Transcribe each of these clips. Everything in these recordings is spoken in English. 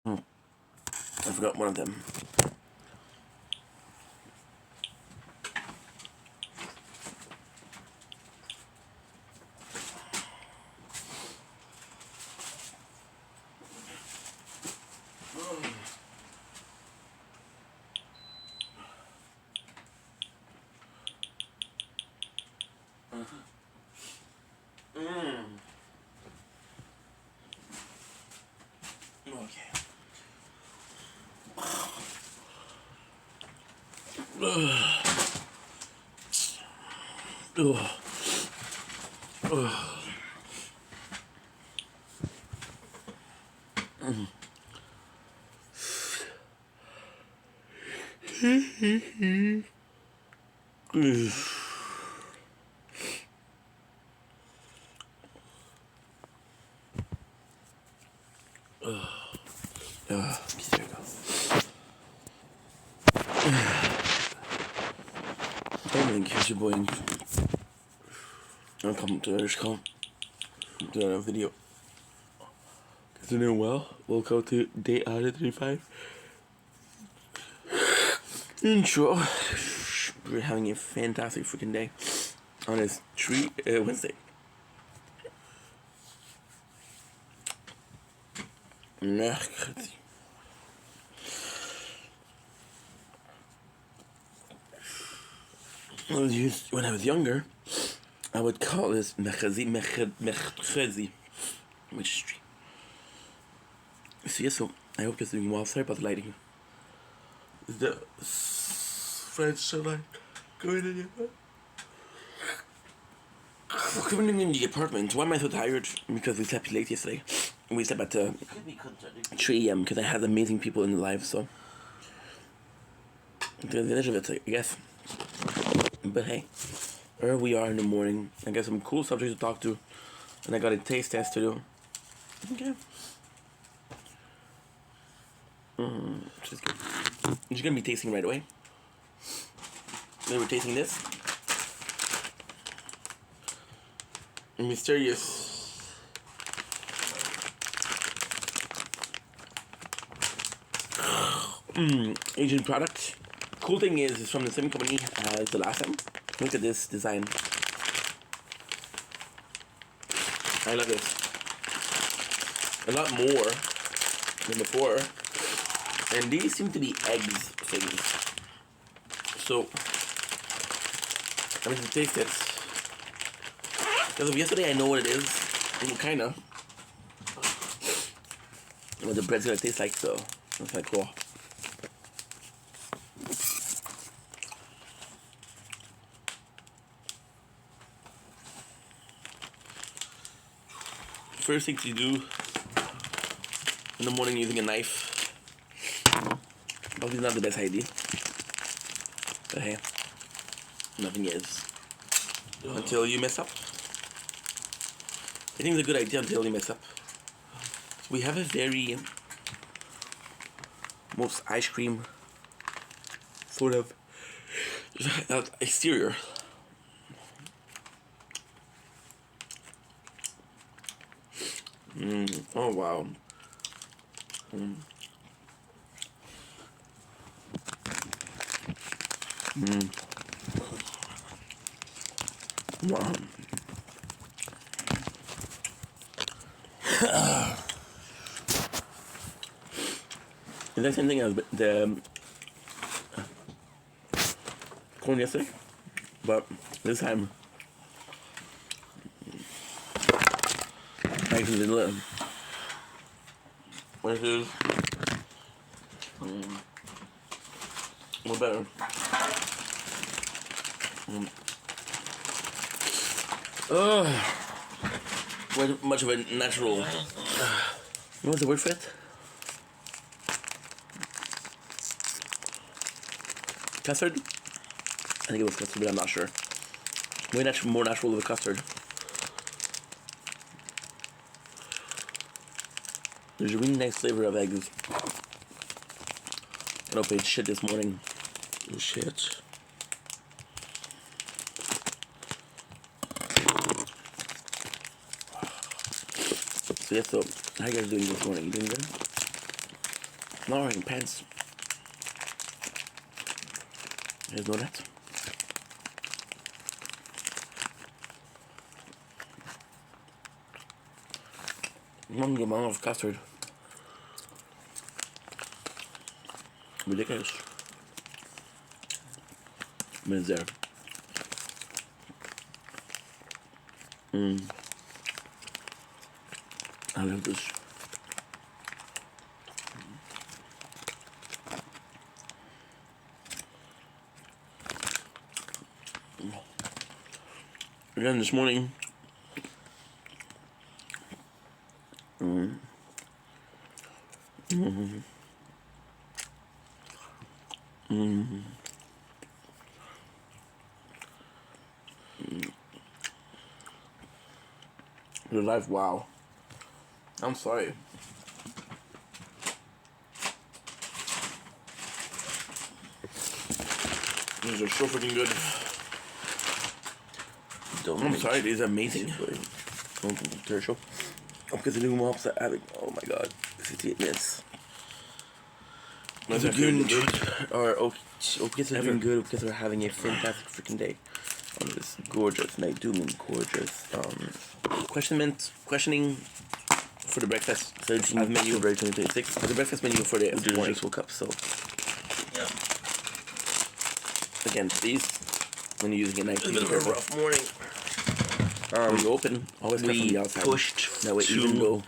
I forgot one of them. Okay. There you go. Morning, here's your boy. Welcome to this call. To a video. Is it doing well? Welcome to day out of 35. Intro. We're having a fantastic freaking day on this Wednesday. Mercredi. When I was younger, I would call this mercredi. Which street? So yeah, so I hope you're doing well. Sorry about the lighting. Is the French sunlight going in your butt? Coming in the apartment. Why am I so tired? Because we slept late yesterday. We slept at 3 a.m. because I had amazing people in the live, so the advantage of it, I guess. But hey, here we are in the morning. I got some cool subjects to talk to, and I got a taste test to do. Okay. Which is good. You're gonna be tasting right away. Then we're tasting this. Mysterious Asian product. Cool thing is it's from the same company as the last time. Look at this design. I love this. A lot more than before. And these seem to be eggs things. So I'm going to taste it. Because of yesterday I know what it is. Kinda. What the bread's gonna taste like, so that's like cool. First thing to do in the morning using a knife. Probably not the best idea. But hey, nothing is. Until you mess up. I think it's a good idea until you mess up. We have a very most ice cream sort of exterior. Oh wow. Wow. Is that same thing as the corn yesterday? But this time I actually did it. This is more better. What much of a natural. What's the word for it? Custard? I think it was custard, but I'm not sure. More natural than custard. There's a really nice flavor of eggs. I don't know if I ate shit this morning. Shit. So yeah, so how you guys doing this morning? You doing good? Not wearing pants. You guys know that? One good amount of custard. Ridiculous. But it's there. I love this. Again, this morning, your life, wow. I'm sorry. These are so freaking good. I'm sorry, these are amazing. Don't commercial. Because the new mobs are having, oh my god, 58 minutes. We're doing good, or because we're doing good, because we're having a fantastic freaking day on this gorgeous night, dooming gorgeous Questioning for the breakfast 17th menu. February 2026. The breakfast menu for the We morning. just woke up, so Yeah. Again, please, when you're using a knife, it's a bit of a rough morning. when you open, always cut from We the outside. pushed That way, even to though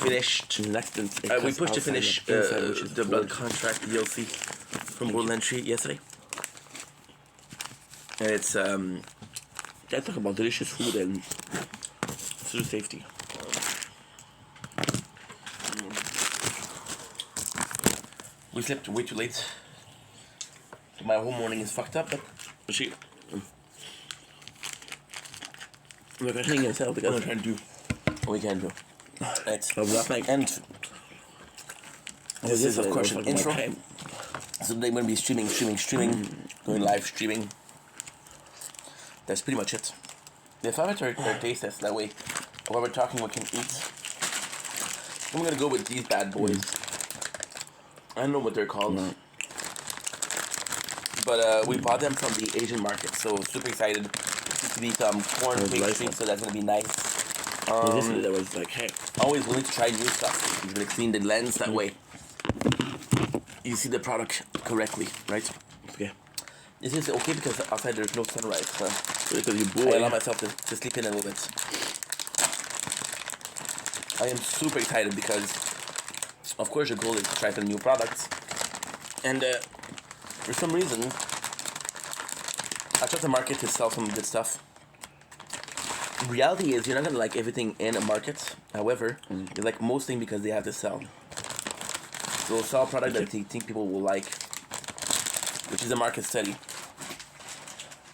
finished. We pushed to finish the blood contract DLC from World Entry yesterday, and it's I talk about delicious food and food safety. we slept way too late. My whole morning is fucked up, but See, we're questioning yourself because we're trying to do what we can do. It's last night. and this is of course an fucking intro. time. So today we're going to be streaming, going live streaming. That's pretty much it. The alphabet are taste test, that way while we're talking we can eat. I'm going to go with these bad boys. I don't know what they're called. But we bought them from the Asian market, so super excited to eat corn pastry, so that's going to be nice. That was like, hey, Always willing to try new stuff. You're going to clean the lens that way. You see the product correctly, right? okay. This is okay because outside there's no sunrise. So Because you I allow boy. myself to sleep in a little bit. I am super excited because, of course, your goal is to try some new products. And for some reason, I trust the market to sell some good stuff. Reality is, you're not going to like everything in a market. However, you like most things because they have to sell. So sell a product that they think people will like, which is a market study.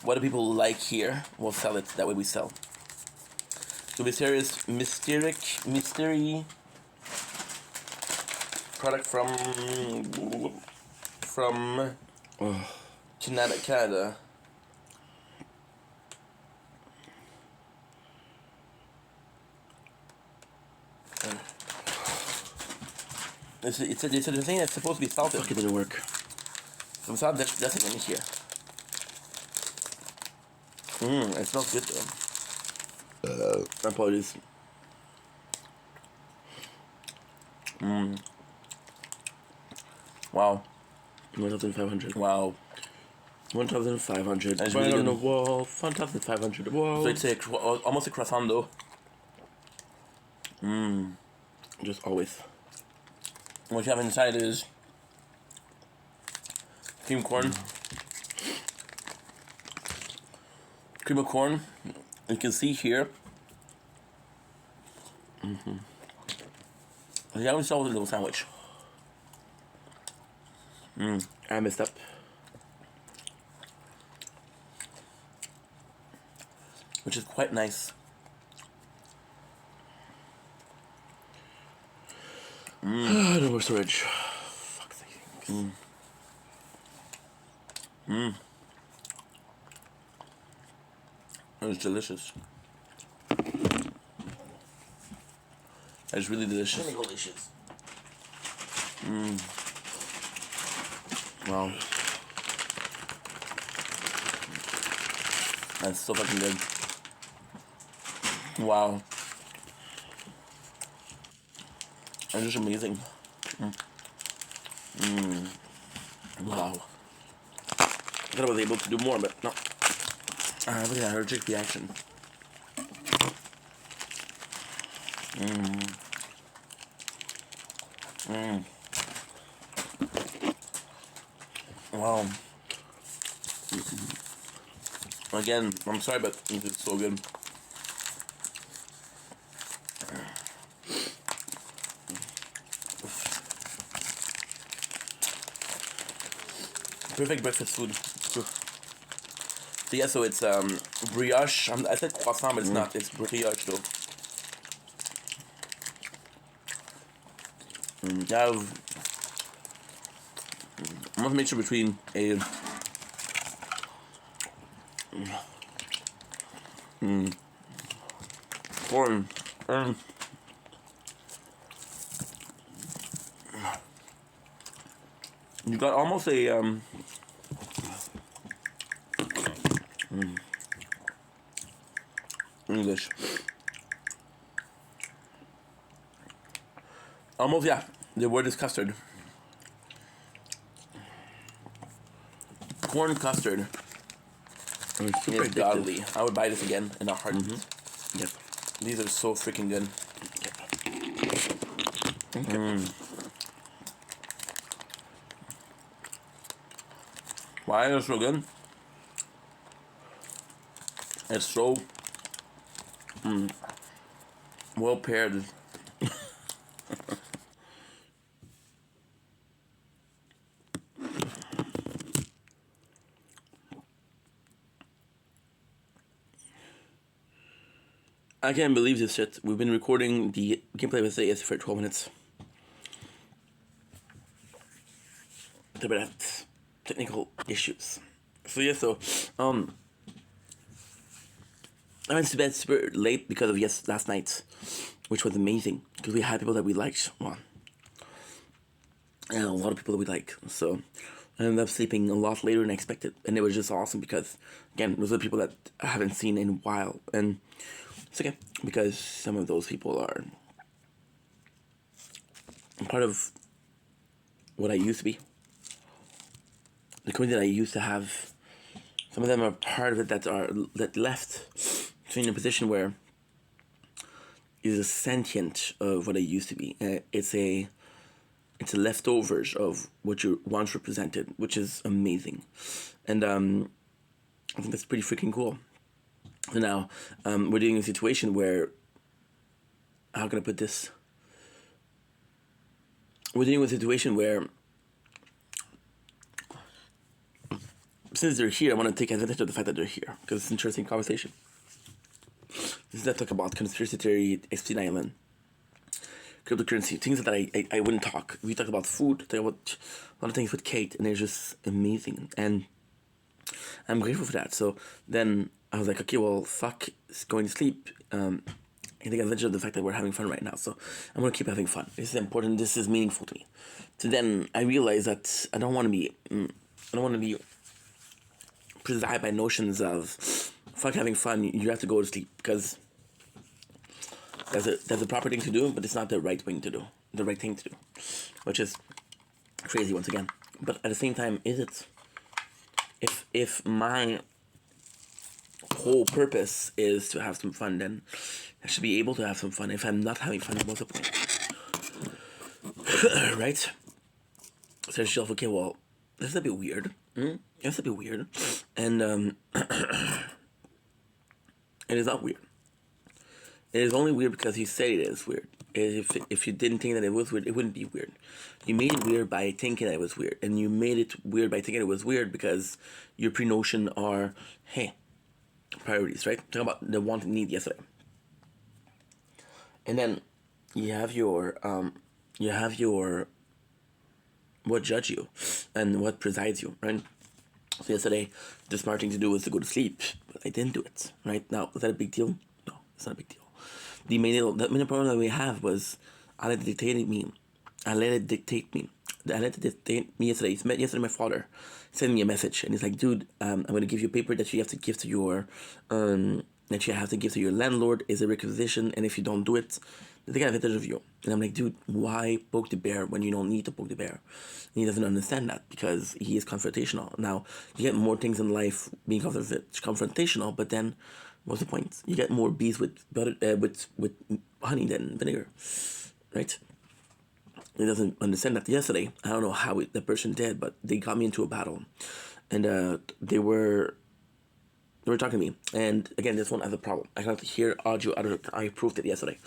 What do people like here? We'll sell it. That way we sell. So mystery product from Canada. It's a thing that's supposed to be salted. Fuck, it didn't work. Some salt dressing in here. It smells good though. Apologies. Wow. 1,500. Wow. 1,500. That's Right really on the good. wall. 1,500. Whoa. So it's almost a croissant though. Just always. What you have inside is cream corn. Cream of corn. You can see here. I always saw with a little sandwich. I messed up. Which is quite nice. No more storage. Fuck's sake. It's delicious. It's really delicious. Delicious. Wow. That's so fucking good. Wow. That's just amazing. Wow. I thought I was able to do more, but no. I have an allergic reaction. Wow. Again, I'm sorry, but this is so good. Perfect breakfast food. So yeah, so it's brioche. I said croissant, but it's not. It's brioche though. You have a nice mixture between a corn and you got almost a English. Almost, yeah. The word is custard. Corn custard It's super is addictive. godly. I would buy this again in a heartbeat. Yep. These are so freaking good. Okay. Why are they so good? It's so well paired. I can't believe this shit. We've been recording the gameplay with this for 12 minutes. But I have technical issues. So yeah, I went to bed super late because of last night, which was amazing because we had people that we liked. Well, and a lot of people that we like. So I ended up sleeping a lot later than I expected, and it was just awesome because again, those are people that I haven't seen in a while, and it's okay because some of those people are part of what I used to be, the community that I used to have. Some of them are part of it that left to in a position where is a sentient of what I used to be. It's a leftovers of what you once represented, which is amazing, and I think that's pretty freaking cool. So now we're doing a situation where, how can I put this? We're dealing with a situation where, since they're here, I want to take advantage of the fact that they're here because it's an interesting conversation. This is that talk about conspiracy theory, Epstein Island, cryptocurrency, things that I wouldn't talk. We talk about food, talk about a lot of things with Kate, and they're just amazing. And I'm grateful for that. So then I was like, okay, well, fuck going to sleep. I take advantage of the fact that we're having fun right now. So I'm going to keep having fun. This is important. This is meaningful to me. So then I realized that I don't want to be presided by notions of fuck having fun. You have to go to sleep because that's a proper thing to do, but it's not the right thing to do. The right thing to do, which is crazy once again. But at the same time, is it? If my whole purpose is to have some fun, then I should be able to have some fun. If I'm not having fun, what's the point? Right? So yourself, okay, well, that's a bit weird. That's a bit weird, and it is not weird. It is only weird because you say it is weird. If you didn't think that it was weird, it wouldn't be weird. You made it weird by thinking that it was weird, and you made it weird by thinking it was weird because your pre-notion are, hey, priorities, right? Talk about the want and need yesterday, and then you have your what judge you, and what presides you, right? So yesterday, the smart thing to do was to go to sleep, but I didn't do it. Right now, is that a big deal? No, it's not a big deal. The main problem that we have was I let it dictate me. the me yesterday. Yesterday, my father sent me a message, and he's like, "Dude, I'm gonna give you a paper that you have to give to your landlord is a requisition, and if you don't do it, they get advantage of you." And I'm like, "Dude, why poke the bear when you don't need to poke the bear?" And he doesn't understand that because he is confrontational. Now you get more things in life being confrontational, but then what's the point? You get more bees with butter, with honey than vinegar, right? He doesn't understand that. Yesterday, I don't know how the person did, but they got me into a battle, and they were talking to me. And again, this one has a problem. I cannot hear audio out of it. I proved it yesterday.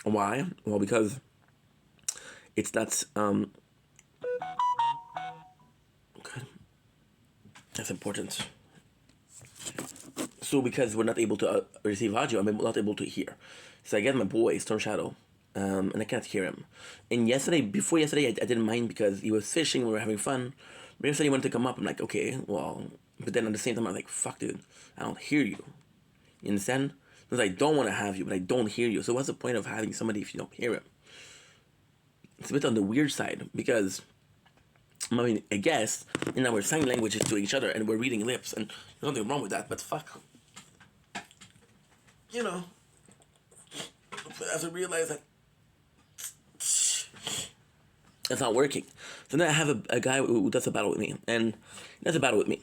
Why? Well, because it's that okay. That's important. So because we're not able to receive audio, I'm not able to hear. So I get my boy Storm Shadow, and I can't hear him. And before yesterday, I didn't mind because he was fishing. We were having fun. But yesterday, he wanted to come up. I'm like, okay, well. But then at the same time, I'm like, fuck, dude, I don't hear you. You understand? Because I don't want to have you, but I don't hear you. So what's the point of having somebody if you don't hear him? It's a bit on the weird side because, I mean, I guess, you know, we're sign languages to each other and we're reading lips, and there's nothing wrong with that. But fuck, you know, I have to realize that it's not working. So then I have a guy who does a battle with me, and he does a battle with me,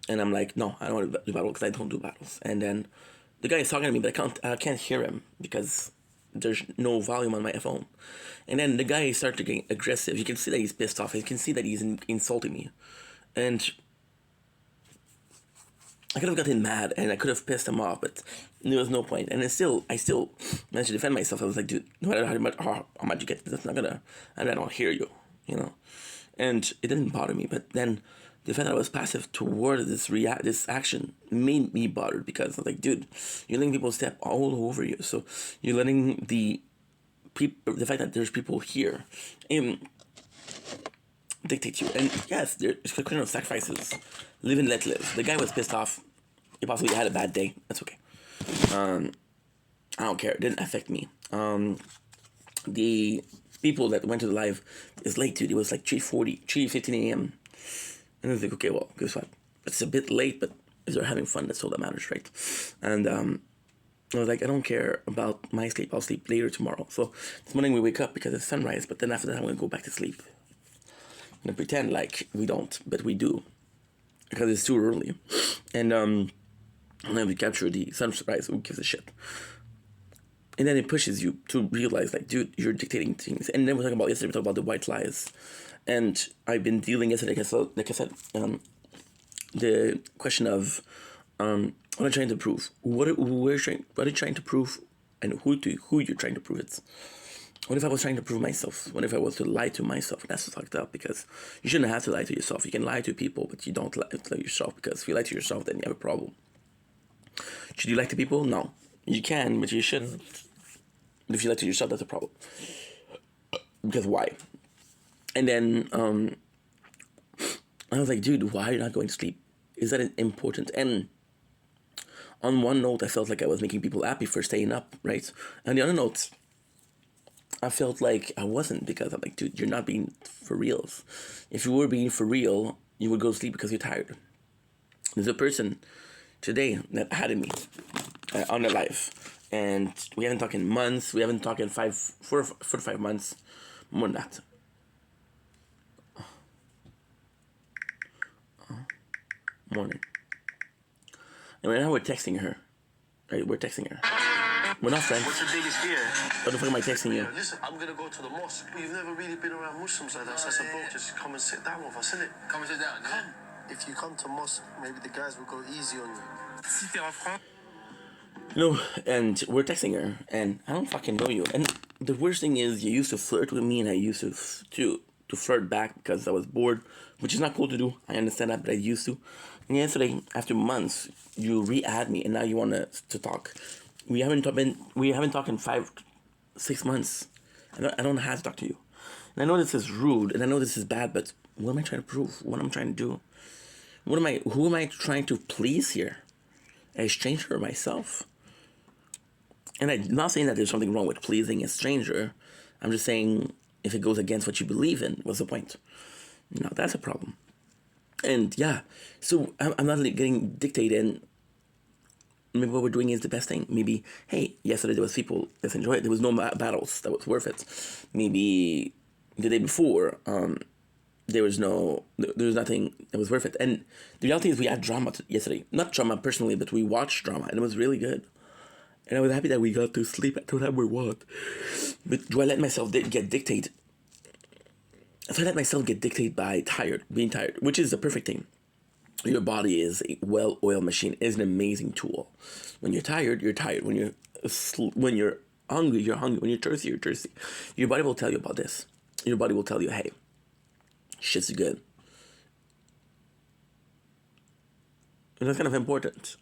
and I'm like, no, I don't want to do battle because I don't do battles. And then the guy is talking to me, but I can't hear him because there's no volume on my phone. And then the guy starts to get aggressive. You can see that he's pissed off. You can see that he's insulting me, and I could have gotten mad and I could have pissed him off, but there was no point. And I still managed to defend myself. I was like, dude, no matter how much you get, that's not gonna, and I don't hear you, you know. And it didn't bother me, but then the fact that I was passive toward this action made me bothered because I was like, dude, you're letting people step all over you. So you're letting the fact that there's people here, dictate you. And yes, there's a question of sacrifices. Live and let live. The guy was pissed off. He possibly had a bad day. That's okay. I don't care. It didn't affect me. The people that went to the live is late, dude. It was like 3:15 a.m. And I was like, okay, well, guess what? It's a bit late, but if they're having fun, that's all that matters, right? And I was like, I don't care about my sleep. I'll sleep later tomorrow. So this morning we wake up because it's sunrise, but then after that I'm going to go back to sleep. I'm going to pretend like we don't, but we do. Because it's too early. And then we capture the sunrise. Who gives a shit? And then it pushes you to realize, like, dude, you're dictating things. And then we're talking about yesterday. We talked about the white lies, and I've been dealing yesterday. Like I said, the question of what I'm trying to prove. What are you trying to prove, and who you're trying to prove it. What if I was trying to prove myself? What if I was to lie to myself? That's fucked up because you shouldn't have to lie to yourself. You can lie to people, but you don't lie to yourself because if you lie to yourself, then you have a problem. Should you lie to people? No. You can, but you shouldn't. But if you lie to yourself, that's a problem. Because why? And then I was like, dude, why are you not going to sleep? Is that important? And on one note, I felt like I was making people happy for staying up, right? And the other note, I felt like I wasn't because I'm like, dude, you're not being for reals. If you were being for real, you would go to sleep because you're tired. There's a person today that had me on their life, and we haven't talked in months. We haven't talked in 4 to 5 months, more than that. Morning. And right now we're texting her. Right, we're texting her. We're not friends. What's the biggest fear? What the fuck am I texting you? Listen, I'm gonna go to the mosque. But you've never really been around Muslims like that. So I said, bro, just come and sit down with us, innit? Come and sit down, yeah? Come. If you come to mosque, maybe the guys will go easy on you. Si t'es en France. No, and we're texting her, and I don't fucking know you. And the worst thing is, you used to flirt with me, and I used to flirt back because I was bored, which is not cool to do. I understand that, but I used to. And yesterday, after months, you re-add me, and now you want to talk. We haven't talked in 5-6 months. I don't have to talk to you. And I know this is rude, and I know this is bad, but what am I trying to prove? What am I trying to do? Who am I trying to please here? A stranger or myself? And I'm not saying that there's something wrong with pleasing a stranger. I'm just saying if it goes against what you believe in, what's the point? Now that's a problem. And yeah, so I'm not like getting dictated. And maybe what we're doing is the best thing. Maybe, hey, yesterday there was people that enjoyed it. There was no battles that was worth it. Maybe the day before, there was nothing that was worth it. And the reality is we had drama yesterday. Not drama personally, but we watched drama, and it was really good. And I was happy that we got to sleep at the time we want. But do I let myself get dictated? If I let myself get dictated by being tired, which is the perfect thing. Your body is a well-oiled machine. It's an amazing tool. When you're tired, you're tired. When you're hungry, you're hungry. When you're thirsty, you're thirsty. Your body will tell you about this. Your body will tell you, hey, shit's good. And that's kind of important.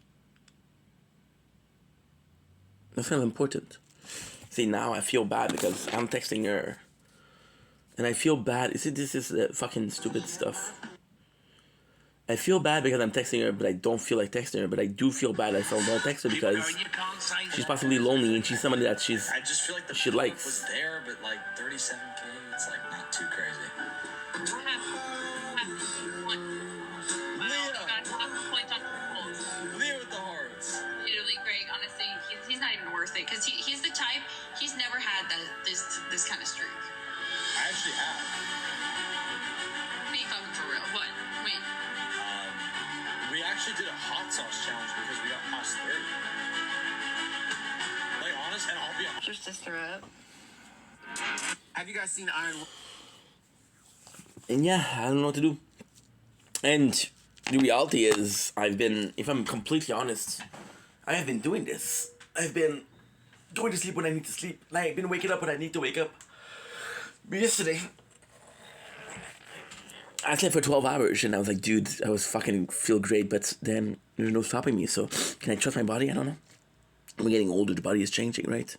See, now I feel bad because I'm texting her. And I feel bad. See, this is fucking stupid stuff. I feel bad because I'm texting her, but I don't feel like texting her. But I do feel bad I don't text her because she's possibly lonely and she's somebody that she likes. Was there, but like 37K, it's like not too crazy. Leah with the hearts. Literally, Greg. Honestly, he's not even worth it because he's the type. He's never had this kind of streak. I actually have. Be fucking for real. What? Wait. We actually did a hot sauce challenge because we got past 30. Like, honest, and I'll be honest. Your sister up. Have you guys seen Iron? And yeah, I don't know what to do. And the reality is, if I'm completely honest, I have been doing this. I've been going to sleep when I need to sleep. Like, I've been waking up when I need to wake up. But yesterday, I slept for 12 hours and I was like, dude, I was fucking feel great, but then there's no stopping me. So can I trust my body? I don't know. I'm getting older. The body is changing, right?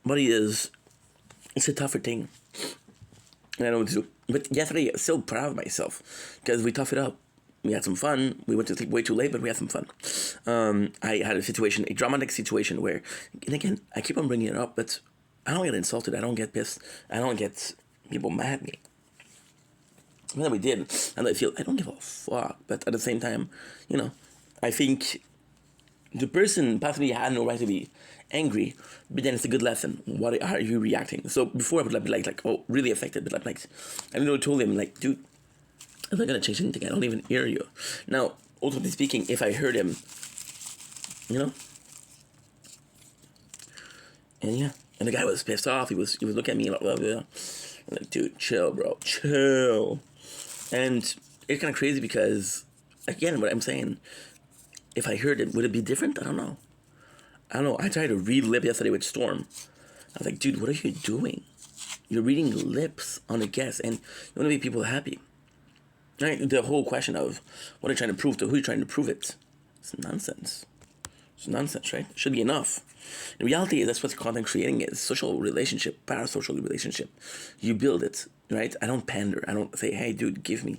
It's a tougher thing. And I don't know what to do. But yesterday, I'm still proud of myself because we toughed it up. We had some fun. We went to sleep way too late, but we had some fun. I had a dramatic situation where, and again, I keep on bringing it up, but I don't get insulted. I don't get pissed. I don't get people mad at me. Well, we did, and I don't give a fuck. But at the same time, I think the person possibly had no right to be angry, but then it's a good lesson. What are you reacting? So before I would be like, oh, really affected, but I told him, like, dude, I'm not gonna change anything. I don't even hear you. Now, ultimately speaking, if I heard him, and yeah, and the guy was pissed off. He was looking at me like, blah, blah, blah. I'm like, dude, chill, bro, chill. And it's kind of crazy because, again, what I'm saying, if I heard it, would it be different? I don't know. I tried to read lip yesterday with Storm. I was like, dude, what are you doing? You're reading lips on a guest, and you want to make people happy. Right? The whole question of what are you trying to prove to who you're trying to prove it. It's nonsense. It's nonsense, right? It should be enough. In reality, that's what content creating is. Social relationship, parasocial relationship. You build it, right? I don't pander. I don't say, hey, dude, give me.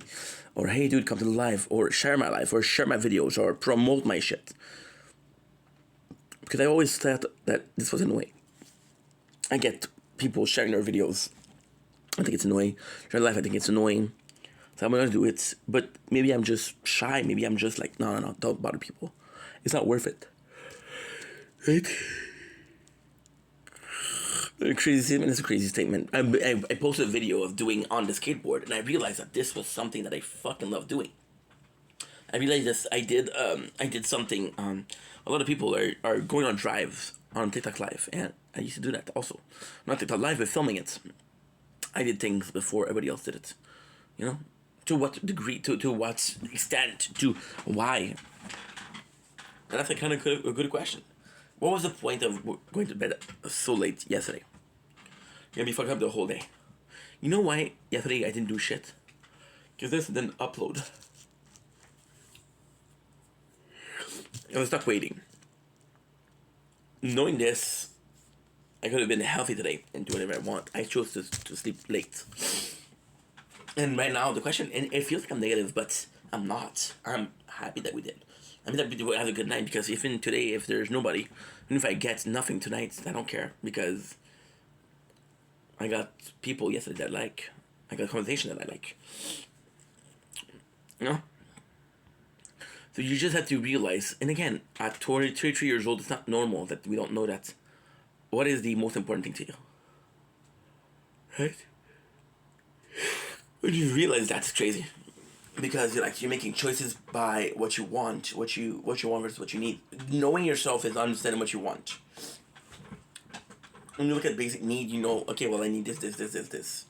Or, hey, dude, come to the live. Or share my life. Or share my videos. Or promote my shit. Because I always thought that this was annoying. I get people sharing their videos. I think it's annoying. Share life, I think it's annoying. So I'm going to do it. But maybe I'm just shy. Maybe I'm just like, no, don't bother people. It's not worth it. Right? A crazy statement is a crazy statement. I posted a video of doing on the skateboard, and I realized that this was something that I fucking love doing. I realized this. I did something. A lot of people are going on drives on TikTok Live, and I used to do that also. Not TikTok Live, but filming it. I did things before everybody else did it. To what degree, to what extent, to why. And that's a kind of a good question. What was the point of going to bed so late yesterday? You're gonna be fucked up the whole day. You know why yesterday I didn't do shit? Because this didn't upload. I was stuck waiting. Knowing this, I could have been healthy today and do whatever I want. I chose to sleep late. And right now, the question, and it feels like I'm negative, but I'm not. I'm happy that we did. I'm happy to have a good night because even today, if there's nobody, even if I get nothing tonight, I don't care because I got people yesterday that I like. I got conversation that I like. You know? So you just have to realize, and again, at 23 years old, it's not normal that we don't know that. What is the most important thing to you? Right? When you realize that's crazy. Because you're making choices by what you want, what you want versus what you need. Knowing yourself is understanding what you want. When you look at basic need, you know, okay, well, I need this.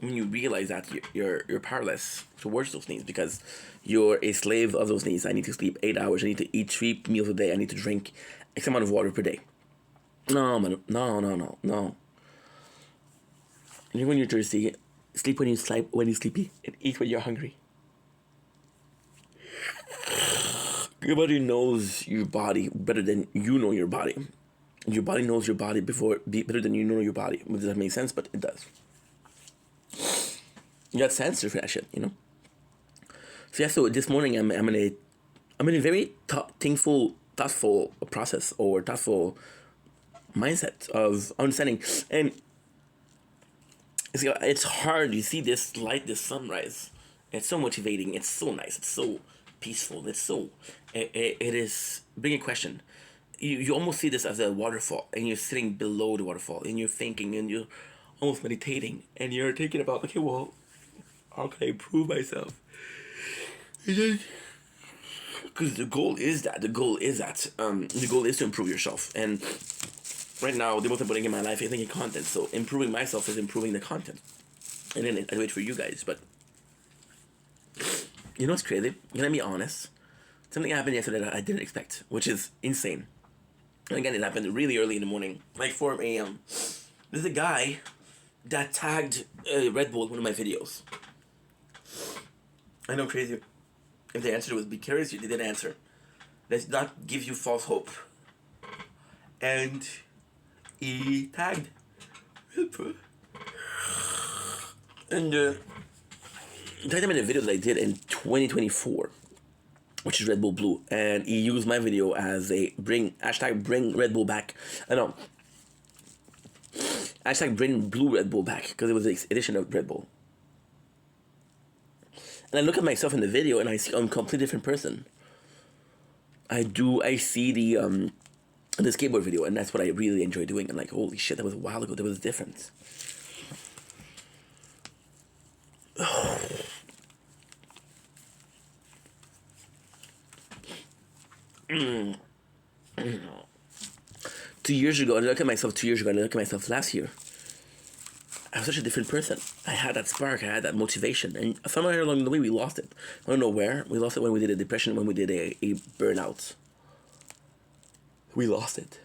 When you realize that you're powerless towards those needs because you're a slave of those needs. I need to sleep 8 hours. I need to eat 3 meals a day. I need to drink X amount of water per day. No, man, no. And when you're thirsty, sleep when you're sleepy, and eat when you're hungry. Your body knows your body better than you know your body. Your body knows your body better than you know your body. Does that make sense? But it does. You got sensor for that shit, you know. So yeah. So this morning I'm in a very thoughtful process or thoughtful mindset of understanding, and it's hard. You see this light, this sunrise. It's so motivating. It's so nice. It's so peaceful. It is bringing question. You almost see this as a waterfall, and you're sitting below the waterfall, and you're thinking, and you're almost meditating, and you're thinking about, okay, well, how can I improve myself? Because the goal is that. The goal is to improve yourself. And right now, the most important thing in my life is making content. So improving myself is improving the content. And then I wait for you guys. But you know what's crazy? Can I be honest? Something happened yesterday that I didn't expect, which is insane. And again, it happened really early in the morning, like 4 a.m. There's a guy that tagged Red Bull in one of my videos. I know, crazy. If the answer was be curious, you didn't answer. Let's not give you false hope. And he tagged Red Bull. And tagged him in a video that I did in 2024. Which is Red Bull Blue, and he used my video as a bring Red Bull back. I know. Hashtag bring Blue Red Bull back because it was the edition of Red Bull. And I look at myself in the video and I see I'm a completely different person. I see the skateboard video, and that's what I really enjoy doing. And like, holy shit, that was a while ago. There was a difference. Mm. 2 years ago, I look at myself 2 years ago, and I look at myself last year. I was such a different person. I had that spark, I had that motivation, and somewhere along the way we lost it. I don't know where. We lost it when we did a depression, when we did a burnout. We lost it.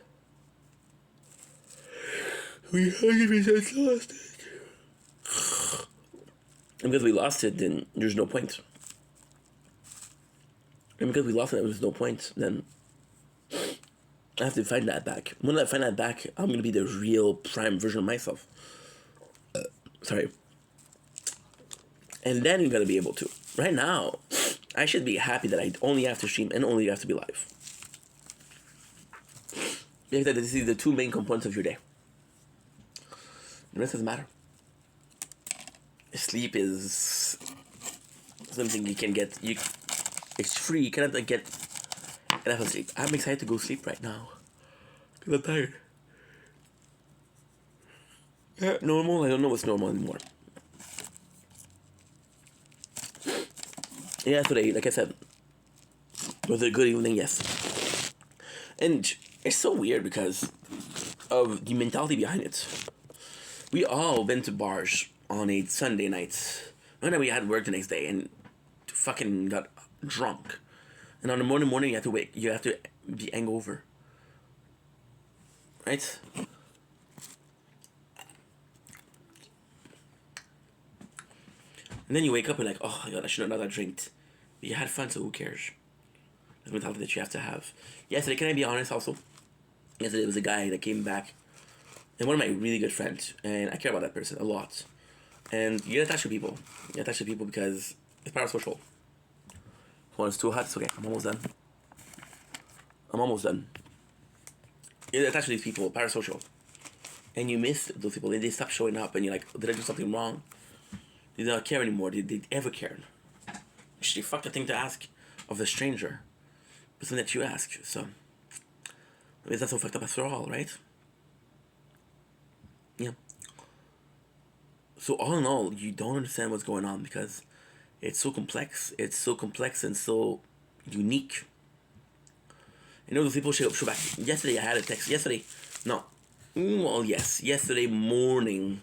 We 100% lost it. And because we lost it, then there's no point. And because we lost it, there's no point, then I have to find that back. When I find that back, I'm going to be the real prime version of myself. Sorry. And then you're going to be able to. Right now, I should be happy that I only have to stream and only have to be live. Because this is the two main components of your day. The rest doesn't matter. Sleep is something you can get. It's free. You cannot get enough of sleep. I'm excited to go sleep right now because I'm tired. Normal? I don't know what's normal anymore. Yeah, today, like I said, was a good evening, yes. And it's so weird because of the mentality behind it. We all went to bars on a Sunday night. And then we had work the next day and fucking got drunk. And on the morning you have to be hangover. Right? And then you wake up and like, oh my god, I should have not drank. But you had fun, so who cares? That's the mentality that you have to have. Yesterday, can I be honest also? Yesterday there was a guy that came back. And one of my really good friends. And I care about that person a lot. And you get attached to people. You get attached to people because it's parasocial. When it's too hot, it's okay. I'm almost done. You get attached to these people, parasocial. and you miss those people, and they stop showing up, and you're like, did I do something wrong? They don't care anymore. Did they ever care? It's a fucked up thing to ask of a stranger, but something that you ask. So it's not so fucked up after all, right? Yeah. So all in all, you don't understand what's going on because it's so complex. It's so complex and so unique. You know, those people show back. Yesterday I had a text. Yesterday morning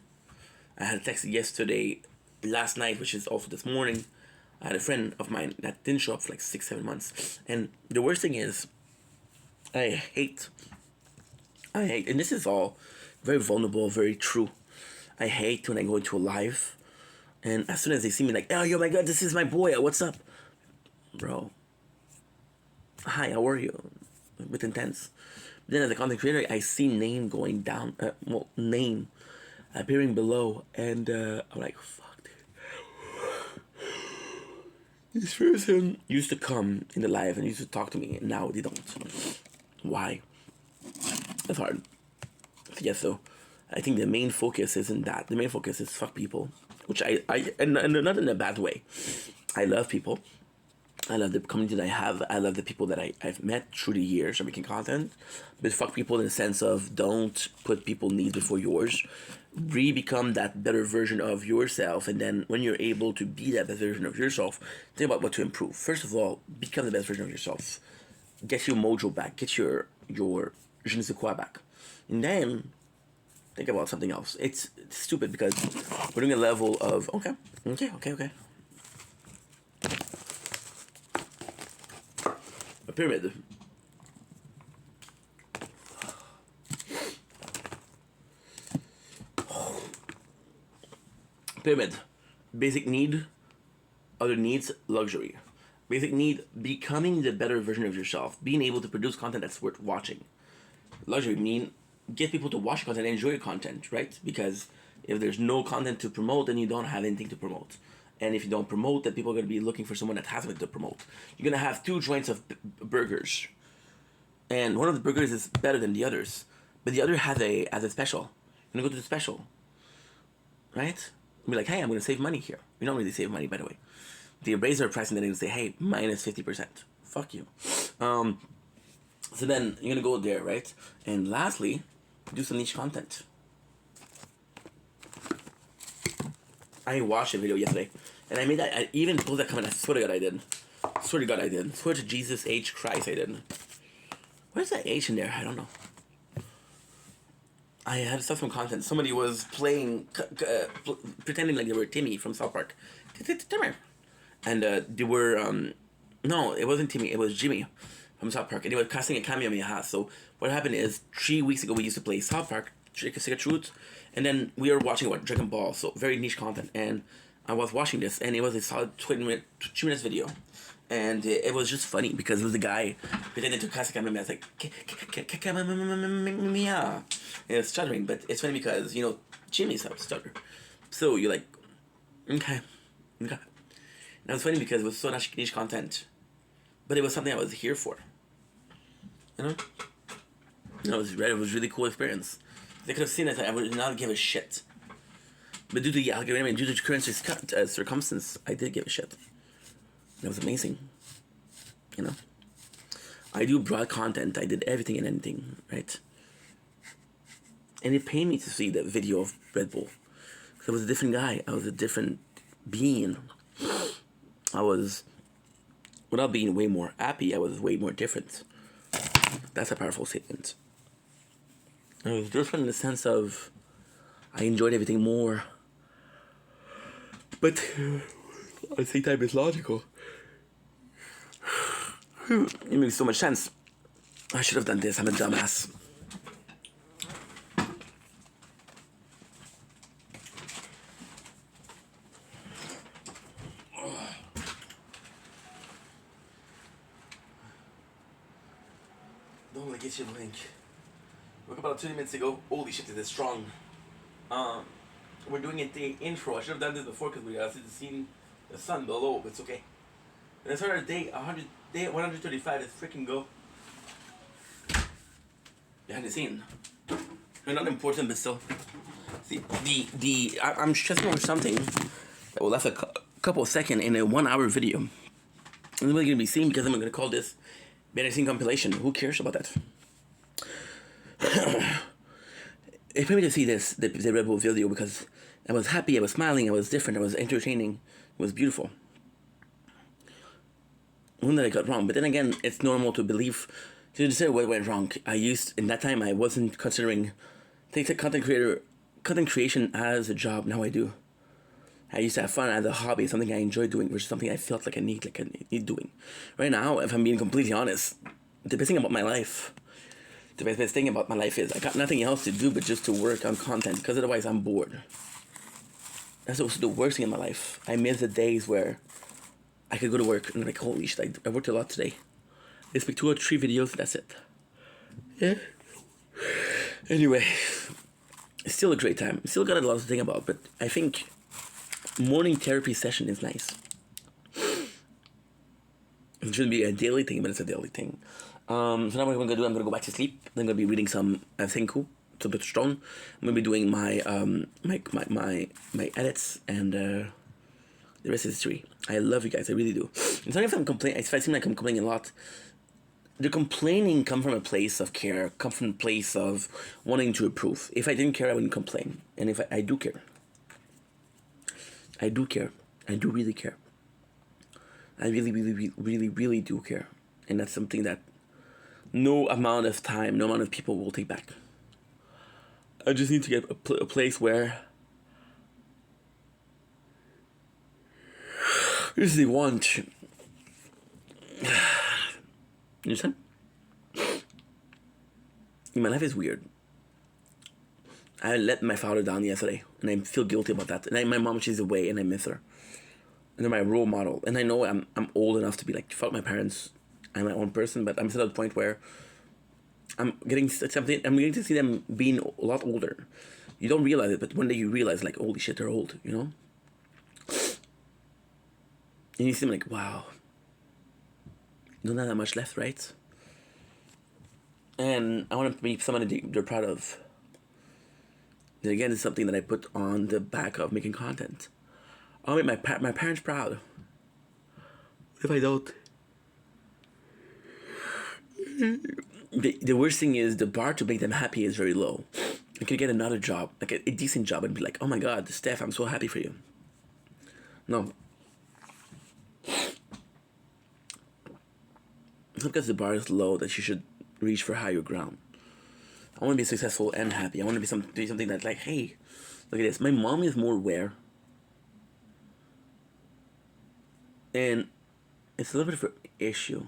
I had a text. Yesterday, last night, which is also this morning, I had a friend of mine that didn't show up for like 6-7 months. And the worst thing is, I hate, and this is all very vulnerable, very true. I hate when I go into a live, and as soon as they see me, like, oh, yo, my God, this is my boy, what's up? Bro. Hi, how are you? With intense. But then as a content creator, I see name going down, name appearing below, and I'm like, fuck, dude. This person used to come in the live and used to talk to me, and now they don't. Why? That's hard. Yes, so I think the main focus isn't that. The main focus is fuck people, which and not in a bad way. I love people. I love the community that I have. I love the people that I've met through the years of making content. But fuck people in the sense of don't put people's needs before yours. Become that better version of yourself. And then when you're able to be that better version of yourself, think about what to improve. First of all, become the best version of yourself. Get your mojo back. Get your je ne sais quoi back. And then think about something else. It's stupid because we're doing a level of, okay. A pyramid. Pyramid. Basic need, other needs, luxury. Basic need, becoming the better version of yourself. Being able to produce content that's worth watching. Luxury mean get people to watch content and enjoy your content, right? Because if there's no content to promote, then you don't have anything to promote. And if you don't promote, then people are going to be looking for someone that has something to promote. You're going to have 2 joints of burgers. And one of the burgers is better than the others. But the other has a special. You're going to go to the special. Right? Be like, hey, I'm going to save money here. You don't really save money, by the way. They raise their price and then they say, hey, minus 50%. Fuck you. So then you're going to go there, right? And lastly, do some niche content. I watched a video yesterday. And I made that, I even posted that comment. I swear to God I did. Swear to Jesus H. Christ I did. Where's that H in there? I don't know. I had to stuff some content. Somebody was playing, pretending like they were Timmy from South Park. Timmy. And they were, no, it wasn't Timmy. It was Jimmy from South Park. And they were casting a Kamehameha. So what happened is 3 weeks ago we used to play South Park, Stick of Truth. And then we were watching Dragon Ball. So very niche content. And I was watching this, and it was a solid 2 minutes video, and it was just funny because it was the guy pretending to cast a Kamehameha. It's like Kamehameha, and it's stuttering, but it's funny because Jimmy's have stutter, so you're like, okay. And it was funny because it was so niche content, but it was something I was here for. It was really cool experience. They could have seen it. I would not give a shit. But due to the algorithm and due to the current circumstance, I did give a shit. That was amazing. I do broad content. I did everything and anything, right? And it pained me to see that video of Red Bull. Because I was a different guy. I was a different being. I was, without being way more happy, I was way more different. That's a powerful statement. I was different in the sense of I enjoyed everything more. But at the same time, it's logical. It makes so much sense. I should have done this. I'm a dumbass. Don't let get you a link. Woke up about 20 minutes ago. Holy shit, it is strong. We're doing the intro. I should have done this before because we got to see the sun below, but it's okay. And I started day 135. Let's freaking go. Behind the scene. They're not important, but still. See, I'm stressing over something that will last a couple of seconds in a 1 hour video. It's really gonna be seen because I'm gonna call this better seen compilation. Who cares about that? It paid me to see the Red Bull video because I was happy, I was smiling, I was different, I was entertaining, it was beautiful. One that I got wrong, but then again, it's normal to believe, to say what went wrong. In that time, I wasn't considering, take the content creation as a job, now I do. I used to have fun as a hobby, something I enjoy doing, which is something I felt like I need doing. Right now, if I'm being completely honest, the best thing about my life is I got nothing else to do but just to work on content, because otherwise I'm bored. That's also the worst thing in my life. I miss the days where I could go to work and I'm like, holy shit, I worked a lot today. Let's make 2 or 3 videos, that's it. Yeah. Anyway, it's still a great time. Still got a lot to think about, but I think morning therapy session is nice. It shouldn't be a daily thing, but it's a daily thing. So now what I'm gonna do, I'm gonna go back to sleep. I'm gonna be reading some Senku, to the Stone. I'm gonna be doing my edits, and the rest is history. I love you guys, I really do. It's not if I'm complaining. If I seem like I'm complaining a lot, the complaining come from a place of care, come from a place of wanting to improve. If I didn't care, I wouldn't complain. And if I do care. I do care. I do really care. I really do care. And that's something that no amount of time, no amount of people will take back. I just need to get a place where this is the want. You understand? My life is weird. I let my father down yesterday, and I feel guilty about that. And my mom, she's away, and I miss her. And they're my role model. And I know I'm old enough to be like, fuck my parents. I'm my own person, but I'm still at a point where I'm getting to see them being a lot older. You don't realize it, but one day you realize, like, holy shit, they're old, you know? And you see them like, wow. You don't have that much left, right? And I want to be someone they're proud of. And again, it's something that I put on the back of making content. I want to make my parents proud. If I don't... The worst thing is the bar to make them happy is very low. I could get another job, like a decent job, and be like, oh my god, Steph, I'm so happy for you. No. It's not because the bar is low that you should reach for higher ground. I want to be successful and happy. I want to be something that's like, hey, look at this. My mom is more aware. And it's a little bit of an issue.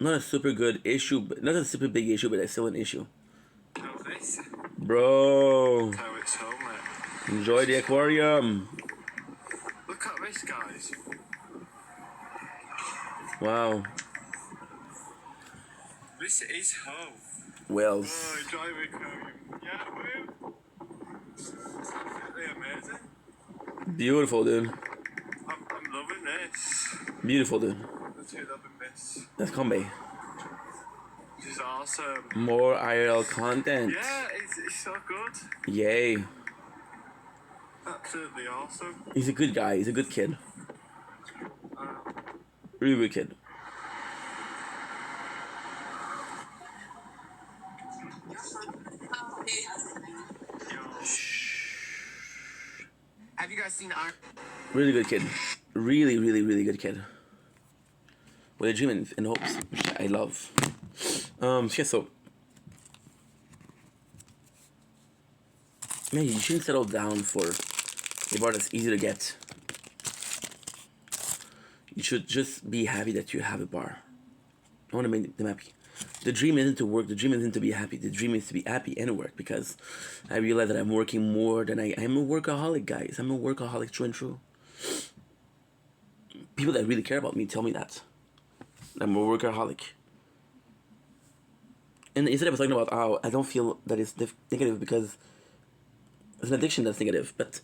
Not a super good issue, but not a super big issue, but it's still an issue. This. Bro, How it's home, mate. enjoy the aquarium. Look at this, guys. Wow. This is home. Wells. Oh, enjoy the aquarium. Yeah, woo. It's absolutely amazing. Beautiful, dude. I'm loving this. Beautiful, dude. Let's get up in this. That's Kombe. This is awesome. More IRL content. Yeah, it's so good. Yay. Absolutely awesome. He's a good guy. He's a good kid. Really good kid. Have you guys seen our... Really good kid. Really good kid. With a dream and hopes, which I love. Yeah, so... Man, you shouldn't settle down for a bar that's easy to get. You should just be happy that you have a bar. I want to make them happy. The dream isn't to work. The dream isn't to be happy. The dream is to be happy and work, because I realize that I'm working more than I'm a workaholic, guys. I'm a workaholic true and true. People that really care about me tell me that. I'm a workaholic. And instead of talking about how I don't feel that it's negative because it's an addiction that's negative, but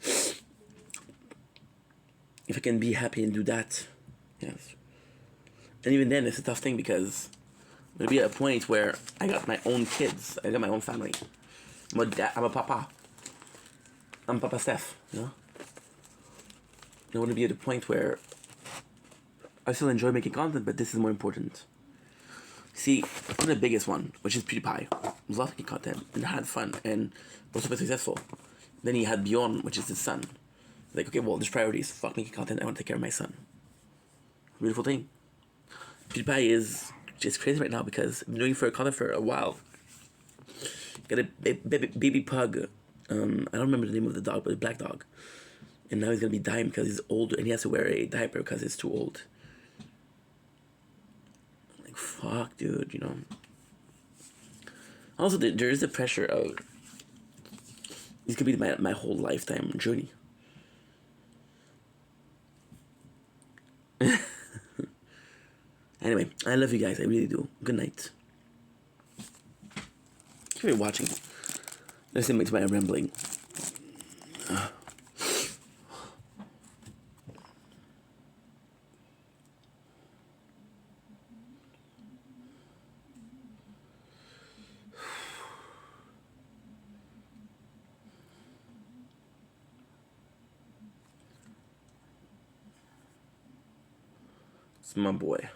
if I can be happy and do that, yes. And even then, it's a tough thing because There'll be a point where I got my own kids. I got my own family. I'm a dad. I'm a papa. I'm Papa Steph. You know. I want to be at a point where I still enjoy making content, but this is more important. See, I'm the biggest one, which is PewDiePie. Was lots making content and had fun and was super successful. Then he had Bjorn, which is his son. Like, okay, well, there's priorities. Fuck making content. I want to take care of my son. Beautiful thing. PewDiePie is just crazy right now because I've been doing for content for a while. Got a baby pug. I don't remember the name of the dog, but a black dog. And now he's gonna be dying because he's old and he has to wear a diaper because he's too old. Like, fuck, dude, you know. Also, there is the pressure of this could be my whole lifetime journey. Anyway, I love you guys. I really do. Good night. Thank you for watching. Listen to my rambling. It's my boy.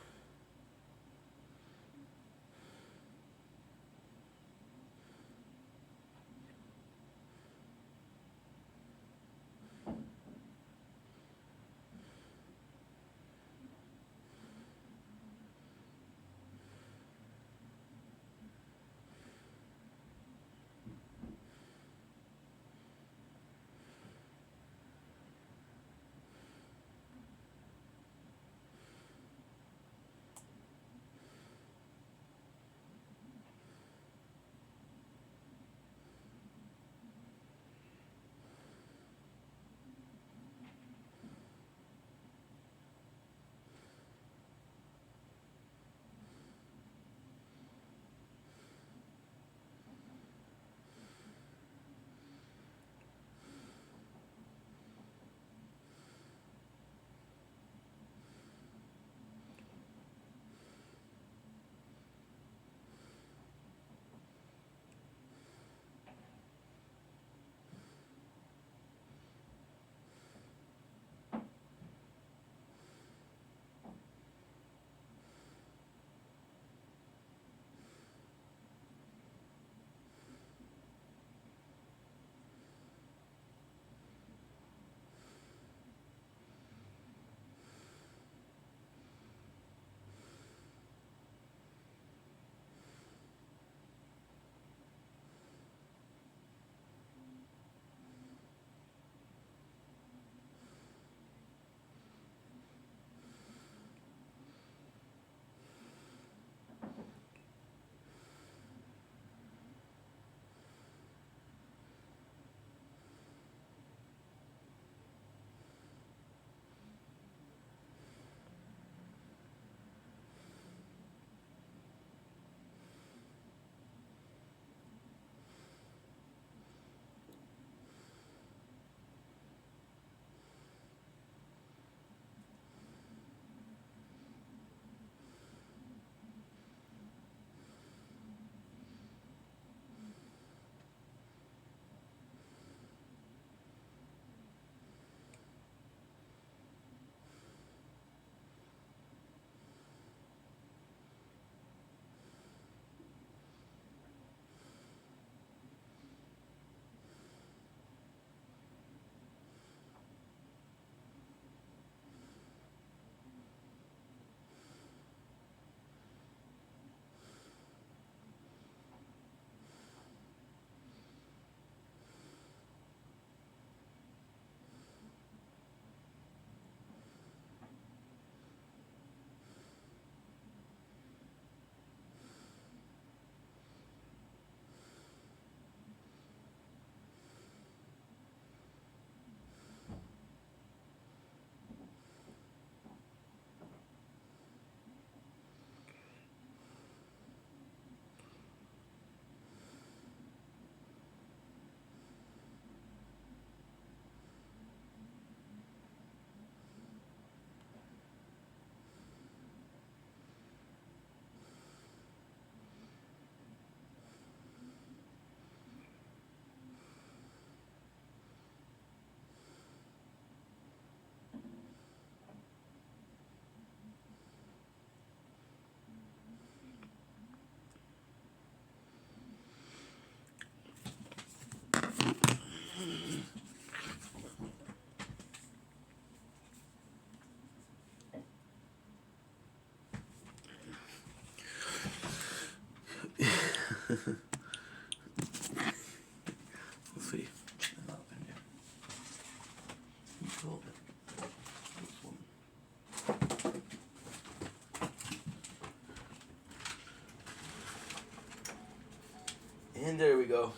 And there we go.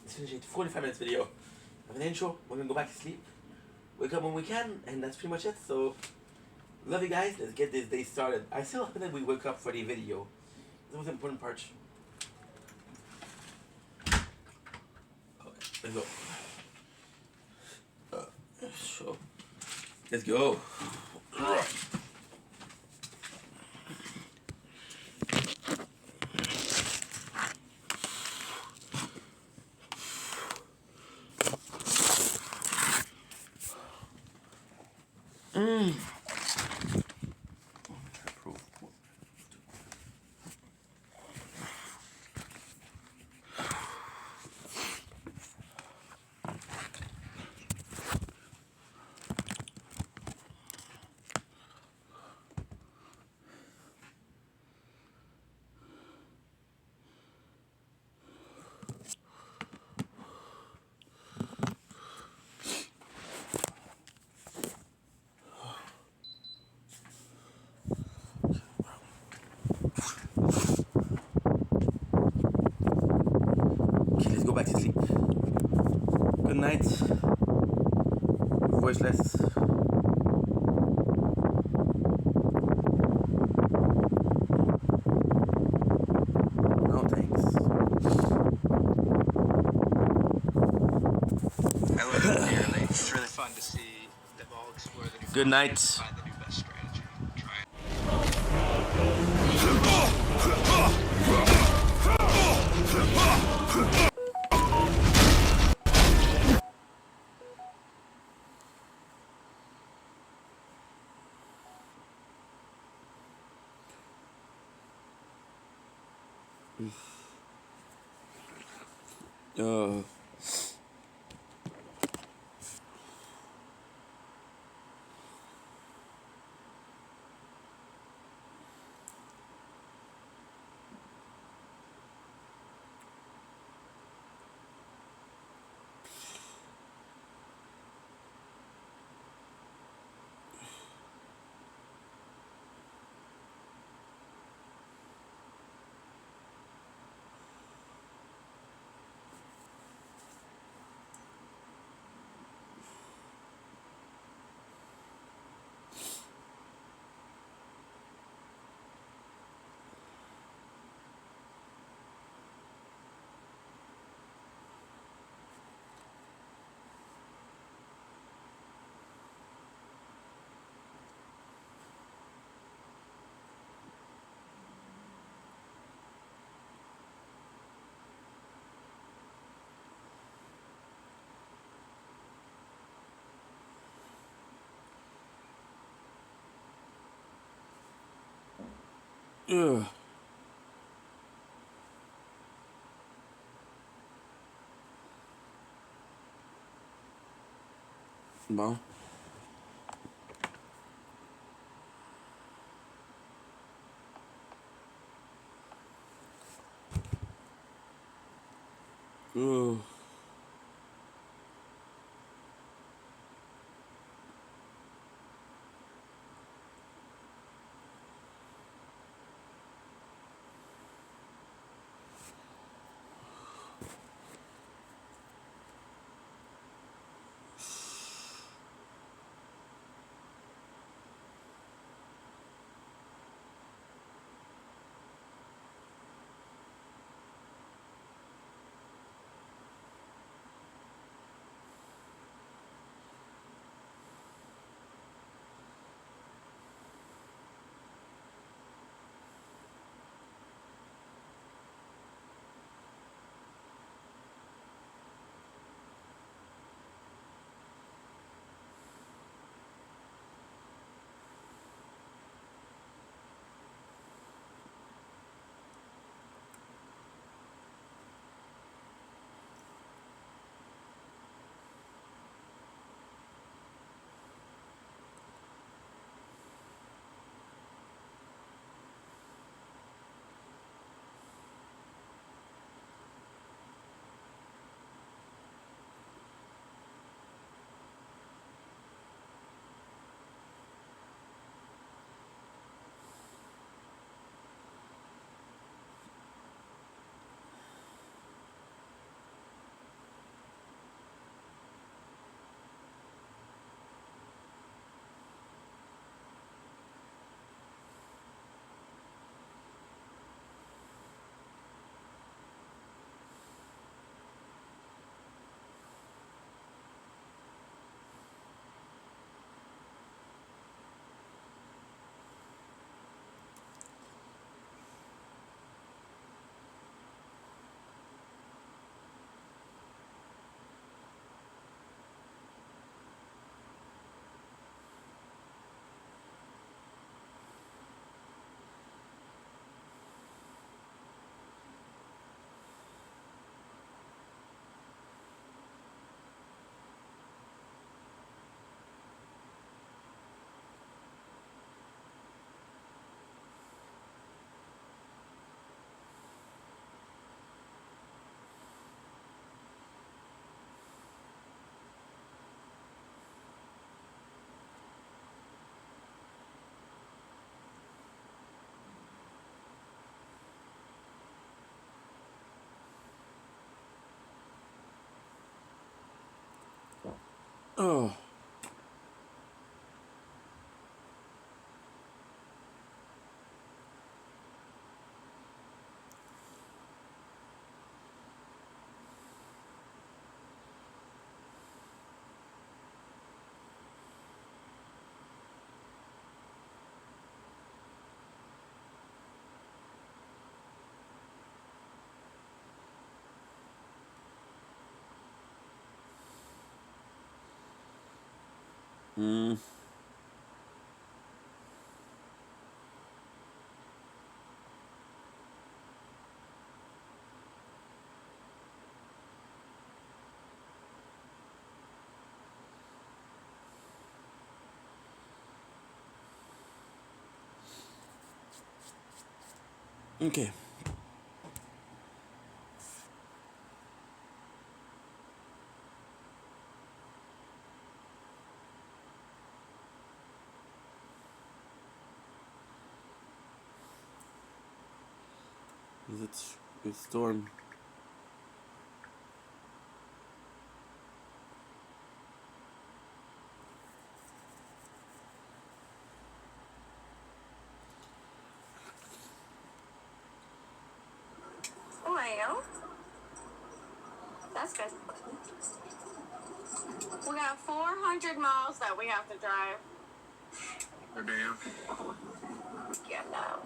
Let's finish it. 45 minutes video. Have an intro. We're gonna go back to sleep. Wake up when we can, and that's pretty much it. So, love you guys. Let's get this day started. I still hope that we wake up for the video. That was the important part. Okay, let's go. So, let's go. Okay, let's go back to sleep. Good night. Voiceless. No thanks. I love it dearly. It's really fun to see them all explore the new Good night. and find the new best strategy. Try it. Uh. Ugh. Bon. Ugh. Oh. Mm. Okay. Is it a storm? Well, that's good. We got 400 miles that we have to drive. Per damn. Yeah, no.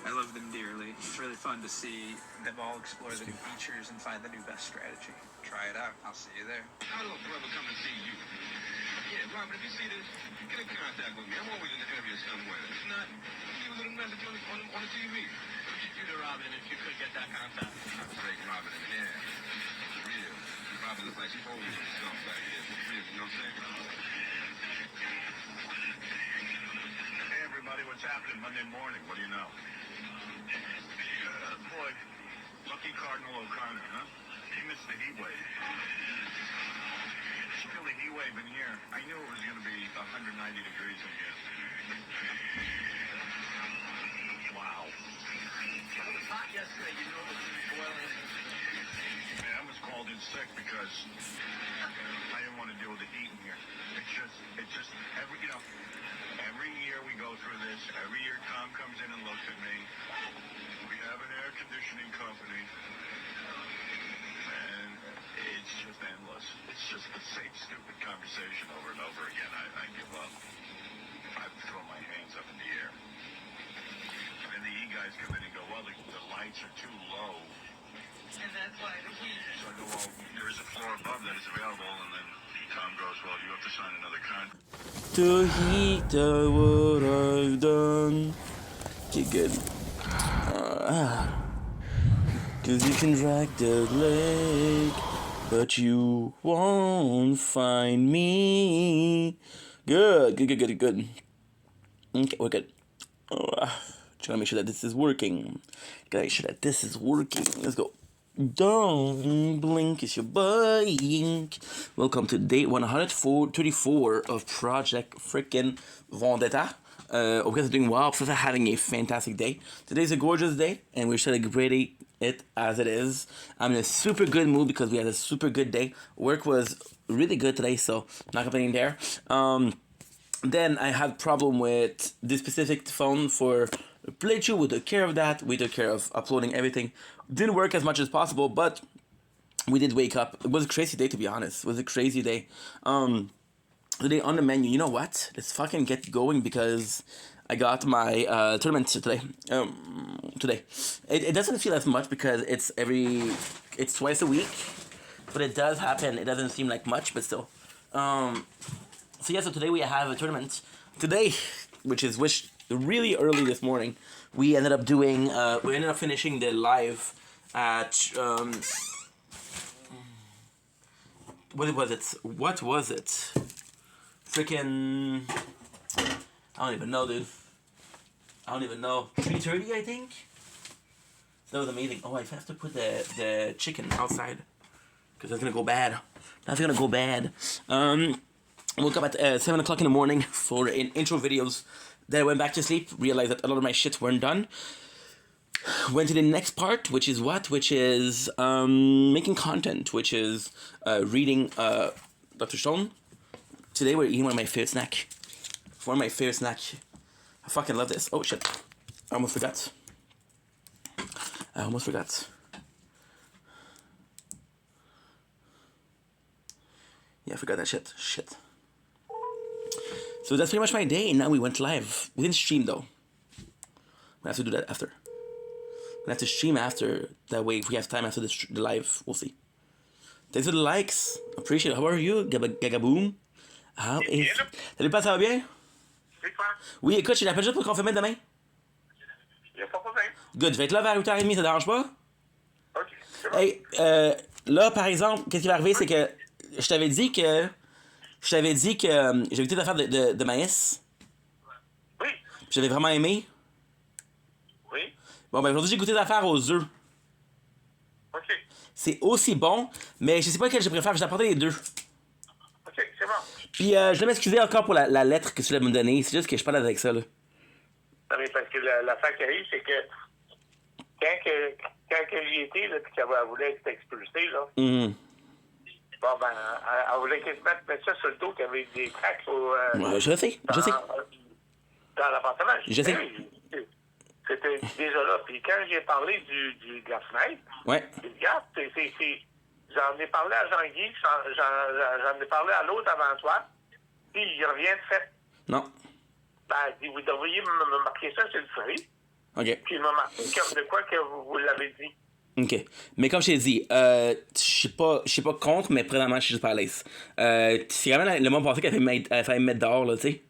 I love them dearly. It's really fun to see them all explore the new features and find the new best strategy. Try it out. I'll see you there. How will brother come and see you? Yeah, Robert, if you see this, get in contact with me. I'm always in the area somewhere. If not, leave a little message on the TV. You to Robin if you could get that contact. I'm saying Robin in here. For real. Robin looks like she's holding herself back here. For real, you know what I'm saying? Hey, everybody, what's happening Monday morning? What do you know? Boy, lucky Cardinal O'Connor, huh? He missed the heat wave. Feel the heat wave in here. I knew it was going to be 190 degrees in here. Wow. It was hot yesterday. You know it was boiling. Man, I was called in sick because I didn't want to deal with the heat in here. It's just every year we go through this. Every year Tom comes in and looks at me. We have an air conditioning company. And it's just endless. It's just the same stupid conversation over and over again. I give up. I throw my hands up in the air. And then the E guys come in and go, well, the lights are too low. And that's why the heat. So I go, well, there is a floor above that is available. And then Tom goes, well, you have to sign another contract. To heat what I've done. Okay, good. Cause you can drag the leg, but you won't find me. Good. Okay, we're good. Just gotta make sure that this is working. Let's go. Don't blink, it's your blink. Welcome to day 134 of Project freaking Vendetta. Hope you guys are doing well. Hope you guys are having a fantastic day. Today's a gorgeous day, and we're celebrating it as it is. I'm in a super good mood because we had a super good day. Work was really good today, so not complaining there. Then I had problem with this specific phone for playthrough. We took care of that. We took care of uploading everything. Didn't work as much as possible, but we did wake up. It was a crazy day, to be honest. It was a crazy day. Today on the menu, you know what? Let's fucking get going because I got my tournament today. Today. It doesn't feel as much because it's twice a week, but it does happen. It doesn't seem like much, but still. So today we have a tournament. Today, which really early this morning, we ended up finishing the live at what was it? Freaking I don't even know, dude. 3:30, I think. So that was amazing. Oh, I have to put the chicken outside because that's gonna go bad. That's gonna go bad. I woke up at 7 o'clock in the morning for intro videos. Then I went back to sleep, realized that a lot of my shits weren't done. Went to the next part, which is what? Which is making content, which is reading Dr. Stone. Today we're eating one of my favorite snack. One of my favorite snack. I fucking love this. Oh shit. I almost forgot. Yeah, I forgot that shit. Shit. So that's pretty much my day. Now we went live. We didn't stream though. We have to do that after. We have to stream after. That way, if we have time after the live, we'll see. Thanks for the likes. Appreciate it. How are you, Gagaboom? Salut, Pat, ça va bien? Oui, écoute, je t'appelle juste pour confirmer demain. Y'a pas de problème. Good, je vais être là vers 8h30, ça te dérange pas? OK. C'est bon. Hey, là, par exemple, qu'est-ce qui va arriver, c'est que je t'avais dit que j'ai goûté d'affaires de maïs. Oui. J'avais vraiment aimé. Oui. Bon, ben aujourd'hui, j'ai goûté d'affaires aux œufs. OK. C'est aussi bon, mais je sais pas lequel je préfère, je vais t'apporter les deux. OK, c'est bon. Puis, je dois m'excuser encore pour la lettre que tu voulais me donner, c'est juste que je suis pas là avec ça, là. Non, mais parce que l'affaire qui arrive, c'est que quand j'y étais, là, puis qu'elle voulait être expulsée, là, bon, ben, elle voulait quasiment mettre ça sur le dos, qu'il y avait des craques au... Je sais. Dans l'appartement. Je sais. C'était déjà là. Puis quand j'ai parlé de la fenêtre, Ouais. regarde, j'en ai parlé à Jean-Guy, j'en ai parlé à l'autre avant toi, puis il revient de fait. Non. Ben, il dit, vous devriez me marquer ça sur le feuille. OK. Puis il m'a marqué comme de quoi que vous l'avez dit. OK. Mais comme je t'ai dit, je suis pas contre, mais présentement, je suis juste pas à l'aise. C'est vraiment le mois passé qu'elle fallait me mettre dehors, là, tu sais.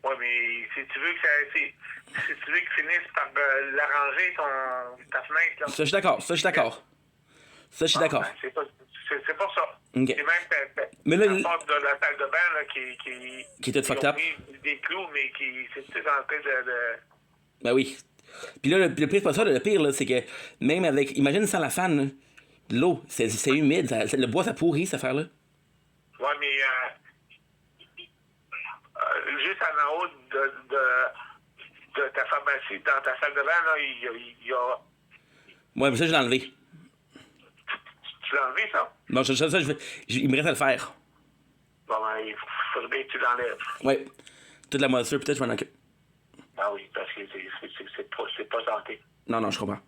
Ouais, mais si tu veux qu'ils finissent par l'arranger, ta fenêtre, là. Ça, je suis d'accord. Ça, je suis d'accord. Ben, c'est pas ça. OK. C'est même Mais là, la porte de la salle de bain, là, qui est toute fucked up. Des clous, mais qui c'est tout en train de... Ben oui. Puis là, le pire, c'est pas ça, le pire, là, c'est que même avec. Imagine sans la fan, là, l'eau, c'est humide, le bois, ça pourrit, cette affaire-là. Ouais, mais juste en haut de ta pharmacie, dans ta salle de bain, là, il y a... Ouais, mais ça, je l'ai enlevé. Tu l'as enlevé, ça? Non, ça, il me reste à le faire. Bon, ben, il faudrait bien que tu l'enlèves. Ouais. Toute la moisissure, peut-être, je m'en occupe. Ah oui, parce que c'est pas santé. Non, je comprends.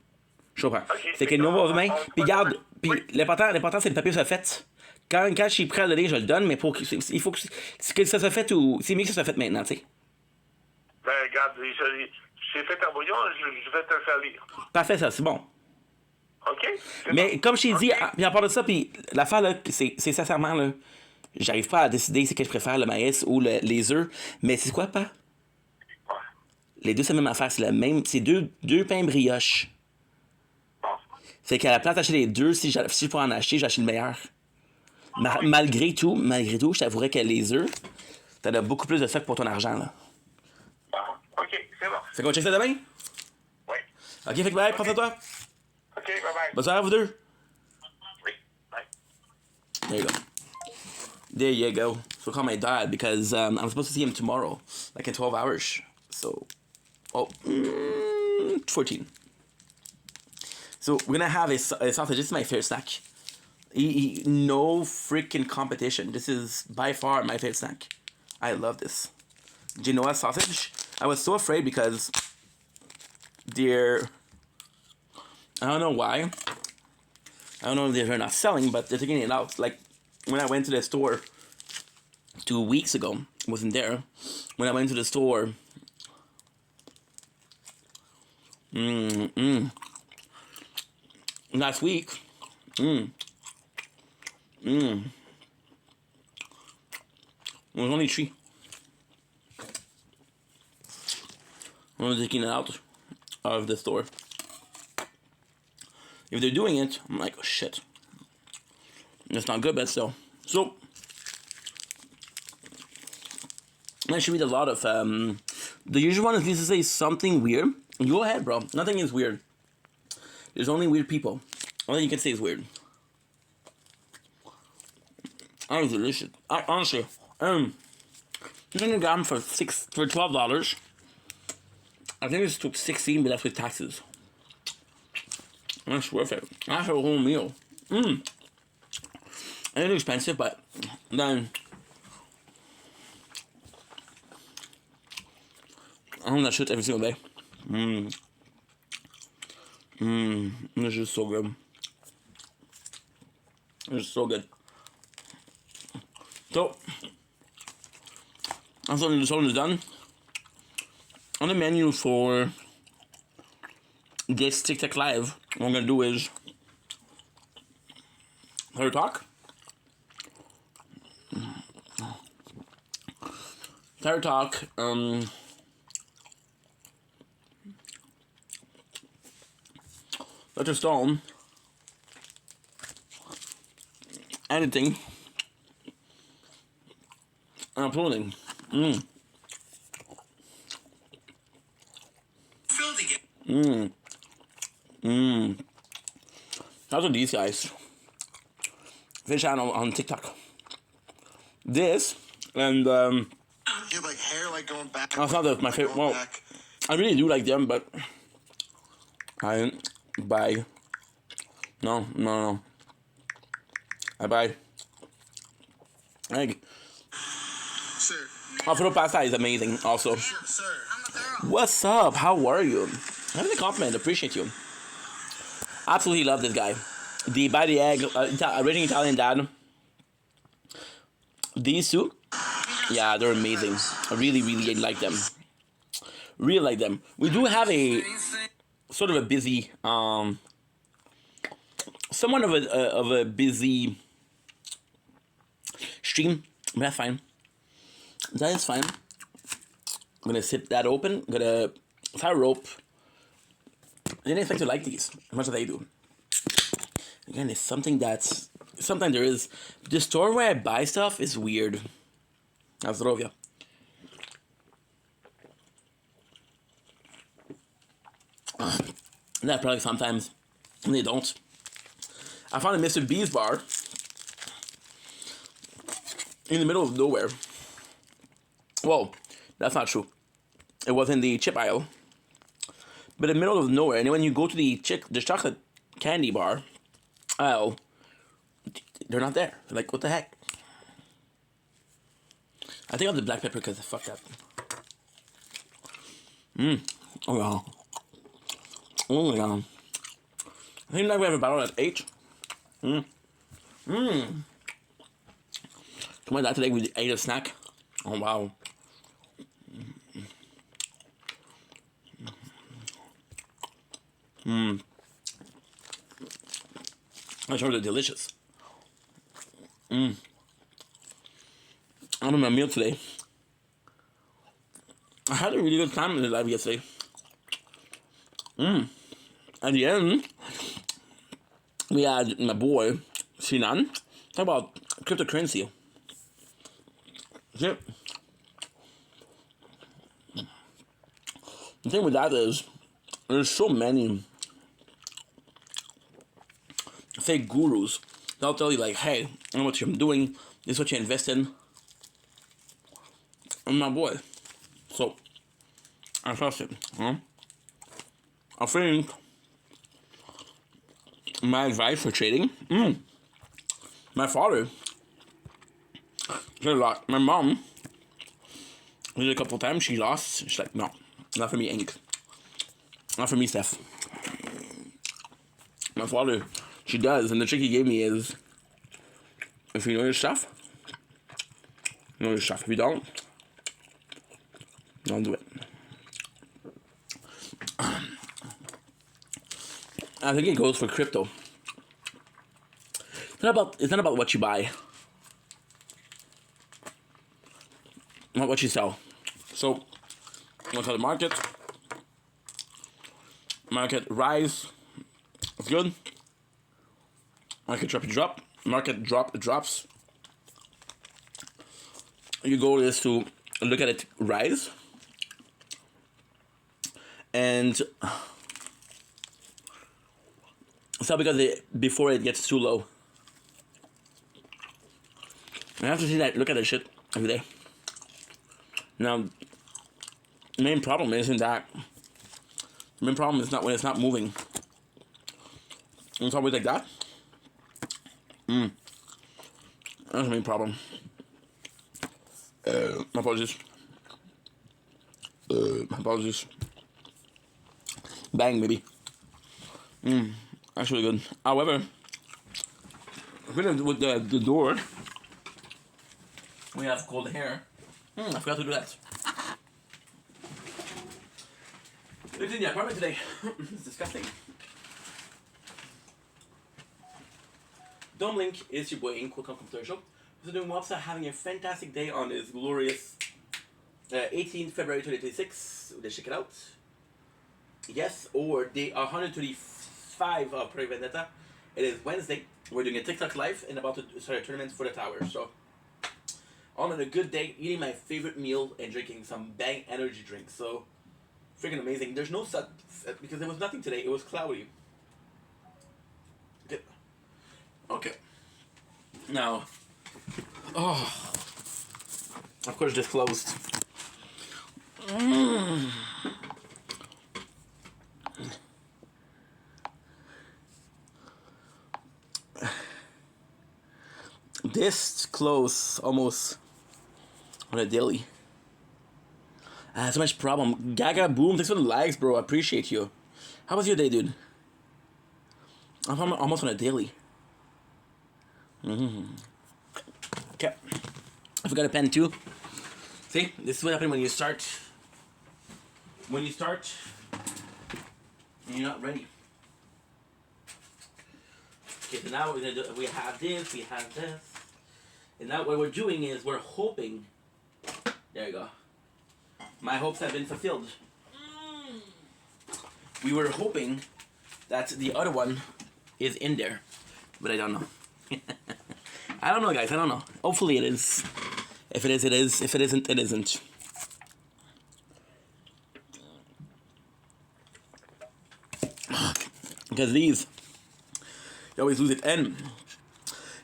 Okay, C'est que nous, on va demain. Puis garde, puis l'important, c'est le papier soit fait. Quand je suis prêt à le donner, je le donne, mais il faut que ça soit fait ou. C'est mieux que ça soit fait maintenant, tu sais. Ben, regarde, j'ai fait un bouillon, je vais te le faire lire. Parfait, ça, c'est bon. OK? Mais bon. comme je t'ai dit, Okay. puis en part de ça, puis l'affaire, là, c'est sincèrement, là, j'arrive pas à décider c'est que je préfère, le maïs ou les œufs. Mais c'est quoi, pas? Ouais. Les deux, c'est la même affaire. C'est deux pains brioches. Bon. C'est qu'à la place d'acheter les deux, si je pourrais en acheter, j'achète le meilleur. Malgré tout, je t'avouerais que les œufs, t'en as beaucoup plus de ça que pour ton argent, là. Bon. OK, c'est bon. Fait qu'on check ça demain? Oui. OK, fait que bye, pense à toi. OK, bye-bye. Bonne soirée à vous deux. Oui, bye. There you go. So call my dad because I'm supposed to see him tomorrow, like in 12 hours. So, 14. So we're gonna have a sausage. This is my favorite snack. No freaking competition. This is by far my favorite snack. I love this. Genoa sausage. I was so afraid because I don't know why. I don't know if they're not selling, but they're taking it out. Like, when I went to the store 2 weeks ago, wasn't there. When I went to the store, last week, it was only 3. I was taking it out of the store. If they're doing it, I'm like, oh shit. That's not good, but still. So, I should read a lot of, the usual one is to say something weird. Go ahead, bro. Nothing is weird. There's only weird people. All you can say is weird. That was delicious. Honestly, you can get them for $12. I think it's took 16, but that's with taxes. That's worth it. That's a whole meal. And it's expensive, but then I own that shit every single day. It's just so good. It's so good. So, that's all is done. On the menu for this TikTok live, what I'm gonna do is her talk. Tarot talk. Dr. Stone. Editing. And uploading. How's with these guys? Fish channel on TikTok. This and You have like hair like going back. that's not my favorite. Well, Back. I really do like them, but I buy. No. I buy egg. Sir. Alfredo pasta is amazing. Also, Sir. what's up? How are you? Having a compliment. Appreciate you. Absolutely love this guy. The buy the egg. Original Italian dad. These two, yeah, they're amazing. I really like them. Really like them. We do have a sort of a busy, somewhat of a busy stream, but that's fine. That is fine. I'm gonna sip that open. I'm gonna tie a rope. I didn't expect to like these as much as they do. Again, it's something that's sometimes there is. The store where I buy stuff is weird. Zdrowia. That probably sometimes they don't. I found a Mr. B's bar in the middle of nowhere. Well, that's not true. It was in the chip aisle, but in the middle of nowhere. And when you go to the chocolate candy bar aisle, they're not there. Like, what the heck? I think I have the black pepper because fuck that. Oh yeah. Oh my god. I think now we have a battle at 8. To my dad today we ate a snack. Oh wow. I'm sure they're delicious. I had my meal today. I had a really good time in the live yesterday. At the end, we had my boy, Sinan, talk about cryptocurrency. The thing with that is, there's so many fake gurus. They'll tell you like, hey, I know what you're doing, this is what you invest in. I'm my boy. So, I trust him. Huh? I think my advice for trading, my father did a lot. My mom did it a couple times. She lost. She's like, no, not for me, Ink. Not for me, Steph. My father, she does. And the trick he gave me is, if you know your stuff, you know your stuff. If you don't do it. I think it goes for crypto. It's not about what you buy, not what you sell. So, what's the market? Market rise, it's good. Market drop. Market drop, it drops. Your goal is to look at it rise, and sell because before it gets too low. I have to see that. Look at that shit every day. Now, the main problem isn't that. The main problem is not when it's not moving. It's always like that. That's the main problem. My apologies. My apologies. Bang, baby. That's really good. However, with the door, we have cold hair. I forgot to do that. Lived in the apartment today. It's disgusting. Don't blink, it's your boy Ink. Welcome to the show. We're doing Wapsa, having a fantastic day on this glorious 18th February 2026. Let's check it out. Yes, or day 135 of Project Vendetta. It is Wednesday. We're doing a TikTok live and about to start a tournament for the tower. So, on a good day, eating my favorite meal and drinking some Bang energy drink. So, freaking amazing. There's no sun because there was nothing today. It was cloudy. Okay. Okay. Now, of course, this closed. This close almost on a daily. So much problem. Gaga Boom, thanks for the likes, bro. I appreciate you. How was your day, dude? I'm almost on a daily. Okay. I forgot a pen too. See, this is what happens when you start. When you start, and you're not ready. Okay, so now we have this, and now what we're doing is we're hoping. There you go. My hopes have been fulfilled. We were hoping that the other one is in there, but I don't know. I don't know, guys. I don't know. Hopefully it is. If it is, it is. If it isn't, it isn't. Because these, you always lose it. And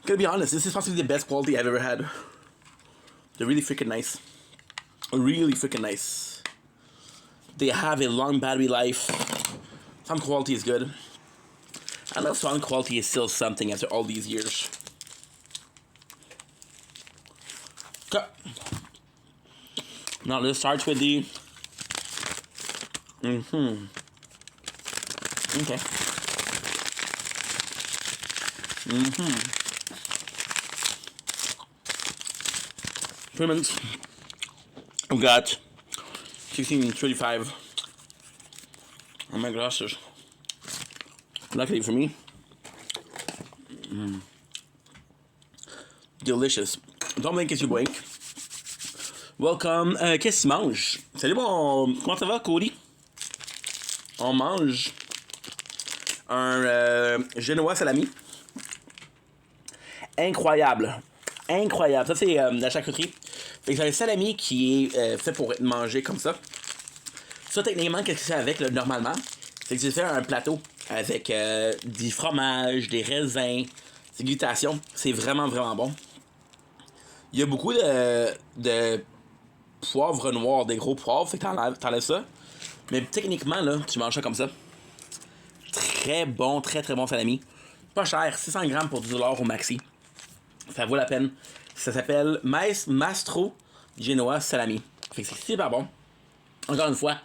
gonna be honest, this is possibly the best quality I've ever had. They're really freaking nice. Really freaking nice. They have a long battery life. Sound quality is good. I love sound quality is still something after all these years. Okay. Now let's start with the. Okay. Tournaments. We've got 1635 on my glasses. Luckily for me. Delicious. Don't blink, it's your boy. Welcome. Qu'est-ce que tu manges? Salut, bon. Comment ça va, Cody? On mange un génois salami. Incroyable. Incroyable. Ça, c'est la charcuterie. Fait que c'est un salami qui est fait pour être mangé comme ça. Ça, techniquement, qu'est-ce que c'est avec, là, normalement? C'est que tu fais un plateau avec du fromage, des raisins, des glutations. C'est vraiment, vraiment bon. Il y a beaucoup de poivre noir, des gros poivres, fait que t'enlèves ça. Mais techniquement, là, tu manges ça comme ça. Très bon, très très bon salami. Pas cher, 600 grammes pour 10$ au maxi. Ça vaut la peine. Ça s'appelle Mastro Genoa Salami. Fait que c'est super bon. Encore une fois.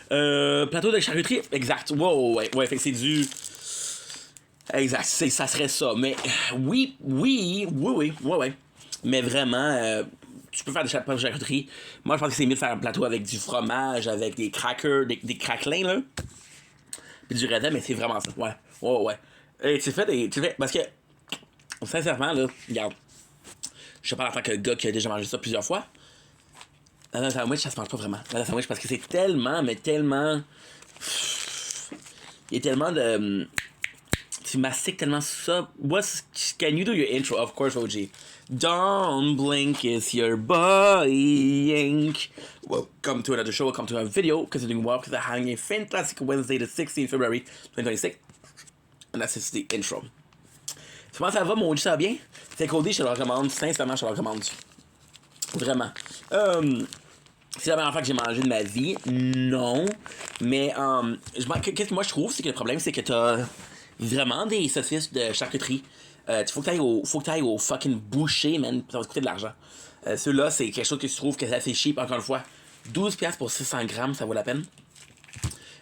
Plateau de charcuterie, exact. Wow, ouais, fait que c'est du. Exact, ça serait ça. Mais oui. Mais vraiment, tu peux faire des charcuteries. Moi, je pense que c'est mieux de faire un plateau avec du fromage, avec des crackers, des craquelins, là. Puis du raisin, mais c'est vraiment ça. Ouais. Et tu fais parce que, sincèrement, là, regarde. Je parle en tant que gars qui a déjà mangé ça plusieurs fois. La sandwich, ça se mange pas vraiment. La sandwich, parce que c'est tellement, mais tellement. Il y a tellement de. Tu mastiques tellement ça. Can you do your intro? Of course, OG. Don't blink, it's your boy Ink. Welcome to another show. Welcome to a video. Because you're doing well. Because I'm having a fantastic Wednesday, the 16th February 2026. And that's just the intro. Comment ça va, mon Dieu, ça va bien? C'est codé, je te le recommande. Sincèrement, je te le recommande. Vraiment. C'est la première fois que j'ai mangé de ma vie. Non. Mais qu'est-ce que moi je trouve, c'est que le problème, c'est que t'as vraiment des saucisses de charcuterie. Faut que t'ailles au fucking boucher, man. Ça va te coûter de l'argent. Ceux-là, c'est quelque chose que tu trouves que c'est assez cheap, encore une fois. 12$ pour 600 grammes, ça vaut la peine.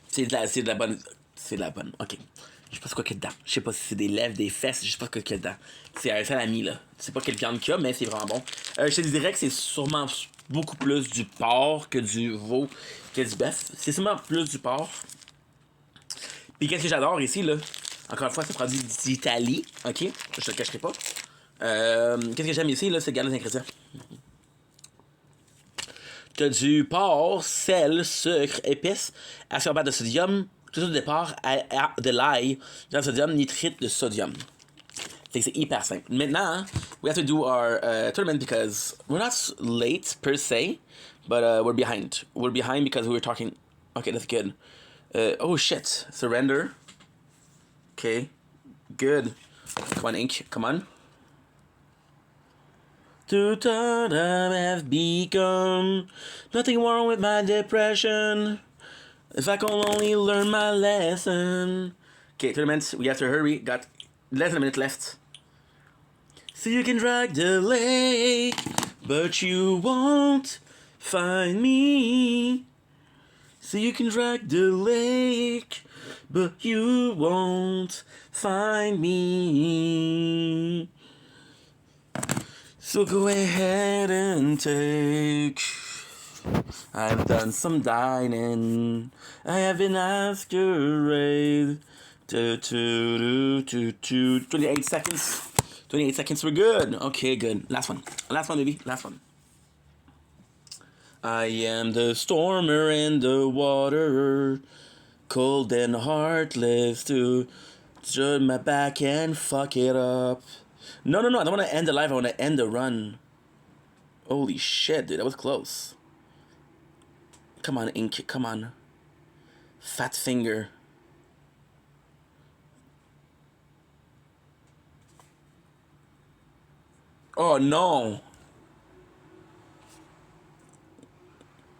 C'est de la bonne. C'est de la bonne. Ok. Je sais pas ce qu'il y a dedans. Je sais pas si c'est des lèvres, des fesses, je sais pas ce qu'il y a dedans. C'est un salami, là. Je sais pas quelle viande qu'il y a, mais c'est vraiment bon. Je te dirais que c'est sûrement beaucoup plus du porc que du veau, que du bœuf. C'est sûrement plus du porc. Puis qu'est-ce que j'adore ici, là? Encore une fois, c'est produit d'Italie. Ok? Je te le cacherai pas. Qu'est-ce que j'aime ici, là? C'est regarder les ingrédients. T'as du porc, sel, sucre, épices, ascorbate de sodium, tout au départ, de l'ail, de sodium, nitrite de sodium. Fait que c'est hyper simple. Maintenant, we have to do our tournament because we're not late per se, but we're behind. We're behind because we were talking. Okay, that's good. Oh shit. Surrender. Okay. Good. Come on, Ink. Come on. To time have begun. Nothing wrong with my depression. If I can only learn my lesson. Okay, tournament. We have to hurry. Got less than a minute left. So you can drag the lake, but you won't find me. So you can drag the lake, but you won't find me. So go ahead and take. I've done some dining. I have been masquerade. 28 seconds. 28 seconds, we're good. Okay, good. Last one. Last one, baby. Last one. I am the stormer in the water. Cold and heartless to turn my back and fuck it up. No, I don't want to end the live. I want to end the run. Holy shit, dude. That was close. Come on, Ink. Come on. Fat finger. Oh, no.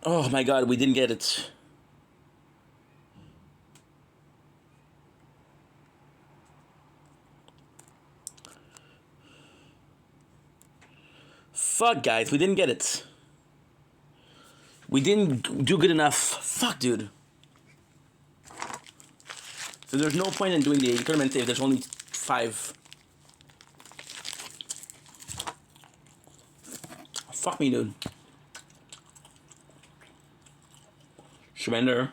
Oh, my God. We didn't get it. Fuck, guys. We didn't get it. We didn't do good enough. Fuck, dude. So there's no point in doing the tournament if there's only 5. Fuck me, dude. Surrender.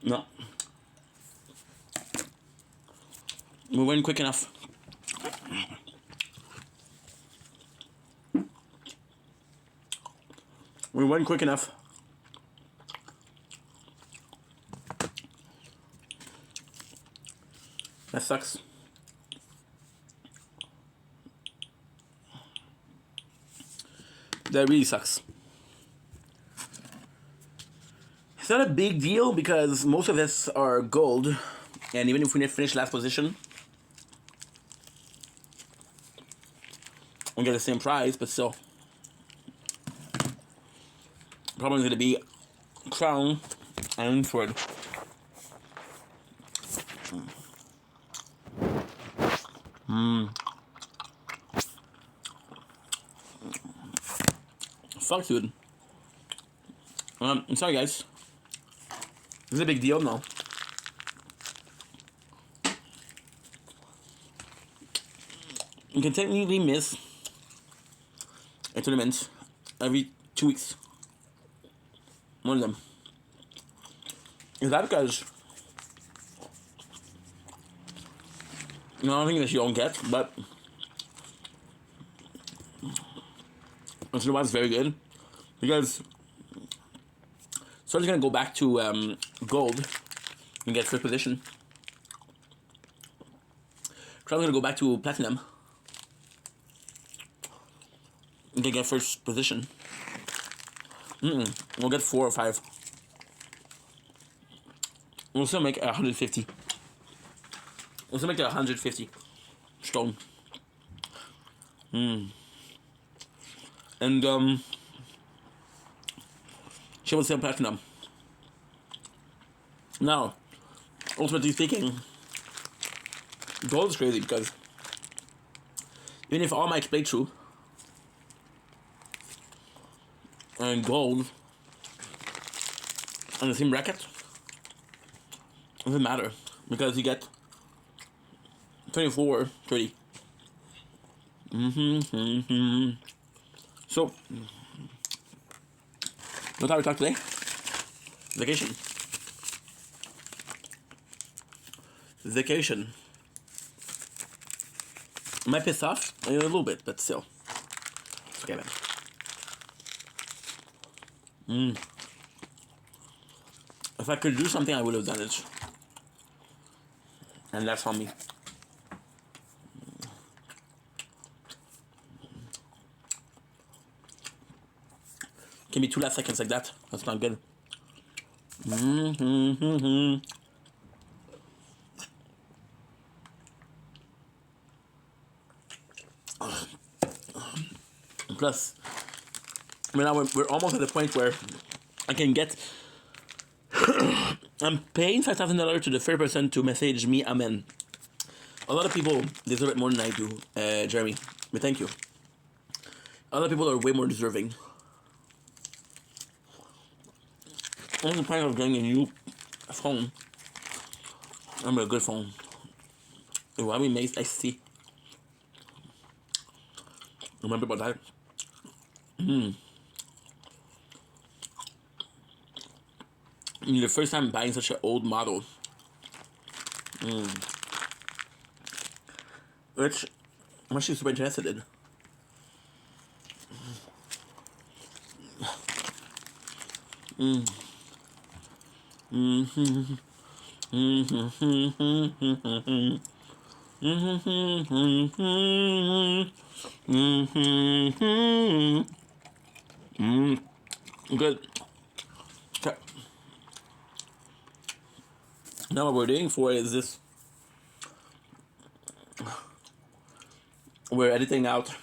No. We weren't quick enough. We weren't quick enough. That sucks. That really sucks. It's not a big deal because most of us are gold, and even if we didn't finish last position, we get the same prize, but still. Problem is going to be crown and sword. Fuck, dude. I'm sorry, guys. This is a big deal now. You can technically miss a tournament every 2 weeks. One of them. Is that because I don't think that you don't get, but once in a while it's very good because so I'm just gonna go back to gold and get first position. Probably gonna go back to platinum and get first position. We'll get 4 or 5. We'll still make 150. Let's make it 150 stone. And she will sell platinum. Now, ultimately speaking, gold is crazy because even if all my playthrough and gold on the same bracket, it doesn't matter because you get 24, 30. So, what are we talking today? Vacation. Vacation. Might piss off a little bit, but still. It's okay, man. If I could do something, I would have done it. And that's on me. Give me 2 last seconds like that. That's not good. Plus, now we're almost at the point where I can get. I'm paying $5,000 to the third person to message me amen. A lot of people deserve it more than I do, Jeremy. But thank you. Other people are way more deserving. I'm the point of getting a new phone. I'm a good phone. Why we make XC? Remember about that? The first time buying such an old model. Which I'm actually super interested in. Good. Okay. Now what we're doing for is this. We're editing out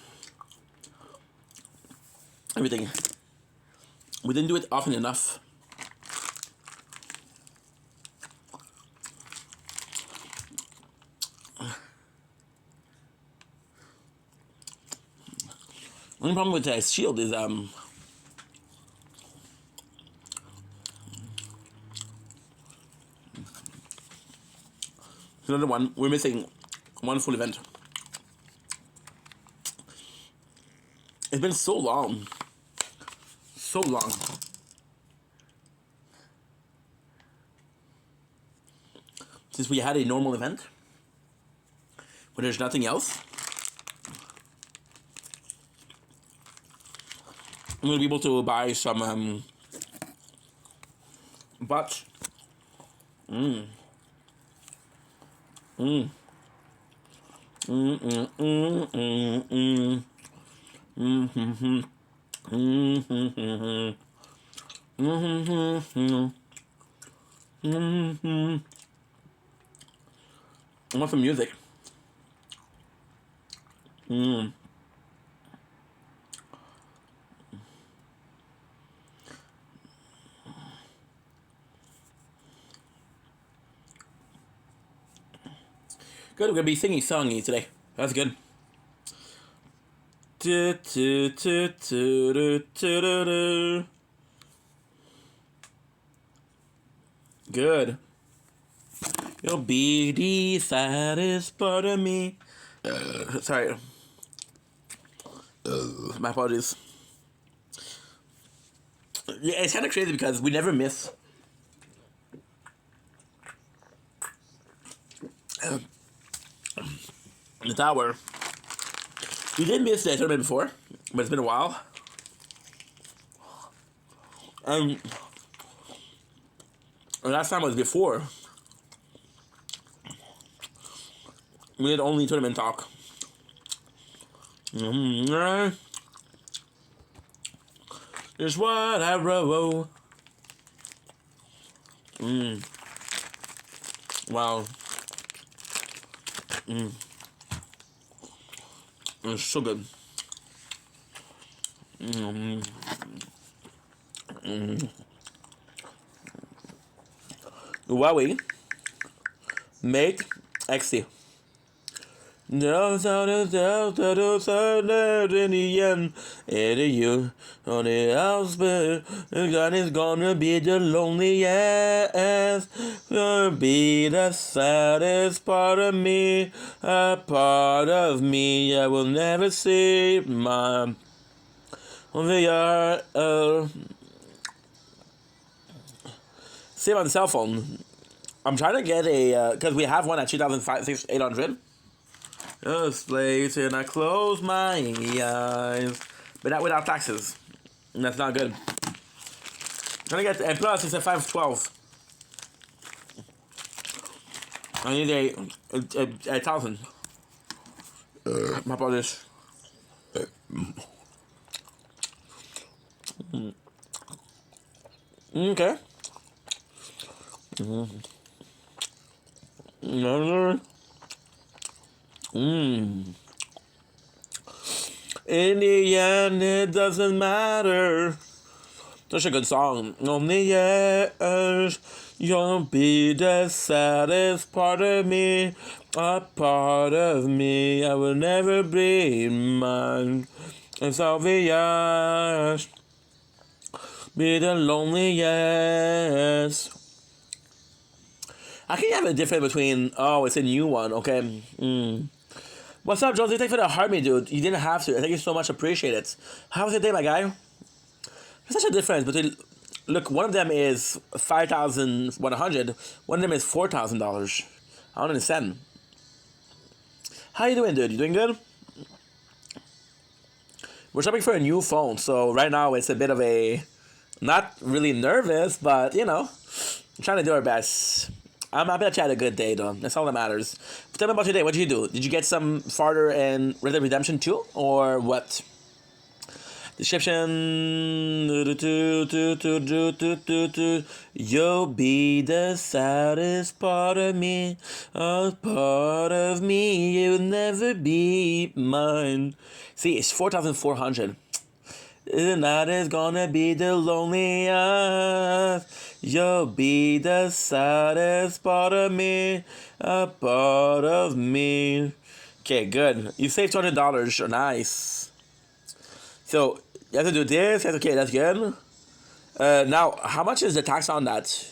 everything. We didn't do it often enough. Only problem with the shield is another one. We're missing one full event. It's been so long. So long. Since we had a normal event. Where there's nothing else. I'm gonna be able to buy some but I want some music. Good, we're gonna be singing songy today. That's good. Good. You'll be the saddest part of me. Sorry. My apologies. Yeah, it's kind of crazy because we never miss. The tower. We did miss the tournament before, but it's been a while. The last time was before. We did only tournament talk. Here's what I wrote. Wow. It's so good. Huawei Mate XT. No sound is out in the end. It is you on the outskirts. God is gonna be the loneliest. Gonna be the saddest part of me. A part of me I will never see. My VR. Save on the cell phone. I'm trying to get a because we have one at 2,800. Just late and I close my eyes, but not without taxes. And that's not good. Trying to get and plus it's a 512. I need a 1,000. How about this? Okay. In the end, it doesn't matter. Such a good song. Only yes, you'll be the saddest part of me. A part of me I will never be mine. It's obvious. Be the loneliest. I can have a difference between, oh, it's a new one, okay. What's up, Jonesy? Thanks for the heart me, dude. You didn't have to. Thank you so much. Appreciate it. How was your day, my guy? There's such a difference between, look, one of them is $5,100. One of them is $4,000. I don't understand. How you doing, dude? You doing good? We're shopping for a new phone, so right now it's a bit of a, not really nervous, but, you know, I'm trying to do our best. I'm happy that you had a good day, though. That's all that matters. Tell me about your day. What did you do? Did you get some farther in Red Dead Redemption 2? Or what? Description. You'll be the saddest part of me. A part of me you'll never be mine. See, it's 4,400. Tonight is gonna be the loneliest. You'll be the saddest part of me. A part of me. Okay, good. You saved $200. Nice. So, you have to do this. Okay, that's good. Now, how much is the tax on that?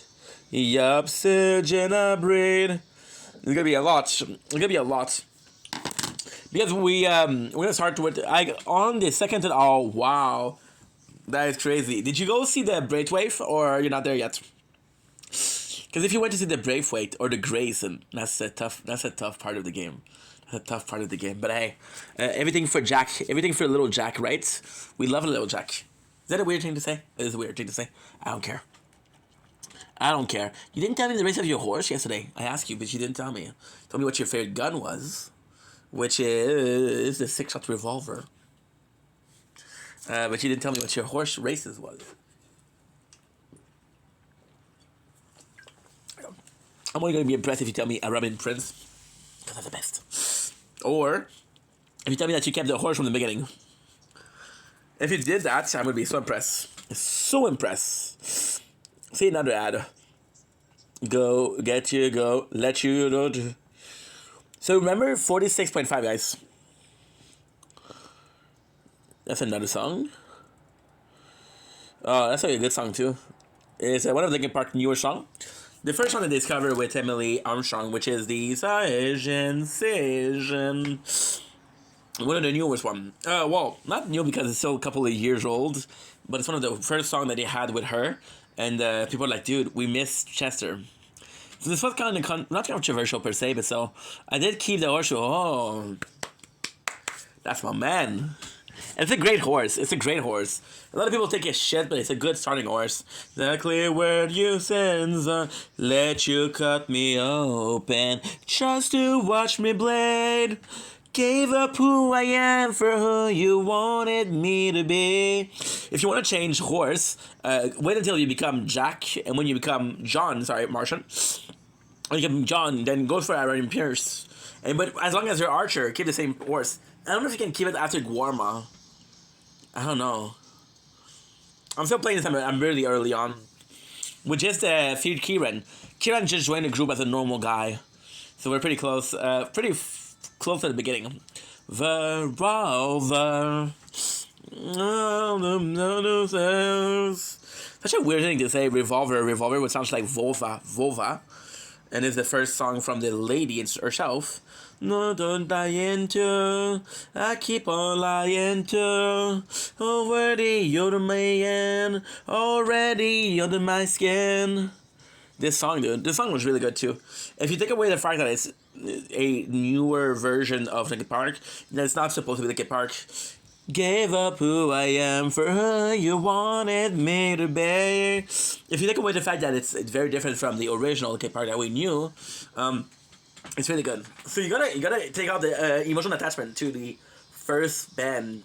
Yup, Sijina breed. It's gonna be a lot. It's gonna be a lot. Because we're gonna start with on the second. Oh wow, that is crazy. Did you go see the Braithwaite or you're not there yet? Because if you went to see the Braithwaite or the Grayson, that's a tough part of the game. That's a tough part of the game. But hey, everything for Jack, everything for little Jack, right? We love a little Jack. Is that a weird thing to say? It is a weird thing to say. I don't care. I don't care. You didn't tell me the race of your horse yesterday. I asked you, but you didn't tell me. Tell me what your favorite gun was. Which is the 6-shot revolver. But you didn't tell me what your horse races was. I'm only going to be impressed if you tell me a Robin Prince. Because that's the best. Or if you tell me that you kept the horse from the beginning. If you did that, I would be so impressed. So impressed. See another ad. Go, get you, go, let you go. So remember 46.5, guys. That's another song. Oh, that's a good song too. It's one of Linkin Park's newer song. The first one I discovered with Emily Armstrong, which is the Session. One of the newest one. Well, not new because it's still a couple of years old, but it's one of the first songs that they had with her. And people are like, dude, we miss Chester. So this was kind of not controversial per se, but so I did keep the horse. Oh, that's my man. And it's a great horse. It's a great horse. A lot of people take a shit, but it's a good starting horse. The clear word you sends, let you cut me open, just to watch me bleed. Gave up who I am for who you wanted me to be. If you want to change horse, wait until you become Jack, and when you become John, Martian, when you become John, then go for Aaron Pierce. But as long as you're Archer, keep the same horse. I don't know if you can keep it after Guarma. I don't know. I'm still playing this. I'm really early on. With just feud Kieran. Kieran just joined the group as a normal guy, so we're pretty close. Close at the beginning. Revolver. Such a weird thing to say, revolver, which sounds like vulva, and is the first song from the lady herself. No, don't die into, I keep on lying to, already you're the man, already under my skin. This song, dude, this song was really good too. If you take away the fact that it's a newer version of Linkin Park, then it's not supposed to be Linkin Park. Gave up who I am for who you wanted me to be. If you take away the fact that it's very different from the original Linkin Park that we knew, it's really good. So you gotta take out the emotional attachment to the first band,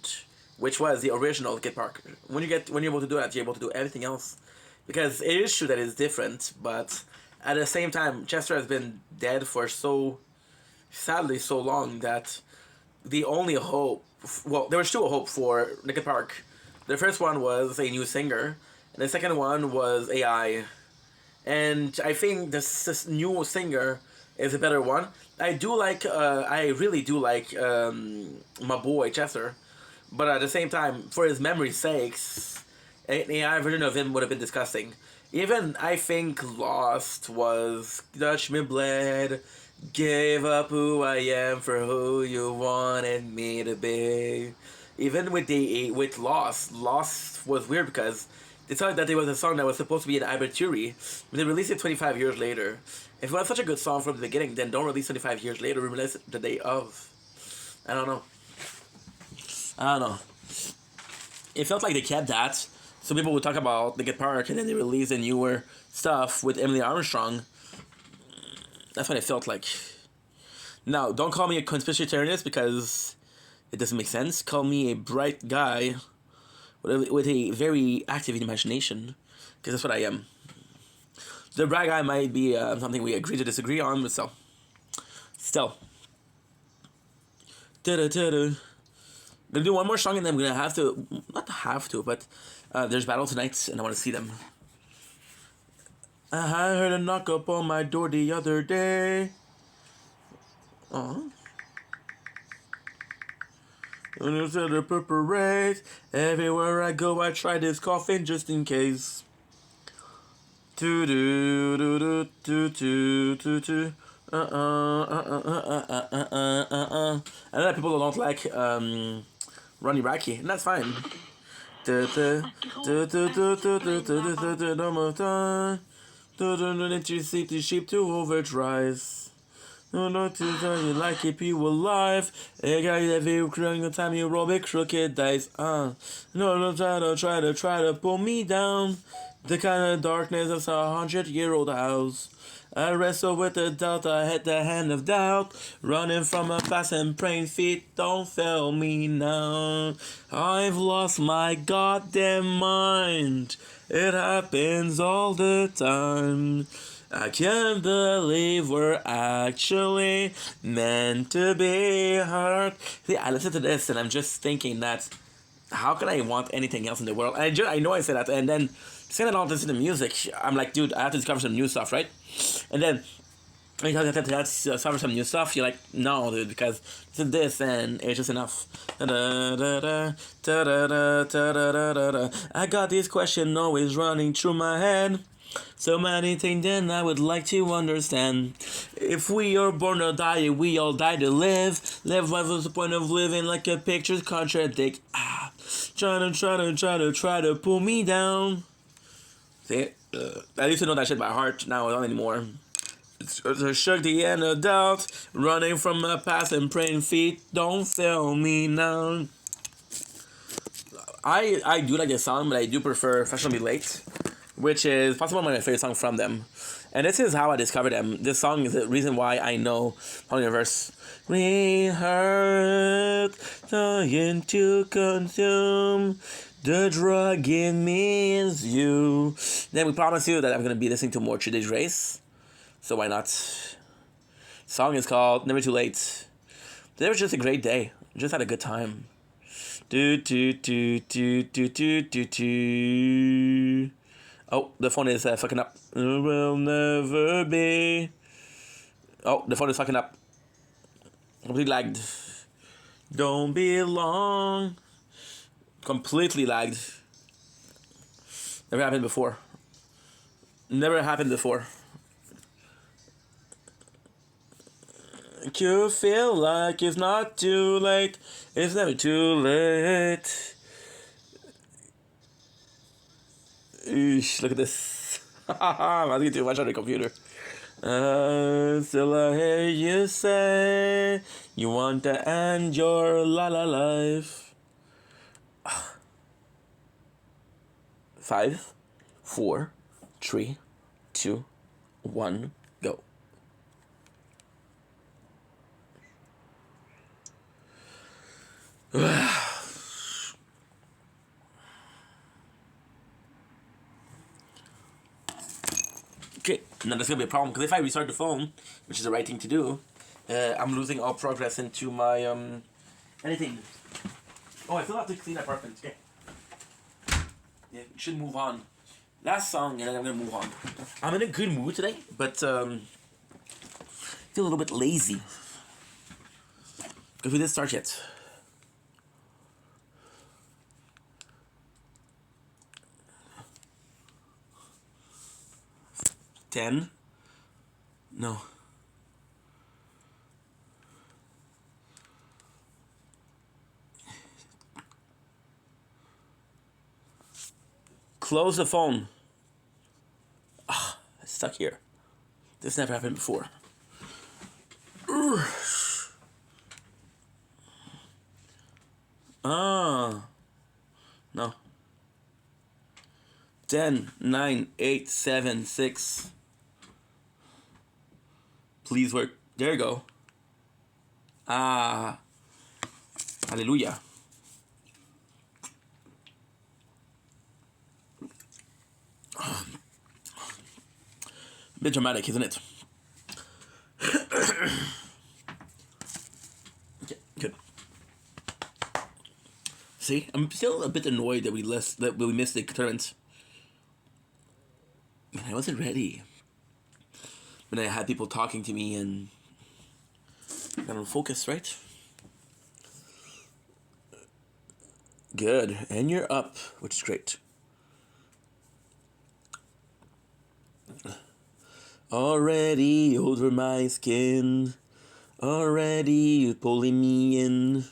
which was the original Linkin Park. When you're able to do that, you're able to do everything else. Because it is true that it's different, but at the same time, Chester has been dead for sadly so long that the only hope, well, there was two hope for Linkin Park. The first one was a new singer, and the second one was AI. And I think this new singer is a better one. I really do like my boy Chester, but at the same time, for his memory's sakes, an AI version of him would have been disgusting. Even I think Lost was Touch Me Bled, gave up who I am for who you wanted me to be. Even with Lost was weird because they thought that there was a song that was supposed to be an Aberturi, but they released it 25 years later. If it was such a good song from the beginning, then don't release 25 years later, release it the day of. I don't know. It felt like they kept that. So people would talk about Linkin Park and then they release the newer stuff with Emily Armstrong. That's what it felt like. Now, don't call me a conspiracy theorist because it doesn't make sense. Call me a bright guy with a very active imagination, because that's what I am. The bright guy might be something we agree to disagree on, but still. Gonna do one more song and then I'm gonna have to, but there's Battle Tonight and I want to see them. I heard a knock up on my door the other day. When you said the purple rays, everywhere I go I try this coughing just in case. Do do do do do do do do. I know that people don't like Ronnie Racky, and that's fine. Let you sleep the sheep to overdrives. No, not to tell you like keep you alive. I got you every time you roll big crooked dice. No, try to pull me down. The kind of darkness of a 100-year-old house. I wrestle with the doubt, I had the hand of doubt. Running from a fast and praying feet, don't fail me now. I've lost my goddamn mind. It happens all the time. I can't believe we're actually meant to be hurt. See, I listen to this and I'm just thinking that how can I want anything else in the world? And I know I said that, and then saying that I don't listen to music, I'm like, dude, I have to discover some new stuff, right? And then when you have to discover some new stuff, you're like, no, dude, because this and it's just enough. I got this question always running through my head. So many things then I would like to understand. If we are born to die, we all die to live. Live life was the point of living, like a picture's contradict. Try to pull me down. See, I used to know that shit by heart. Now I don't anymore. Shook the end of doubt, running from my past and praying feet. Don't fail me now. I do like this song, but I do prefer Fashionably Late, which is possibly one of my favorite songs from them. And this is how I discovered them. This song is the reason why I know Power Universe. We hurt, trying to consume. The drug in me is you. Then we promise you that I'm going to be listening to more Today's Race. So why not? So Song is called Never Too Late. Today was just a great day. Just had a good time. Do do do do do do do do. Oh, the phone is fucking up. It will never be. Oh, the phone is fucking up. Completely lagged. Don't be long. Completely lagged. Never happened before. Never happened before. You feel like it's not too late. It's never too late. Eesh, look at this. I'm asking too much on the computer. Still I hear you say you want to end your life. 5, 4, 3, 2, 1, go. Okay, now that's gonna be a problem because if I restart the phone, which is the right thing to do, I'm losing all progress into my anything. Oh, I still have to clean the apartment. Okay. Yeah, we should move on. Last song, and then I'm gonna move on. I'm in a good mood today, but feel a little bit lazy because we didn't start yet. $10? No. Close the phone. Ah, it's stuck here. This never happened before. Ah. No. 10, 9, 8, 7, 6. Please work. There you go. Ah. Hallelujah. A bit dramatic, isn't it? Okay, good. See, I'm still a bit annoyed that we missed the tournament. I wasn't ready. But I had people talking to me and I don't focus, right? Good. And you're up, which is great. Already over my skin. Already pulling me in.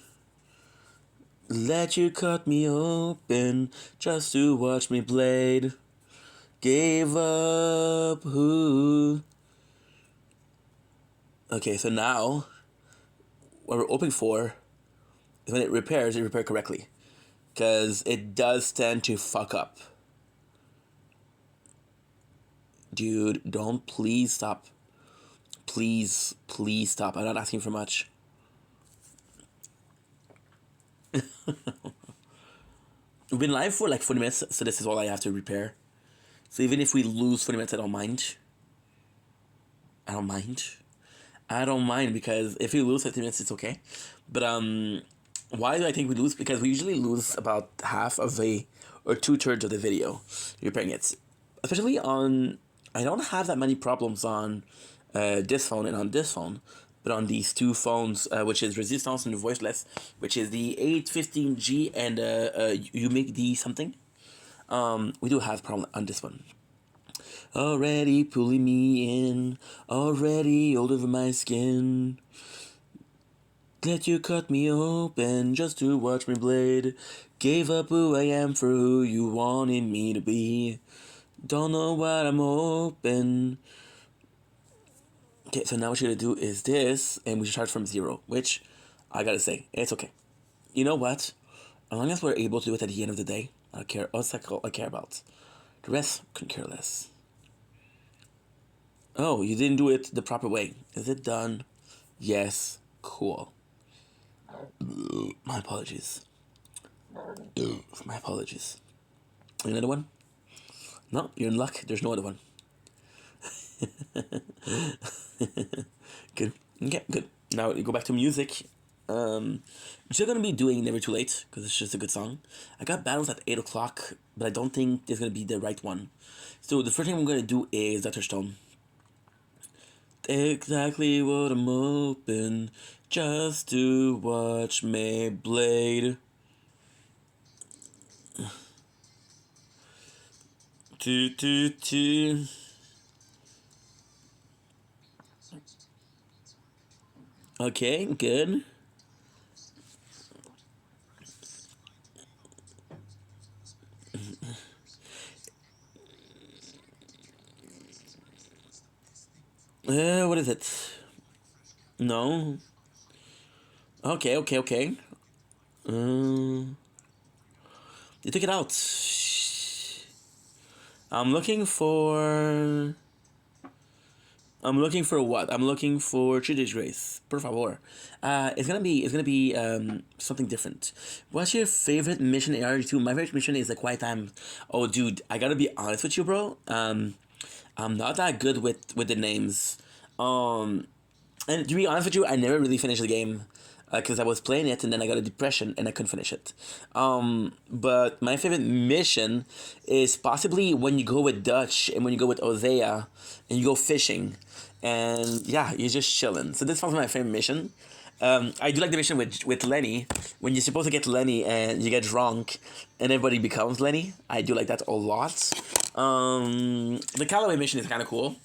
Let you cut me open just to watch me bleed. Gave up who? Okay, so now what we're hoping for is when it repairs correctly. Because it does tend to fuck up. Dude, don't please stop. Please stop. I'm not asking for much. We've been live for like 40 minutes, so this is all I have to repair. So even if we lose 40 minutes, I don't mind. I don't mind because if we lose 50 minutes, it's okay. But why do I think we lose? Because we usually lose about half of or 2/3 of the video repairing it. Especially on, I don't have that many problems on this phone and on this phone, but on these two phones, which is Resistance and Voiceless, which is the 815G and Umig D something. We do have a problem on this one. Already pulling me in, already all over my skin. Let you cut me open just to watch me bleed. Gave up who I am for who you wanted me to be. Don't know what I'm hoping. Okay, so now what you're gonna do is this, and we should start from 0, which I gotta say, it's okay. You know what? As long as we're able to do it at the end of the day, I don't care. That's all I care about. The rest couldn't care less. Oh, you didn't do it the proper way. Is it done? Yes. Cool. My apologies. My apologies. Another one? No, you're in luck. There's no other one. Good. Okay, good. Now you go back to music. Still gonna be doing Never Too Late because it's just a good song. I got battles at 8 o'clock, but I don't think there's gonna be the right one. So the first thing I'm gonna do is Dr. Stone. Exactly what I'm hoping, just to watch me blade. Do. Okay, good. What is it? No. Okay. You took it out. I'm looking for what? I'm looking for Trinity Grace. Per favor. It's gonna be something different. What's your favorite mission in RE2? My favorite mission is the Quiet Time. Oh dude, I gotta be honest with you, bro. I'm not that good with the names. And to be honest with you, I never really finished the game because I was playing it and then I got a depression and I couldn't finish it. But my favorite mission is possibly when you go with Dutch and when you go with Osea and you go fishing. And yeah, you're just chilling. So this was my favorite mission. I do like the mission with Lenny when you're supposed to get Lenny and you get drunk and everybody becomes Lenny. I do like that a lot. The Callaway mission is kind of cool.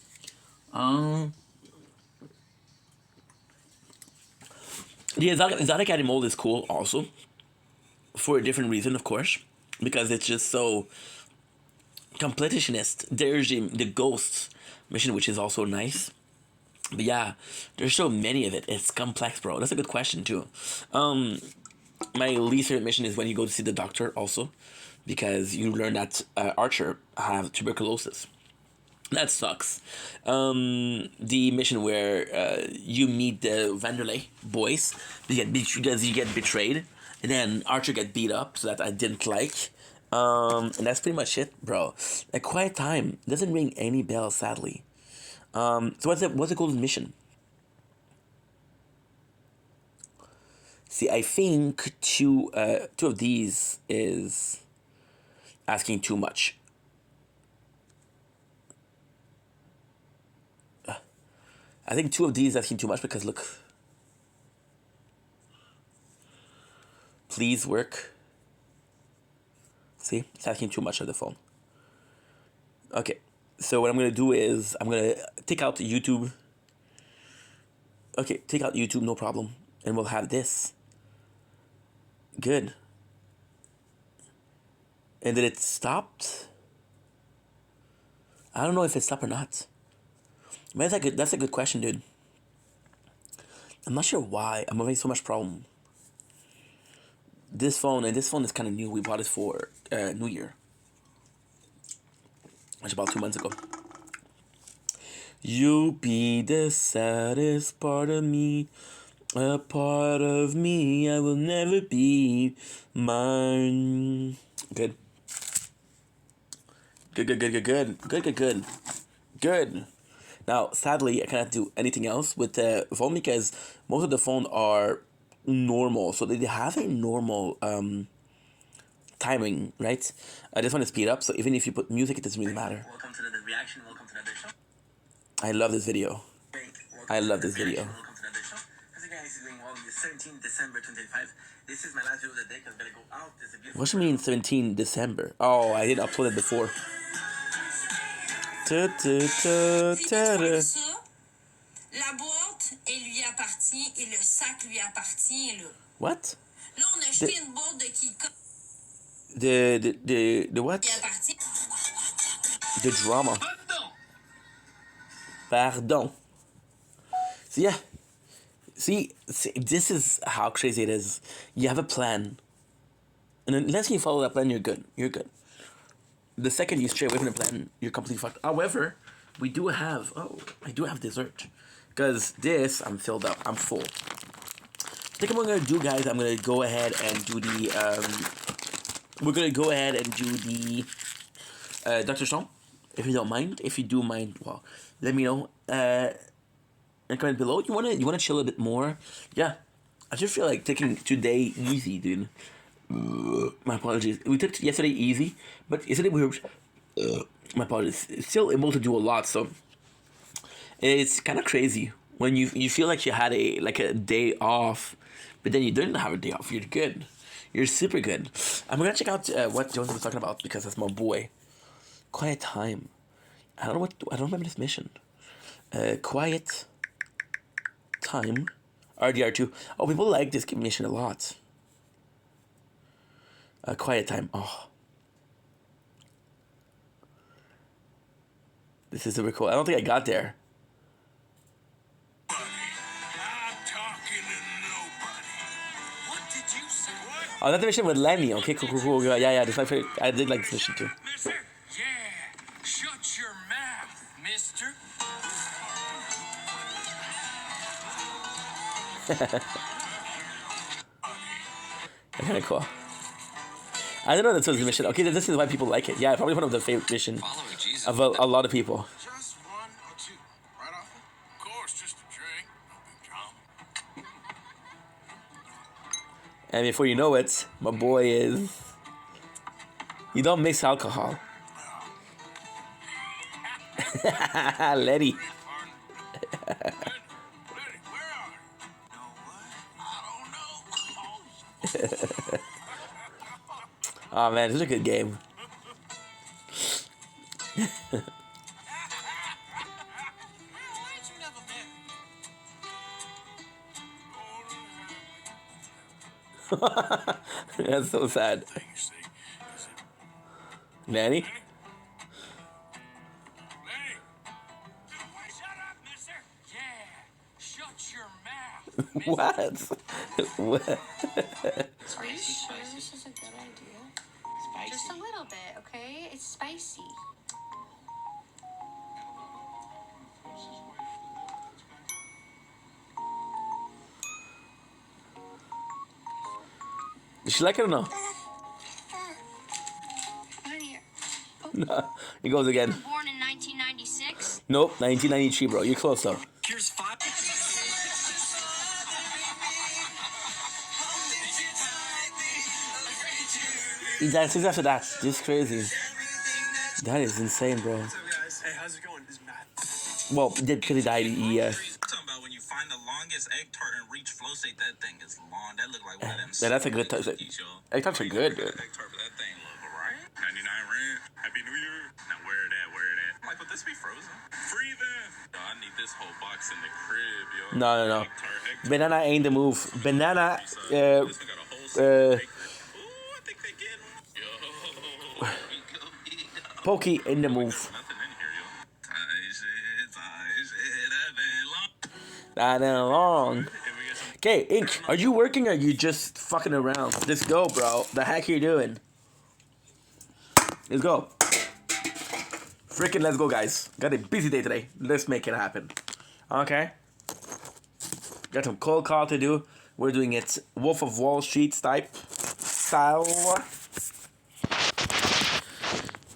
The exotic animal is cool also, for a different reason, of course, because it's just so completionist. There's the ghosts mission, which is also nice. But yeah, there's so many of it. It's complex, bro. That's a good question too. My least favorite mission is when you go to see the doctor also, because you learn that Archer have tuberculosis. That sucks. The mission where you meet the Vanderlei boys, because you get betrayed, and then Archer get beat up, so that I didn't like. And that's pretty much it, bro. A Quiet Time doesn't ring any bells, sadly. So what's the golden mission? See, I think two of these is asking too much. I think two of these asking too much because look. Please work. See, it's asking too much of the phone. Okay, so what I'm gonna do is I'm gonna take out YouTube. Okay, take out YouTube, no problem, and we'll have this. Good. And then it stopped. I don't know if it stopped or not. But that's a good question, dude. I'm not sure why I'm having so much problem. This phone is kind of new. We bought it for New Year. It's about 2 months ago. You be the saddest part of me, a part of me I will never be mine. Good. Good. Now, sadly, I cannot do anything else with the phone because most of the phone are normal. So they have a normal timing, right? This one is speed up, so even if you put music, it doesn't really matter. Welcome to another reaction. Welcome to another show. I love this video. I love this video. Welcome to another show. As you guys are doing well, it's 17 December 2025. This is my last video of the day because I'm gonna go out. There's a beautiful. What do you mean 17 December? Oh, I didn't upload it before. La boîte, elle lui appartient et le sac lui appartient, là. What? Là, on a acheté une boîte de Kika. The what? Qui appartient. The drama. Pardon. So yeah. See, this is how crazy it is. You have a plan. And unless you follow that plan, you're good. You're good. The second you stray away from the plan, you're completely fucked. However, I do have dessert. Because this, I'm filled up. I'm full. I think what I'm going to do, guys, I'm going to go ahead and do the, we're going to go ahead and do the, Dr. Stone. If you don't mind. If you do mind, well, let me know. and comment below. You wanna chill a bit more? Yeah, I just feel like taking today easy, dude. My apologies. We took yesterday easy, but yesterday we were. My apologies. Still able to do a lot, so it's kind of crazy when you feel like you had a day off, but then you didn't have a day off. You're good. You're super good. I'm gonna check out what Jones was talking about because that's my boy. Quiet time. I don't remember this mission. Quiet time. RDR2. Oh, people like this mission a lot. Quiet time. Oh. This is super cool. I don't think I got there. I'm talking to nobody. What did you say? What? Oh, that's the mission with Lenny. Okay, cool. Yeah. This is my favorite. I did like this mission too. Mister? Yeah. Shut your mouth, mister. That's kind of cool. I don't know that was the mission. Okay, this is why people like it. Yeah, probably one of the favorite missions of a lot of people. Just one or two, right off? Of course, just a drink. No big drama. And before you know it, my boy is... You don't mix alcohol. Letty. Letty, where are you? Know what? I don't know. Oh man, this is a good game. That's so sad. Nanny? Lenny? Shut up, mister. Yeah. Shut your mouth. What? Are you sure this is a good idea? Just a little bit, okay? It's spicy. Did she like it or no? No. He goes again. Born in 1996. Nope, 1993, bro. You're close though. Here's 5. He dances after that. This is crazy. That is insane, bro. What's up, guys? Hey, how's it going? This is Matt. Well, because he died, he Talking about when you find the longest egg tart and reach flow state, that thing is long. That look like one of them. Yeah, that's a good touch. cookies, yo. Egg tarts are good, dude. Egg tart, but that thing look right. 99 rand. Happy New Year. Now where that? I'm like, would this be frozen? Free then. Yo, I need this whole box in the crib, yo. No. Egg tart. Banana ain't the move. Banana, This one got a whole Ooh, I think they get Yo. Pokey in the move. Nothing in here, yo. Tight shit, That ain't long. If we get some Okay, Ink, are you working or are you just fucking around? Let's go, bro. The heck are you doing? Let's go. Freaking let's go, guys. Got a busy day today. Let's make it happen. Okay. Got some cold call to do. We're doing it Wolf of Wall Street style.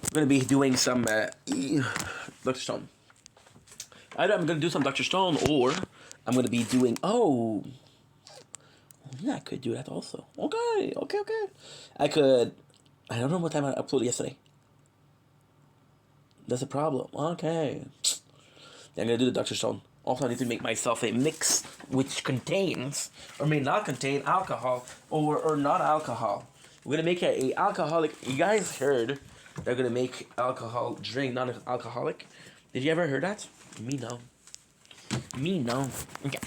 We're gonna be doing some Dr. Stone. Either I'm gonna do some Dr. Stone or I'm gonna be doing yeah, I could do that also. Okay. I don't know what time I uploaded yesterday. That's a problem. Okay. Yeah, I'm gonna do the Dr. Stone. Also, I need to make myself a mix which contains or may not contain alcohol or not alcohol. We're gonna make a alcoholic. You guys heard they're gonna make alcohol drink non-alcoholic. Did you ever heard that? Me no. Okay.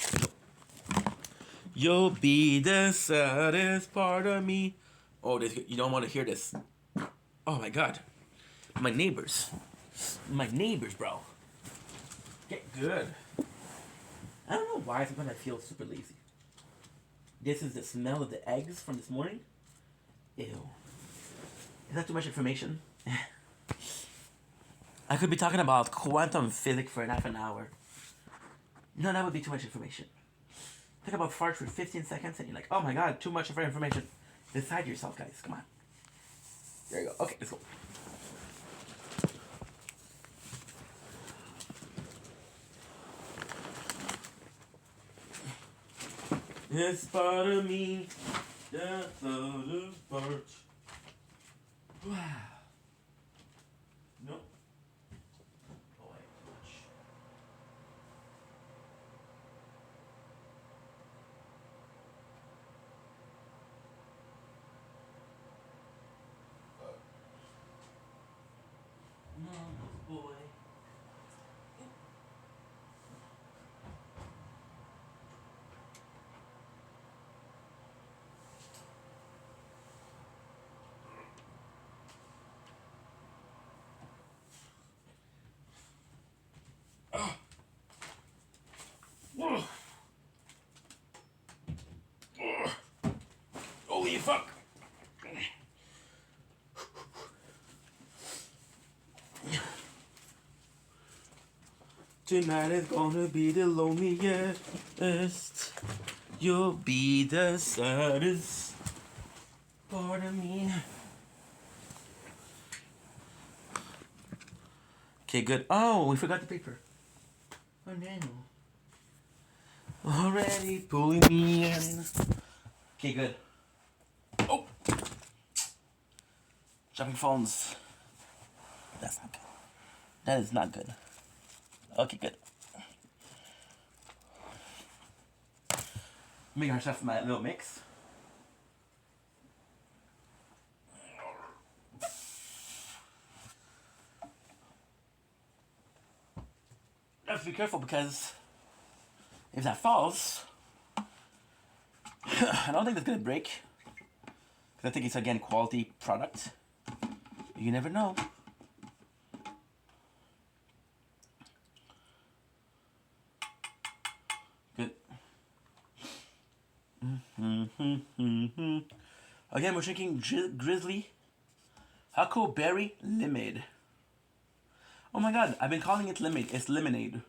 You'll be the saddest part of me. Oh, you don't want to hear this. Oh my god. My neighbors, bro. Okay, good. I don't know why sometimes I feel super lazy. This is the smell of the eggs from this morning. Ew. Is that too much information? I could be talking about quantum physics for half an hour. No, that would be too much information. Think about farts for 15 seconds and you're like, oh my god, too much information. Decide yourself, guys. Come on. There you go. Okay, let's go. It's part of me. That's the part. Wow. Nope. Oh, wait, too much. Mama's boy. Holy fuck! Tonight is gonna be the loneliest. You'll be the saddest part of me. Okay, good. Oh, we forgot the paper. Oh no. Already pulling me in. Okay, good. Oh! Dropping phones. That's not good. That is not good. Okay, good. Make ourselves my little mix. Have to be careful because if that falls, I don't think that's gonna break. Because I think it's again quality product. You never know. Good. Again, we're drinking Grizzly Huckleberry Lemonade. Oh my god, I've been calling it lemonade. It's lemonade.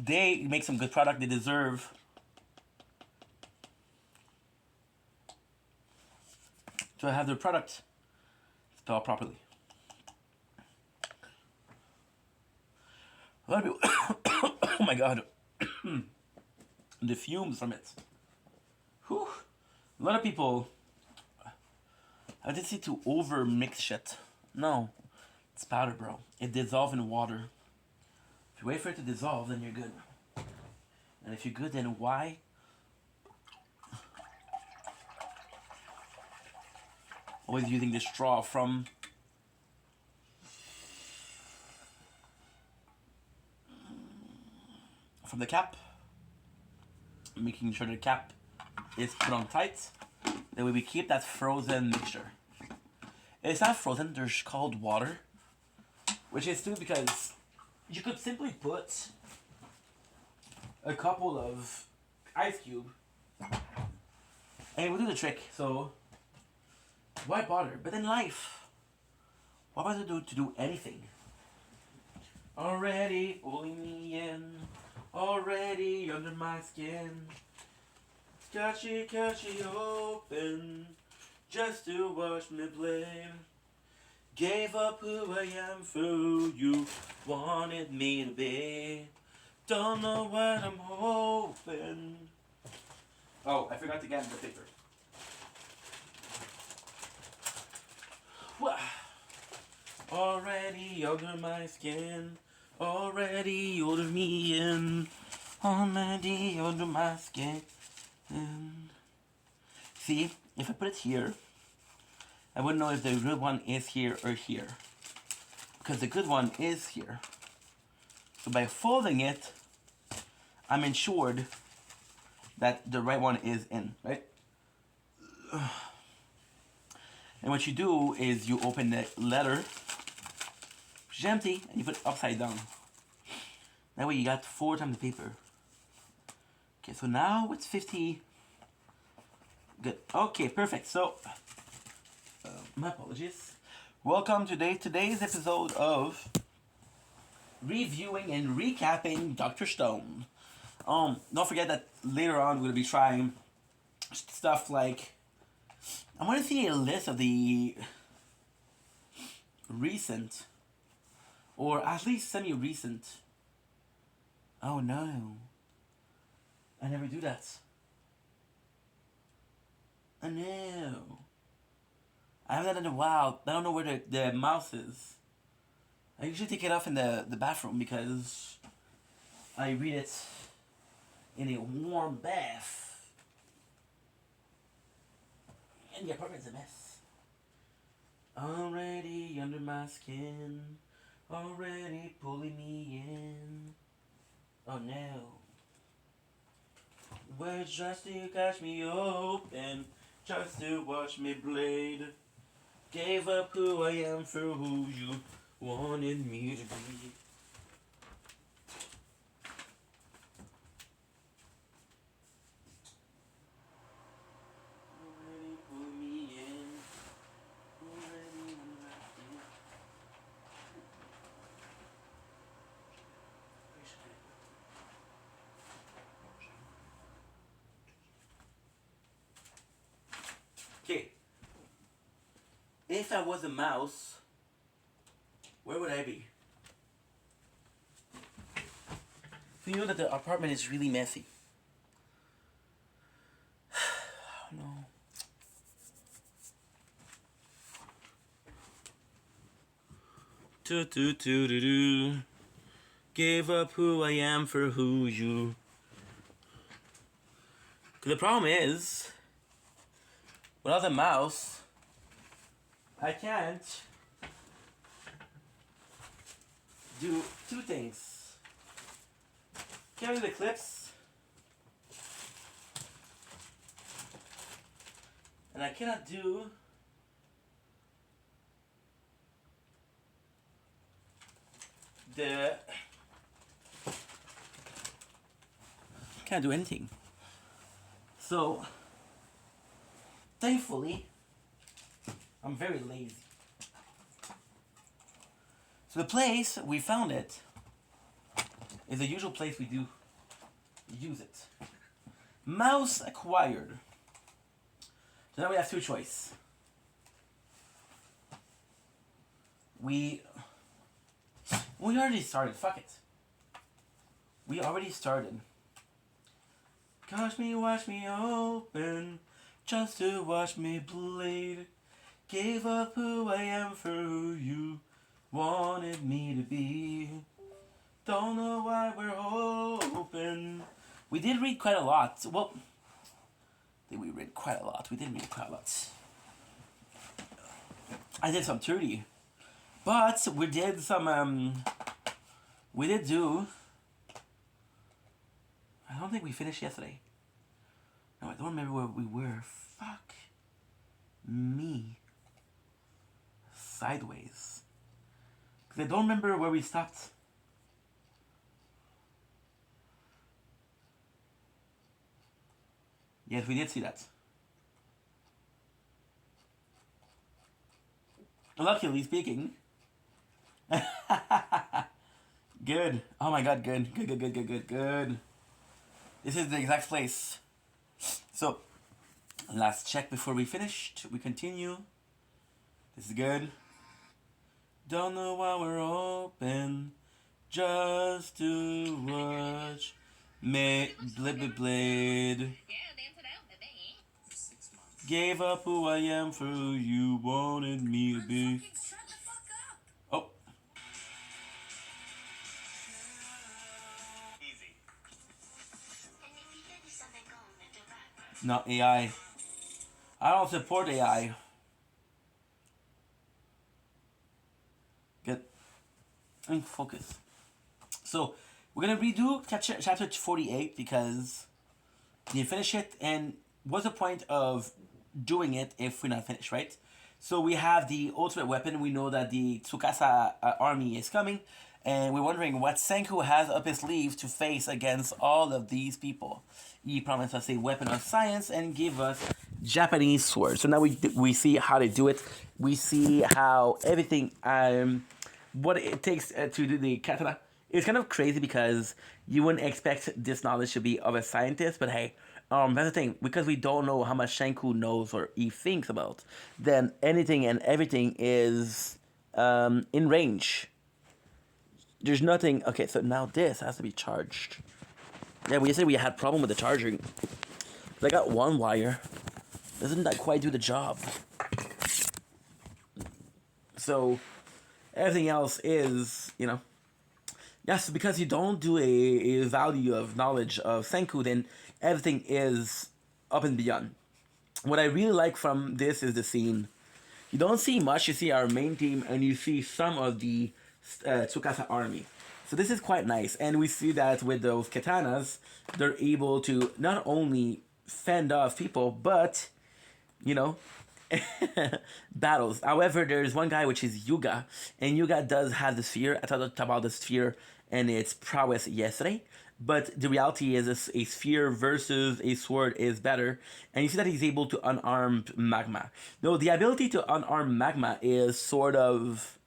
They make some good product. They deserve to have their product spelled properly. A lot of people oh my god. The fumes from it. Whew. A lot of people I just need to over mix shit. No. It's powder, bro. It dissolves in water. If you wait for it to dissolve, then you're good. And if you're good, then why? Always using the straw from the cap. Making sure the cap is put on tight. That way we keep that frozen mixture. It's not frozen, there's cold water. Which is stupid because you could simply put a couple of ice cube and it would do the trick. So why bother? But in life, why bother to do anything? Already pulling me in, already under my skin. Catchy open, just to watch me play. Gave up who I am for who you wanted me to be. Don't know what I'm hoping. Oh, I forgot to get the paper. Already under my skin. Already under me in. Already under my skin. See, if I put it here, I wouldn't know if the good one is here or here. Because the good one is here. So by folding it, I'm ensured that the right one is in, right? And what you do is you open the letter, which is empty, and you put it upside down. That way you got 4 times the paper. Okay, so now it's 50. Good. Okay, perfect. So, my apologies. Welcome to today's episode of reviewing and recapping Dr. Stone. Don't forget that later on we're gonna be trying stuff like I want to see a list of the recent or at least semi-recent Oh no. I never do that. Oh no. I haven't done that in a while. I don't know where the mouse is. I usually take it off in the bathroom because I read it in a warm bath. And the apartment's a mess. Already under my skin. Already pulling me in. Oh no. Well, just to catch me open. Just to watch me bleed. Gave up who I am for who you wanted me to be. Already pulling me in. Already under my skin. Okay. If I was a mouse, where would I be? So you know that the apartment is really messy. Oh no. Do do do do do. Gave up who I am for who you. The problem is, without a mouse, I can't do two things. Carry the clips, and I cannot do the. Can't do anything. So, thankfully, I'm very lazy. So the place we found it is the usual place we do use it. Mouse acquired. So now we have two choices. We already started. Fuck it. We already started. Watch me open, just to watch me bleed. Gave up who I am for who you wanted me to be. Don't know why we're hoping. We did read quite a lot. Well, we read quite a lot. We did read quite a lot. I did some 30. But we did some, we did do, I don't think we finished yesterday. No, I don't remember where we were. Fuck me. Sideways. Because I don't remember where we stopped. Yes, we did see that. Luckily speaking. Good. Oh my god, good. Good. This is the exact place. So, last check before we finished. We continue. This is good. Don't know why we're open. Just to watch me blade. Gave up who I am for who you wanted me to be. Oh. Not AI. I don't support AI. Good. In focus. So, we're gonna redo chapter 48 because you finish it, and what's the point of doing it if we're not finished, right? So we have the ultimate weapon. We know that the Tsukasa army is coming, and we're wondering what Senku has up his sleeve to face against all of these people. He promised us a weapon of science and give us Japanese swords. So now we see how to do it. We see how everything, what it takes to do the katana. It's kind of crazy because you wouldn't expect this knowledge to be of a scientist, but hey, that's the thing. Because we don't know how much Senku knows or he thinks about, then anything and everything is in range. there's nothing. Okay, so now this has to be charged. Yeah, we said we had problem with the charging. I got one wire. Doesn't that quite do the job? So everything else is, you know. Yes, because you don't do a value of knowledge of Senku, then everything is up and beyond. What I really like from this is the scene. You don't see much, you see our main team, and you see some of the Tsukasa army. So this is quite nice, and we see that with those katanas, they're able to not only fend off people, but, you know, battles. However, there's one guy which is Yuga, and Yuga does have the sphere. I talked about the sphere and its prowess yesterday, but the reality is a sphere versus a sword is better, and you see that he's able to unarm magma. No, the ability to unarm magma is sort of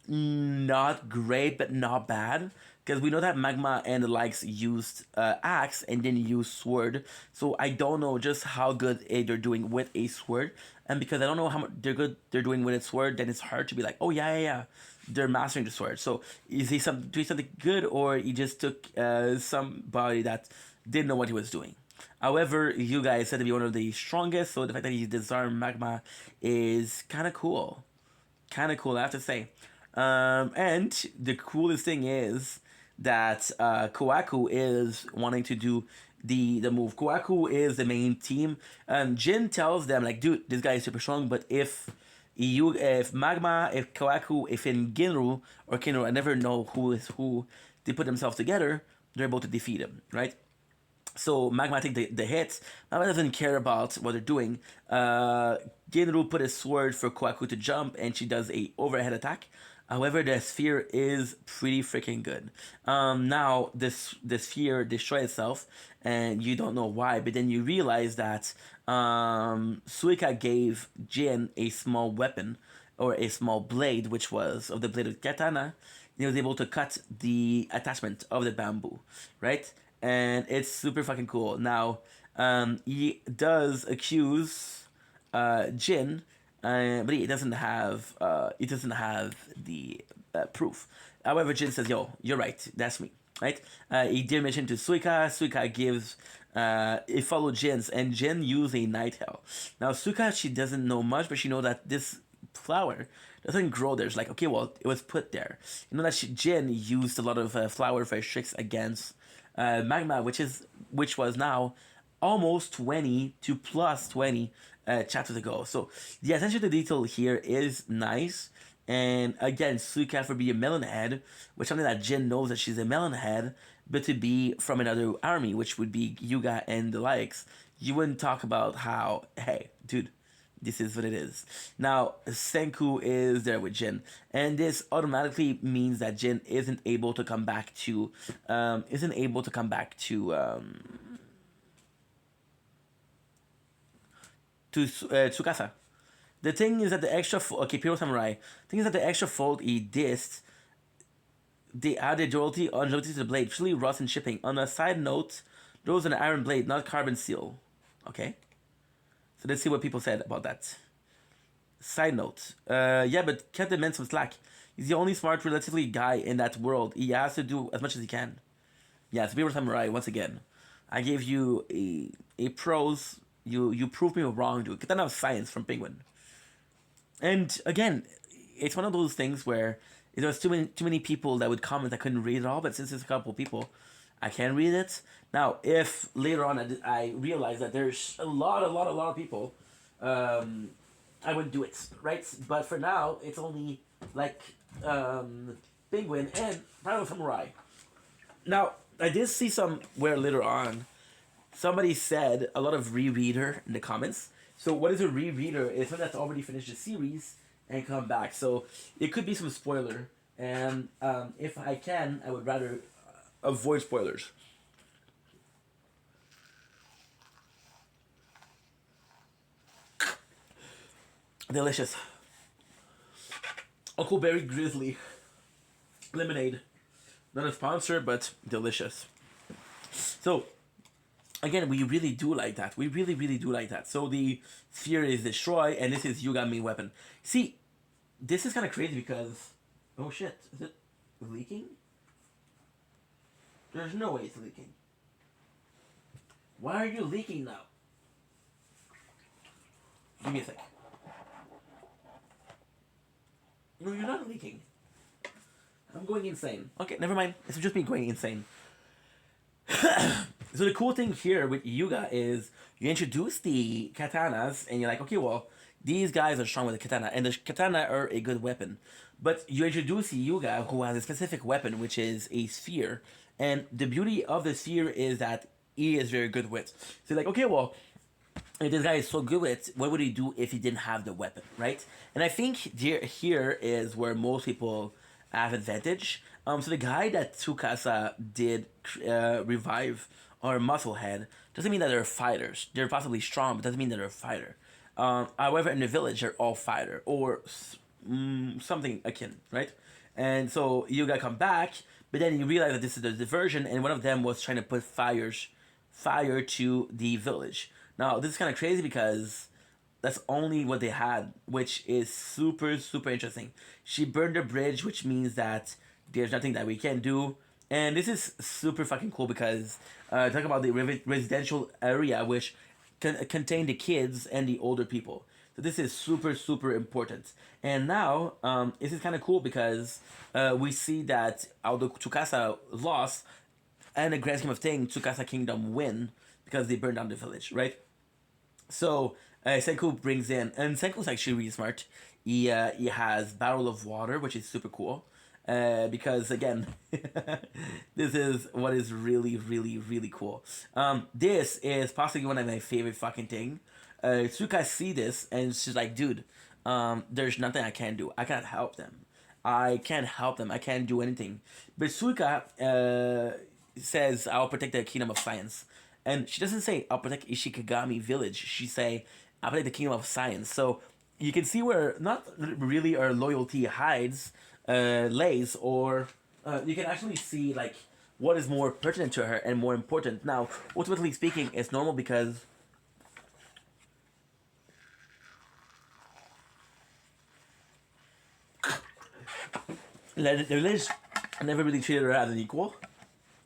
not great, but not bad. Because we know that Magma and the likes used axe and then use sword. So I don't know just how good they're doing with a sword. And because I don't know how much they're doing with a sword, then it's hard to be like, oh yeah. They're mastering the sword. So is he doing something good, or he just took somebody that didn't know what he was doing? However, you guys said to be one of the strongest, so the fact that he disarmed Magma is kind of cool. I have to say. And the coolest thing is that Koaku is wanting to do the move. Koaku is the main team. Jin tells them, like, dude, this guy is super strong, but if Magma, if Koaku, if in Ginru or Kinru, I never know who is who, they put themselves together, they're able to defeat him, right? So Magma take the hits. Magma doesn't care about what they're doing. Ginru put a sword for Koaku to jump, and she does a overhead attack. However, the sphere is pretty freaking good. Now, the sphere destroys itself, and you don't know why, but then you realize that Suika gave Jin a small weapon, or a small blade, which was of the blade of katana. He was able to cut the attachment of the bamboo, right? And it's super fucking cool. Now, he does accuse Jin, but he doesn't have the proof. However, Jin says, "Yo, you're right. That's me." Right? He did mention to Suika. Suika gives he followed Jin's, and Jin used a night hell. Now Suika, she doesn't know much, but she know that this flower doesn't grow there. It's like, okay, well, it was put there. You know that Jin used a lot of flower for tricks against Magma, which was now almost 20 to plus 20 chapters ago. So the attention to detail here is nice. And again, Suika for being a melon head, which is something that Jin knows that she's a melon head, but to be from another army, which would be Yuga and the likes, you wouldn't talk about how, hey, dude, this is what it is. Now, Senku is there with Jin, and this automatically means that Jin isn't able to come back to Tsukasa. The thing is that the extra Pure Samurai. The thing is that the extra fold he dissed, they added durability to the blade, particularly rust and shipping. On a side note, there was an iron blade, not carbon steel. Okay. So let's see what people said about that. Side note. Yeah, but cut the man some slack. He's the only smart, relatively guy in that world. He has to do as much as he can. Yeah, it's Pure Samurai, once again. I gave you a pros. You proved me wrong, dude. Get that enough science from Penguin. And again, it's one of those things where there was too many people that would comment. I couldn't read it all, but since there's a couple people, I can read it. Now, if later on I realize that there's a lot of people, I wouldn't do it, right? But for now, it's only like Penguin and Primal Samurai. Now, I did see somewhere later on, somebody said a lot of rereader in the comments. So what is a rereader? It's someone that's already finished the series and come back. So it could be some spoiler. And if I can, I would rather avoid spoilers. Delicious. Uncle Berry Grizzly lemonade. Not a sponsor, but delicious. So again, we really do like that. We really do like that. So the sphere is destroyed, and this is Yuga weapon. See, this is kind of crazy because, oh shit, is it leaking? There's no way it's leaking. Why are you leaking now? Give me a sec. No, you're not leaking. I'm going insane. Okay, never mind. It's just me going insane. So the cool thing here with Yuga is you introduce the katanas and you're like, okay, well, these guys are strong with the katana, and the katana are a good weapon. But you introduce Yuga, who has a specific weapon, which is a sphere. And the beauty of the sphere is that he is very good with. So you're like, okay, well, if this guy is so good with it, what would he do if he didn't have the weapon, right? And I think here is where most people have advantage. So the guy that Tsukasa did revive, or Musclehead, doesn't mean that they're fighters. They're possibly strong, but doesn't mean that they're a fighter. However, in the village, they're all fighter, or something akin, right? And so you gotta come back, but then you realize that this is the diversion, and one of them was trying to put fire to the village. Now, this is kind of crazy because that's only what they had, which is super, super interesting. She burned the bridge, which means that there's nothing that we can do. And this is super fucking cool because talk about the residential area, which contain the kids and the older people. So this is super, super important. And now, this is kind of cool because we see that although Tsukasa lost, and the grand scheme of things, Tsukasa Kingdom win because they burned down the village, right? So Senku brings in, and Senku's actually really smart. He has Barrel of Water, which is super cool. Because again, this is what is really, really, really cool. This is possibly one of my favorite fucking thing. Tsuka see this and she's like, dude, there's nothing I can do. I can't help them. I can't help them. I can't do anything. But Suika says, I'll protect the kingdom of science. And she doesn't say, I'll protect Ishikagami village. She say, I'll protect the kingdom of science. So you can see where not really her loyalty lays, or you can actually see like what is more pertinent to her and more important. Now, ultimately speaking, it's normal because the village never really treated her as an equal,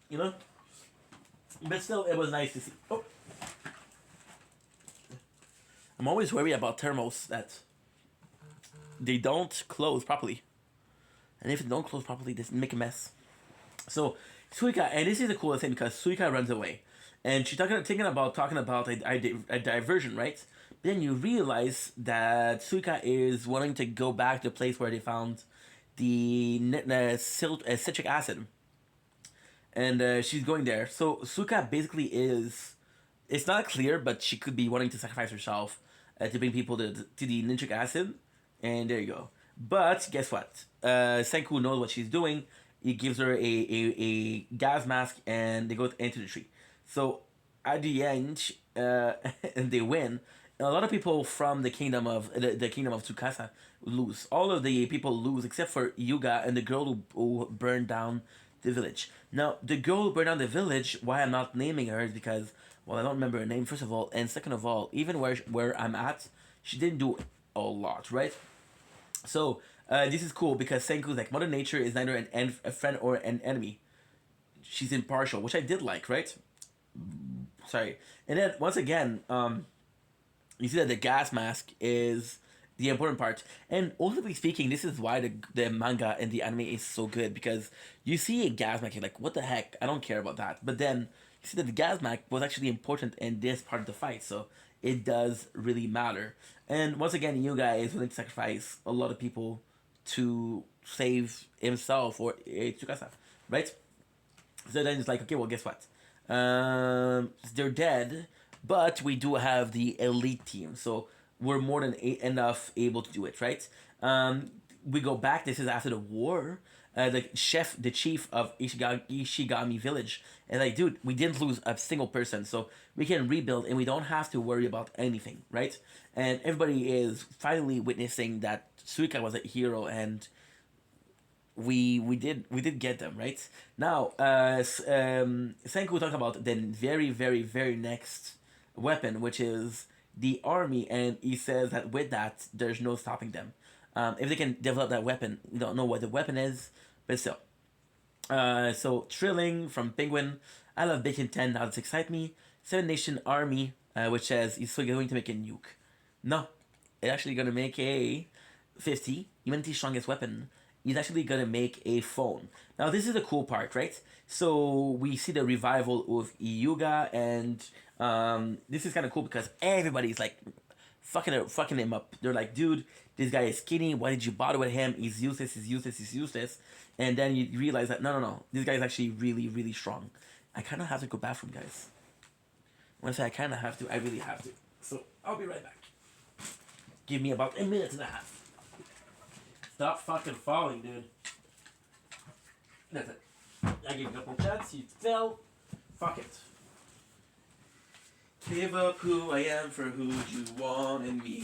you know? But still, it was nice to see. Oh. I'm always worried about thermos that they don't close properly. And if they don't close properly, they make a mess. So, Suika, and this is the coolest thing because Suika runs away. And she's talking about a diversion, right? But then you realize that Suika is wanting to go back to the place where they found the citric acid. And she's going there. So Suka basically is. It's not clear, but she could be wanting to sacrifice herself to bring people to the nitric acid. And there you go. But guess what? Senku knows what she's doing. He gives her a gas mask and they go into the tree. So at the end, and they win. A lot of people from the kingdom of Tsukasa lose. All of the people lose except for Yuga and the girl who burned down the village. Now, the girl who burned down the village, why I'm not naming her is because, well, I don't remember her name, first of all, and second of all, even where I'm at, she didn't do a lot, right? So, this is cool because Senku's like, Mother Nature is neither a friend or an enemy. She's impartial, which I did like, right? Sorry. And then, once again, you see that the gas mask is the important part. And ultimately speaking, this is why the manga and the anime is so good because you see a gas mask, you're like, what the heck? I don't care about that. But then you see that the gas mask was actually important in this part of the fight, so it does really matter. And once again, Yuga is willing to sacrifice a lot of people to save himself or Tsukasa, right? So then it's like, okay, well, guess what? They're dead, but we do have the elite team, so we're more than enough able to do it, right? We go back. This is after the war. The chief of Ishigami village, and like, dude, we didn't lose a single person, so we can rebuild, and we don't have to worry about anything, right? And everybody is finally witnessing that Suika was a hero, and we did get them right now. Senku talked about the very, very, very next weapon, which is the army, and he says that with that there's no stopping them. If they can develop that weapon, we don't know what the weapon is, but still. So Trilling from Penguin. I love Bacon 10. Now this excite me. Seven Nation Army, which says he's still going to make a nuke. No, it's actually going to make a 50 humanity's strongest weapon. He's actually going to make a phone. Now this is the cool part, right? So we see the revival of Iuga, and this is kind of cool because everybody's like fucking him up. They're like, dude, this guy is skinny. Why did you bother with him? He's useless. He's useless. He's useless. And then you realize that no, this guy is actually really, really strong. I kind of have to go bathroom, guys. When I say I kind of have to, I really have to. So I'll be right back. Give me about a minute and a half. Stop fucking falling, dude. That's it. I gave you a couple chats. You fell. Fuck it. Give up who I am for who you wanted me.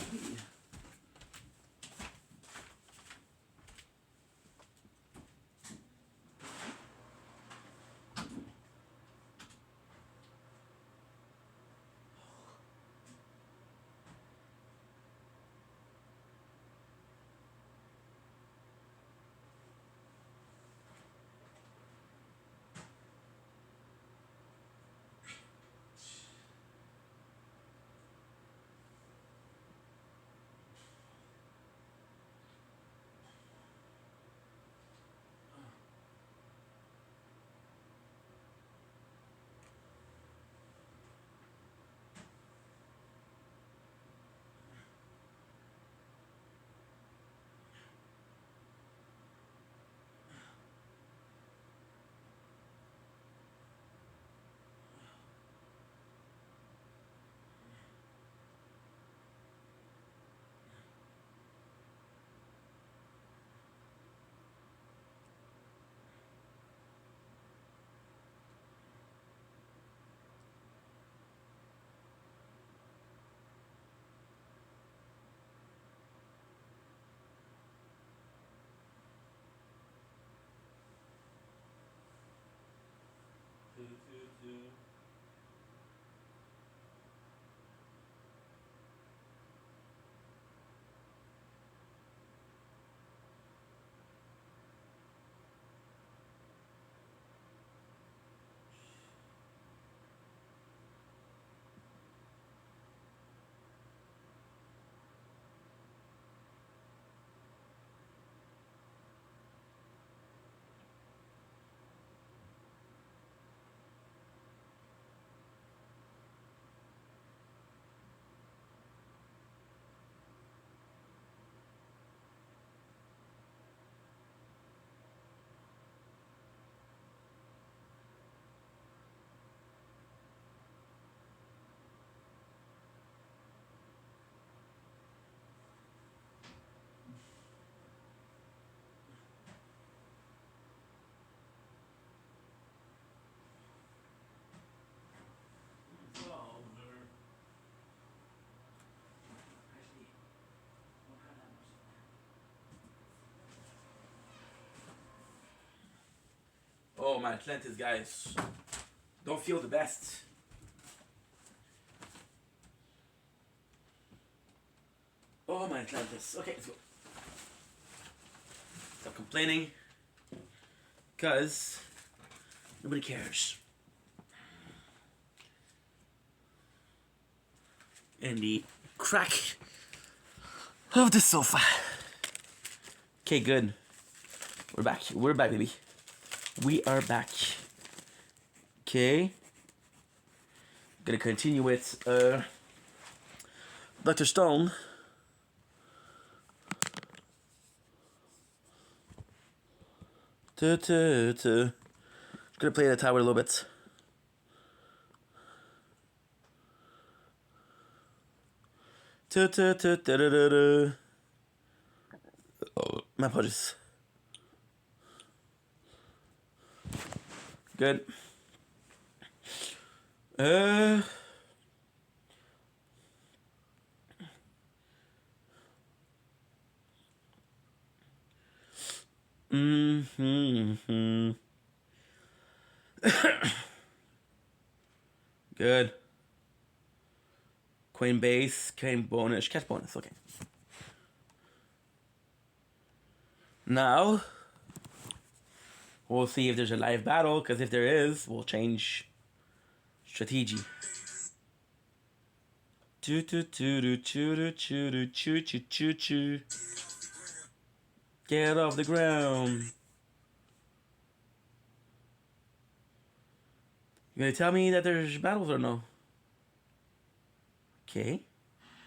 Oh, my Atlantis guys. Don't feel the best. Oh, my Atlantis. Okay, let's go. Stop complaining. Because nobody cares. And the crack of the sofa. Okay, good. We're back. We're back, baby. We are back. Okay. Gonna continue with Dr. Stone. Gonna play the tower a little bit. Oh, my apologies. Good. Good. Queen base, queen bonus, cat bonus, okay. Now, We'll see if there's a live battle, because if there is, we'll change strategy. Choo choo choo choo choo choo choo choo choo. Get off the ground. You gonna tell me that there's battles or no? Okay.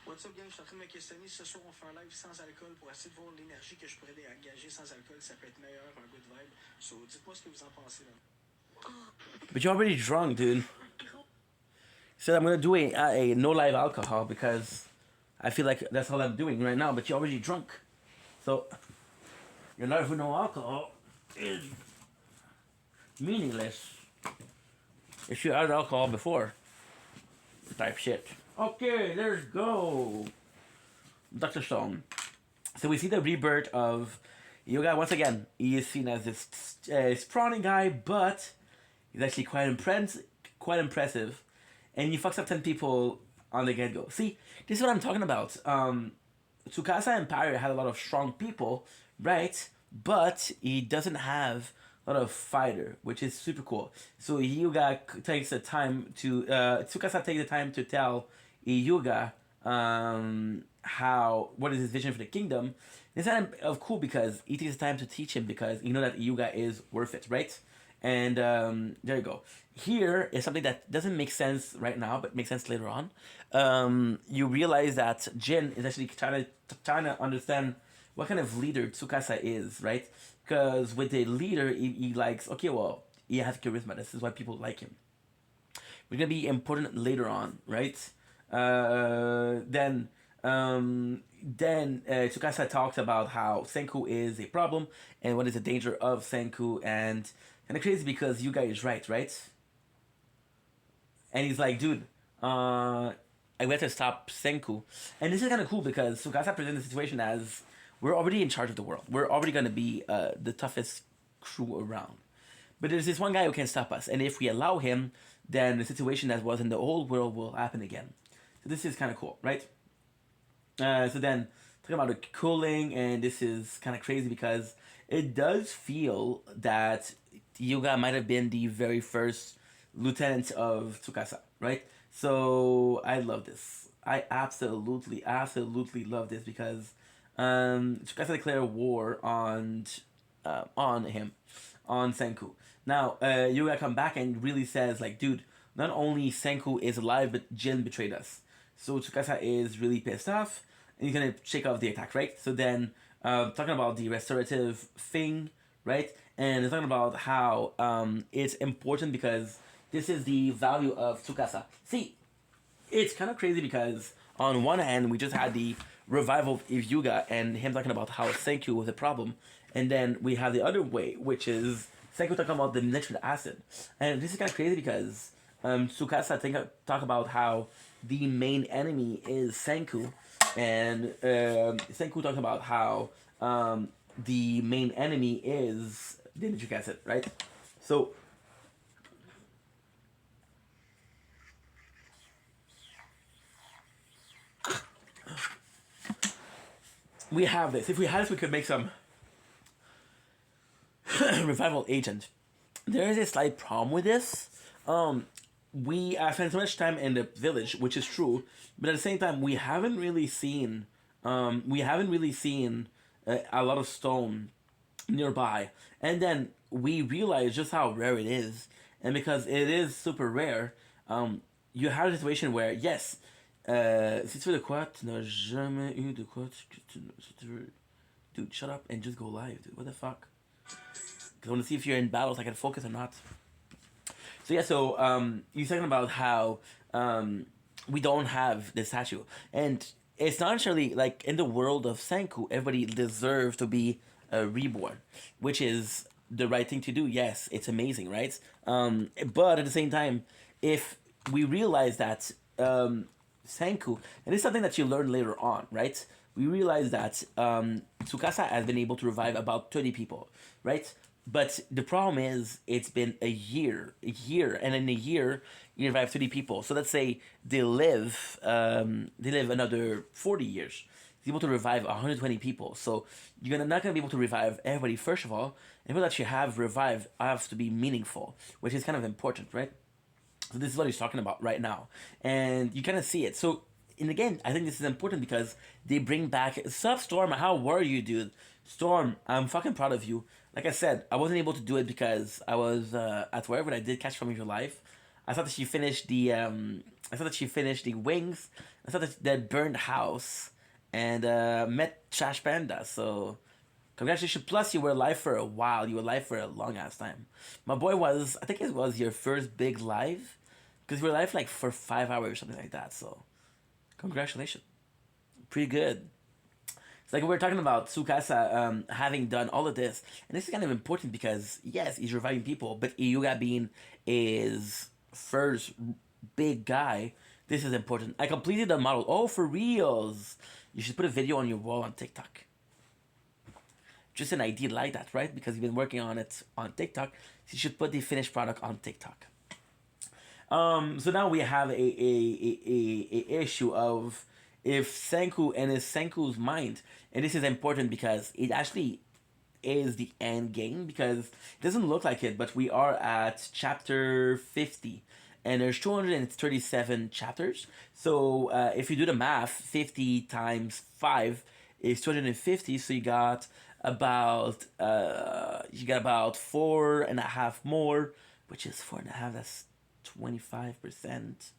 What's up, gang? Je suis en train de me questionner si ce soir on fait un live sans alcool pour essayer de voir l'énergie que je pourrais dégager sans alcool. Ça peut être meilleur, un good vibe. So, dites-moi ce que vous en pensez. Là. But you're already drunk, dude. Said I'm gonna do a no live alcohol because I feel like that's all I'm doing right now. But you're already drunk, so your live with no alcohol is meaningless. If you had alcohol before, type shit. Okay, let's go. Dr. Stone. So we see the rebirth of Yoga once again. He is seen as this scrawny guy, but he's actually quite impressive. And he fucks up 10 people on the get-go. See, this is what I'm talking about. Tsukasa Empire had a lot of strong people, right? But he doesn't have a lot of fighter, which is super cool. So Hyuga takes the time to... Tsukasa takes the time to tell Hyuga what is his vision for the kingdom. It's kind of cool because he takes the time to teach him because you know that Hyuga is worth it, right? And there you go. Here is something that doesn't make sense right now, but makes sense later on. You realize that Jin is actually trying to understand what kind of leader Tsukasa is, right? Because with the leader, he likes, okay, well, he has charisma. This is why people like him. We're going to be important later on, right? Then Tsukasa talks about how Senku is a problem and what is the danger of Senku, and kind of crazy because you guys right? And he's like, dude, I have to stop Senku. And this is kind of cool because Tsukasa presents the situation as we're already in charge of the world. We're already going to be the toughest crew around. But there's this one guy who can stop us. And if we allow him, then the situation that was in the old world will happen again. So this is kind of cool, right? So then, talking about the cooling, and this is kind of crazy because it does feel that Hyuga might have been the very first lieutenant of Tsukasa, right? So I love this. I absolutely love this because Tsukasa declared war on him, on Senku. Now, Hyuga come back and really says, like, dude, not only Senku is alive, but Jin betrayed us. So Tsukasa is really pissed off, and he's gonna shake off the attack, right? So then, talking about the restorative thing, right? And it's talking about how it's important because this is the value of Tsukasa. See, it's kind of crazy because on one hand, we just had the revival of Hyuga and him talking about how Senku was a problem. And then we have the other way, which is Senku talking about the nitric acid. And this is kind of crazy because Tsukasa talk about how the main enemy is Senku. And Senku talks about how the main enemy is the nitric acid, right? So we have this. If we had this, we could make some revival agent. There is a slight problem with this. We spent so much time in the village, which is true, but at the same time, we haven't really seen a lot of stone nearby. And then we realize just how rare it is, and because it is super rare, you have a situation where yes. Si tu veux de quoi, tu n'as jamais eu de quoi que tu veux. Dude, shut up and just go live, dude. What the fuck? Because I want to see if you're in battles, I can focus or not. So yeah, you're talking about how we don't have the statue. And it's not necessarily, like, in the world of Senku, everybody deserves to be reborn. Which is the right thing to do. Yes, it's amazing, right? But at the same time, if we realize that... Senku, and it's something that you learn later on, right? We realize that Tsukasa has been able to revive about 30 people, right? But the problem is, it's been a year, and in a year, you revive 30 people. So let's say they live another 40 years. he's able to revive 120 people. So you're not gonna be able to revive everybody first of all. And people that you have revived have to be meaningful, which is kind of important, right? So this is what he's talking about right now, and you kind of see it. So, and again, I think this is important because they bring back. Sup, Storm? How were you, dude? Storm, I'm fucking proud of you. Like I said, I wasn't able to do it because I was at work, but I did catch From Your Life. I thought that she finished the. I thought that she finished the Wings. I thought that burned house, and met Trash Panda. So congratulations. Plus, you were alive for a while. You were alive for a long ass time. My boy was, I think it was your first big live. Because you were alive like for 5 hours or something like that. So, congratulations. Pretty good. It's like we were talking about Tsukasa having done all of this. And this is kind of important because, yes, he's reviving people. But Iyuga being his first big guy, this is important. I completed the model. Oh, for reals. You should put a video on your wall on TikTok. Just an idea like that, right? Because you've been working on it on TikTok. So you should put the finished product on TikTok. So now we have a issue of if Senku and his Senku's mind, and this is important because it actually is the end game because it doesn't look like it, but we are at chapter 50 and there's 237 chapters. So if you do the math, 50 times 5 is 250. So you got about 4.5 more, which is 4.5. That's 25%.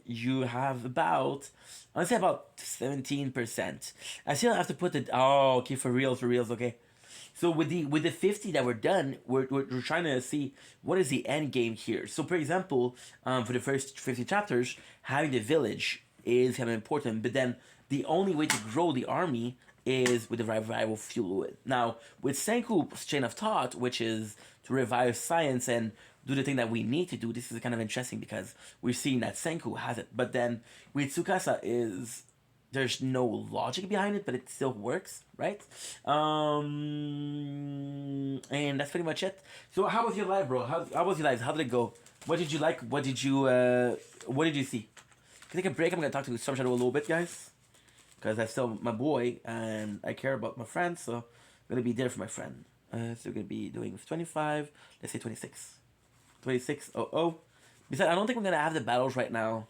You have about, I would say about 17%. I still have to put it. Oh, okay, for reals, okay. So with the 50 that we're done, we're trying to see what is the end game here. So for example, for the first 50 chapters, having the village is kind of important. But then the only way to grow the army is with the revival fluid. Now with Senku's chain of thought, which is to revive science and do the thing that we need to do, this is kind of interesting because we're seeing that Senku has it. But then with Tsukasa there's no logic behind it, but it still works, right? And that's pretty much it. So how was your live, bro? How was your live? How did it go? What did you like? What did you see? Can I take a break? I'm gonna talk to Storm Shadow a little bit, guys, because that's still my boy and I care about my friend, so I'm gonna be there for my friend. So we're gonna be doing 25. Let's say 26. 26. Besides, I don't think we're gonna have the battles right now.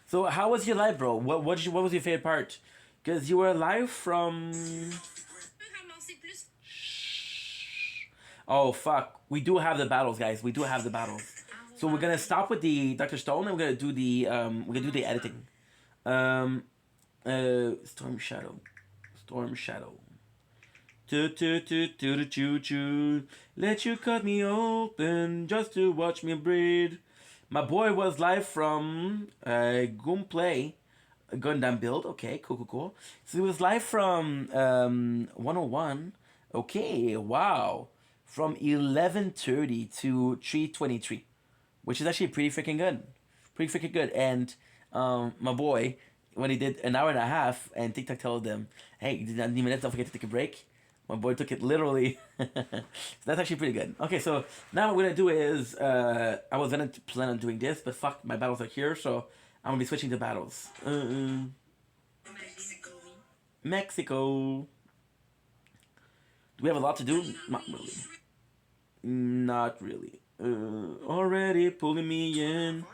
So how was your live, bro? What was your favorite part? Because you were live from. Oh fuck! We do have the battles, guys. We do have the battles. So we're gonna stop with the Dr. Stone and we're gonna do the editing. Storm Shadow. Choo. Let you cut me open just to watch me breathe. My boy was live from Gunplay, Gundam Build. Okay, cool. So he was live from 101. Okay, wow. From 11:30 to 3:23, which is actually pretty freaking good. And my boy, when he did an hour and a half, and TikTok told them, "Hey, don't forget to take a break." My boy took it literally. So that's actually pretty good. Okay, so now what we're gonna do is I was gonna plan on doing this, but fuck, my battles are here, so I'm gonna be switching to battles. Mexico. Do we have a lot to do? Not really. Already pulling me in.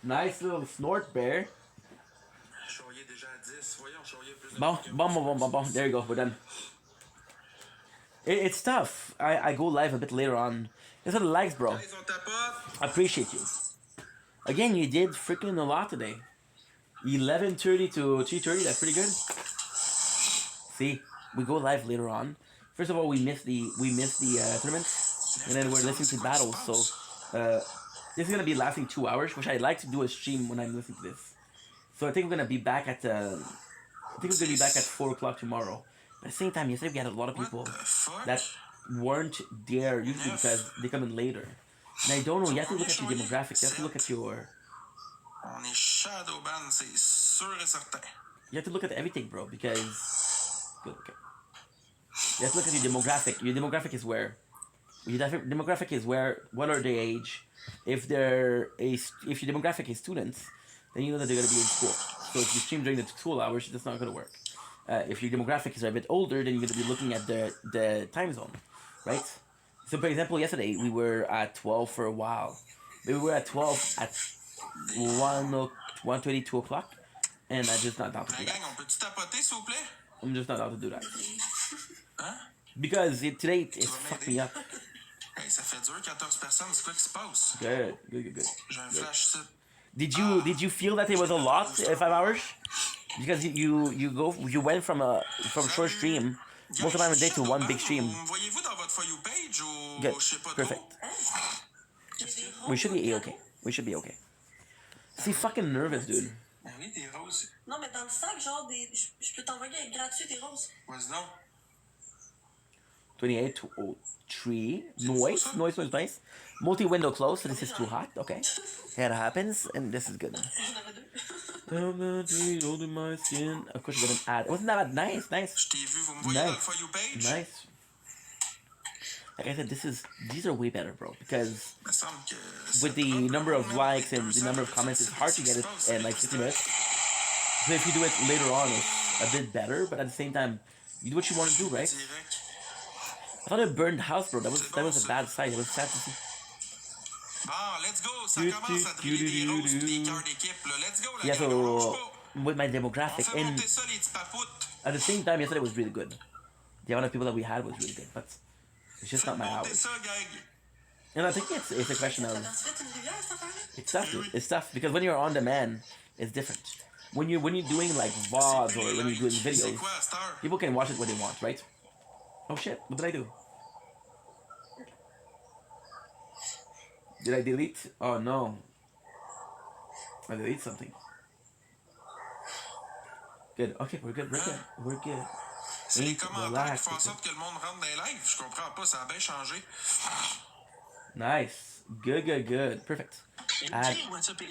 Nice little snort bear. Bon. There you go, we're done. It's tough. I go live a bit later on. Thanks for the likes, bro. I appreciate you. Again, you did freaking a lot today. 11:30 to 3:30, that's pretty good. See, we go live later on. First of all, we missed the tournaments, and then we're listening to battles. So this is gonna be lasting 2 hours, which I like to do a stream when I'm listening to this. So I think we're gonna be back at 4 o'clock tomorrow. But at the same time, yesterday we had a lot of people that weren't there usually because they come in later. And I don't know. You have to look at your demographic. You have to look at your. You have to look at everything, bro, because. Okay. You have to look at your demographic. Your demographic is where. What are their age? If if your demographic is students, then you know that they're gonna be in school. So if you stream during the school hours, that's not gonna work. If your demographic is a bit older, then you're gonna be looking at the time zone, right? So for example, yesterday we were at 12 for a while. We were at 12 at 1:20, 2 o'clock, and I'm just not down to do La that. gang, on peut-tu tapoter, s'il vous plaît? I'm just not down to do that. Hein? Because today Tu it's vas fucked m'aider? me up. Hey, ça fait dur, 14 personnes, c'est quoi qui se passe? Good. J'ai un flash site. Did you feel that it was a lot, 5 hours? Because you went from a short stream most of the time a day to one big stream. Me voyez-vous dans votre For You page ou Good, je sais pas perfect. trop? We should be okay. We should be okay. See, fucking nervous, dude. Ben oui, des roses. Non, mais dans le sac, genre, je peux t'envoyer gratuit des roses. Vas-y donc. 28 to 03. Noise. Multi-window close, so this is too hot. Okay. Yeah, that happens, and this is good. Holding my skin. Of course, you got an ad. Wasn't that nice? Je t'ai vu, vous me voyez dans le For You page? Nice. Like I said, these are way better, bro. Because Me semble que with the number of likes and the number of comments, it's hard to get it in like 60 minutes. So if you do it later on, it's a bit better. But at the same time, you do what you want to do, right? direct. I thought it burned the house, bro. That was a bad sight. It was sad to see. Bon, let's go. Ça commence à driller des roses pis des cœurs d'équipe, là. Let's go, la Yeah, gang, on lâche so pas. with my On demographic fait and monter ça, les petits papoutes. at the same time, yesterday was really good. The amount of people that we had was really good, but it's just not Faites my monter hours. ça, gang. And I think it's a question of T'as fait une rivière, cette affaire-là? it's tough, dude. It's tough because when you're on demand, it's different. When you're doing like VODs or when you're doing C'est videos, quoi, à cette heure? people can watch it when they want, right? Oh shit! What did I do? Did I delete? Oh no! I deleted something. Good. Okay, we're good. C'est les Ain't commentaires qui relax, font en okay. sorte que le monde rentre dans les lives. Je comprends pas, ça a bien changé. Nice. Good. Perfect. Ad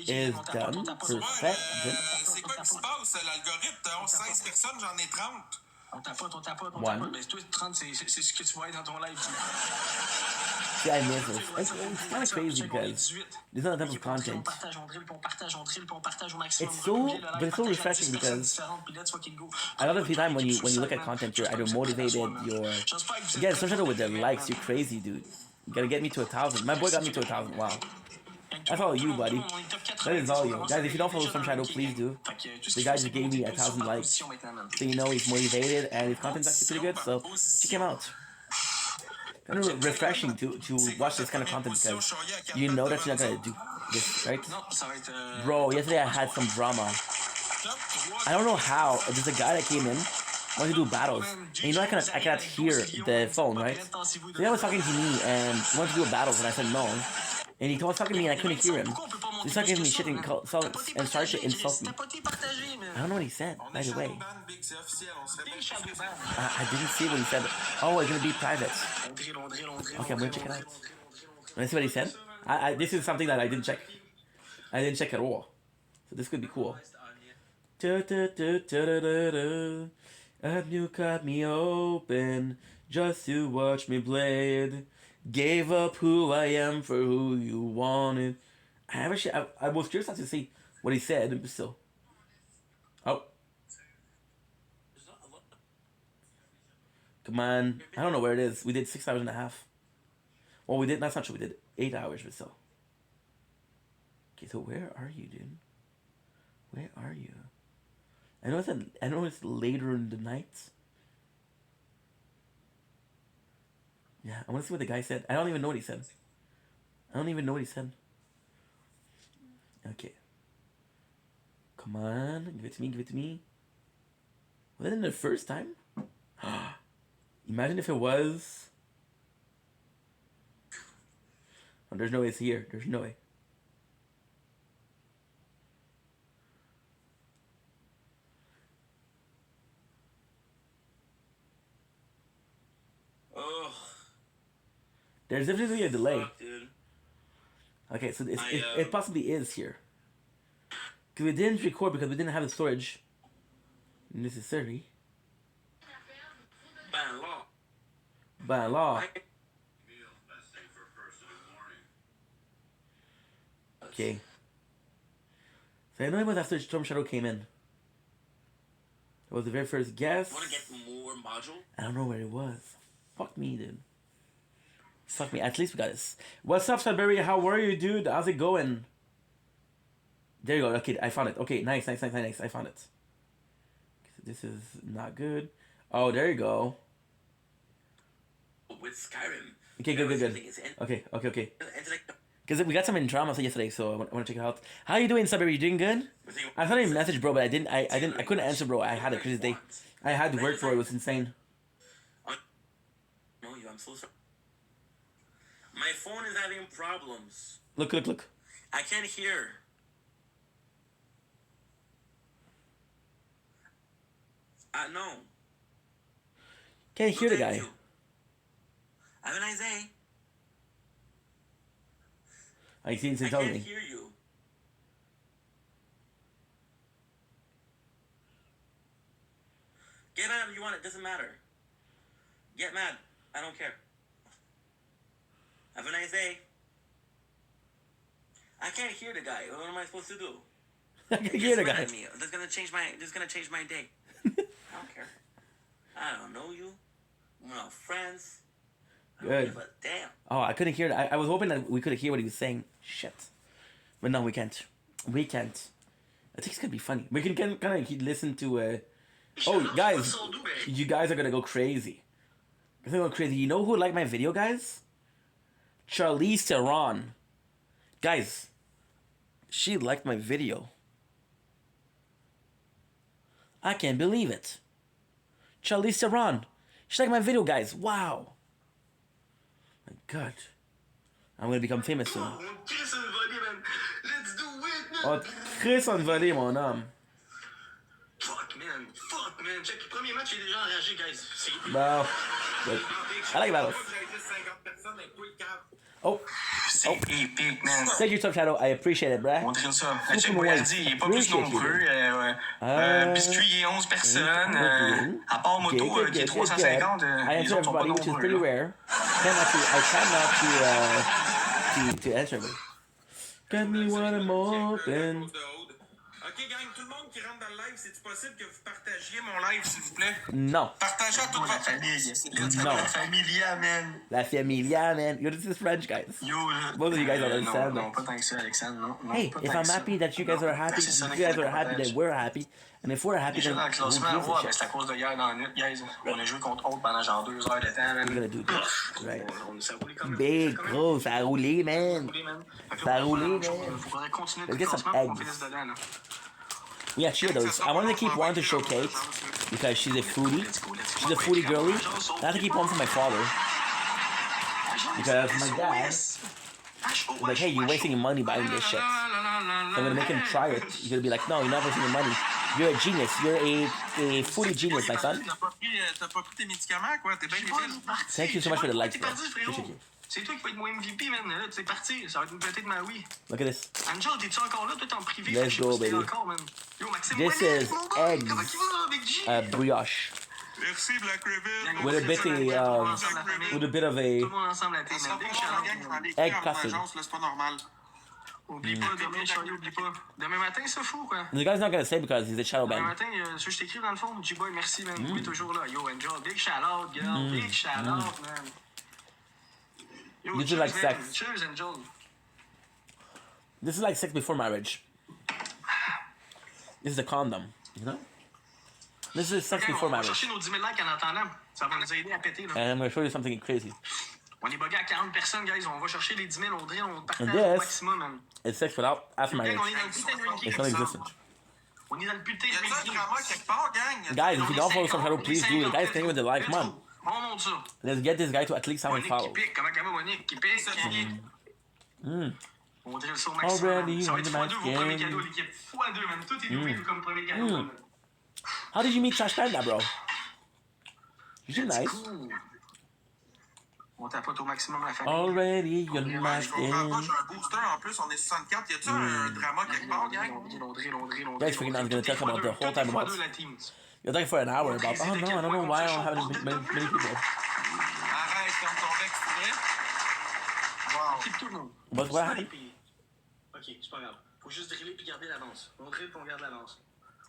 is done. Perfect. Good. C'est quoi qui se passe, l'algorithme? 16 personnes, j'en ai 30. On tapote. One. Mais toi, 30, c'est ce que tu vois dans ton live. See, I miss this. It's kind of crazy because there's not a type of On content. partage, on dribble, on partage au maximum. It's so, but it's so refreshing because a lot of the time when you look at content, you're either motivated, you're again, especially with the likes, you're crazy, dude. You gotta get me to 1,000. My boy got me to 1,000. Wow. That's all you, buddy. That is all you. Guys, if you don't follow some channel, please do. The guy just gave me 1,000 likes. So you know he's motivated and his content's actually pretty good, so check him out. Kind of refreshing to watch this kind of content because you know that you're not gonna do this, right? Bro, yesterday I had some drama. I don't know how. There's a guy that came in, wanted to do battles. And you know I cannot hear the phone, right? So he was talking to me and he wanted to do a battle and I said no. And he was talking to me and I couldn't hear him. So he started giving me shit and started to insult me. I don't know what he said, by the way. I didn't see what he said. Oh, it's gonna be private. Okay, I'm gonna check it out. Let's see what he said. This is something that I didn't check. I didn't check at all. So this could be cool. And you cut me open just to watch me blade. Gave up who I am for who you wanted. I was curious to see what he said, but still. Oh. Come on. I don't know where it is. We did 6 hours and a half. Well, we did. That's not true. We did 8 hours, but still. Okay, so where are you, dude? Where are you? I know it's later in the night. Yeah, I want to see what the guy said. I don't even know what he said. Okay. Come on, give it to me. Was that in the first time? Imagine if it was. Oh, there's no way it's here. There's no way. Oh, There's definitely a delay. fuck, dude. Okay, so it possibly is here. Because we didn't record because we didn't have the storage necessary. By law. Okay. So I know it was after Storm Shadow came in. It was the very first guess. Want to get more module? I don't know where it was. Fuck me, dude. Fuck me. At least we got this. What's up, Sudbury? How are you, dude? How's it going? There you go. Okay, I found it. Okay, nice. I found it. This is not good. Oh, there you go. With Skyrim. Okay, good. Okay. Because we got some in drama yesterday, so I want to check it out. How you doing, Sudbury? You doing good? I thought you messaged, bro, but I didn't. I couldn't answer, bro. I had a crazy day. I had to work for it. It was insane. No, you. I'm so sorry. My phone is having problems. Look. I can't hear. No. Can't hear the guy. Have a nice day. I see it's I telling can't me. hear you. Get mad if you want. It doesn't matter. Get mad. I don't care. Have a nice day. I can't hear the guy. What am I supposed to do? I can hear the guy. That's gonna change my day. I don't care. I don't know you. We're not friends. I don't Good. give a damn. Oh, I couldn't hear it. I was hoping that we could hear what he was saying. Shit. But no, we can't. I think it's gonna be funny. We can kind of listen to. Oh, guys, you guys are gonna go crazy. You're gonna go crazy. You know who liked my video, guys? Charlize Theron. Guys, she liked my video. I can't believe it. Charlize Theron. She liked my video, guys. Wow. My God. I'm gonna become famous soon. Let's do it, man. Oh, Chris on volée, mon homme. Fuck, man. Check, premier match est déjà enragé, guys. C'est... Wow. Good. I like battles. Oh. C'est épique, man. Thank you, Top Shadow. I appreciate it, bruh. On dirait ça. Check, Boyardi, il est pas plus nombreux. Biscuit, il est 11 personnes. À part Moto, qui est 350. I Les answer autres sont pas everybody, which is pretty nombreux. rare. I cannot to answer me. Get me what I'm open. Ok, gang, tout le monde qui rentre dans le live, c'est-tu possible que vous partagiez mon live, s'il vous plaît? Non. Partagez à toute votre famille. No. La familia, man. La familia, man. Yo, this is French, guys. Yo, Most of you guys don't understand. Non, pas tant que ça, Alexandre. Non, Hey, pas if tant I'm que ça. happy that you guys are happy, C'est ça, if you guys are happy, partage. then we're happy. And if we're happy, Déjà then dans le who classement, gives a ouais, shit? c'est à cause de hier dans la nuit, guys. On a joué contre Aude pendant genre 2 heures de temps, man. We're gonna do this, right? Ça a roulé quand même. Big, gros, ça a roulé, man. Ça a roulé, man. Il faudrait continuer Let's le get some classement pour qu'on eggs. finisse dedans, là. Yeah, cheer those. I wanted to keep one to show Kate because she's a foodie. She's a foodie girly. I have to keep one for my father because my dad is like, hey, you're wasting your money buying this shit. So I'm gonna make him try it. You're gonna be like, no, you're not wasting your money. You're a genius. You're a foodie genius, my son. T'as pas pris tes médicaments, quoi? T'es bien débile. Thank you so much for the likes, bro. Appreciate you. C'est toi qui vas être mon MVP, man. Là, c'est parti. Ça va être une petite ma oui. Look at this. Angel, t'es-tu encore là? Toi, t'es en privé. Let's Je sais go, pas si t'es baby. encore, man. Yo, Maxime, This ouais, is mon boy. eggs. Comment il va avec G? Brioche Merci, Black Ribbon. with a bit with a bit of Tout a le monde ensemble à la télé. Ça va pas voir la gang qui va aller Egg écrire en costume. agence, là, c'est pas normal. Oublie pas, demain, Charlie, oublie pas. Demain matin, c'est fou, quoi. The guy's not gonna say because he's a shadow Demain band. matin, ce que je t'écris dans le fond, G-Boy, merci, man. Oui, toujours là. Yo, Angel, big shout-out, girl. Big shout-out, man. Yo, This is cheers, like man. sex. Cheers, Angel. This is like sex before marriage. This is a condom, you know? This is sex Okay, before on va marriage. chercher nos 10 000 likes en attendant. Ça va nous aider à péter, là. And I'm gonna show you something crazy. On est bugué à 40 personnes, guys. On va chercher les 10 000. On partage And au this maximum, man. is sex without after Gang, marriage. on est dans le putain de ranking. It's non-existent. On est dans le putain Y de a-tu un ranking. drama quelque part, gang? Guys, if you don't follow some shadow, please do. The guy's staying with the live, come on. On monte ça. Let's get this guy to at least 1,000 Monique qui follows. pique. Comment ça va, Monique? Qui pique. On drill ça au maximum. Already Man. Ça va être on the x2 vos premiers game. cadeaux, l'équipe. x2, man. Tout est doué comme premier cadeau, man. How did you meet Trash Panda, bro? You're nice. Cool. On tapote au maximum la famille. Already you're Je mashed comprends pas, in. j'ai un booster en plus, on est 64. Y a-tu un drama quelque part, gang? Guys, freaking I was gonna talk about the whole time about. You're talking for an hour about. Oh no, I don't know why I don't have many people. Arrête, comme ton ex, tu Keep tout le monde. But what happened? Ok, c'est pas grave. Faut juste driller puis garder l'avance. On drill puis on garde l'avance.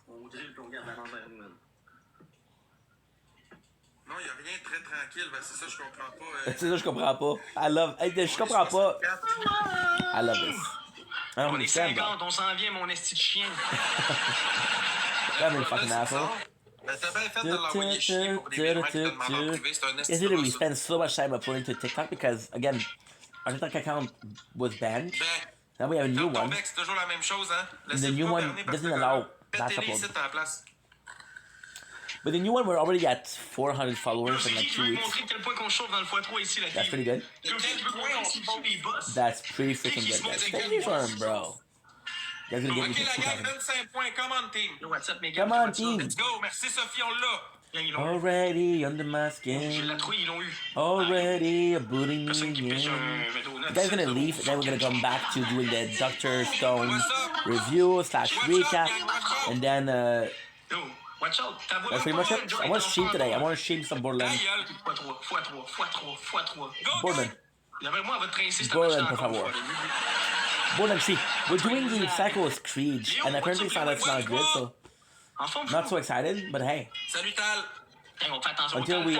On drill puis on garde l'avance vers nous-mêmes. Non, il n'y a rien de très tranquille. Ben, c'est ça, je comprends pas. C'est ça, je comprends pas. Je comprends pas. I love this. I don't On est understand, 50, bro. on s'en vient, mon esti de chien. I'm a fucking asshole. Ben, t'as bien fait de l'envoyer chier pour des vidéos qui te demandent en privé. C'est un esti Yesterday de we ça. spent so much time uploading to TikTok because, again, our TikTok account was banned. Ben, Now we have a new ferme ton one. bec, c'est toujours la même chose, hein. The Laissez-vous new pas one berner par doesn't ce allow gars-là. back Pétez-les upload. ici à la place. But the new one, we're already at 400 followers in C'est like qui qui 2 veut te weeks. montrer quel point qu'on chauffe dans le x3 ici, la That's pretty good. Quel point on chauffe les boss. That's pretty freaking good, guys. Thank you for him, bro. You guys gonna give me Ok, some la gang, 2,000. 25 points. Come on, team. Yo, what's up, mes gars? Come on, team. Let's go. Merci, Sophie, on l'a. Ils l'ont eu. Already under my J'ai skin. la trouille, ils l'ont eu. Already a booting me Personne qui pêche in. un veto. You guys are gonna leave, and then we're gonna come back to doing the Dr. Stone review / recap, and then Yo, watch out. Ta voix that's pretty much it. I want to stream today. I want to stream some Borderlands. x3. Borderlands. D'après moi, elle va te trincer cette Borderlands, machine por encore favor. une fois. Borderlands, see, we're doing the Psycho's Creed, and apparently that's not good, so En forme, not so excited. But hey, Salut, Tal. Hey, on fait attention. until we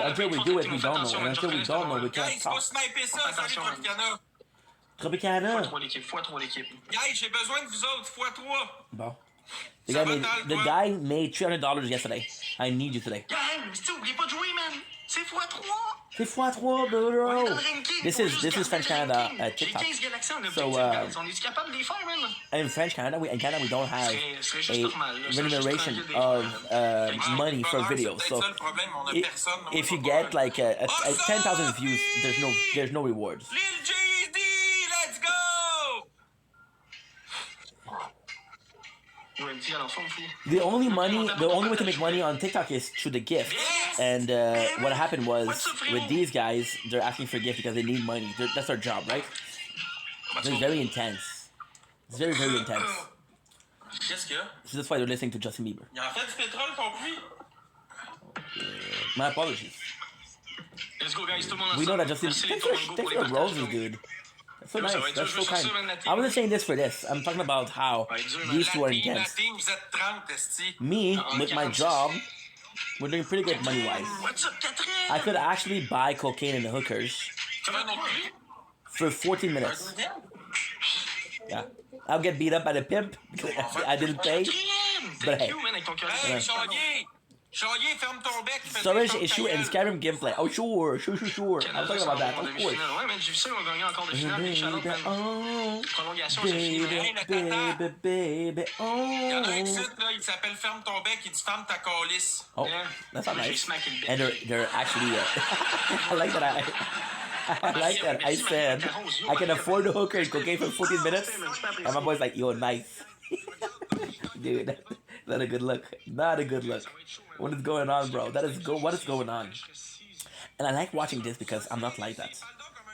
do it, we don't know, and until we don't know, we Guys, can't faut talk. sniper ça. Salut, attention, Tropicana. Tropicana. x3 l'équipe. Guys, j'ai besoin de vous autres. x3. Bon. The guy made $300 yesterday. I need you today. Gang, oubliez pas de jouer, man. C'est x3. C'est x3, bro. This is French Canada TikTok. So, on est capable de les faire, man? in French Canada, we don't have a remuneration of money for videos. So if you get like a 10,000 views, there's no rewards. Lil GD, let's go. The only way to make money on TikTok is through the gift. And what happened was with these guys, they're asking for gift because they need money. That's their job, right? It's very intense. It's very, very intense. Qu'est-ce qu'il y a? So that's why they're listening to Justin Bieber. Il en fait du pétrole, ton puits? My apologies. Let's go, guys. Tout le monde We know that ensemble. Justin. Merci, Thanks tout le monde, for go the pour les roses, partages. dude. That's so Yo, nice. ça va être That's dur, so je suis kind. sûr, man, la team. I wasn't saying this for this. I'm talking about how Ouais, dur, man. these two are La intense. team, vous êtes 30, esti. Me, with my 46. job, we're doing pretty good money-wise. What's up, Catherine? I could actually buy cocaine in the hookers Tu veux un autre puits? for 14 minutes. Yeah. I'll get beat up by the pimp because I didn't pay. But Thank hey. you, man, avec ton cœur. Hey, Chaudier! Chaudier, ferme ton bec. fais Storage des issue choses and ta gueule. Skyrim gameplay. Oh, sure. I'm talking about that, of course. Ouais, man, j'ai vu ça, ils ont gagné encore de finale. Big shout-out, man. Oh, Prolongation, c'est fini, man. baby, baby, Il y en a un oh. ici, là, il s'appelle Ferme ton bec, il dit Ferme ta calice. Oh, Yeah. that's not J'ai nice. smacké le bec. And they're actually. I like that. I like that. I said I can afford a hooker and cocaine for 14 minutes, and my boy's like, "Yo, nice, dude." Not a good look. Not a good look. What is going on, bro? What is going on? And I like watching this because I'm not like that.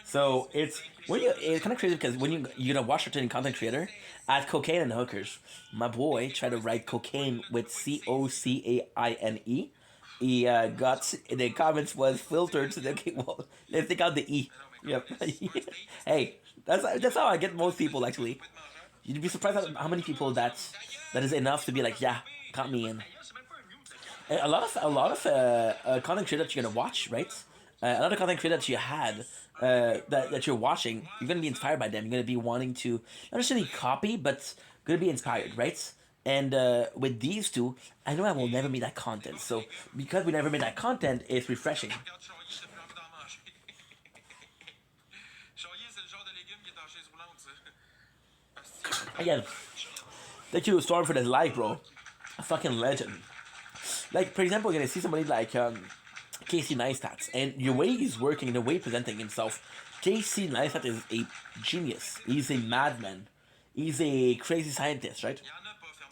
So it's kind of crazy because when you're gonna watch certain content creator at cocaine and hookers, my boy tried to write cocaine with COCAINE. He got the comments was filtered, so okay, well, let's take out the E. Yep. Hey, that's how I get most people actually. You'd be surprised how many people that is enough to be like, yeah, count me in. And a lot of content creators that you're gonna watch, right? A lot of content creators that you had that you're watching, you're gonna be inspired by them. You're gonna be wanting to not necessarily copy, but gonna be inspired, right? And with these two, I know I will never make that content. So because we never made that content, it's refreshing. Regarde, Chaudier, c'est plus envie d'en manger. Chaudier, c'est le genre de légume qui est en chaise roulante, ça. Again, thank you, Storm, for this live, bro. A fucking legend. Like, for example, you're gonna see somebody like Casey Neistat, and the way he's working, the way he's presenting himself, Casey Neistat is a genius. He's a madman. He's a crazy scientist, right?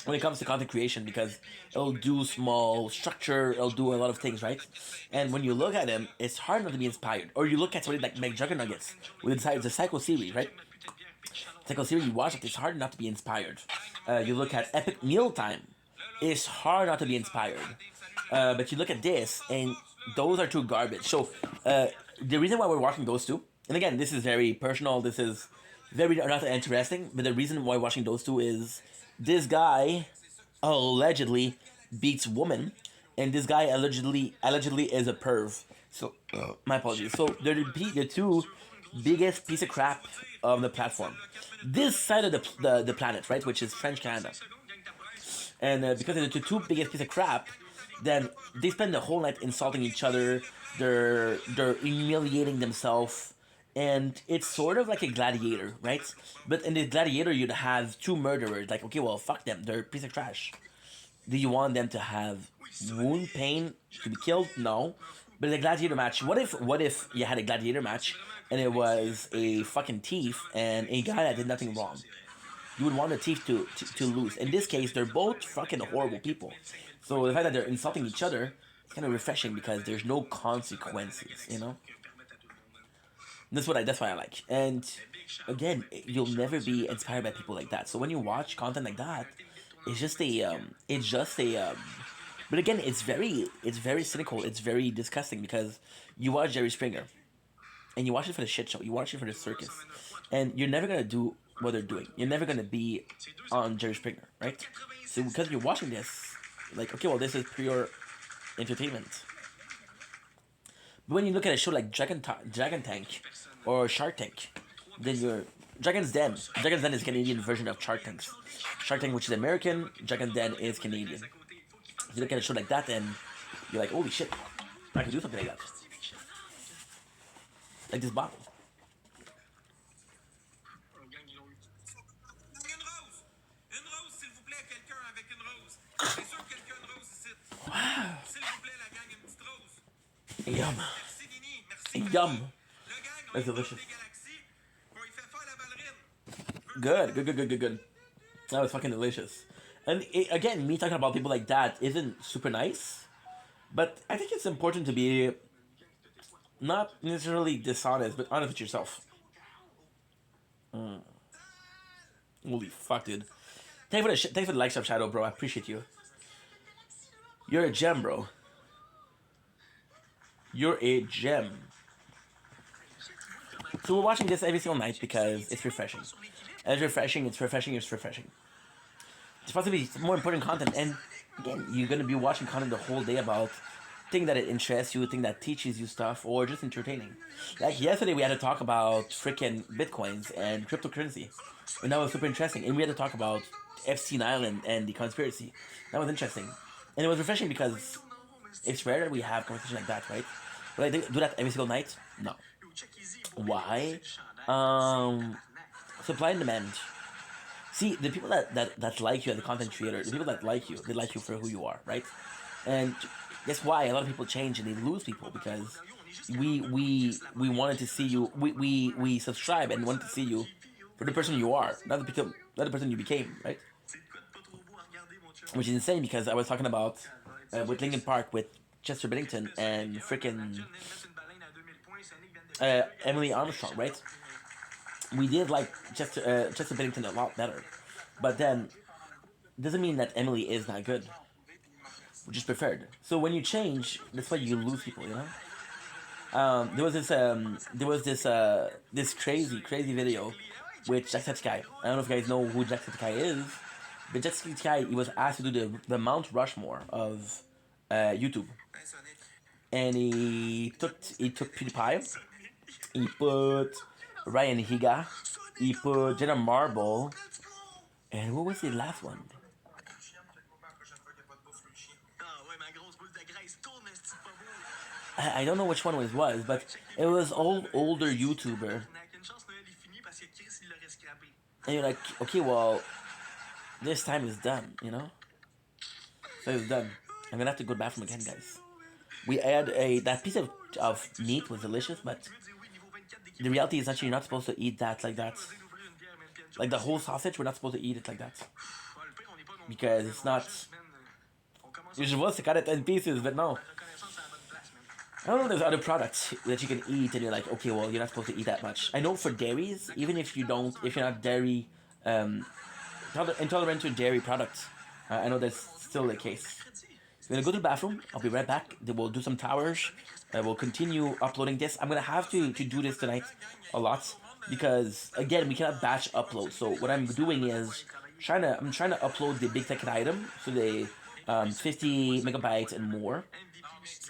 When it comes to content creation, because it'll do small structure, it'll do a lot of things, right? And when you look at him, it's hard not to be inspired. Or you look at somebody like McJuggernuggets with the Psycho series, right? Psycho series, you watch it, it's hard not to be inspired. You look at Epic Mealtime, it's hard not to be inspired. But you look at this, and those are two garbage. So the reason why we're watching those two, and again, this is very personal, this is very not interesting. But the reason why watching those two is this guy allegedly beats woman, and this guy allegedly is a perv. So my apologies. So they're the two biggest piece of crap of the platform. This side of the planet, right, which is French Canada, and because they're the two biggest piece of crap, then they spend the whole night insulting each other. They're humiliating themselves, and it's sort of like a gladiator, right? But in the gladiator, you'd have two murderers. Like, okay, well, fuck them. They're a piece of trash. Do you want them to have wound, pain, to be killed? No. But in a gladiator match, what if you had a gladiator match and it was a fucking thief and a guy that did nothing wrong? You would want the thief to lose. In this case, they're both fucking horrible people. So the fact that they're insulting each other is kind of refreshing because there's no consequences, you know? That's why I like. And again, you'll never be inspired by people like that. So when you watch content like that, it's just a but again, it's very cynical. It's very disgusting because you watch Jerry Springer and you watch it for the shit show. You watch it for the circus, and you're never gonna do what they're doing. You're never gonna be on Jerry Springer, right? So because you're watching this, like, okay, well, this is pure entertainment. But when you look at a show like Dragon Tank or Shark Tank, then you're Dragon's Den. Dragon's Den is a Canadian version of Shark Tank. Shark Tank, which is American, Dragon's Den is Canadian. You look at a show like that, and you're like, holy shit, I can do something like that. Like this bottle. Une rose, s'il vous plaît, quelqu'un avec une rose. C'est sûr que quelqu'un de rose ici. S'il vous plaît, la gang, une petite rose. Yum. Merci, Nini. Merci. Yum. Le gang, on That's est delicious. des galaxies. On lui fait faire la ballerine. Good. That was fucking delicious. And again, me talking about people like that isn't super nice, but I think it's important to be not necessarily dishonest, but honest with yourself. Holy fuck, dude. Thanks for the likes of Shadow, bro. I appreciate you. You're a gem, bro. You're a gem. So we're watching this every single night because it's refreshing. It's refreshing. It's possibly more important content, and again, you're gonna be watching content the whole day about thing that it interests you, thing that teaches you stuff, or just entertaining. Like yesterday, we had to talk about freaking bitcoins and cryptocurrency, and that was super interesting. And we had to talk about Epstein Island and the conspiracy. That was interesting, and it was refreshing because it's rare that we have conversation like that, right? But I do that every single night. No. Why? Supply and demand. See, the people that like you as a content creator, the people that like you, they like you for who you are, right? And that's why a lot of people change and they lose people because we wanted to see you, we subscribe and wanted to see you for the person you are, not the person you became, right? Which is insane because I was talking about with Linkin Park with Chester Bennington and freaking Emily Armstrong, right? We did like Chester Bennington a lot better, but then doesn't mean that Emily is not good. We just preferred. So when you change, that's why you lose people, you know. There was this crazy video with Jacksepticeye. I don't know if you guys know who Jacksepticeye is, but Jacksepticeye, he was asked to do the Mount Rushmore of YouTube, and he took PewDiePie, he put Ryan Higa, he put Jenna Marble, and what was the last one? I don't know which one it was, but it was older YouTuber. And you're like, okay, well, this time is done, you know? So it's done. I'm gonna have to go to the bathroom again, guys. We had that piece of meat was delicious, but the reality is actually you're not supposed to eat that like that. Like the whole sausage, we're not supposed to eat it like that. Because it's not... You're supposed to cut it in pieces, but no. I don't know if there's other products that you can eat and you're like, okay, well, you're not supposed to eat that much. I know for dairies, even if you're not dairy, intolerant to dairy products, I know that's still the case. I'm gonna go to the bathroom. I'll be right back. We'll do some towers. We'll continue uploading this. I'm gonna have to do this tonight a lot because again we cannot batch upload. So what I'm doing is I'm trying to upload the big ticket item, so the 50 megabytes and more.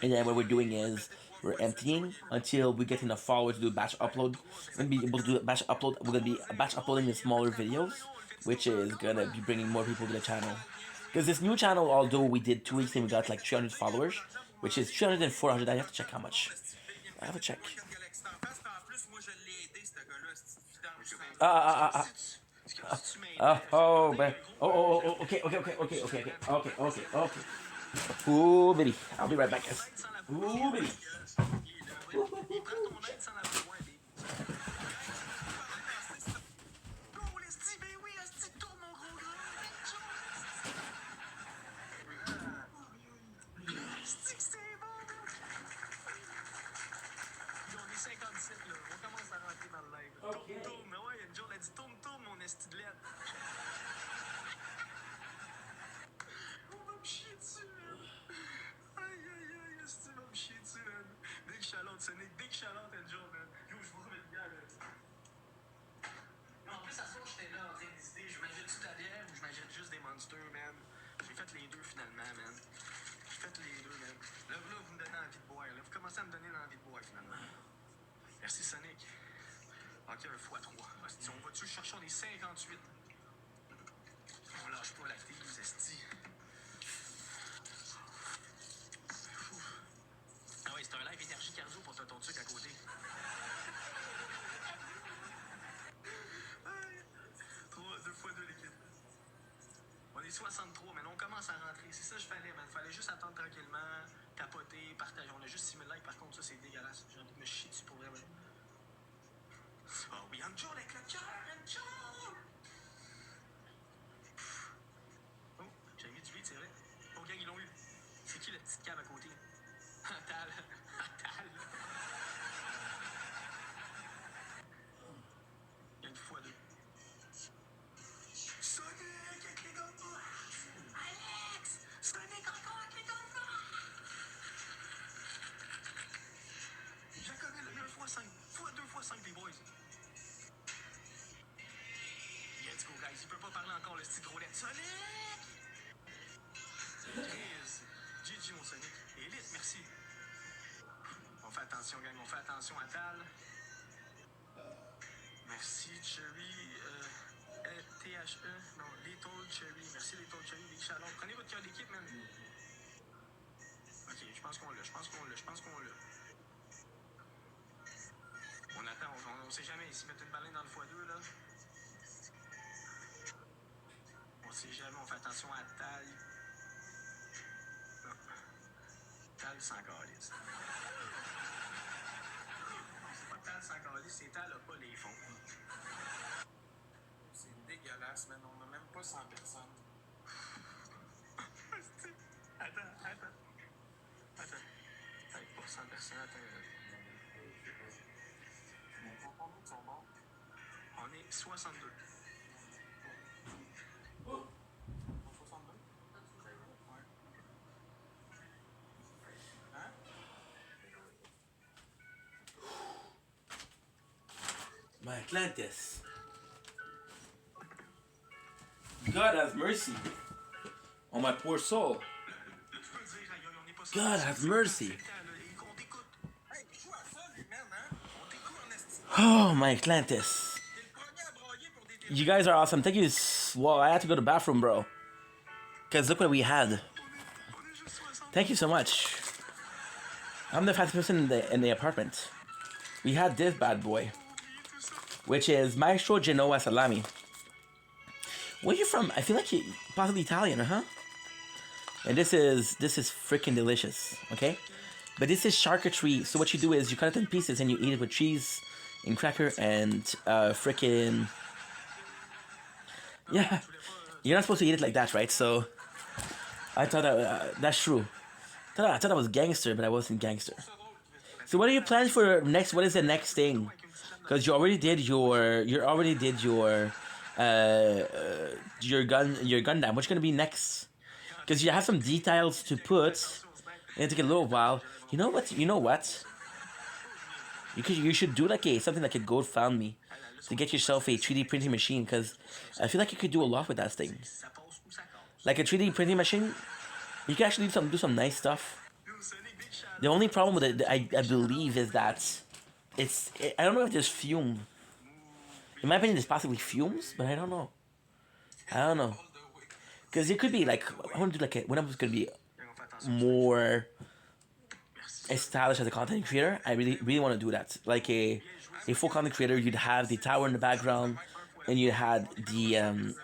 And then what we're doing is we're emptying until we get enough followers to do batch upload. We're gonna be able to do batch upload. We're gonna be batch uploading the smaller videos, which is gonna be bringing more people to the channel. Because this new channel, although we did 2 weeks and we got like 300 followers, which is 300 and 400. I have to check how much. I have to check. Oh, man. Oh, okay. Ooh, baby. I'll be right back, guys. Ooh, baby. Big shout-out à Joe, man. Yo, je vous remets le gars, là. Mais en plus, à ce soir, j'étais là en train d'hésiter. Je m'achète-tu de la bière ou je m'achète juste des monsters, man? J'ai fait les deux, finalement, man. J'ai fait les deux, man. Là, vous me donnez envie de boire. Là, vous commencez à me donner l'envie de boire, finalement. Merci, Sonic. Ok, un x3. Hostie, on va-tu chercher? On est 58. On lâche pas l'active, esti. Ah ouais, c'est un live énergie cardio pour ton truc à côté. 2x2 l'équipe. On est 63, mais on commence à rentrer. C'est ça que je fallait, man. Fallait juste attendre tranquillement, tapoter, partager. On a juste 6000 likes, par contre, ça c'est dégueulasse. J'ai envie de me chier dessus pour vrai, man. Oh oui, Anjo avec le cœur, Anjo! Oh, j'ai mis du vide, c'est vrai. Oh, gang, ils l'ont eu. C'est qui la petite cave à côté? Tal. Tal. Il y a une fois deux. Sonic avec les gars! Alex! Sonic encore avec les gars! Je connais le 1x5. x2x5 des boys. Let's go, guys. Il peut pas parler encore, le style roulette. Sonic! Chris. GG, mon Sonic. Élite, merci. On fait attention, gang. On fait attention à Tal. Merci, Cherry. THE. Non, Little Cherry. Merci, Little Cherry. Big shout-out. Prenez votre cœur d'équipe, man. Ok, je pense qu'on l'a. On attend. On sait jamais. S'ils mettent une baleine dans le x2, là. On sait jamais. On fait attention à Tal. Non. Tal sans calice. C'est pas Tal sans calice, c'est Tal a pas les fonds. C'est dégueulasse, man. On a même pas 100 personnes. Attends. Peut-être pas 100 personnes. Attends. On est 62. Oh! 62? Ouais. Hein? My Atlantis. God have mercy on my poor soul. God have mercy. Oh, my Atlantis. You guys are awesome. Thank you. Well, I had to go to the bathroom, bro. Because look what we had. Thank you so much. I'm the fastest person in the apartment. We had this bad boy, which is Maestro Genoa Salami. Where you from? I feel like you're possibly Italian, huh? And this is freaking delicious, okay? But this is charcuterie. So what you do is you cut it in pieces and you eat it with cheese and cracker and freaking... Yeah, you're not supposed to eat it like that, right? So I thought that's true. I thought I was gangster, but I wasn't gangster. So what are your plans for next? What is the next thing? Because you already did your Gundam. What's gonna be next? Because you have some details to put. It'll take a little while. You know what? You should do like something like a GoFundMe. to get yourself a 3D printing machine, because I feel like you could do a lot with that thing. Like a 3D printing machine, you can actually do some nice stuff. The only problem with it, I believe, is that I don't know if there's fume. In my opinion, there's possibly fumes, but I don't know. I don't know. Because it could be like, I want to do like when I'm going to be more established as a content creator, I really want to do that. Like a full content creator, you'd have the tower in the background, and you had the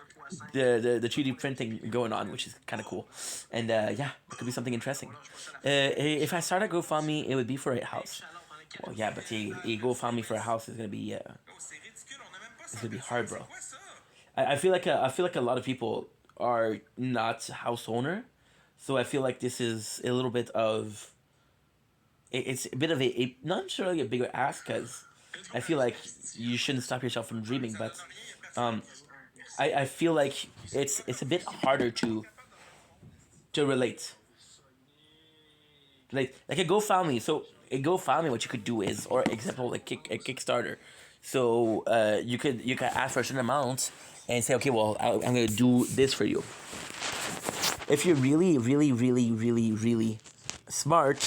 3D printing going on, which is kind of cool. And yeah, it could be something interesting. If I start a GoFundMe, it would be for a house. Well, yeah, but a GoFundMe for a house is gonna be it's gonna be hard, bro. I feel like a lot of people are not house owner, so I feel like this is a little bit of it's a bit of a not necessarily a bigger ask, because I feel like you shouldn't stop yourself from dreaming, but I feel like it's a bit harder to relate. Like a GoFundMe. So a GoFundMe, what you could do is, or example, like a Kickstarter. So you could ask for a certain amount and say, okay, well, I'm gonna do this for you. If you're really, really, really, really, really smart,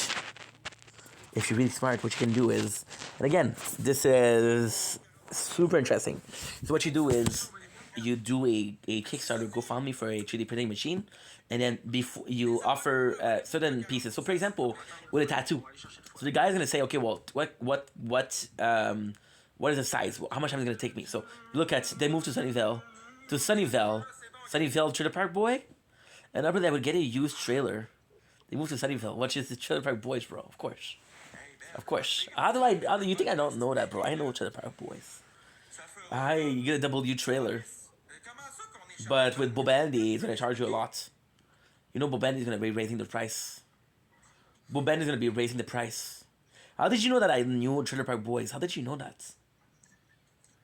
what you can do is, and again, this is super interesting. So what you do is, you do a Kickstarter GoFundMe for a 3D printing machine, and then before you offer certain pieces. So for example, with a tattoo, so the guy's gonna say, okay, well, what is the size? How much time is it gonna take me? So look at, they moved to Sunnyvale Trailer Park Boy, and after that would get a used trailer. They moved to Sunnyvale, which is the Trailer Park Boys, bro. Of course. How do you think I don't know that, bro? I know Trailer Park Boys. You get a double U trailer. But with Bobandy, it's gonna charge you a lot. You know Bobandy's gonna be raising the price. Bobandy's gonna be raising the price. How did you know that I knew Trailer Park Boys? How did you know that?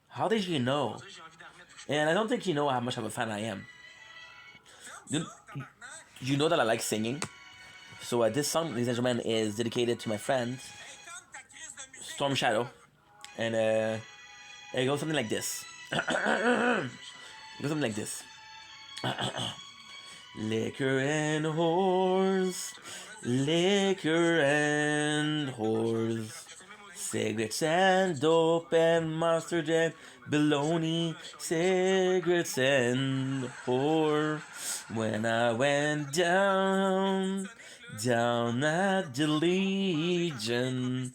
How did you know? And I don't think you know how much of a fan I am. You know that I like singing. So this song, ladies and gentlemen, is dedicated to my friend Storm Shadow, and it goes something like this. It goes something like this. Liquor and whores, liquor and whores, cigarettes and dope and mustard and bologna, cigarettes and whore. When I went down at the Legion,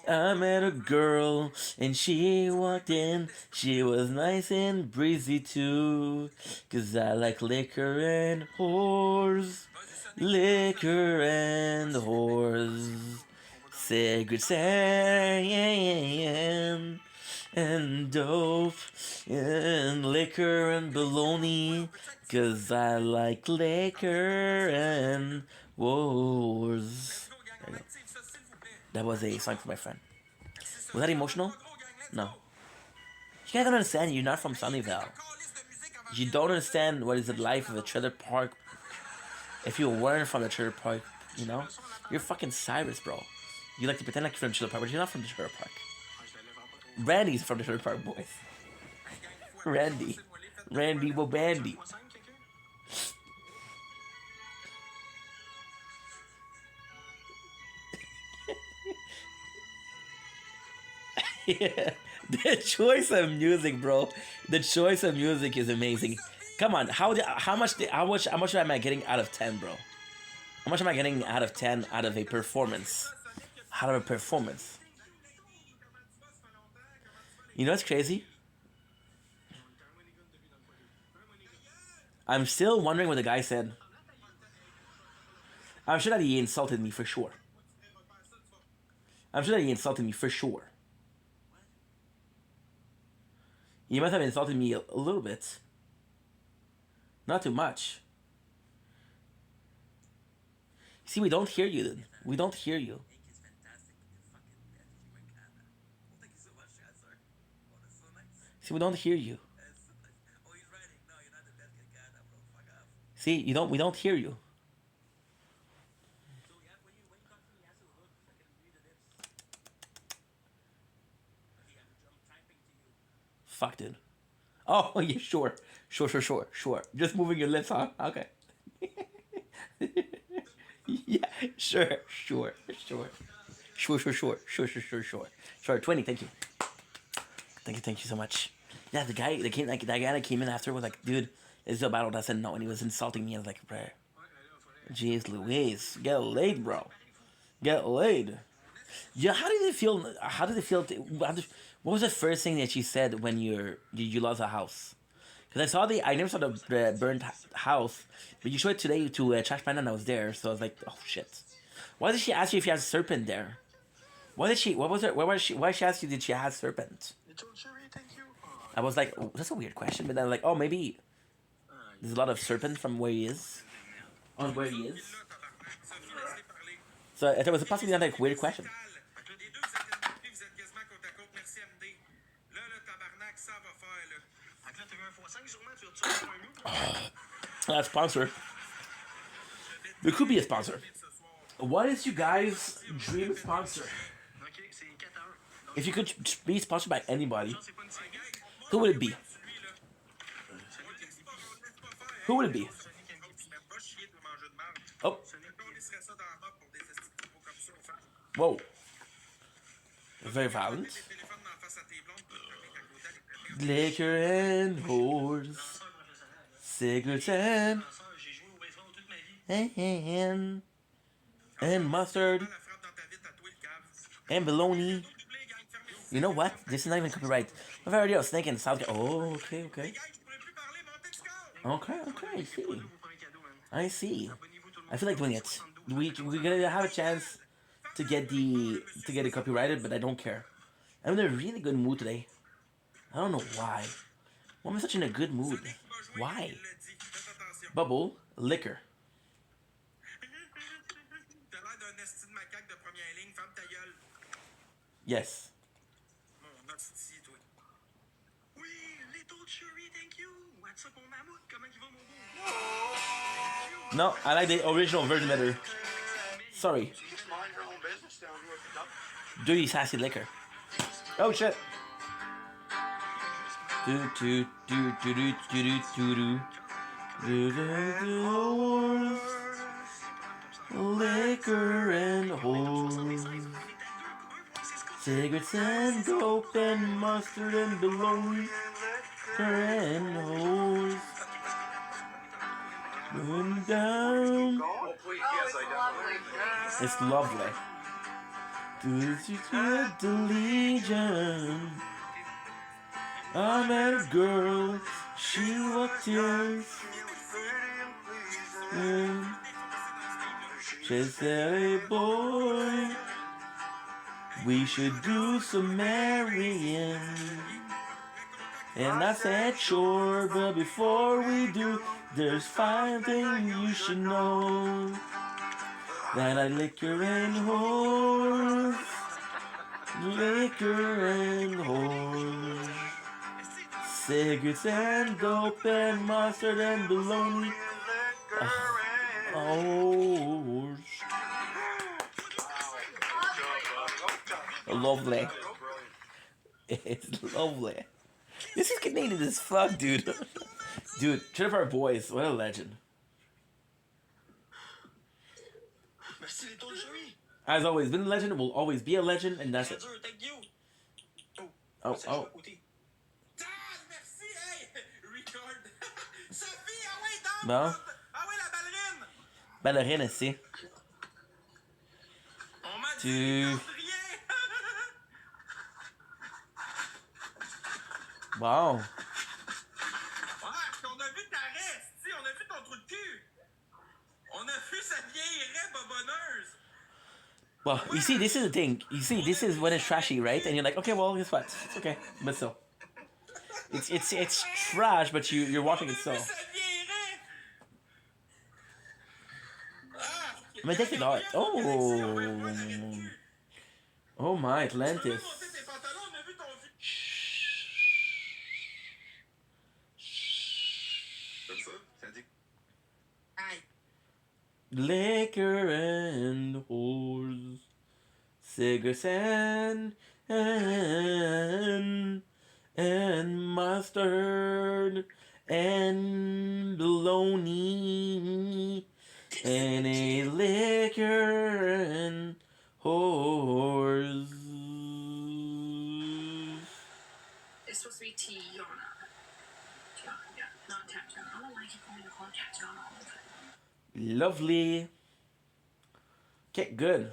I met a girl and she walked in. She was nice and breezy too, 'cause I like liquor and whores, liquor and whores, cigarettes and dope and liquor and bologna, 'cause I like liquor and whores. That was a song for my friend. Was that emotional? No. You guys don't understand. You're not from Sunnyvale. You don't understand what is the life of a trailer park. If you weren't from the trailer park, you know, you're fucking Cyrus, bro. You like to pretend like you're from the trailer park, but you're not from the trailer park. Randy's from the trailer park, boys. Randy Bobandy. Yeah, the choice of music, bro. The choice of music is amazing. Come on, how much am I getting out of 10, bro? How much am I getting out of 10 out of a performance? Out of a performance. You know what's crazy? I'm still wondering what the guy said. I'm sure that he insulted me for sure. He must have insulted me a little bit. Not too much. See, we don't hear you. We don't hear you. See, we don't hear you. See, we don't hear you. Fuck. Oh, yeah, sure. Sure. Just moving your lips, huh? Okay. Yeah, sure. Sure, 20, thank you. Thank you so much. Yeah, the guy that guy that came in after was like, dude, this is a battle. I said no, and he was insulting me. I was like, bro, jeez Louise, get laid, bro. Get laid. Yeah, how did it feel? How did it feel? What was the first thing that you said when you lost a house? Because I never saw the burnt house, but you showed it today to Trash Panda and I was there, so I was like, oh shit. Why did she ask you if you had a serpent there? Why did she? What was it? Why she asked you did she have serpent? I was like, oh, that's a weird question, but then like, oh maybe there's a lot of serpent from where he is, on where he is. So it was possibly not like a weird question. That sponsor. There could be a sponsor. What is you guys' dream sponsor? If you could be sponsored by anybody, who would it be? Who would it be? Oh. Whoa. Very violent. Liquor and whores. Cigarettes and mustard. And bologna. You know what? This is not even copyright. I've already was thinking South. Oh, okay. I see. I feel like doing it. We're gonna have a chance to get it copyrighted, but I don't care. I'm in a really good mood today. I don't know why. Why am I such in a good mood? Why? Bubble liquor. Yes. No, I like the original version better. Sorry. Dirty sassy liquor. Oh shit. Liquor and whores. Cigarettes and dope and mustard and bologna. Liquor and whores. Going down. It's lovely. The Legion. I met a girl. She walked tears. She said, hey boy, we should do some marrying. And I said, sure, but before we do, there's 5 things you should know. That I liquor and whores. Liquor and whores. Cigarettes and dope and mustard and bologna. Oh, lovely. It's lovely. This is Canadian as fuck, dude. Dude, Trip Our Boys, what a legend. As always, been a legend, will always be a legend, and that's it. Oh. Bon. Ballerine ici. Wow. On a vu ta raie, on a vu ton trou de cul. On a vu sa vieille raie bobonneuse. Well, you see, this is the thing. You see, this is when it's trashy, right? And you're like, okay, well, guess what? It's okay, but still, it's trash, but you're watching it still. I'm gonna take it out. Oh my, Atlantis. Liquor and whores, cigarettes and and mustard and bologna and a liquor and whores. It's supposed to be Tiana. Yeah, not Tatiana. I don't like it when you call Tatiana all the time. Lovely. Okay, good.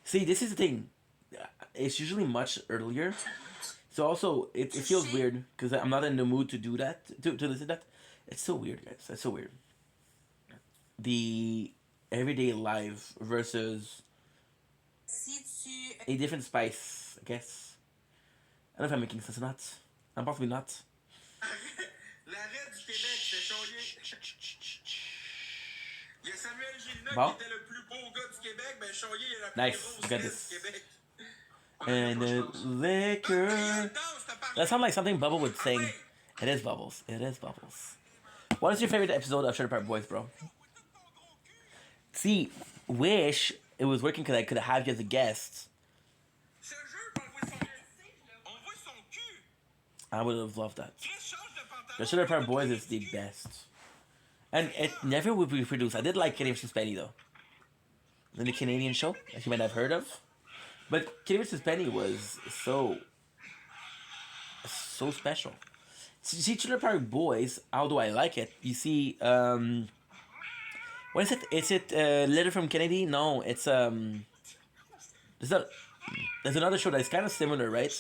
See, this is the thing. It's usually much earlier. So also, it feels weird because I'm not in the mood to do that, to listen to that. It's so weird, guys. It's so weird. The everyday life versus a different spice, I guess. I don't know if I'm making sense or not. I'm possibly not. L'arrêt du Québec, c'est Chaulier. Il y a Samuel Gélina Bon. qui était le plus beau gars du Québec. Ben, Chaulier est la plus Nice, grosse got fille this. du Québec. And liquor. That sounds like something Bubble would sing. It is Bubbles. It is Bubbles. What is your favorite episode of Trailer Park Boys, bro? See, wish it was working because I could have you as a guest. Ce jeu, on voit son cul. I would have loved that. Chris change de pantalon. The Trailer Park Boys is the best. And it never would be produced. I did like Kenny vs. Penny, though. The Canadian show that you might have heard of. But Kenny vs. Penny was so special. See, Trailer Park Boys, how do I like it? You see, what is it? Is it Letter from Kennedy? No, it's there's another show that's kind of similar, right?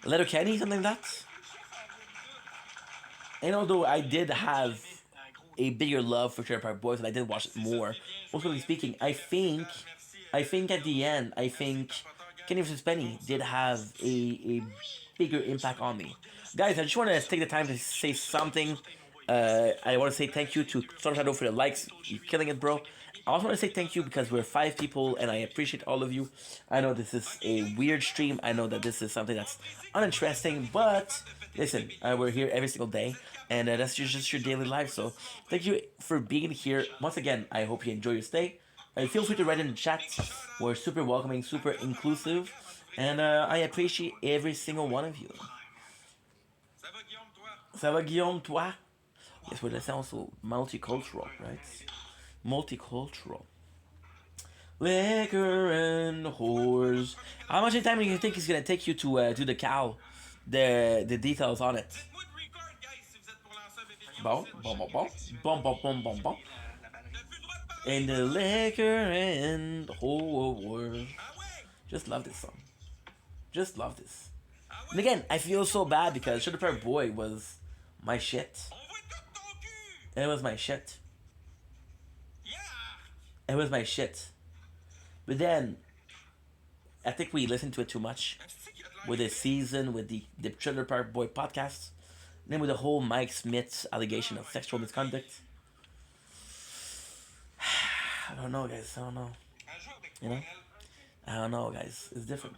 Letter Kenny, something like that. And although I did have a bigger love for Trailer Park Boys and I did watch it more, mostly speaking, I think at the end, I think Kenny vs. Penny did have a bigger impact on me. Guys, I just want to take the time to say something. I want to say thank you to Storm Shadow for the likes. You're killing it, bro. I also want to say thank you because we're 5 people and I appreciate all of you. I know this is a weird stream. I know that this is something that's uninteresting, but listen, we're here every single day and that's just your daily life. So thank you for being here. Once again, I hope you enjoy your stay. Feel free to write in the chat. We're super welcoming, super inclusive, and I appreciate every single one of you. Ça va, Guillaume, toi? Yes, we're also multicultural, right? Multicultural. Liquor and whores. How much time do you think it's gonna take you to do the cow? The details on it. Bon. And the liquor and whores. Just love this song. Just love this. And again, I feel so bad because Trailer Park Boy was my shit. It was my shit. It was my shit. But then, I think we listened to it too much. With the season, with the Trailer Park Boy podcast. And then with the whole Mike Smith allegation of sexual misconduct. I don't know, guys. I don't know. You know? I don't know, guys. It's different.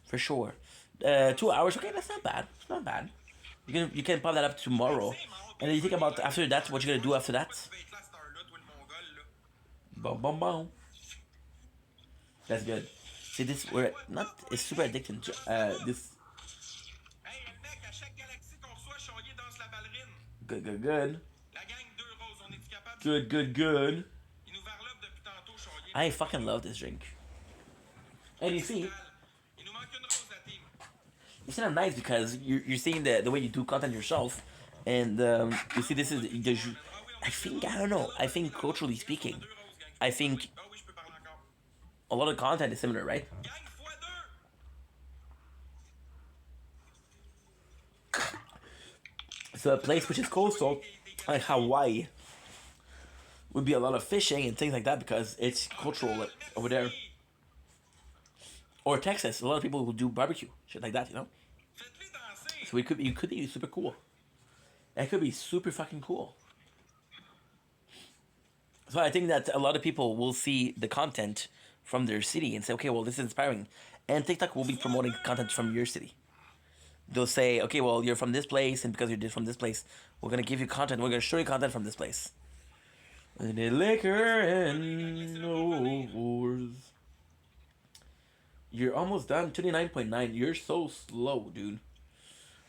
For sure. 2 hours. Okay, that's not bad. It's not bad. You can pop that up tomorrow. And then you think about after that, what you're going to do after that. Boom, boom, boom. That's good. See, this, we're not, it's super addicting. This. Good. Good. I fucking love this drink. And you see, it's kind of nice because you're seeing the way you do content yourself. And you see, this is the I think culturally speaking, I think a lot of content is similar, right? So a place which is coastal, like Hawaii, would be a lot of fishing and things like that because it's cultural over there. Or Texas, a lot of people will do barbecue, shit like that, you know? So it could be super cool. It could be super fucking cool. So I think that a lot of people will see the content from their city and say, okay, well, this is inspiring. And TikTok will be promoting content from your city. They'll say, okay, well, you're from this place, and because you're from this place, we're going to give you content. We're going to show you content from this place. And the liquor and whores. You're almost done. 29.9. You're so slow, dude.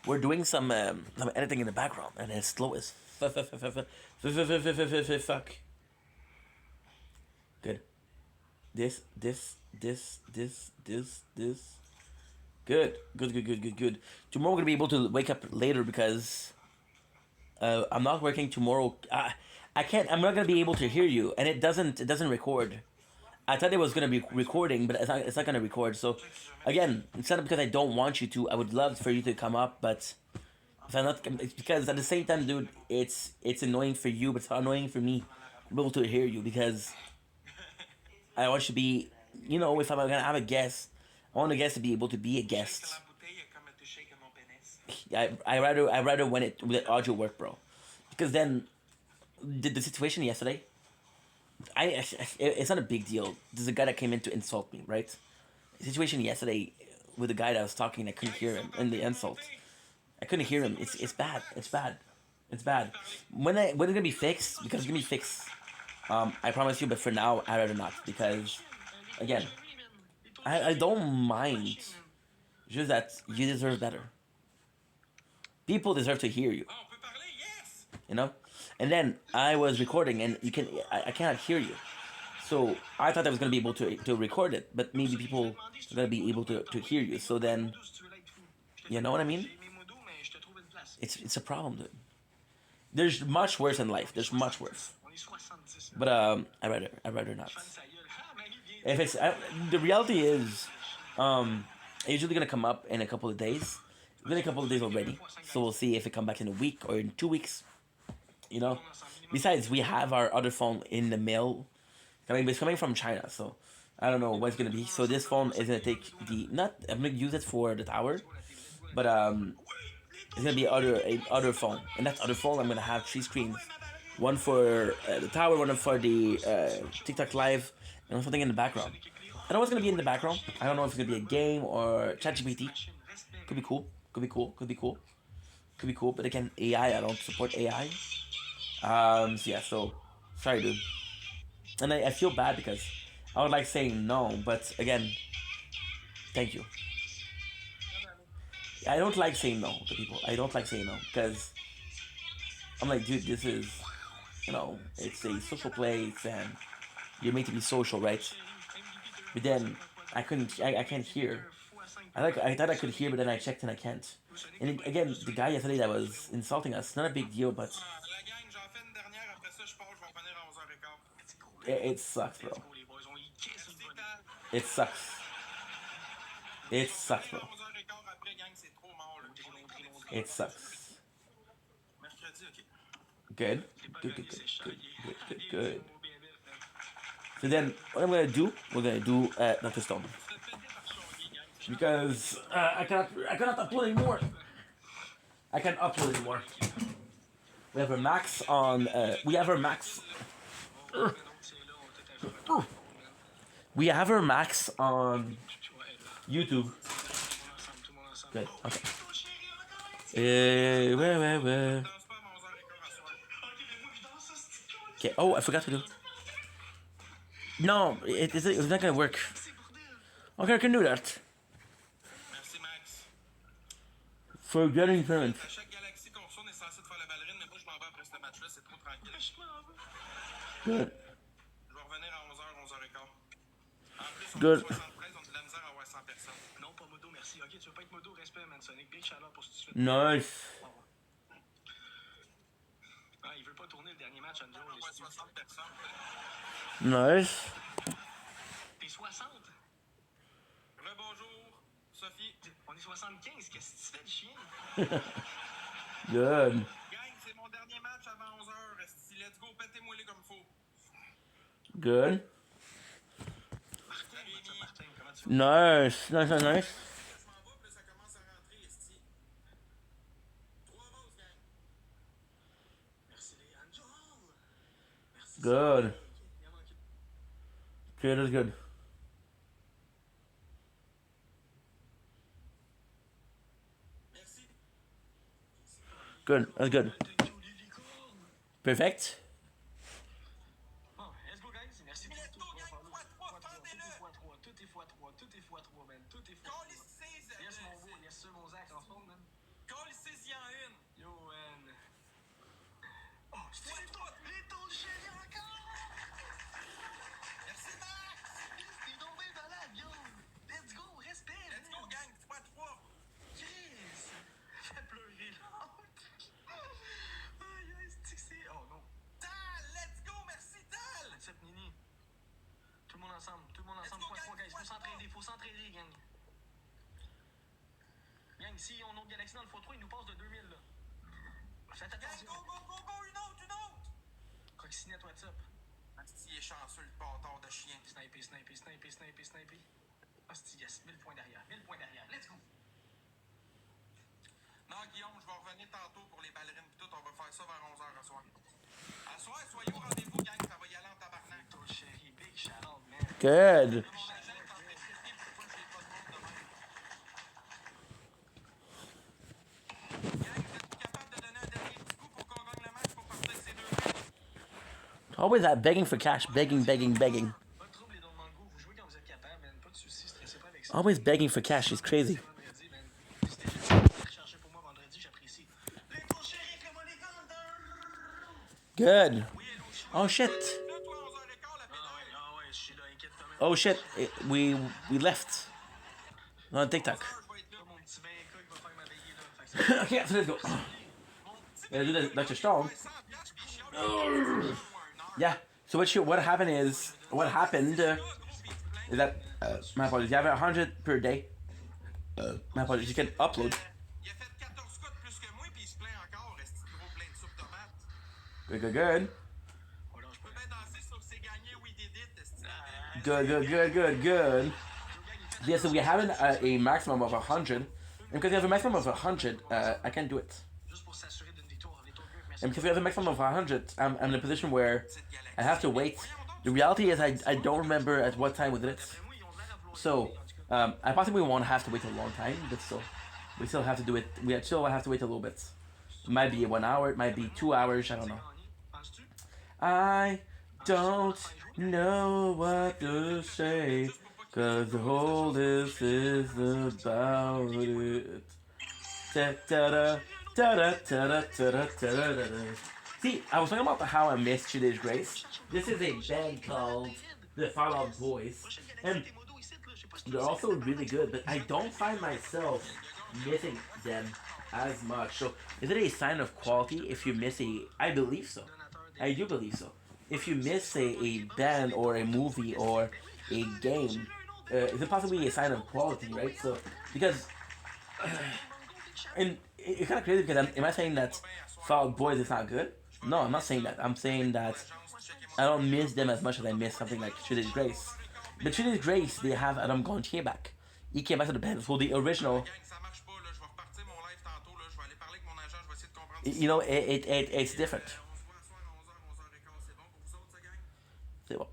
we're doing some editing in the background, and it's slow as fuck. Good. This. Good. Tomorrow we're gonna be able to wake up later because I'm not working tomorrow. I can't. I'm not gonna be able to hear you, and it doesn't record. I thought it was gonna be recording, but it's not gonna record. So, again, it's not because I don't want you to. I would love for you to come up, but if I'm not, it's because at the same time, dude, it's annoying for you, but it's annoying for me to be able to hear you because I want you to be, you know, if I'm gonna have a guest, I want the guest to be able to be a guest. I rather when it with audio work, bro, because then the situation yesterday. It's not a big deal. There's a guy that came in to insult me, right? The situation yesterday with the guy that was talking, I couldn't hear him, and the insult, I couldn't hear him. It's bad. It's bad. It's bad. When it's gonna be fixed? Because it's gonna be fixed. I promise you. But for now, I'd rather not because, again, I don't mind. Just that you deserve better. People deserve to hear you. You know. And then I was recording, and I cannot hear you. So I thought I was gonna be able to record it, but maybe people are gonna be able to hear you. So then, you know what I mean? It's a problem, dude. There's much worse in life. There's much worse. But I rather not. If it's the reality is, it's usually gonna come up in a couple of days. It's been a couple of days already, so we'll see if it come back in a week or in 2 weeks. You know. Besides, we have our other phone in the mail. It's coming from China, so I don't know what it's gonna be. So this phone is gonna take I'm gonna use it for the tower, but it's gonna be other phone, and that other phone I'm gonna have 3 screens, one for the tower, one for the TikTok live, and something in the background. I don't know what's gonna be in the background. I don't know if it's gonna be a game or ChatGPT. Could be cool. Could be cool. Could be cool. Could be cool. But again, AI. I don't support AI. So yeah. So sorry, dude. And I feel bad because I would like saying no, but again, thank you. I don't like saying no to people. I don't like saying no because I'm like, dude, this is, you know, it's a social place and you're made to be social, right? But then I can't hear. I thought I could hear, but then I checked and I can't. And again, the guy yesterday that was insulting us, not a big deal, but it sucks, bro. It sucks. It sucks, bro. It sucks. Good. Good. So then, what I'm gonna do, we're gonna do Dr. Stone. Because I cannot upload anymore. I can't upload anymore. We have our max on. We have our max. We have our max on YouTube. Good. Okay. Where? Okay. Oh, I forgot to do. No, it's not gonna work. Okay, I can do that. For getting payment. Good. Good. Nice. Nice. T'es 60? Rebonjour, Sophie. On est 75, qu'est-ce que tu fais de chien? Good. Gang, c'est mon dernier match avant 11h. Let's go, pétez-moi-les comme faut. Good. Nice. Good. Okay, that's good. Good, that's good. Perfect. Let's go, guys. Merci pour tout. Tout est x3, man. Tout est x3. Yes, mon beau. Yes, sir, mon Zach, en forme, man. Colle-y-en une. Yo, man. Oh, c'est toi, les taux de chéri encore! Merci, Max. T'es donc bien malade, yo! Let's go, respect! Let's go, gang. 3-3. Chris! Fais pleurer l'autre! Aïe, aïe, c'est... Oh non! Tal, let's go. Merci, Tal. What's up, Nini? Tout le monde ensemble, Let's go, gang, guys. Faut s'entraider, gang. Gang, si on a une galaxie dans le x3, il nous passe de 2000, là. Faites Gang, attention. go. Une autre. Coccinette, what's up? Asti, il est chanceux, le bâtard de chien. Sniper. Asti, yes, 1000 points derrière. Let's go. Non, Guillaume, je vais revenir tantôt pour les ballerines pis tout. On va faire ça vers 11h à soir. À soir, soyez au rendez-vous, gang. Ça va y aller en tabarnak. Taux de chéri, big shout out, man. Good. Mon agent est en train de critiquer pourquoi j'ai pas de monde demain. Gang, vous êtes capable de donner un dernier petit coup pour qu'on gagne le match pour partir avec ces deux buts? Always that begging for cash, begging. Pas de trouble, les dons de mango. Vous jouez quand vous êtes capable, man. Pas de soucis, stressez pas avec ça. Always begging for cash is crazy. Vendredi, man. N'hésitez jamais à rechercher pour moi vendredi, j'apprécie. Les taux de chéri, comme on les compte. Good. Oh shit. Là, toi, 11h15, la pédale. Ah ouais, je suis là, inquiète quand même. Oh shit. We left. On TikTok. Je vais être là. Mon petit 20K, il va faire ma veillée, là. Fait que Okay, so let's go. Yeah, do that, Dr. Strong. 100 piastres, puis je chiale pour une heure. Yeah. So what happened is is that my apologies. You have 100 per day. My apologies. You can upload. Il a fait 14 cas de plus que moi, puis il se plaint encore. Est-ce qu'il gros plein de soupe tomate? Good. on lâche Je peux pas. bien danser sur C'est gagné, oui, did it. Est-ce que Good. Yeah, so we have a maximum of 100. And because we have a maximum of 100, I can do it. Juste pour s'assurer d'une victoire. Les taux de but, merci. And because we have a maximum of 100, I'm in a position where I have to wait. The reality is I don't remember at what time we did it. Moi, ils ont de l'air à vouloir So, gagner, en tout cas. I possibly won't have to wait a long time, but still, we still have to do it. We still have to wait a little bit. It might be 1 hour, it might be 2 hours, I don't know. Gagner, penses-tu? I don't know what to say, cause all this is about it. See, I was talking about how I missed Today's Grace. This is a band called the Fall Out Boys, and they're also really good, but I don't find myself missing them as much. So, is it a sign of quality if you miss a... I believe so. I do believe so. If you miss a band or a movie or a game, is it possibly a sign of quality, right? So, because... and it's kind of crazy because am I saying that Fall Out Boys is not good? No, I'm not saying that. I'm saying that I don't miss them as much as I miss something like Trinity Grace. But Trinity Grace, they have Adam Gontier back. He came back to the band. So the original, Gang, ça marche pas, là. Je vais repartir mon live tantôt, là. Je vais aller parler avec mon agent. Je vais essayer de comprendre. ce qui you know, it's different. On se voit à soir à 11h, 11h15. C'est bon pour vous autres, ça, gang? C'est bon.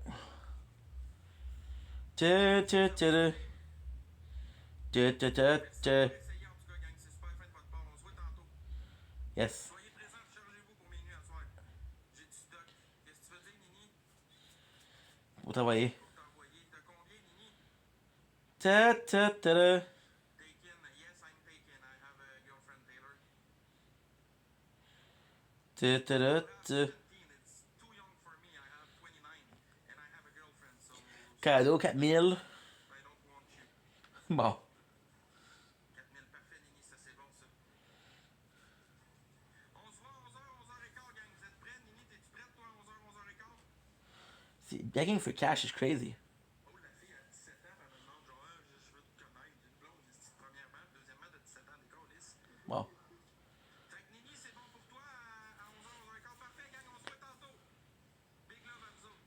Essayez, en tout cas, gang. C'est super fin de votre part. On se voit tantôt. Yes. Soyez présents, chargez-vous pour minuit à soir. J'ai du stock. Qu'est-ce que tu veux dire, Nini? Pour t'envoyer. Pour t'envoyer. T'as combien, Nini? Ta-ta-ta-ta. Taken. Yes, I'm taken. I have a girlfriend, Taylor. Ta-ta-ta-ta. 17. It's too young for me. I have 29. And I have a girlfriend, so Cadeau 4000. I don't want you. Bon. 4000, parfait, Nini. Ça, c'est bon, ça. On se voit à 11h, 11h15, gang. Vous êtes prêts, Nini? T'es-tu prête, toi, à 11h, 11h15? See, begging for cash is crazy. Oh, la fille a 17 ans, elle me demande genre, ah, je veux te connaître, une blonde, premièrement, deuxièmement, de 17 ans, des câlisses. Wow. Fait que Nini, c'est bon pour toi à 11h, 11h15, parfait, gang, on se voit tantôt. Big love à vous autres.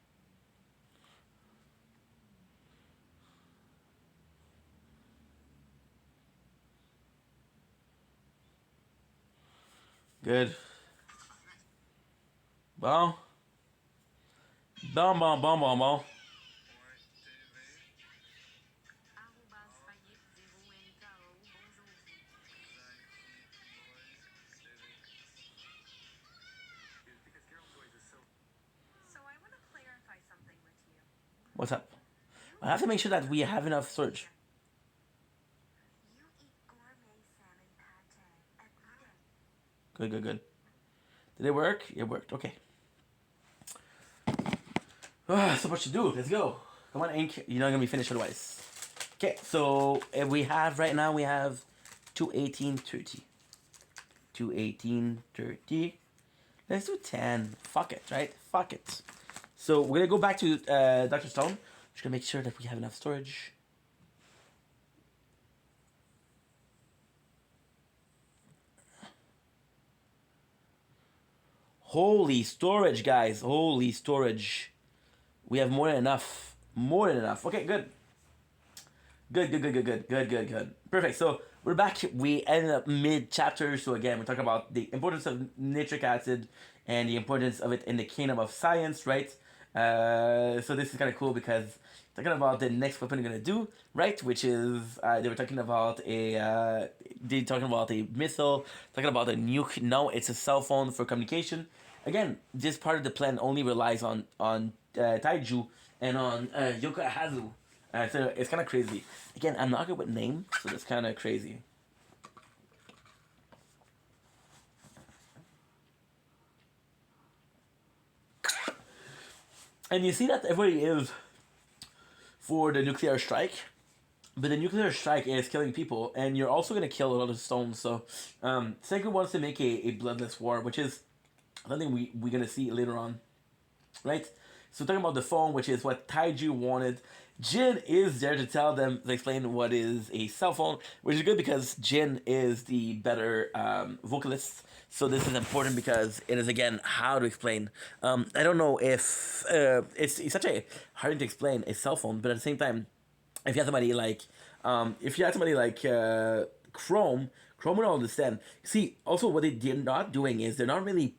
Good. Bon. Bon. So I want to clarify something with you. What's up? I have to make sure that we have enough storage. You eat gourmet salmon pate at Good, good, good. Did it work? It worked. Okay. So much to do. Let's go. Come on, Ink. You're not gonna be finished otherwise. Okay, so we have right now 218.30. 218.30. Let's do 10. Fuck it, right? Fuck it. So we're gonna go back to Dr. Stone. Just gonna make sure that we have enough storage. Holy storage, guys. Holy storage. We have more than enough. More than enough. Okay, good. Good. Perfect. So we're back. We ended up mid-chapter. So again, we're talking about the importance of nitric acid and the importance of it in the kingdom of science, right? So this is kind of cool because talking about the next weapon we're gonna do, right? Which is they were talking about a missile, talking about a nuke. No, it's a cell phone for communication. Again, this part of the plan only relies on Taiju and on Yokohazu. So it's kind of crazy. Again, I'm not good with names, so that's kind of crazy. And you see that everybody is for the nuclear strike, but the nuclear strike is killing people, and you're also going to kill a lot of stones. So Senku wants to make a bloodless war, which is something we're going to see later on, right? So talking about the phone, which is what Taiju wanted. Jin is there to tell them, to explain what is a cell phone, which is good because Jin is the better vocalist. So this is important because it is, again, how to explain. I don't know if it's such a hard to explain a cell phone, but at the same time, if you have somebody like Chrome would understand. See, also what they're not doing is they're not really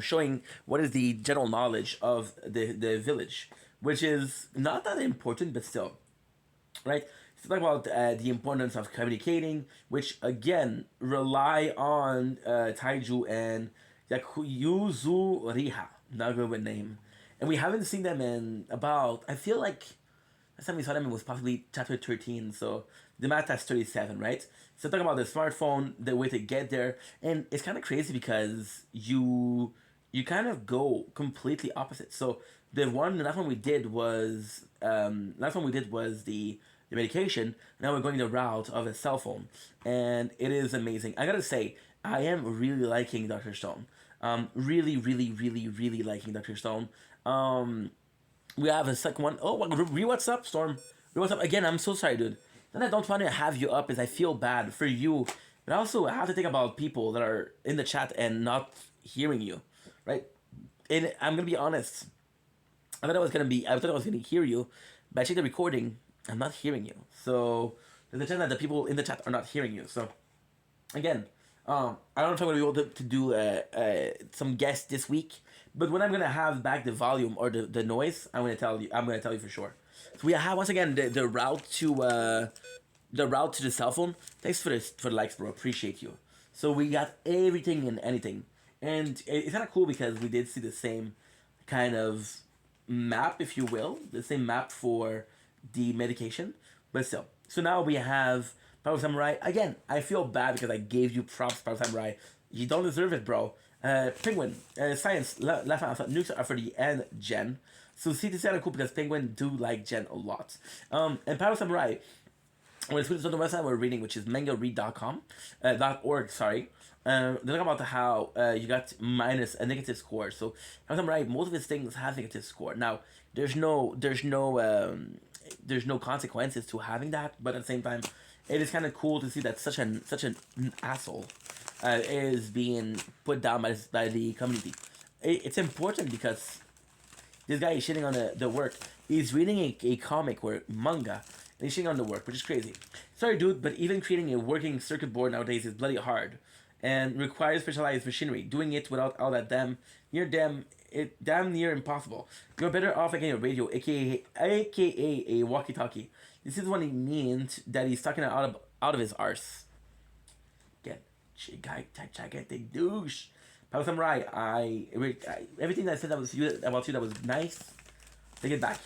showing what is the general knowledge of the village, which is not that important, but still, right? So talk about the importance of communicating, which again rely on Taiju and Yakuyuzu Riha, not good with name, and we haven't seen them in about, I feel like last time we saw them was possibly chapter 13, so the math has 37, right? So talking about the smartphone, the way to get there, and it's kind of crazy because you kind of go completely opposite. So the last one we did was the medication. Now we're going the route of a cell phone, and it is amazing. I gotta say, I am really liking Dr. Stone. Really liking Dr. Stone. We have a second one. Oh, what's up, Storm? What's up? Again, I'm so sorry, dude. Then I don't want to have you up is I feel bad for you. But also, I have to think about people that are in the chat and not hearing you, right? And I'm going to be honest. I thought I was going to hear you, but I checked the recording. I'm not hearing you. So, there's a chance that the people in the chat are not hearing you. So, again, I don't know if I'm going to be able to do some guests this week. But when I'm gonna have back the volume or the noise, I'm gonna tell you for sure. So we have once again the route to the cell phone. Thanks for the likes, bro. Appreciate you. So we got everything and anything, and it's kind of cool because we did see the same kind of map, if you will, the same map for the medication, but still. So now we have Power Samurai again. I feel bad because I gave you props, Power Samurai. You don't deserve it, bro. Penguin, science, left out nukes are for the end gen. So see, this is kind of cool because Penguin do like gen a lot. And Power Samurai, when it's on the website we're reading, which is mangaread.com, .org, sorry. They talk about how you got minus a negative score. So Power Samurai, most of his things have negative score. Now there's no consequences to having that, but at the same time, it is kind of cool to see that such an asshole is being put down by the community. It's important because this guy is shitting on the work. He's reading a comic or manga, and he's shitting on the work, which is crazy. Sorry, dude, but even creating a working circuit board nowadays is bloody hard and requires specialized machinery. Doing it without all that damn near impossible. You're better off getting a radio, aka a walkie-talkie. This is what he means that he's talking out of his arse. Gigantic douche. Power Samurai, everything that I said about you that was nice, take it back.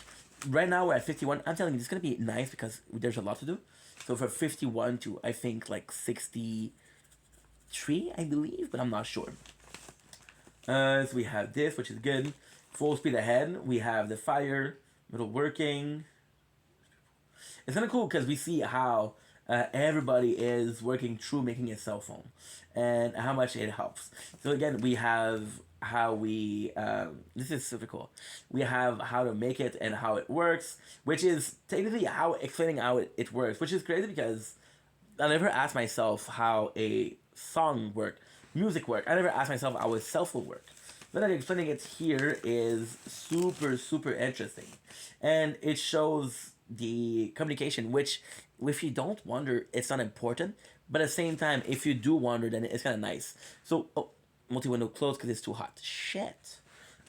Right now we're at 51. I'm telling you, it's gonna be nice because there's a lot to do. So for 51 to I think like 60, 3, I believe, but I'm not sure. So we have this, which is good. Full speed ahead. We have the fire, middle working. It's kind of cool because we see how everybody is working through making a cell phone and how much it helps. So again, we have how we this is super cool. We have how to make it and how it works, which is technically how explaining how it works, which is crazy because I never asked myself how a song work, music work. I never asked myself how a cell phone work. But then explaining it here is super interesting, and it shows the communication. Which, if you don't wonder, it's not important. But at the same time, if you do wonder, then it's kind of nice. So, oh, multi-window closed because it's too hot. Shit.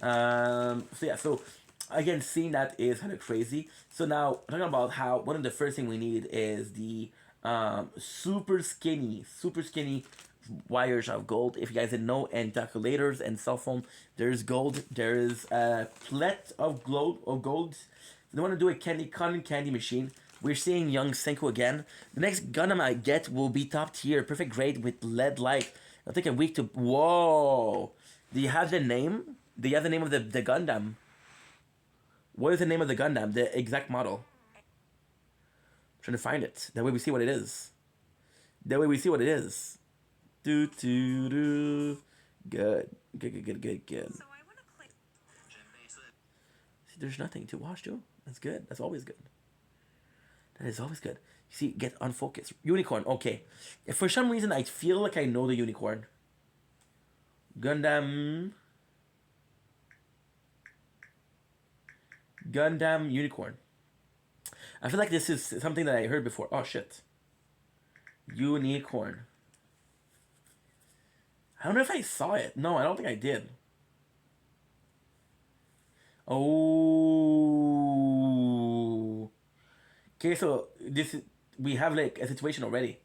So yeah. So again, seeing that is kind of crazy. So now talking about how one of the first thing we need is the super skinny wires of gold. If you guys didn't know, and calculators and cell phone, there's gold. There is a plate of gold. They want to do a cotton candy machine. We're seeing young Senko again. The next Gundam I get will be top tier, perfect grade with LED light. It'll take a week to. Whoa! Do you have the name? Do you have the name of the Gundam? What is the name of the Gundam? The exact model. I'm trying to find it. That way we see what it is. That way we see what it is. Do. Good. Good. See, there's nothing to watch, too. That's good. That's always good. That is always good. You see, get unfocused. Unicorn. Okay. If for some reason I feel like I know the unicorn. Gundam unicorn. I feel like this is something that I heard before. Oh shit. Unicorn. I don't know if I saw it. No, I don't think I did. Oh. Okay, so this is, we have like a situation already.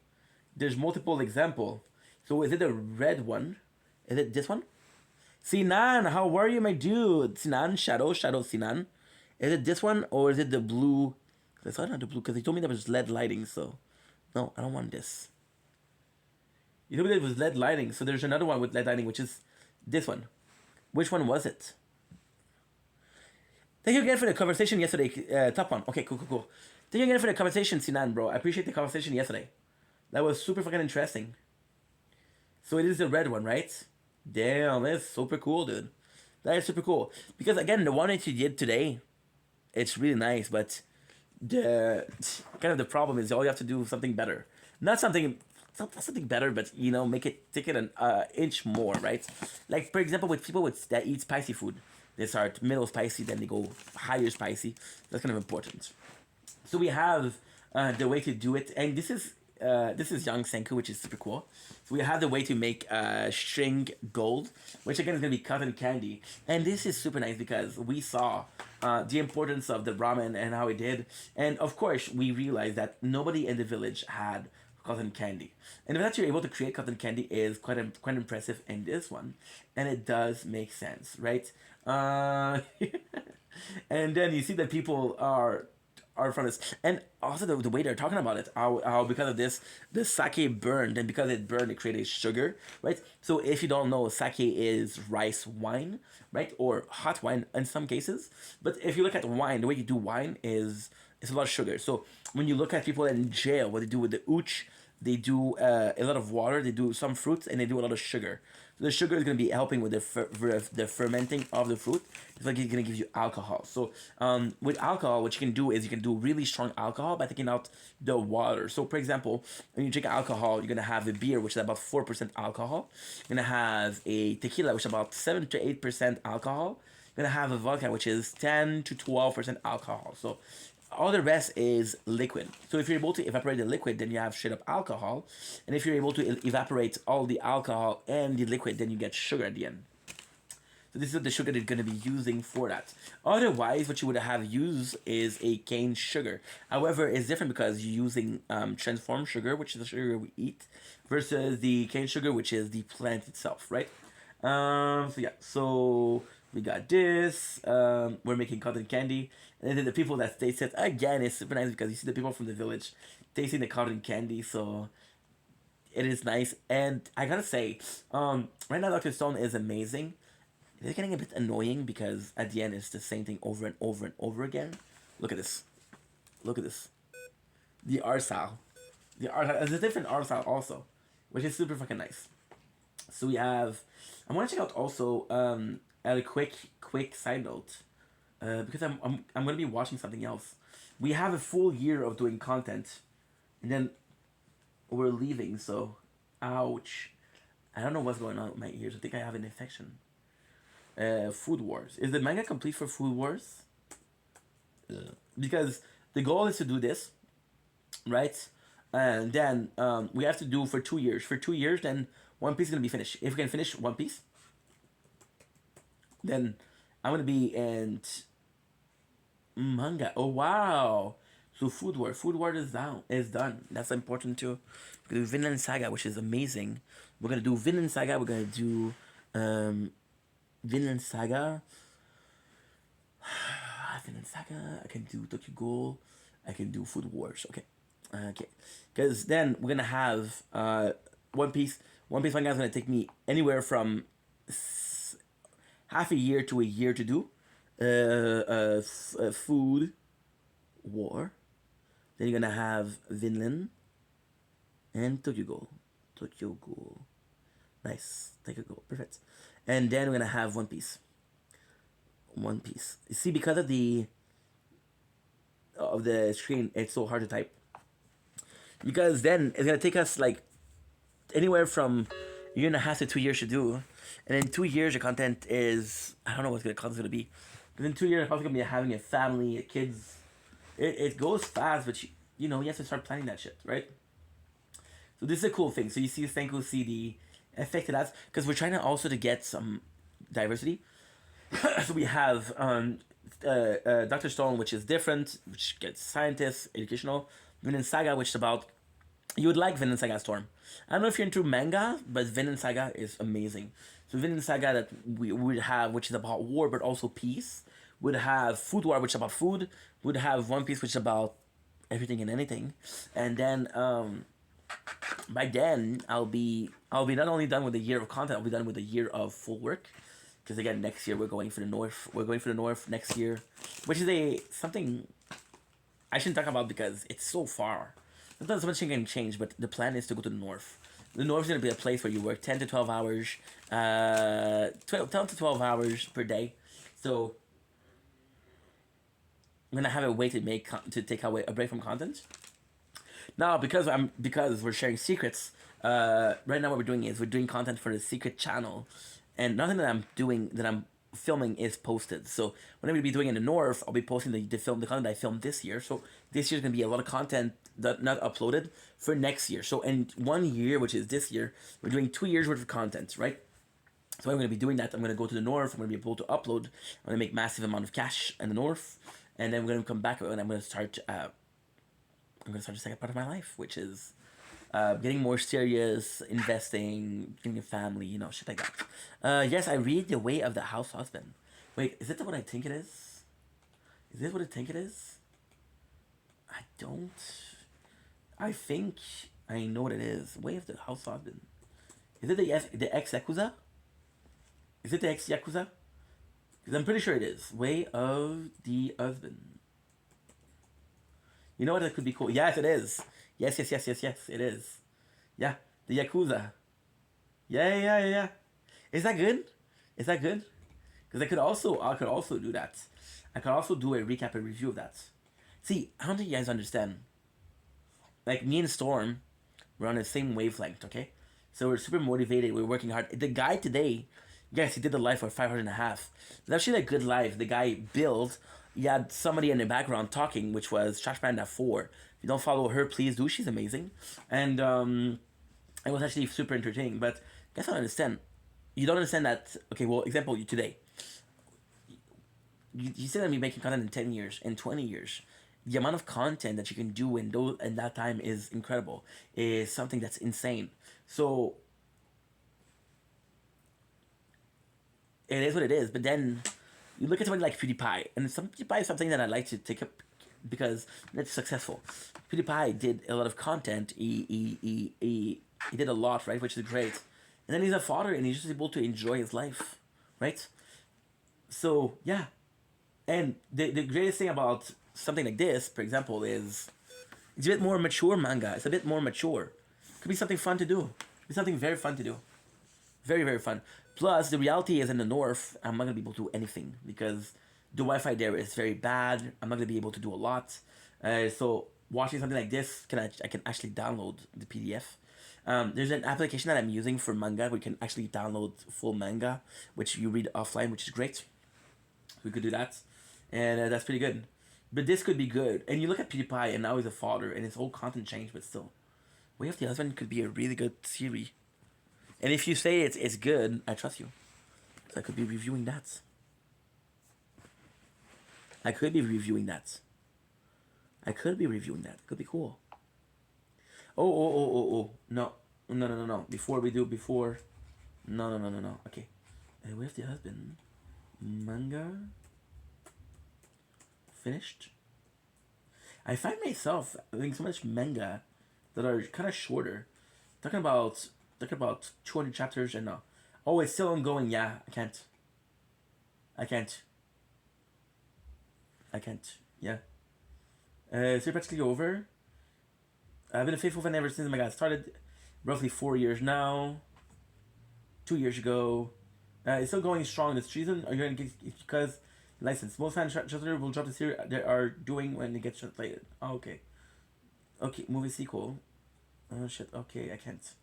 There's multiple example. So is it the red one? Is it this one? Sinan, how are you, my dude? Sinan, Shadow Sinan. Is it this one or is it the blue? I thought not the blue because they told me there was LED lighting. So no, I don't want this. You told me there was LED lighting, so there's another one with LED lighting, which is this one. Which one was it? Thank you again for the conversation yesterday. Top one. Okay, cool. Thank you again for the conversation, Sinan, bro. I appreciate the conversation yesterday. That was super fucking interesting. So it is the red one, right? Damn, that's super cool, dude. That is super cool. Because again, the one that you did today, it's really nice, but the kind of the problem is all you have to do is something better. Not something better, but you know, take it an inch more, right? Like for example, with people that eat spicy food, they start middle spicy, then they go higher spicy. That's kind of important. So we have the way to do it, and this is Young Senku, which is super cool. So we have the way to make string gold, which again is gonna be cotton candy, and this is super nice because we saw the importance of the ramen and how it did, and of course we realized that nobody in the village had cotton candy, and the fact that you're able to create cotton candy is quite impressive in this one, and it does make sense, right? And then you see that people are in front of us, and also the way they're talking about it, how because of this, the sake burned, and because it burned, it created sugar, right? So if you don't know, sake is rice wine, right, or hot wine in some cases. But if you look at wine, the way you do wine is it's a lot of sugar. So when you look at people in jail, what they do with the ooch, they do a lot of water, they do some fruits, and they do a lot of sugar. So the sugar is going to be helping with the fermenting of the fruit. It's like it's going to give you alcohol. So with alcohol, what you can do is you can do really strong alcohol by taking out the water. So for example, when you drink alcohol, you're going to have a beer, which is about 4% alcohol. You're going to have a tequila, which is about 7 to 8% alcohol. You're going to have a vodka, which is 10 to 12% alcohol. So all the rest is liquid. So if you're able to evaporate the liquid, then you have straight up alcohol. And if you're able to evaporate all the alcohol and the liquid, then you get sugar at the end. So this is the sugar they're going to be using for that. Otherwise, what you would have used is a cane sugar. However, it's different because you're using transformed sugar, which is the sugar we eat, versus the cane sugar, which is the plant itself, right? So yeah, so we got this. We're making cotton candy. And then the people that taste it, again, it's super nice because you see the people from the village tasting the cotton candy. So It is nice, and I gotta say, right now Dr. Stone is amazing. It is getting a bit annoying because at the end it's the same thing over and over and over again. Look at this. Look at this. The art style. The art style is a different art style also, which is super fucking nice. So we have. I want to check out also at a quick side note, because I'm gonna be watching something else. We have a full year of doing content, and then we're leaving. So, ouch. I don't know what's going on with my ears. I think I have an infection. Food Wars. Is the manga complete for Food Wars? Because the goal is to do this, right? And then we have to do for 2 years. For 2 years, then One Piece is gonna be finished. If we can finish One Piece, then I'm gonna be in manga. Oh wow! So Food War. Food War is down. Is done. That's important too. We're gonna do Vinland Saga, which is amazing. We're gonna do Vinland Saga. We're gonna do Vinland Saga. Vinland Saga. I can do Tokyo Ghoul. I can do Food Wars. Okay. Okay. Because then we're gonna have One Piece. One Piece manga is gonna take me anywhere from half a year to a year to do. Food War. Then you're gonna have Vinland and Tokyo Ghoul. Tokyo Ghoul. Nice. Tokyo Ghoul. Perfect. And then we're gonna have One Piece. One Piece. You see, because of the screen, it's so hard to type. Because then it's gonna take us like anywhere from a year and a half to 2 years to do. And in 2 years, your content is, I don't know what the content's gonna be. But in 2 years, you're probably gonna be having a family, kids. It goes fast, but you know, you have to start planning that shit, right? So this is a cool thing. So you see Senku CD effect it has, because we're trying to also to get some diversity. So we have Dr. Stone, which is different, which gets scientists, educational. Vinland Saga, which is about, you would like Vinland Saga Storm. I don't know if you're into manga, but Vinland Saga is amazing. So Vinland Saga that we would have, which is about war but also peace. Would have Food War, which is about food. Would have One Piece, which is about everything and anything. And then by then I'll be not only done with a year of content, I'll be done with a year of full work. Because again, next year we're going for the north. We're going for the north next year, which is something I shouldn't talk about because it's so far. Sometimes so much can change, but the plan is to go to the north. The north is going to be a place where you work 10 to 12 hours, 10 to 12 hours per day. So I'm gonna have a way to take away a break from content. Now, because we're sharing secrets. Right now, what we're doing is we're doing content for the secret channel, and nothing that I'm filming is posted. So when I'm gonna be doing in the north, I'll be posting the content I filmed this year. So this year's gonna be a lot of content that not uploaded for next year. So in 1 year, which is this year, we're doing 2 years worth of content, right? So I'm gonna be doing that. I'm gonna go to the north. I'm gonna be able to upload. I'm gonna make massive amount of cash in the north, and then we're gonna come back and I'm gonna start. The second part of my life, which is getting more serious, investing, getting a family, you know, shit like that. Yes, I read The Way of the House Husband. Wait, is it what I think it is? Is this what I think it is? I don't. I think I know what it is. Way of the House Husband. Is it the ex Yakuza? Is it the ex Yakuza? Because I'm pretty sure it is. Way of the Husband. You know what? That could be cool. Yes, it is. Yes, it is. Yeah, the Yakuza. Yeah. Is that good? Is that good? Because I could also do that. I could also do a recap and review of that. See, I don't think you guys understand. Like, me and Storm, we're on the same wavelength, okay? So we're super motivated. We're working hard. The guy today, yes, he did the live for 5 hours and a half. It's actually a good live. The guy built. You had somebody in the background talking, which was Trash Panda 4. If you don't follow her, please do. She's amazing. And it was actually super entertaining. But guys don't understand. You don't understand that. Okay, well, example, you today. You said that me making content in 10 years, in 20 years. The amount of content that you can do in that time is incredible. Is something that's insane. So it is what it is. But then you look at somebody like PewDiePie, and PewDiePie is something that I like to take up because it's successful. PewDiePie did a lot of content. He He did a lot, right? Which is great. And then he's a father, and he's just able to enjoy his life, right? So yeah, and the greatest thing about something like this, for example, is it's a bit more mature manga. It's a bit more mature. Could be something fun to do. Could be something very fun to do. Very, very fun. Plus, the reality is in the north, I'm not going to be able to do anything because the Wi-Fi there is very bad. I'm not going to be able to do a lot. So watching something like this, I can actually download the PDF. There's an application that I'm using for manga where you can actually download full manga, which you read offline, which is great. We could do that. And that's pretty good. But this could be good. And you look at PewDiePie, and now he's a father, and his whole content changed, but still. Way of the Husband could be a really good series. And if you say it's good, I trust you. So I could be reviewing that. I could be reviewing that. Could be cool. Oh. No. Before. No. Okay. And Way of the Husband. Manga. Finished. I find myself reading so much manga that are kind of shorter. Talking about 200 chapters and no. Oh, it's still ongoing. Yeah, I can't. Yeah. It's practically over. I've been a faithful fan ever since my God started. Roughly 4 years now. 2 years ago. It's still going strong this season. Are you going to get because license? Most fan translator will drop the series they are doing when it gets translated. Oh, okay. Okay, movie sequel. Oh shit. Okay, I can't.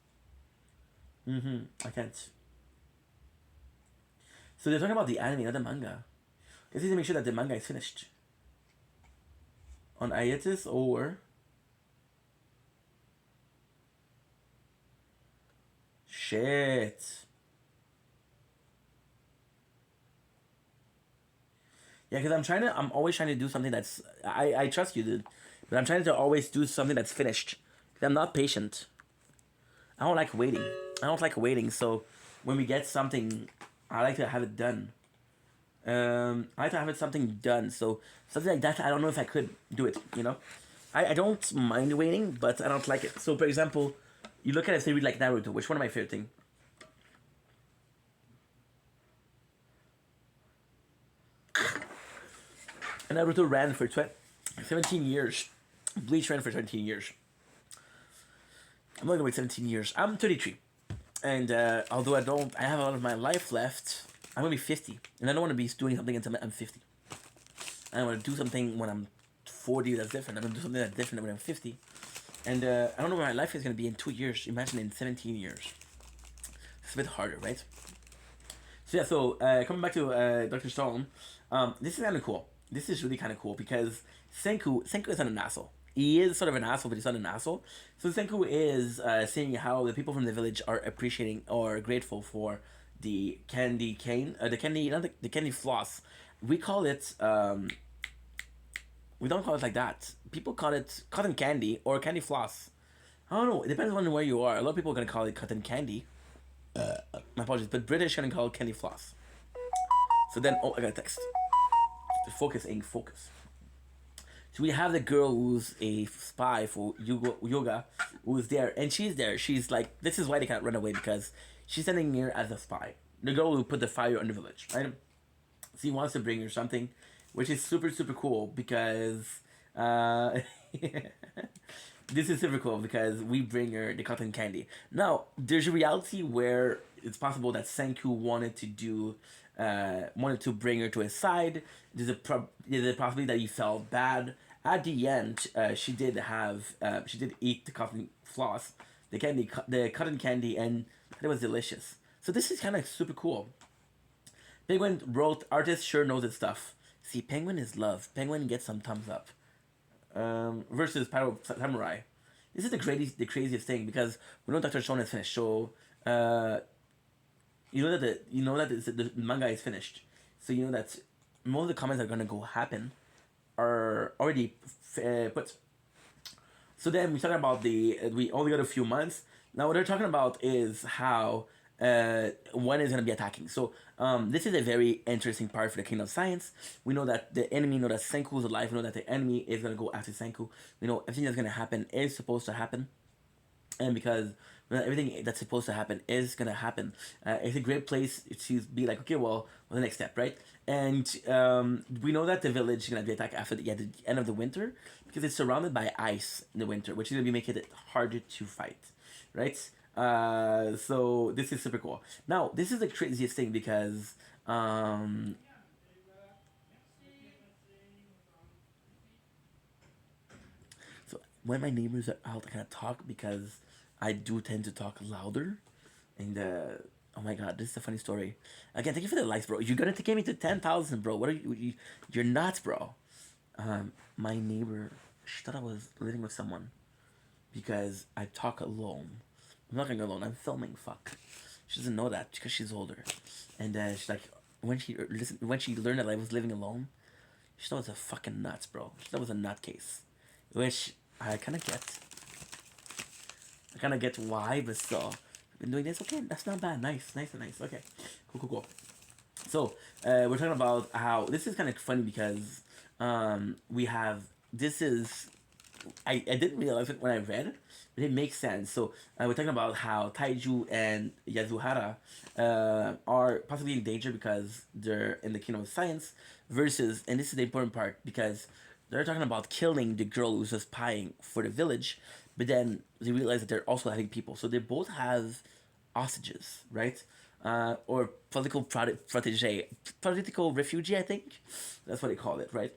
I can't. So they're talking about the anime, not the manga. This is to make sure that the manga is finished. On hiatus or shit. Yeah, because I'm always trying to do something that's, I trust you, dude. But I'm trying to always do something that's finished. Because I'm not patient. I don't like waiting. So when we get something, I like to have it done. I like to have something done. So something like that, I don't know if I could do it, you know? I don't mind waiting, but I don't like it. So for example, you look at a series like Naruto, which one of my favorite things. And Naruto ran for 17 years. Bleach ran for 17 years. I'm not gonna wait 17 years. I'm 33. And although I have a lot of my life left, I'm gonna be 50. And I don't wanna be doing something until I'm 50. I wanna do something when I'm 40 that's different. I'm gonna do something that's different when I'm 50. And I don't know where my life is gonna be in 2 years. Imagine in 17 years. It's a bit harder, right? So yeah, so coming back to Dr. Stone, this is kind of cool. This is really kind of cool because Senku is not an asshole. He is sort of an asshole, but he's not an asshole. So Senku is seeing how the people from the village are appreciating or grateful for the candy cane, the candy floss. We call it, we don't call it like that. People call it cotton candy or candy floss. I don't know. It depends on where you are. A lot of people are gonna call it cotton candy. My apologies, but British gonna call it candy floss. So then, oh, I got a text. Focus. So we have the girl who's a spy for yoga, who's there, and she's there. She's like, this is why they can't run away, because she's standing here as a spy. The girl who put the fire on the village, right? So he wants to bring her something, which is super, super cool, because this is super cool, because we bring her the cotton candy. Now, there's a reality where it's possible that Senku wanted to bring her to his side. There's a possibility that he felt bad. At the end, she did eat the cotton floss, the cotton candy, and it was delicious. So this is kind of super cool. Penguin wrote, artist sure knows his stuff. See, Penguin is love. Penguin gets some thumbs up. Versus Pyro Samurai. This is the craziest thing, because we know Dr. Stone is finished. So you know that the manga is finished. So you know that most of the comments that are gonna happen are already put. So then we're talking about we only got a few months. Now what they're talking about is how one is gonna be attacking. So this is a very interesting part for the Kingdom of Science. We know that the enemy know that Senku is alive. We know that the enemy is gonna go after Senku. We know everything that's gonna happen is supposed to happen. And because not everything that's supposed to happen is gonna happen. It's a great place to be like, okay, well, what's the next step, right? And we know that the village is gonna be attacked after the end of the winter because it's surrounded by ice in the winter, which is gonna be making it harder to fight, right? So this is super cool. Now, this is the craziest thing because so when my neighbors are out, I kind of talk because I do tend to talk louder. And oh my god, this is a funny story. Again, thank you for the likes, bro. You're gonna take me to 10,000, bro. What are you're nuts, bro. My neighbor, she thought I was living with someone because I talk alone. I'm not gonna go alone. I'm filming. Fuck. She doesn't know that because she's older, and she's like, when she learned that I was living alone, she thought I was a fucking nuts, bro. She thought I was a nutcase, which I kind of get. I kind of get why, but still, I've been doing this. Okay, that's not bad. Nice. Okay, cool. So we're talking about how this is kind of funny because we have this is I didn't realize it when I read it, but it makes sense. So we're talking about how Taiju and Yazuhara are possibly in danger because they're in the kingdom of science versus, and this is the important part because they're talking about killing the girl who's just spying for the village, but then they realize that they're also having people. So they both have hostages, right? Or political protege, political refugee, I think. That's what they call it, right?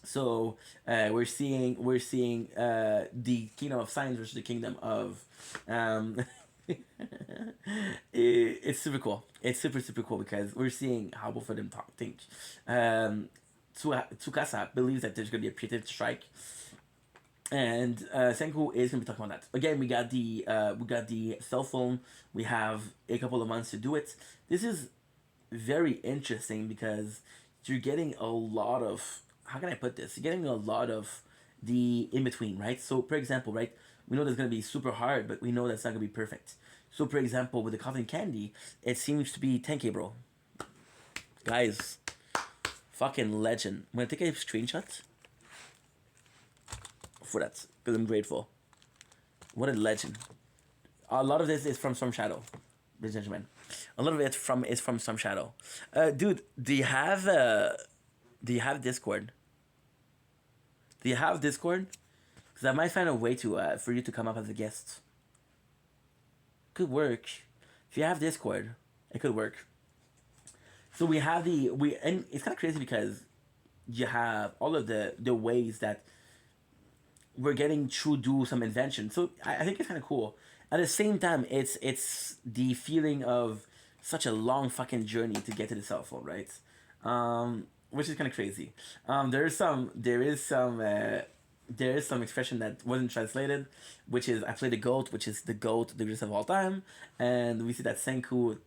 So we're seeing the kingdom of science versus the kingdom of it's super cool. It's super cool because we're seeing how both of them think. Tsukasa believes that there's gonna be a preemptive strike, and Senku is gonna be talking about that. Again, we got the cell phone. We have a couple of months to do it. This is very interesting because you're getting a lot of, how can I put this? You're getting a lot of the in between, right? So, for example, right, we know that's gonna be super hard, but we know that's not gonna be perfect. So, for example, with the cotton candy, it seems to be 10K, bro. Guys, fucking legend. I'm gonna take a screenshot for that because I'm grateful. What a legend. A lot of this is from Some Shadow, ladies and gentlemen. A lot of it is from Some Shadow. Dude, do you have Discord? Do you have Discord? Because I might find a way to for you to come up as a guest. Could work. If you have Discord, it could work. So and it's kind of crazy because you have all of the ways that we're getting to do some invention. So I think it's kind of cool. At the same time, it's the feeling of such a long fucking journey to get to the cell phone, right? Which is kind of crazy. There is some expression that wasn't translated, which is I play the goat, which is the goat, the greatest of all time, and we see that Senku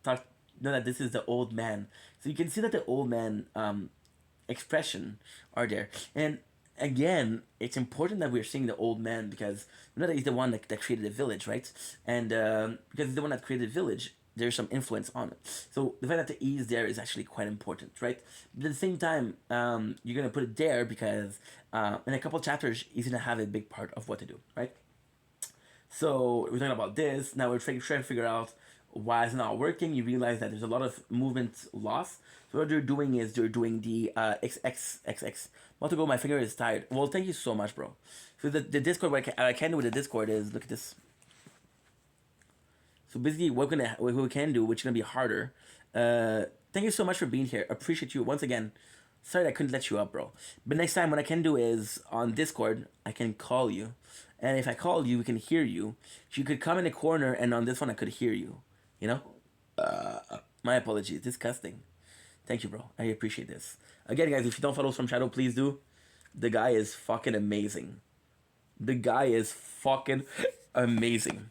know that this is the old man. So you can see that the old man expression are there, and again, it's important that we're seeing the old man because we know that he's the one that created the village, right? And because he's the one that created the village, there's some influence on it. So the fact that the E is there is actually quite important, right? But at the same time, you're gonna put it there because in a couple chapters, he's gonna have a big part of what to do, right? So we're talking about this. Now we're trying to figure out why it's not working. You realize that there's a lot of movement loss. So what they're doing is they're doing the XXXX. About to go, my finger is tired. Well, thank you so much, bro. So the Discord, what I can do with the Discord is, look at this. So basically, what we can do, which is gonna be harder. Thank you so much for being here. Appreciate you once again. Sorry I couldn't let you up, bro. But next time, what I can do is on Discord, I can call you, and if I call you, we can hear you. You could come in the corner, and on this one, I could hear you. You know. My apologies. Disgusting. Thank you, bro. I appreciate this. Again, guys, if you don't follow Some Shadow, please do. The guy is fucking amazing. The guy is fucking amazing.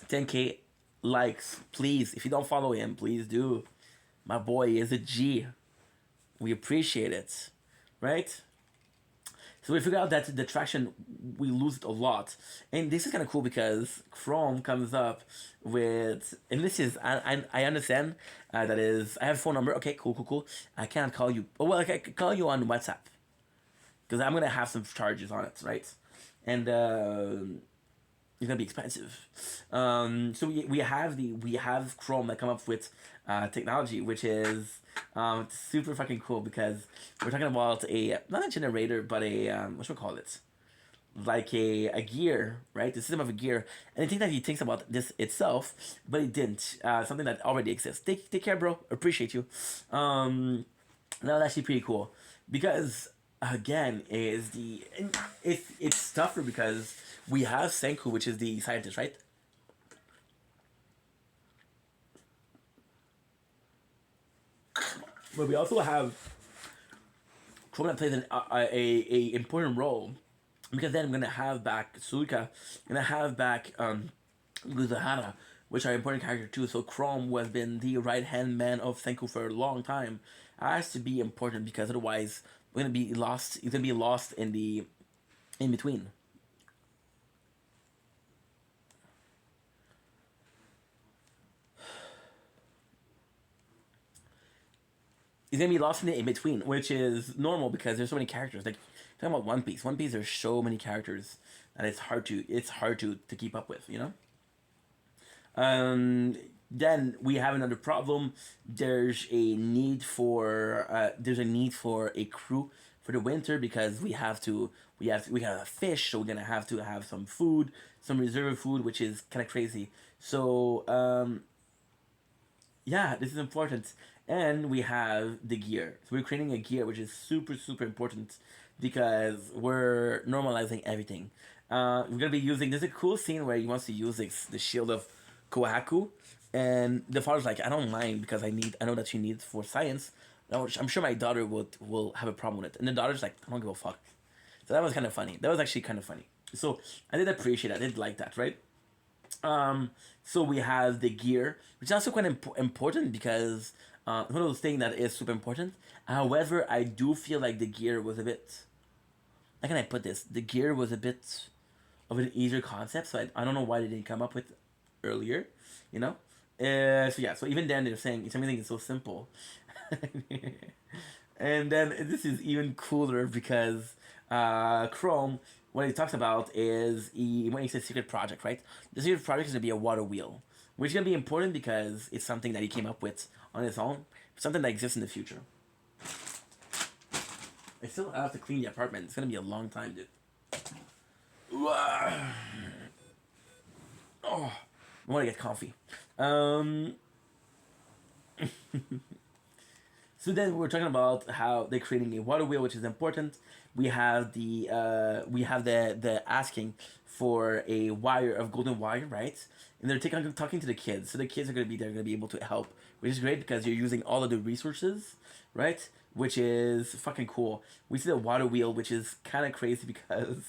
10K likes, please. If you don't follow him, please do. My boy is a G. We appreciate it, right? So we figure out that the traction, we lose it a lot. And this is kind of cool because Chrome comes up with, and this is, I understand that is, I have a phone number. Okay, cool. I can't call you. Oh, well, I can call you on WhatsApp because I'm going to have some charges on it, right? And it's gonna be expensive. So we have Chrome that come up with technology, which is super fucking cool because we're talking about a not a generator, but a what should we call it? Like a gear, right? The system of a gear, and I think that he thinks about this itself, but he didn't. Something that already exists. Take care, bro. Appreciate you. That was actually pretty cool because again is the and it's tougher because we have Senku, which is the scientist, right? But we also have Chrome that plays a important role because then I'm gonna have back Suika, gonna have back Guzahara, which are important characters too. So Chrome, who has been the right hand man of Senku for a long time, has to be important because otherwise we're gonna be lost. He's gonna be lost in the in between. He's gonna be lost in the in between, which is normal because there's so many characters. Like talking about One Piece. One Piece, there's so many characters that it's hard to keep up with. You know. Then we have another problem. There's a need for a crew for the winter because we have fish, so we're gonna have to have some food, some reserve food, which is kind of crazy. So yeah, this is important. And we have the gear. So we're creating a gear which is super, super important because we're normalizing everything. We're gonna be using. There's a cool scene where he wants to use the shield of Kohaku, and the father's like, I don't mind because I know that you need it for science. No, I'm sure my daughter will have a problem with it, and the daughter's like, I don't give a fuck. So that was kind of funny. That was actually kind of funny. So I did appreciate it. I did like that, right? So we have the gear, which is also quite important because one of those things that is super important. However, I do feel like the gear was a bit. How can I put this? The gear was a bit of an easier concept, so I don't know why they didn't come up with earlier. You know. So yeah. So even then they're saying everything is so simple. And then this is even cooler because Chrome, what he talks about is when he says secret project, right? The secret project is gonna be a water wheel, which is gonna be important because it's something that he came up with on his own, something that exists in the future. I still have to clean the apartment. It's gonna be a long time, dude. Oh, I want to get coffee. So then we're talking about how they're creating a water wheel, which is important. We have the asking for a wire of golden wire, right? And they're talking to the kids, so the kids are gonna be able to help, which is great because you're using all of the resources, right? Which is fucking cool. We see the water wheel, which is kind of crazy because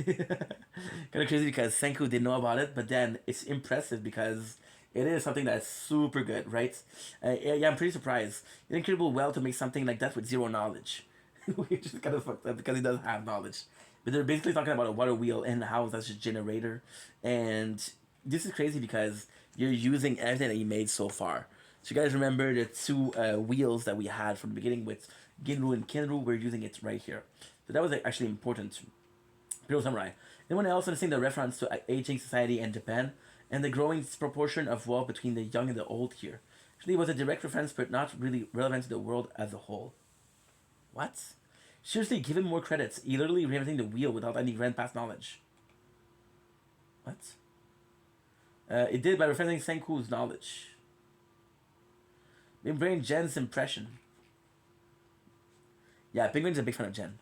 Senku didn't know about it, but then it's impressive because it is something that's super good, right? Yeah, I'm pretty surprised. He did incredible well to make something like that with zero knowledge, which is kind of fucked up because he doesn't have knowledge. But they're basically talking about a water wheel and how that's a generator, and this is crazy because you're using everything that you made so far. So you guys remember the two wheels that we had from the beginning with Ginru and Kinru? We're using it right here. So that was actually important. Pure Samurai. Anyone else understand the reference to aging society in Japan and the growing proportion of wealth between the young and the old here? Actually, it was a direct reference, but not really relevant to the world as a whole. What? Seriously, give him more credits. He literally reinventing the wheel without any grand past knowledge. What? It did by referencing Senku's knowledge. Brain Jen's impression. Yeah, Penguin's a big fan of Jen.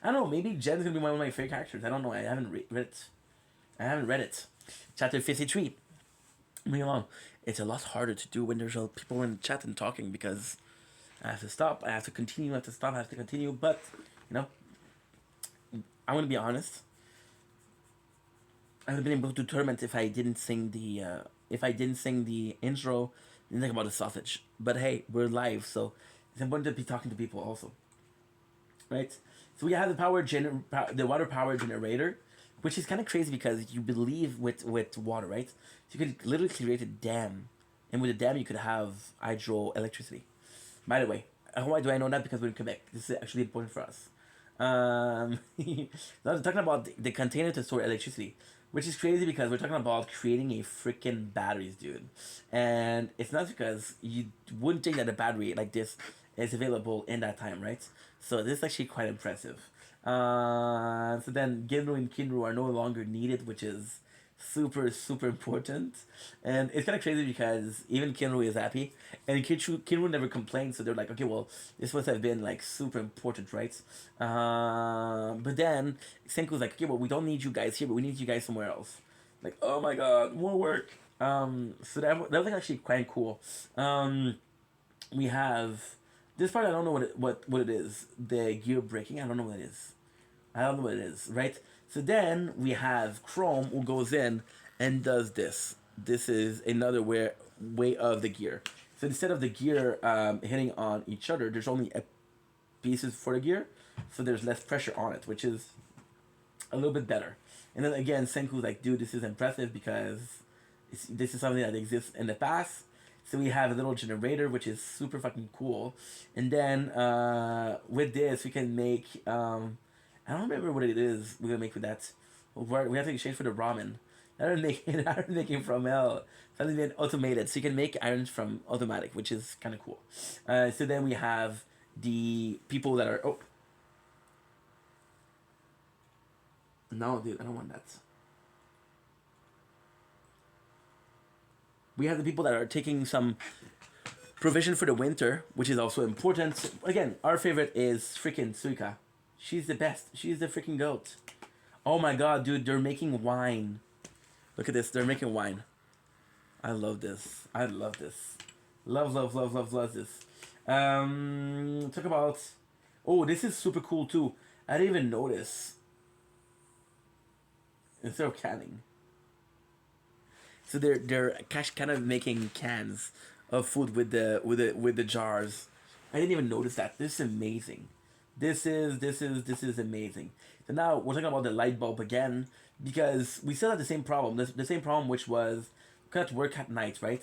I don't know, maybe Jen's gonna be one of my favorite characters. I don't know, I haven't read it. I haven't read it. Chapter 53. Moving along. It's a lot harder to do when there's people in the chat and talking because I have to stop, I have to continue, I have to stop, I have to continue. But, you know, I'm gonna be honest. I would have been able to torment if I didn't sing the intro and think about the sausage. But hey, we're live, so it's important to be talking to people also, right? So we have the water power generator, which is kind of crazy because you believe with water, right? So you could literally create a dam, and with a dam you could have hydroelectricity. By the way, why do I know that? Because we're in Quebec. This is actually important for us. Now talking about the container to store electricity, which is crazy because we're talking about creating a freaking batteries, dude. And it's not because you wouldn't think that a battery like this is available in that time, right? So this is actually quite impressive. So then Ginru and Kinru are no longer needed, which is super important. And it's kind of crazy because even Kinru is happy and Kinru never complains, so they're like, okay, well, this must have been like super important, right? But then Senku's like, okay, well, we don't need you guys here, but we need you guys somewhere else. Like, oh my god, more work. So that was actually quite cool. We have this part. I don't know what it is. The gear breaking. I don't know what it is. I don't know what it is, right? So then we have Chrome who goes in and does this. This is another way of the gear. So instead of the gear hitting on each other, there's only pieces for the gear, so there's less pressure on it, which is a little bit better. And then again, Senku's like, dude, this is impressive because this is something that exists in the past. So we have a little generator, which is super fucking cool. And then with this, we can make I don't remember what it is we're gonna make with that. We have to exchange for the ramen. Iron making from hell. Something been automated, so you can make irons from automatic, which is kind of cool. So then we have the people that are no, dude, I don't want that. We have the people that are taking some provision for the winter, which is also important. Again, our favorite is freaking Suika. She's the best. She's the freaking goat. Oh my god, dude, they're making wine. Look at this. They're making wine. I love this. I love this. Love this. Talk about... Oh, this is super cool too. I didn't even notice. Instead of canning. So they're kind of making cans of food with the jars. I didn't even notice that. This is amazing. This is amazing. So now we're talking about the light bulb again because we still have the same problem. The same problem, which was we have to work at night, right?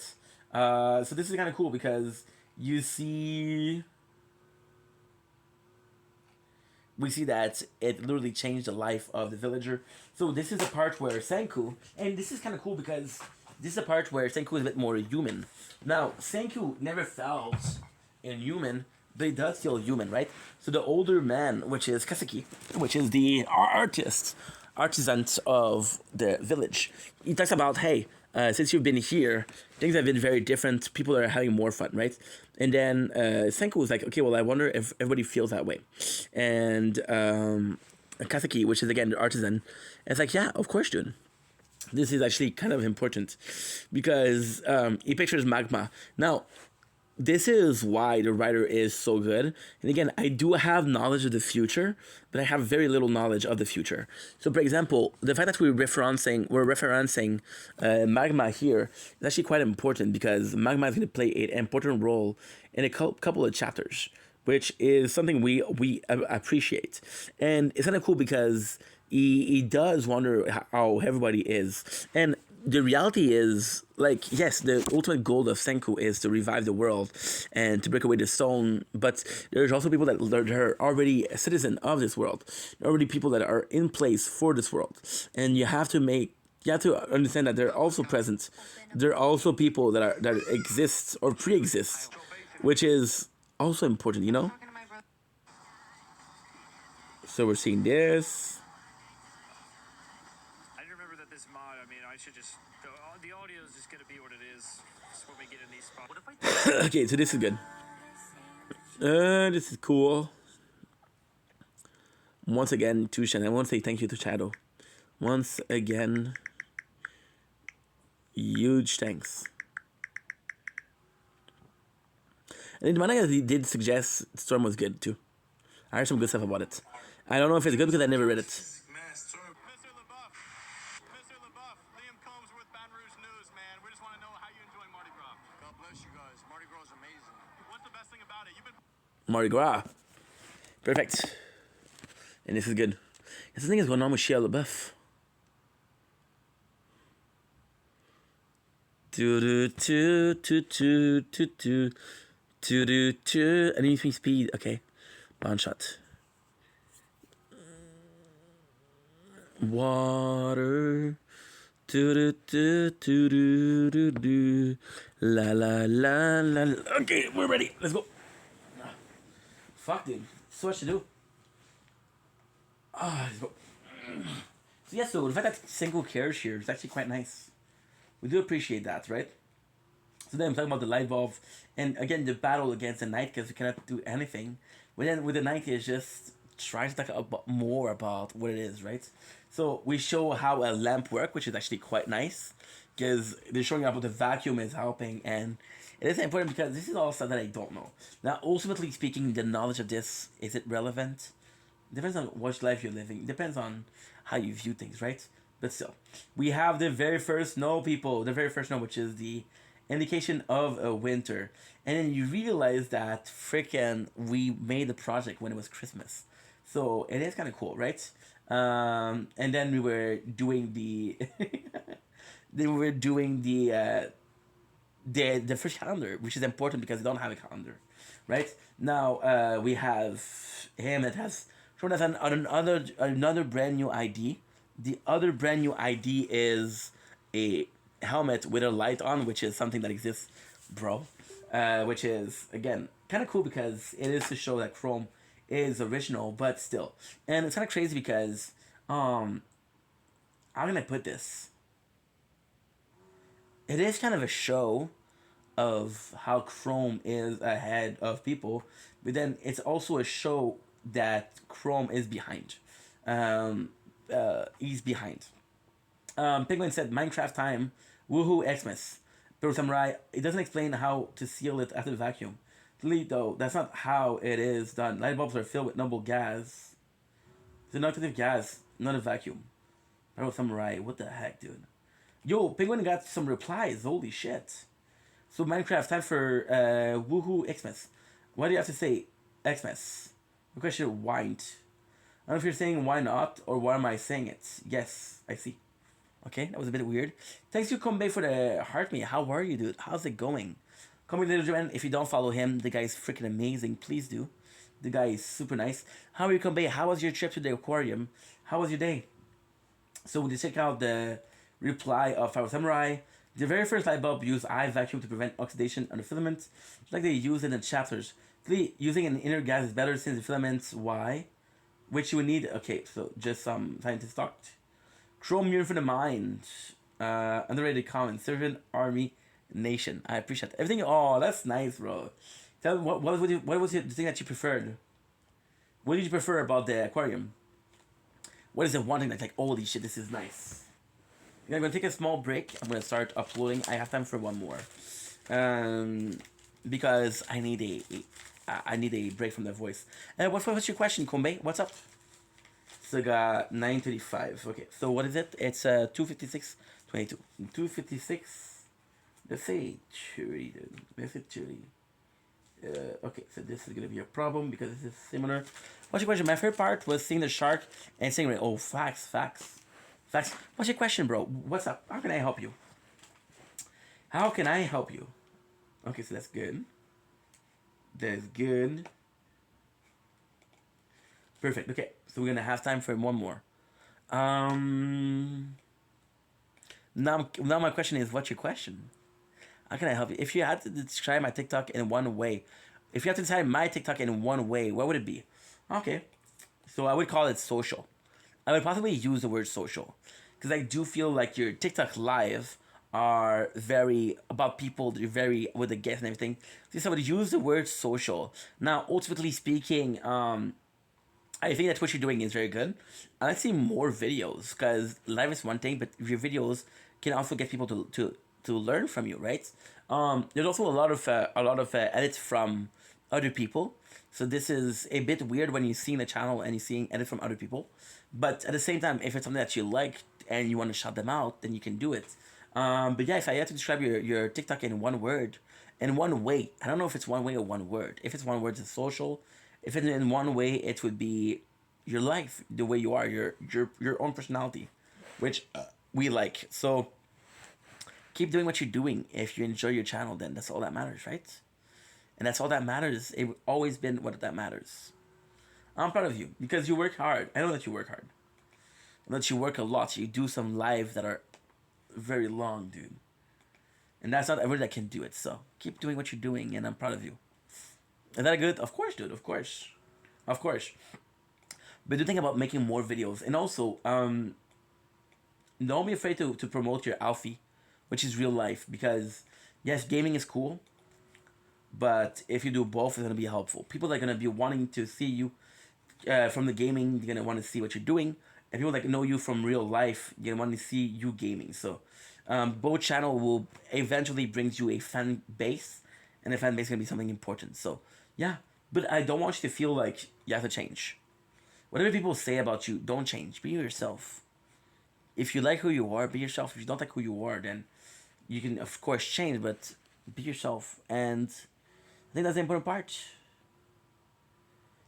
So this is kind of cool because we see that it literally changed the life of the villager. So this is a part where Senku, and this is kind of cool because this is a part where Senku is a bit more human. Now, Senku never felt inhuman, but he does feel human, right? So the older man, which is Kaseki, which is the artisan of the village, he talks about, hey, since you've been here, things have been very different. People are having more fun, right? And then Senku was like, okay, well, I wonder if everybody feels that way. And Kaseki, which is, again, the artisan, is like, yeah, of course, dude. This is actually kind of important because he pictures magma. Now, this is why the writer is so good. And again, I do have knowledge of the future, but I have very little knowledge of the future. So, for example, the fact that we're referencing magma here is actually quite important because magma is going to play an important role in a couple of chapters, which is something we appreciate. And it's kind of cool because he does wonder how everybody is. And the reality is, like, yes, the ultimate goal of Senku is to revive the world and to break away the stone, but there's also people that are already a citizen of this world. There are already people that are in place for this world. And you have to understand that they're also present. There are also people that exist or pre-exist, which is also important, you know? So we're seeing this. I remember that this mod, I mean, I should just go, the audio is just going to be what it is. It's when we get in these spots. Okay, so this is good. This is cool. Once again, Tushan, I want to say thank you to Shadow. Once again, huge thanks. And the manga he did suggest Storm was good too. I heard some good stuff about it. I don't know if it's good because I never read it. Mr. LaBeouf, Liam Combs with Baton Rouge News, man. We just want to know how you enjoy Mardi Gras. God bless you guys. Mardi Gras is amazing. What's the best thing about it? You've been... Mardi Gras. Perfect. And this is good. There's something is going on with Shia LaBeouf. Anything speed. Okay. Bound shot. Water. Do do do do do do do. La la la la. Okay, we're ready. Let's go. Fuck, dude. So much to do. Let's go. So yeah, so the fact that single cares here is actually quite nice. We do appreciate that, right? So then I'm talking about the light bulb, and again the battle against the knight because we cannot do anything. But then with the knight is just try to talk about more about what it is, right? So we show how a lamp works, which is actually quite nice because they're showing how the vacuum is helping, and it is important because this is all stuff that I don't know. Now, ultimately speaking, the knowledge of this, is it relevant? Depends on what life you're living. Depends on how you view things, right? But still, we have the very first no, people. The very first no, which is the indication of a winter, and then you realize that freaking we made the project when it was Christmas, so it is kind of cool, right? And then we were doing the, then we were doing the first calendar, which is important because we don't have a calendar, right? Now we have him that has shown us another brand new ID. The other brand new ID is a helmet with a light on, which is something that exists, bro. Which is again kind of cool because it is to show that Chrome is original, but still, and it's kind of crazy because how can I put this? It is kind of a show of how Chrome is ahead of people, but then it's also a show that Chrome is behind. He's behind. Penguin said Minecraft time, woohoo Xmas. Pero Samurai, it doesn't explain how to seal it after the vacuum. Delete though, that's not how it is done. Light bulbs are filled with noble gas. It's an active gas, not a vacuum. Pero Samurai, what the heck, dude? Yo, Penguin got some replies, holy shit. So Minecraft, time for woohoo Xmas. What do you have to say? Xmas. The question, why? I don't know if you're saying why not or why am I saying it. Yes, I see. Okay, that was a bit weird. Thanks you, Kombe, for the heart me. How are you, dude? How's it going? Kombe Little Joanne, if you don't follow him, the guy's freaking amazing. Please do. The guy is super nice. How are you, Kombe? How was your trip to the aquarium? How was your day? So when you check out the reply of our samurai, the very first light bulb used eye vacuum to prevent oxidation on the filaments, like they use in the chapters. Using an inner gas is better since the filaments, why? Which you would need, okay, so just some scientist talked. Chrome Muir for the mind. Underrated comment. Servant Army Nation. I appreciate that. Everything. Oh, that's nice, bro. Tell me what was the thing that you preferred? What did you prefer about the aquarium? What is the one thing that's like, holy shit, this is nice? Yeah, I'm gonna take a small break. I'm gonna start uploading. I have time for one more, because I need a break from the voice. What's your question, Kombe? What's up? So I got 9:35. Okay, so what is it? It's 2:56:22. 2:56. Let's say 30, dude. Let's say 30. Okay, so this is gonna be a problem because this is similar. What's your question? My favorite part was seeing the shark and saying, "Oh, facts. What's your question, bro? What's up? How can I help you? How can I help you?" Okay, so that's good. That's good. Perfect. Okay, so we're gonna have time for one more. Now my question is, what's your question? How can I help you? If you had to describe my TikTok in one way, if you have to describe my TikTok in one way, what would it be? Okay, so I would call it social. I would possibly use the word social because I do feel like your TikTok live are very about people. They're very with the guests and everything. So I would use the word social. Now, ultimately speaking, I think that what you're doing is very good. I like to see more videos because live is one thing, but your videos can also get people to learn from you, right? There's also a lot of edits from other people. So this is a bit weird when you're seeing the channel and you're seeing edits from other people. But at the same time, if it's something that you like and you want to shout them out, then you can do it. But yeah, if I had to describe your TikTok in one word, in one way, I don't know if it's one way or one word. If it's one word, it's social. If it's in one way, it would be your life, the way you are, your own personality, which we like. So keep doing what you're doing. If you enjoy your channel, then that's all that matters, right? And that's all that matters. It's always been what that matters. I'm proud of you because you work hard. I know that you work hard. that you work a lot, you do some live that are very long, dude. And that's not everybody that can do it. So keep doing what you're doing, and I'm proud of you. Is that good? Of course, dude. Of course, of course. But do think about making more videos, and also don't be afraid to promote your Alfie, which is real life. Because yes, gaming is cool, but if you do both, it's gonna be helpful. People are gonna be wanting to see you from the gaming. They're gonna want to see what you're doing, and people that know you from real life, you're gonna want to see you gaming. So both channel will eventually brings you a fan base, and the fan base is gonna be something important. So yeah, but I don't want you to feel like you have to change. Whatever people say about you, don't change. Be yourself. If you like who you are, be yourself. If you don't like who you are, then you can of course change, but be yourself. And I think that's the important part.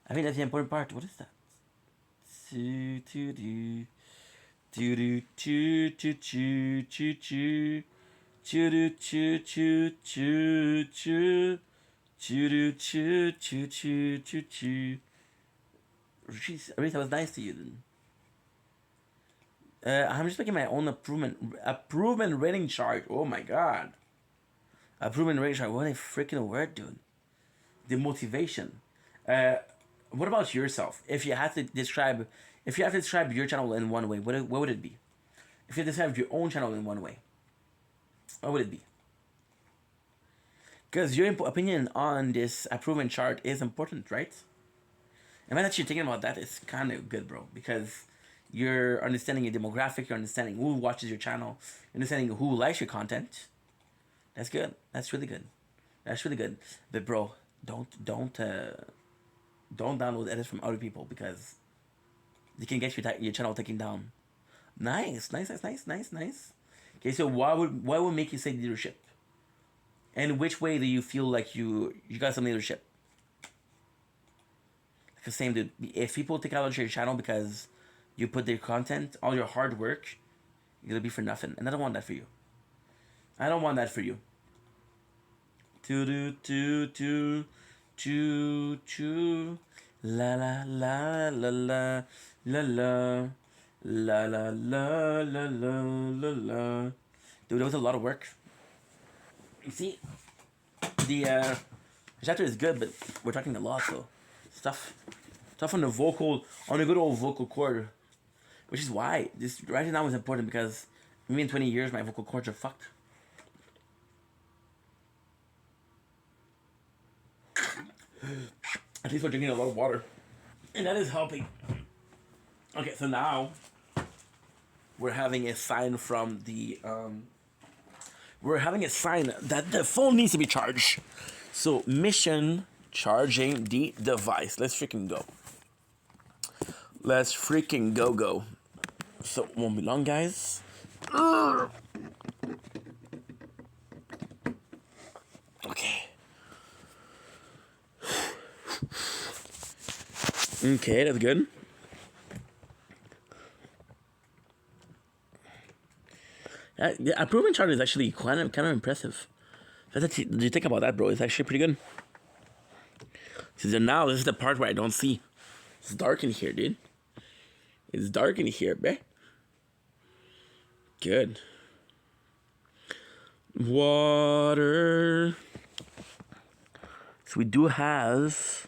I think that's the important part. What is that? Do do do do do do do do do do do do do do do. Choo choo choo choo choo choo. Jeez, Aretha was nice to you then. I'm just making my own improvement rating chart. Oh my god. Improvement rating chart. What a freaking word, dude. The motivation. What about yourself? If you had to describe your channel in one way, what would it be? If you had to describe your own channel in one way, what would it be? Because your opinion on this improvement chart is important, right? And when that you're thinking about that, it's kind of good, bro. Because you're understanding your demographic, you're understanding who watches your channel, you're understanding who likes your content. That's good. That's really good. That's really good. But bro, don't download edits from other people, because they can get your channel taken down. Nice. Okay, so what would make you say leadership? And which way do you feel like you got some leadership? The same, dude. If people take out your channel because you put their content, all your hard work, you're gonna be for nothing. And I don't want that for you. I don't want that for you. La la la la la la la la la la la la la. Dude, that was a lot of work. You see, the chapter is good, but we're talking a lot, so stuff on the good old vocal cord, which is why this right now is important, because maybe in 20 years my vocal cords are fucked. At least we're drinking a lot of water, and that is helping. Okay, so now we're having a sign from the that the phone needs to be charged. So mission charging the device. Let's freaking go. Let's freaking go. So won't be long, guys. Okay. Okay, that's good. The improvement chart is actually kind of impressive. Did you think about that, bro? It's actually pretty good. So now this is the part where I don't see. It's dark in here, dude. It's dark in here, bruh. Good. Water. So we do have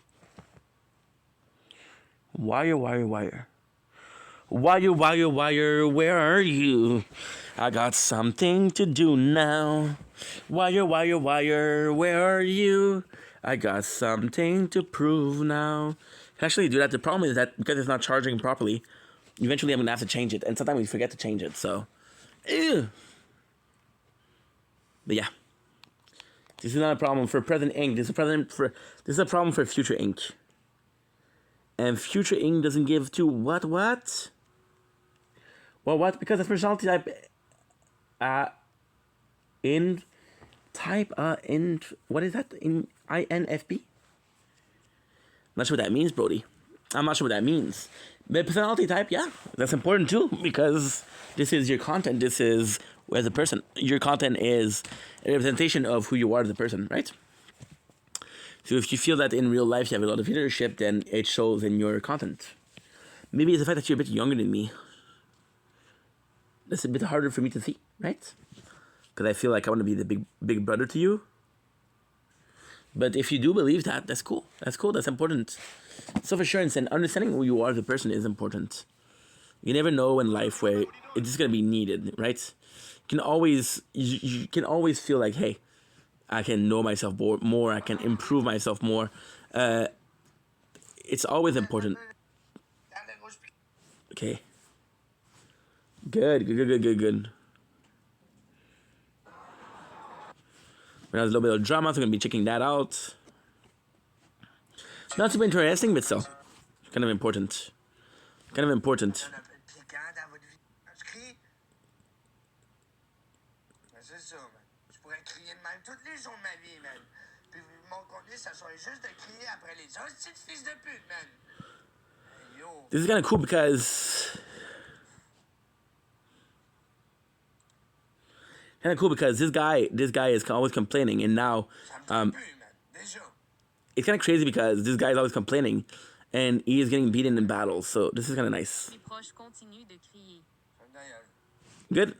wire. Wire, where are you? I got something to do now. Wire, where are you? I got something to prove now. I can actually do that. The problem is that because it's not charging properly, eventually I'm gonna have to change it, and sometimes we forget to change it. So, ew. But yeah, this is not a problem for present ink. This is a problem for future ink. And future ink doesn't give to what? Well, what? Because it's personality type. What is that? In INFP? Not sure what that means, Brody. I'm not sure what that means. But personality type, yeah, that's important too, because this is your content. This is as a person. Your content is a representation of who you are as a person, right? So if you feel that in real life you have a lot of leadership, then it shows in your content. Maybe it's the fact that you're a bit younger than me. that's a bit harder for me to see, right? Because I feel like I want to be the big brother to you. But if you do believe that, that's cool. That's cool. That's important. Self-assurance and understanding who you are as a person is important. You never know in life where it's just gonna be needed, right? You can always feel like, hey, I can know myself more. I can improve myself more. It's always important. Okay. Good. There's a little bit of drama, so I'm gonna be checking that out. Not super interesting, but still, kind of important. Kind of important. This is kind of cool because this guy is always complaining, and now it's kind of crazy because this guy is always complaining, and he is getting beaten in battles. So this is kind of nice. Good.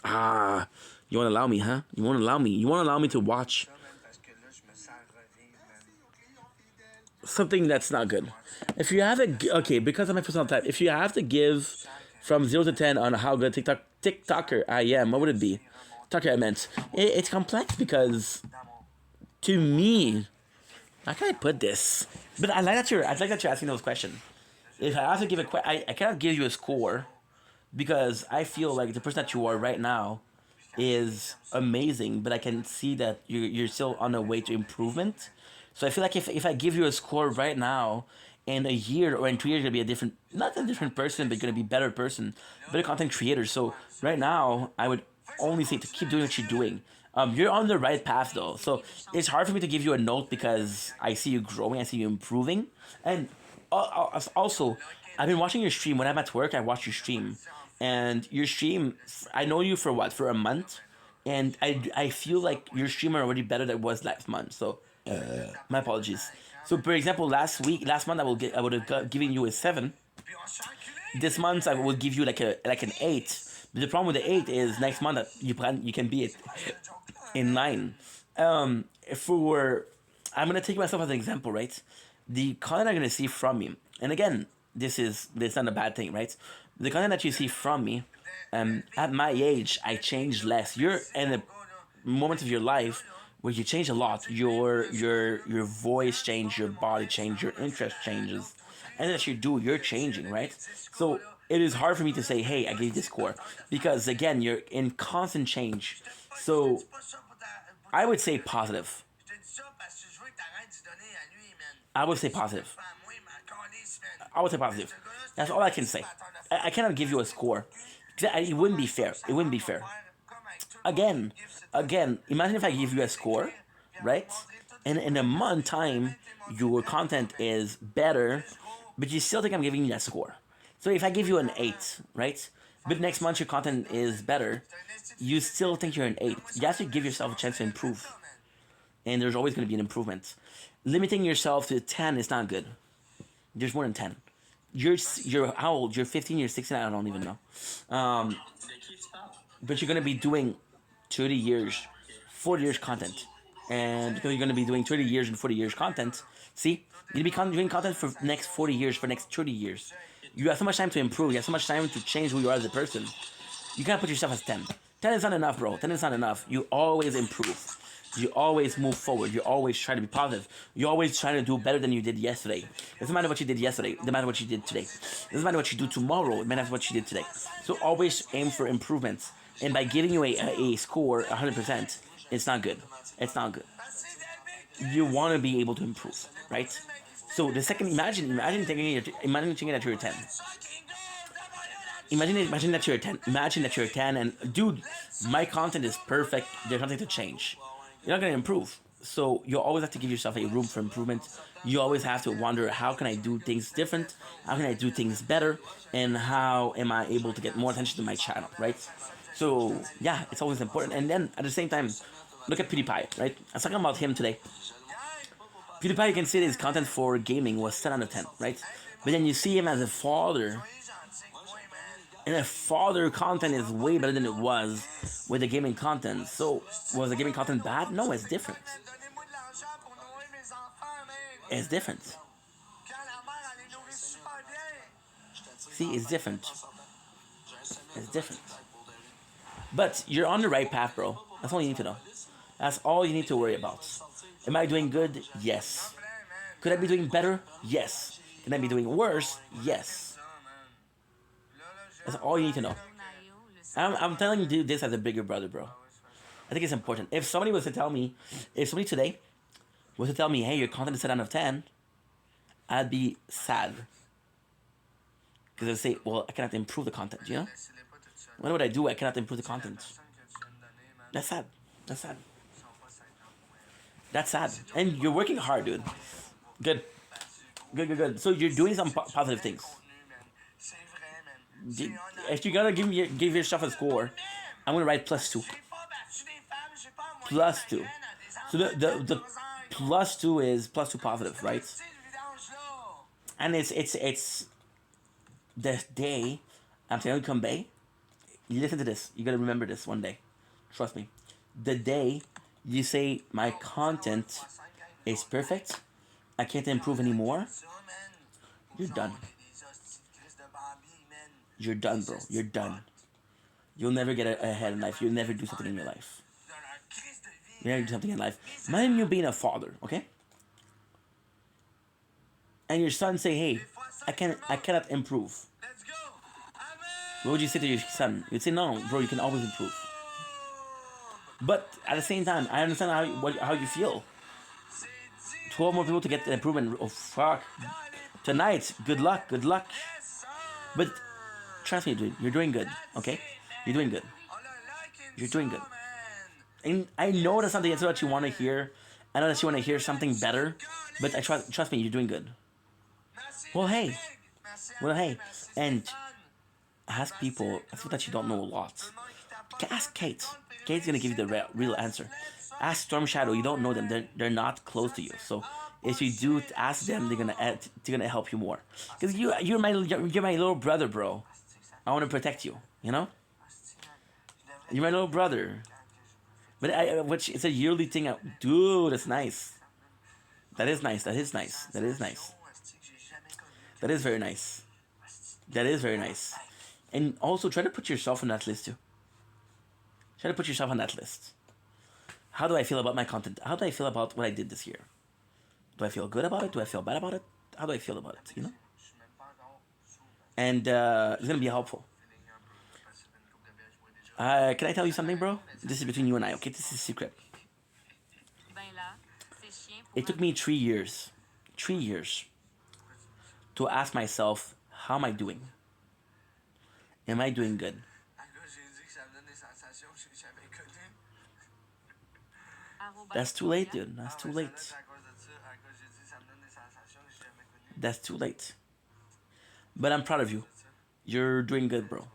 Ah, you won't allow me, huh? You won't allow me. You won't allow me to watch something that's not good. If you have because of my personal type, if you have to give from 0 to 10 on how good TikToker I am, what would it be? TikToker I meant. It's complex because, to me, how can I put this? But I like that you're asking those questions. If I have to give I cannot give you a score because I feel like the person that you are right now is amazing, but I can see that you're still on a way to improvement. So I feel like if I give you a score right now, in a year or in 2 years, you're gonna be not a different person, but you're gonna be a better person, better content creator. So right now, I would only say to keep doing what you're doing. You're on the right path though, so it's hard for me to give you a note because I see you growing, I see you improving, and also I've been watching your stream. When I'm at work, I watch your stream, and your stream, I know you for a month, and I feel like your stream are already better than it was last month. So my apologies. So for example, last month I would have given you a 7. This month I will give you like an 8. But the problem with the 8 is next month you can be in 9. I'm gonna take myself as an example, right? The content I'm gonna see from me, and again, this is not a bad thing, right? The content that you see from me, at my age, I change less. You're in a moment of your life where you change a lot. Your voice change, your body change, your interest changes, and as you're changing, right? So it is hard for me to say, hey, I gave you this score, because again, you're in constant change. So I would say positive. I would say positive. That's all I can say. I cannot give you a score. It wouldn't be fair. Again, imagine if I give you a score, right? And in a month time, your content is better, but you still think I'm giving you that score. So if I give you an 8, right? But next month your content is better, you still think you're an 8. You have to give yourself a chance to improve. And there's always going to be an improvement. Limiting yourself to 10 is not good. There's more than 10. You're how old? You're 15, you're 16, I don't even know. But you're going to be doing 30 years, 40 years content. And because you're going to be doing 30 years and 40 years content, see? You're going to be doing content for next 40 years, for next 30 years. You have so much time to improve. You have so much time to change who you are as a person. You can't put yourself as 10. 10 is not enough, bro. 10 is not enough. You always improve. You always move forward. You always try to be positive. You always try to do better than you did yesterday. It doesn't matter what you did yesterday. It doesn't matter what you did today. It doesn't matter what you do tomorrow. It matters what you did today. So always aim for improvements. And by giving you a score 100%, it's not good. It's not good. You want to be able to improve, right? So the second, imagine thinking that you're a 10. Imagine that you're a 10. Imagine that you're a 10 and, dude, my content is perfect. There's nothing to change. You're not going to improve. So you always have to give yourself a room for improvement. You always have to wonder, how can I do things different? How can I do things better? And how am I able to get more attention to my channel, right? So, yeah, it's always important. And then, at the same time, look at PewDiePie, right? I was talking about him today. PewDiePie, you can see that his content for gaming was 10 out of 10, right? But then you see him as a father, And the father content is way better than it was with the gaming content. So, was the gaming content bad? No, it's different. Donnez-moi de l'argent pour nourrir mes enfants, man. It's different. Quand la mère, elle les nourrit super bien. See, it's different. It's different. But you're on the right path, bro. That's all you need to know. That's all you need to worry about. Am I doing good? Yes. Could I be doing better? Yes. Can I be doing worse? Yes. That's all you need to know. I'm telling you this as a bigger brother, bro. I think it's important. If somebody was to tell me, if somebody today was to tell me, hey, your content is 10 out of 10, I'd be sad. Because I'd say, well, I cannot improve the content, you know? What would I do? I cannot improve the content. That's sad. That's sad. That's sad. And you're working hard, dude. Good. Good, good, good. So you're doing some positive things. If you're gonna give yourself a score, I'm gonna write +2. +2. So the +2 is +2 positive, right? And it's the day I'm telling you, come Bay. You listen to this. You gotta remember this one day. Trust me. The day you say my content is perfect, I can't improve anymore, you're done. You're done, bro. You're done. You'll never get ahead in life. You'll never do something in your life. You'll never do something in life. Imagine you being a father, okay? And your son say, hey, I cannot improve. What would you say to your son? You'd say, no, bro, you can always improve. But at the same time, I understand how you feel. 12 more people to get the improvement. Oh, fuck. Tonight, good luck, good luck. But trust me, dude, you're doing good, okay? You're doing good. You're doing good. And I know that's not the answer that you want to hear. I know that you want to hear something better. But trust me, you're doing good. Well, hey. Well, hey. And ask people that you don't know a lot. Ask Kate. Kate's gonna give you the real answer. Ask Storm Shadow. You don't know them. They're not close to you. So if you do ask them, they're gonna help you more. Cause you're my little brother, bro. I want to protect you. You know. You're my little brother. But which it's a yearly thing. Dude, that's nice. That is nice. That is nice. That is nice. That is very nice. That is very nice. And also try to put yourself on that list too. Try to put yourself on that list. How do I feel about my content? How do I feel about what I did this year? Do I feel good about it? Do I feel bad about it? How do I feel about it? You know? And it's gonna be helpful. Can I tell you something, bro? This is between you and I, okay? This is a secret. It took me 3 years. 3 years. To ask myself, how am I doing? Am I doing good? That's too late, dude. That's too late. That's too late. But I'm proud of you. You're doing good, bro.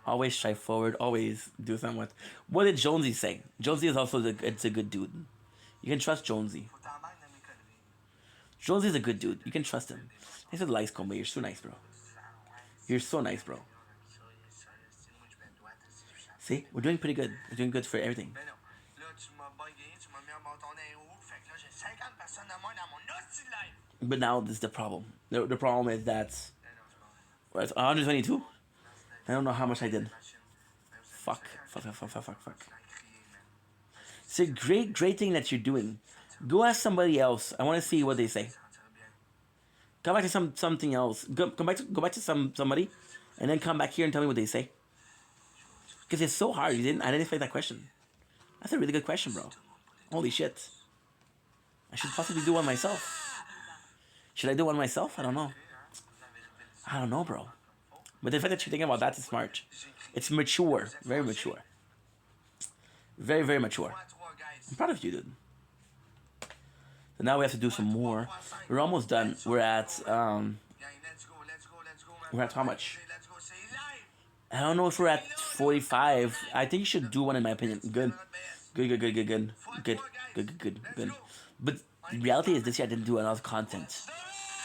Always strive forward. Always do something. What did Jonesy say? Jonesy is also it's a good dude. You can trust Jonesy. Jonesy's a good dude. You can trust him. Thanks for the likes, Combe. You're so nice, bro. You're so nice, bro. See? We're doing pretty good. We're doing good for everything. But now this is the problem. The problem is that... What, 122? I don't know how much I did. Fuck. It's a great thing that you're doing. Go ask somebody else. I want to see what they say. Come back to something else. Go back to somebody, and then come back here and tell me what they say. Because it's so hard. You didn't identify that question. That's a really good question, bro. Holy shit. I should possibly do one myself. Should I do one myself? I don't know. I don't know, bro. But the fact that you're thinking about that is smart. It's mature. Very mature. Very, very mature. I'm proud of you, dude. So now we have to do some more. We're almost done. We're at how much? I don't know if we're at 45. I think you should do one in my opinion. Good. But the reality is this year I didn't do enough content.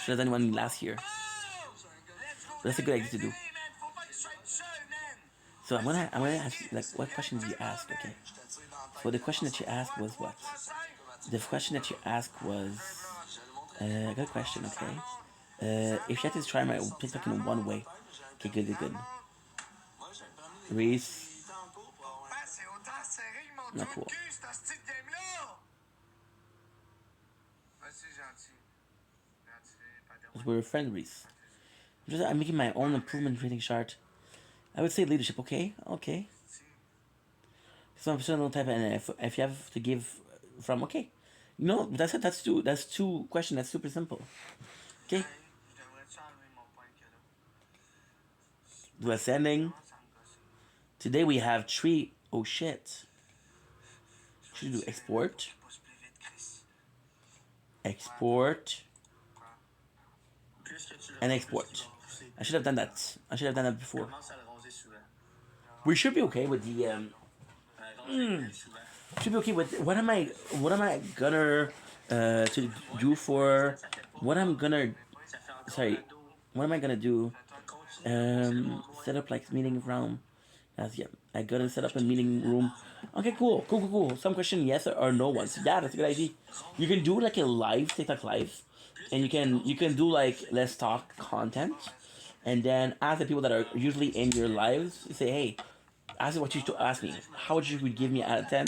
Should have done one last year. But that's a good idea to do. So I'm gonna ask you, like, what question did you ask? Okay. So the question that you asked was what? The question that you asked was good question. Okay. If you had to try my TikTok in one way, okay, good. Reese, not cool. We're a friend, Reese. I'm making my own improvement rating chart. I would say leadership. Okay. So I'm personal type, and if you have to give from, okay, you know, that's it. That's two questions. That's super simple. Okay. Do ascending. Today we have three. Oh shit. Should we do export? Export. And export. I should have done that. I should have done that before. We should be okay with the should be okay with what am I gonna to do for what I'm gonna sorry what am I gonna do set up like meeting room as yeah I gotta set up a meeting room. Okay, cool. Some question yes or no ones. Yeah, that's a good idea. You can do like a live TikTok live, and you can do like let's talk content, and then ask the people that are usually in your lives. Say hey, ask what you to ask me. How would you would give me out of 10?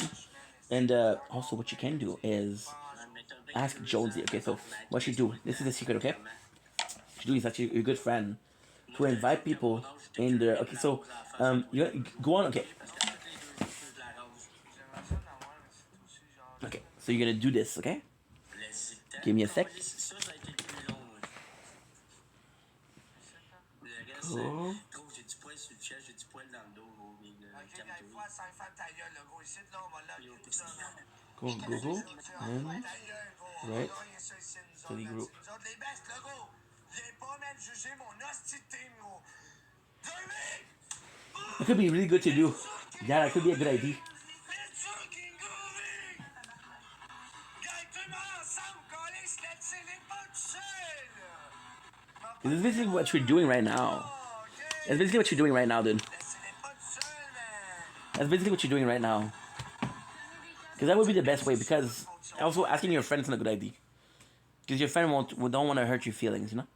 And also what you can do is ask Jonesy. Okay, so what you do? This is the secret. Okay, what you do is actually your good friend to invite people in there. Okay, so you go on. Okay, so you're gonna do this. Okay, give me a sec. Cool. Cool. Google. And right. So the group. That could be really good to do. Yeah, that could be a good idea. This is basically what you're doing right now. That's basically what you're doing right now, dude. That's basically what you're doing right now. Because that would be the best way. Because also asking your friend is not a good idea. Because your friend don't want to hurt your feelings, you know.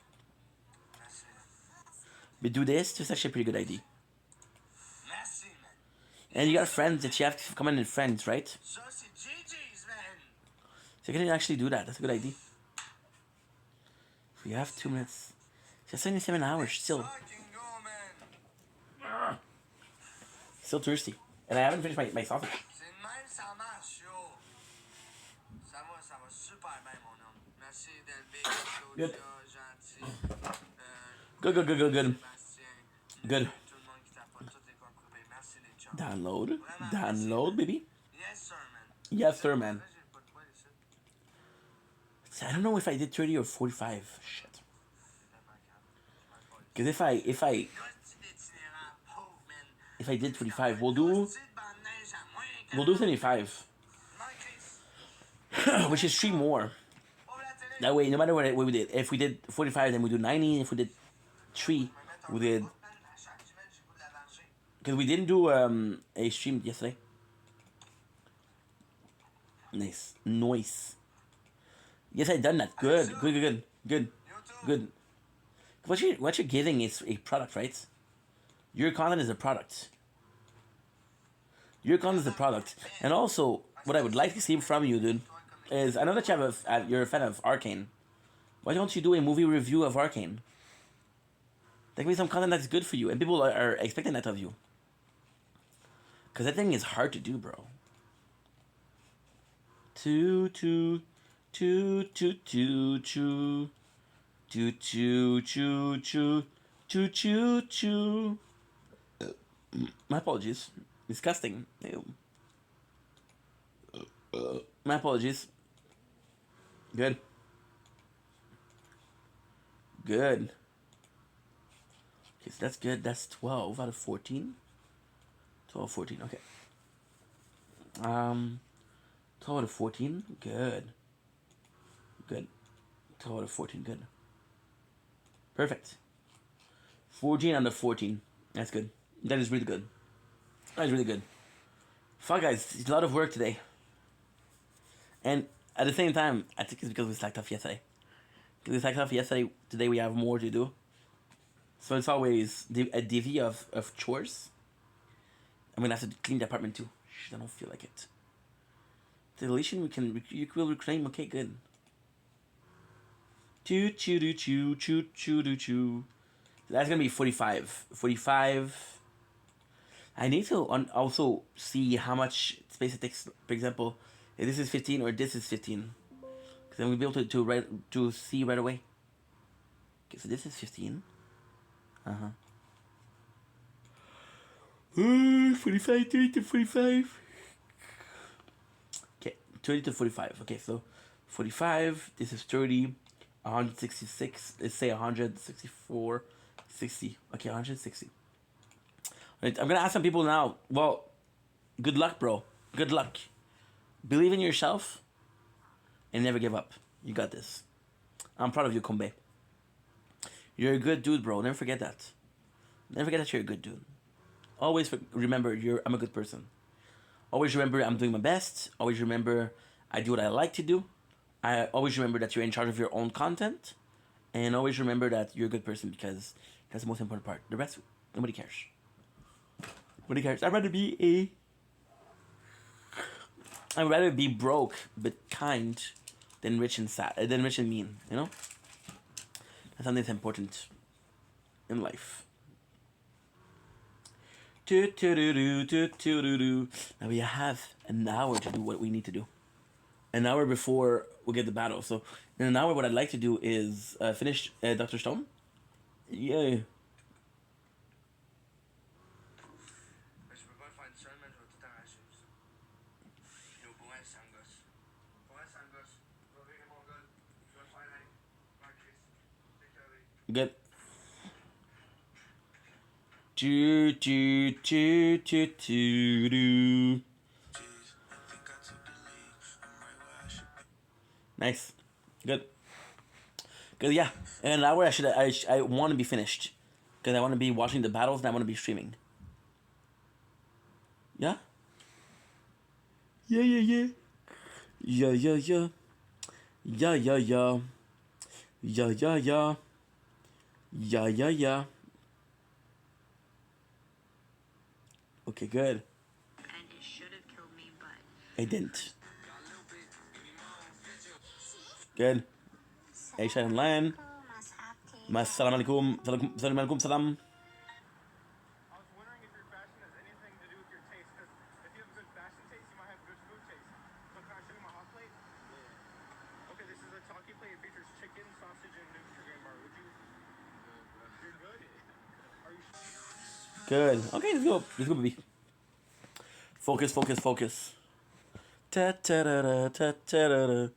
But do this. It's actually a pretty good idea. And you got friends that you have to come in as friends, right? So you can actually do that. That's a good idea. We have 2 minutes. It's 77 hours still. Still thirsty. And I haven't finished my sausage. Good. Good. Download, baby. Yes, sir, man. I don't know if I did 30 or 45. Shit. Because if I did 25, we'll do 75. Which is 3 more. That way, no matter what we did, if we did 45, then we do 90. If we did 3, we did. Because we didn't do a stream yesterday. Nice. Yes, I done that. Good. What you're giving is a product, right? Your content is a product. And also, what I would like to see from you, dude, is I know that you're a fan of Arcane. Why don't you do a movie review of Arcane? That can be some content that's good for you, and people are expecting that of you. Because that thing is hard to do, bro. Choo. My apologies. Disgusting. Ew. My apologies. Good. Okay, so that's good. That's 12 out of 14. 12, 14. Okay. 12 out of 14. Good. 12 out of 14. Good. Perfect. 14 out of 14. That's good. That is really good. That's really good. Fuck, guys, it's a lot of work today. And at the same time, I think it's because we slacked off yesterday. Because we slacked off yesterday, today we have more to do. So it's always a DV of chores. I'm gonna have to clean the apartment too. Shit, I don't feel like it. The deletion you will reclaim. Okay, good. Choo choo doo choo choo choo doo choo. That's gonna be 45. 45. I need to also see how much space it takes. For example, if this is 15 or this is 15, because then we'll be able to see right away. Okay, so this is 15. 45, 30 to 45. Okay, 30 to 45. Okay, so 45. This is 30. 166. Let's say 164. 60. Okay, 160. Right, I'm gonna ask some people now. Well, good luck, bro. Good luck. Believe in yourself and never give up. You got this. I'm proud of you, Kombe. You're a good dude, bro. Never forget that. Never forget that you're a good dude. Always remember I'm a good person. Always remember I'm doing my best. Always remember I do what I like to do. I always remember that you're in charge of your own content. And always remember that you're a good person because that's the most important part. The rest, nobody cares. Nobody cares. I'd rather be broke but kind than rich and sad, than rich and mean. You know, that's something that's important in life. Now we have an hour to do what we need to do. An hour before we get the battle. So in an hour, what I'd like to do is finish Dr. Stone. Yeah. Good. Do do do do do do. Nice. Good. Good. Yeah. In an hour, I want to be finished because I want to be watching the battles and I want to be streaming. Yeah. Yeah. Yeah. Yeah. Yeah. Yeah. Yeah. Yeah. Yeah. Yeah. Yeah. Yeah. Yeah. Yeah. Yeah. Okay. Good. And it should have killed me, but It didn't. Good. Aisha and Lan. Assalamu alaikum. Salam alaikum. Salam. I was wondering if your fashion has anything to do with your taste, because if you have good fashion taste, you might have good food taste. So can I show you my hot plate? Yeah. Okay, this is a talkie plate. It features chicken, sausage, and Nutrigrain bar. Would you? You're good? Are you sure? Good. Okay, let's go. Let's go, baby. Focus, focus, focus. Ta ta da da ta ta da da.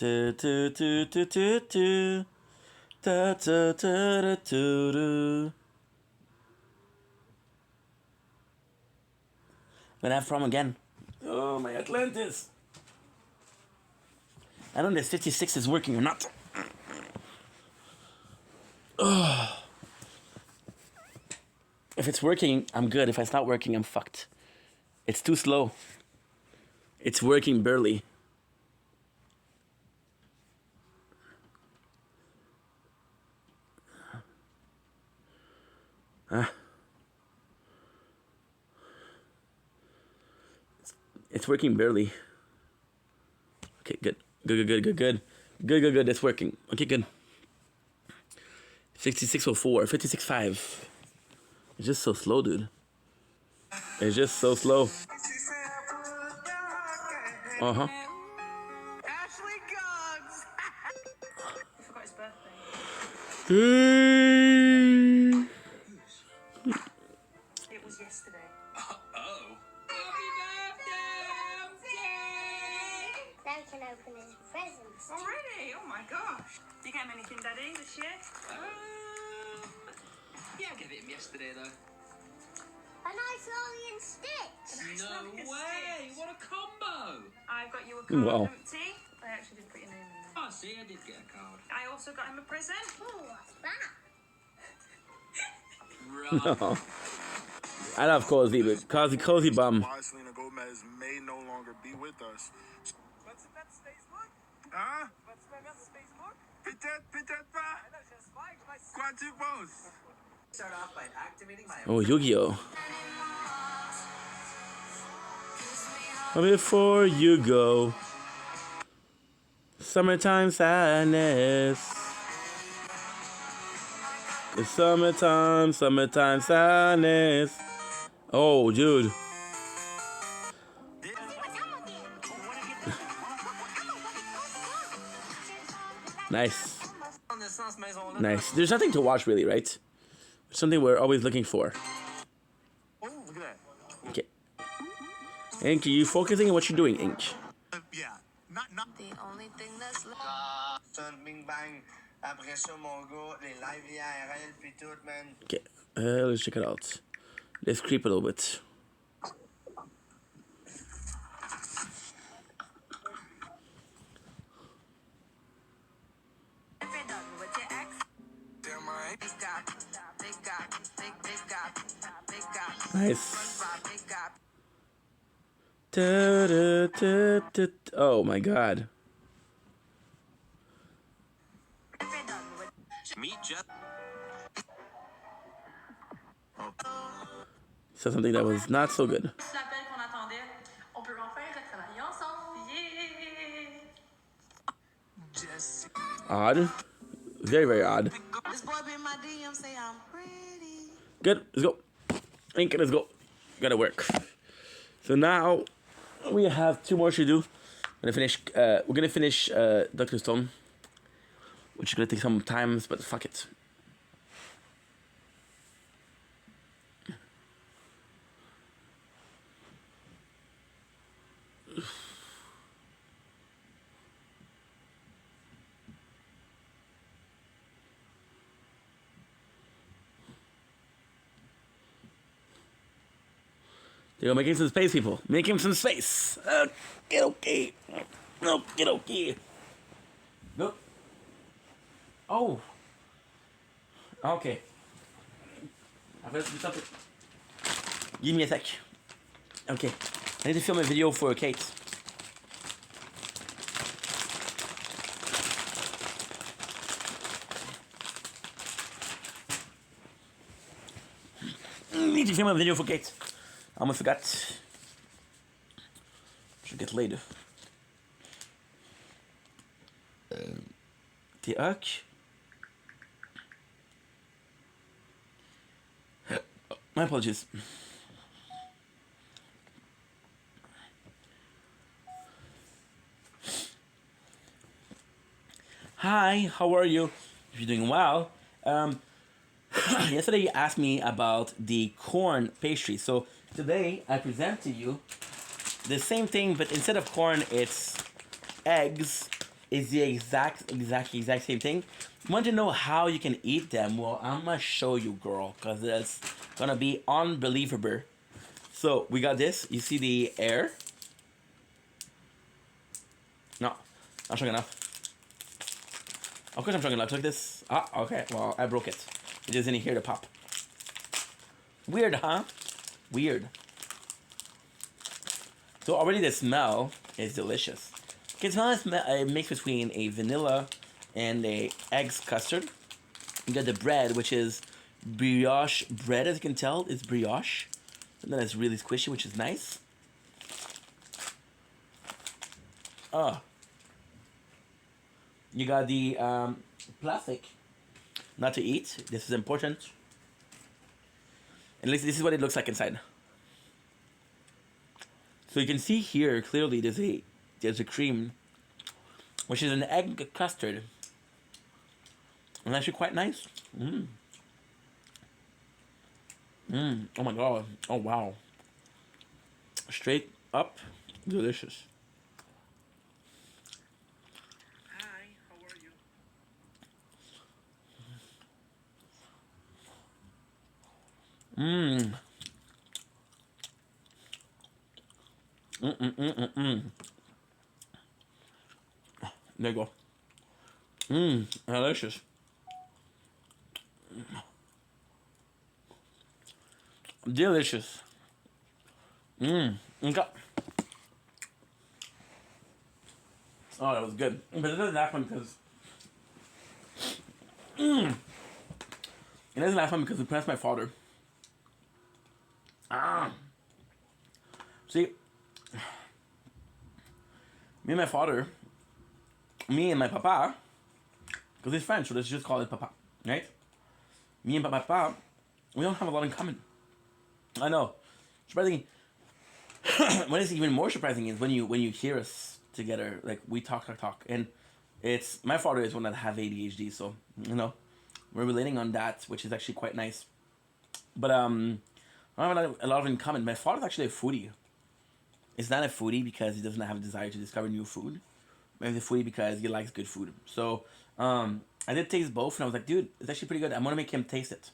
Ta ta ta ta ta ta. Ta ta ta da ta da. I'm gonna have from again. Oh, my Atlantis. I don't know if 56 is working or not. Oh. If it's working, I'm good. If it's not working, I'm fucked. It's too slow. It's working barely. It's working barely. Okay, good. Good, good, good, good, good. Good, good, good. It's working. Okay, good. 6604, 56.5. It's just so slow, dude. It's just so slow. Uh-huh. Ashley Gogs. I forgot his birthday. It was yesterday. Oh. Now we can open his presents. Already? Oh my gosh. Did you get him anything, Daddy, this year? Yeah, I gave it him yesterday, though. A nice Lolly and Stitch. No way! What a combo! I've got you a card, Wow. empty. I actually did put your name in there. Oh, see, I did get a card. I also got him a present. Oh, what's that? Right. I love Cozy, but Cozy bum. Why Selena Gomez may no longer be with us. Vas-tu mettre sur Facebook? Hein? Vas-tu me mettre sur Facebook? Peut-être, peut-être pas. Là, j'espère que je vais être... Quoi tu penses? Start off by activating my... Oh, Yu-Gi-Oh. Before you go, summertime sadness. It's summertime sadness. Oh, dude. Nice. Nice. There's nothing to watch, really, right? Something we're always looking for. Okay. Ink, are you focusing on what you're doing, Ink? Yeah, not. The only thing that's left. Bing bang. Après ça, mon gars, les lives IRL puis tout, man. Okay, let's check it out. Let's creep a little bit. Nice. Oh my god. Said something that was not so good. L'appel qu'on attendait. On peut enfin retravailler ensemble. Yeah! Odd. Very, very odd. This boy be in my DM say I'm pretty. Good, let's go. Ink, let's go. Gotta work. So now we have 2 more to do. We're gonna finish Dr. Stone, which is gonna take some time, but fuck it. They go making some space, people. Making some space. Okay. Okay. Go. Oh. Okay. I've got to do something. Give me a sec. Okay. I need to film a video for Kate. Need to film a video for Kate. I almost forgot. Should get later. The arc. My apologies. Hi, how are you? If you're doing well. Yesterday you asked me about the corn pastry. So today I present to you the same thing, but instead of corn, it's eggs. It's the exact same thing. You want to know how you can eat them? Well, I'm gonna show you, girl, because it's gonna be unbelievable. So we got this. You see the air? No, not strong enough. Of course I'm strong enough. Look at this. Ah, okay. Well, I broke it. It isn't here to pop. Weird, huh? Weird. So already the smell is delicious. You can smell a mix between a vanilla and a eggs custard. You got the bread, which is brioche bread, as you can tell. It's brioche. And then it's really squishy, which is nice. You got the plastic. Not to eat. This is important. And this is what it looks like inside. So you can see here clearly there's a cream, which is an egg custard, and actually quite nice. Oh my god. Oh wow. Straight up delicious. Hi, how are you? There you go. Delicious. Delicious. Okay. Oh, that was good. But it doesn't happen because it doesn't happen because we passed my father. See, me and my father, me and my papa, because he's French, so let's just call it papa, right? Me and papa, we don't have a lot in common. I know. Surprisingly, what is even more surprising is when you hear us together, like we talk, and it's my father is one that have ADHD, so we're relating on that, which is actually quite nice. But I have a lot of in common. My father's actually a foodie. It's not a foodie because he doesn't have a desire to discover new food. Maybe a foodie because he likes good food. So I did taste both, and I was like, dude, it's actually pretty good. I'm gonna make him taste it.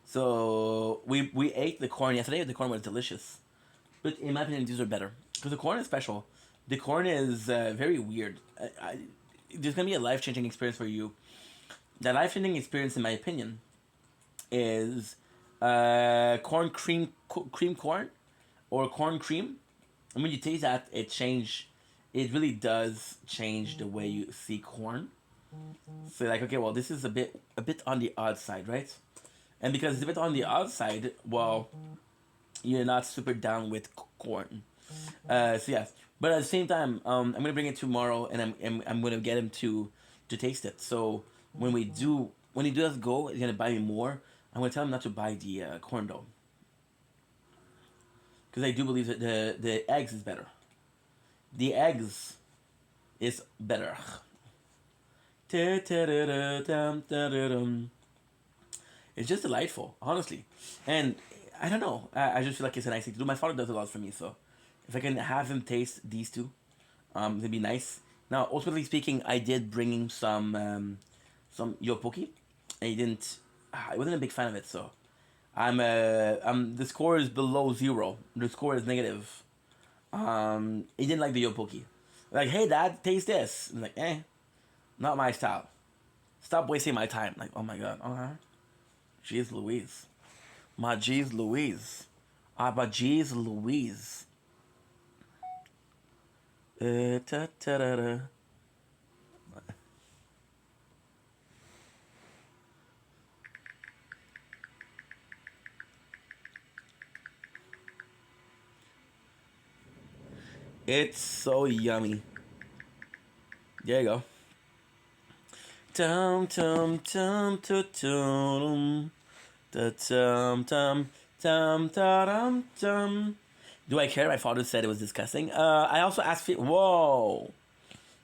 So we ate the corn yesterday. The corn was delicious, but in my opinion, these are better because the corn is special. The corn is very weird. There's gonna be a life-changing experience for you. That life-changing experience, in my opinion, is corn cream corn or corn cream. And when you taste that, it really does change the way you see corn. So like, okay, well, this is a bit on the odd side, right? And because it's a bit on the odd side, well, you're not super down with corn. So yes, but at the same time, I'm gonna bring it tomorrow, and I'm gonna get him to taste it. So when he does go, he's gonna buy me more. I'm gonna tell him not to buy the corn dough because I do believe that the eggs is better. The eggs is better. It's just delightful, honestly. And I don't know. I just feel like it's a nice thing to do. My father does a lot for me, so if I can have him taste these two, it'd be nice. Now, ultimately speaking, I did bring him some yopoki, and he didn't. I wasn't a big fan of it, so I'm the score is below 0. The score is negative. He didn't like the yopoki. Like, hey, dad, taste this. I'm like, not my style. Stop wasting my time. Like, oh my god. Jeez Louise. My jeez Louise. But jeez Louise. Ta-ta-da-da. It's so yummy. There you go. Tum tum tum tum tum tum tum tum tum tum. Do I care? My father said it was disgusting. I also asked. Whoa,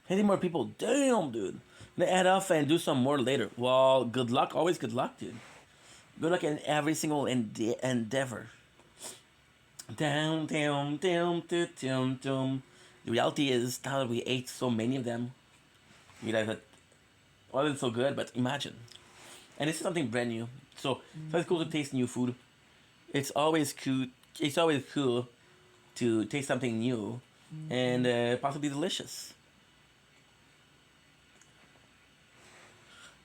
50 more people. Damn, dude. They add up and do some more later. Well, good luck. Always good luck, dude. Good luck in every single endeavor. Down, down, down, down, down, down. The reality is, now that we ate so many of them, we realize that wasn't so good. But imagine, and this is something brand new. So it's cool to taste new food. It's always cool. It's always cool to taste something new, and possibly delicious.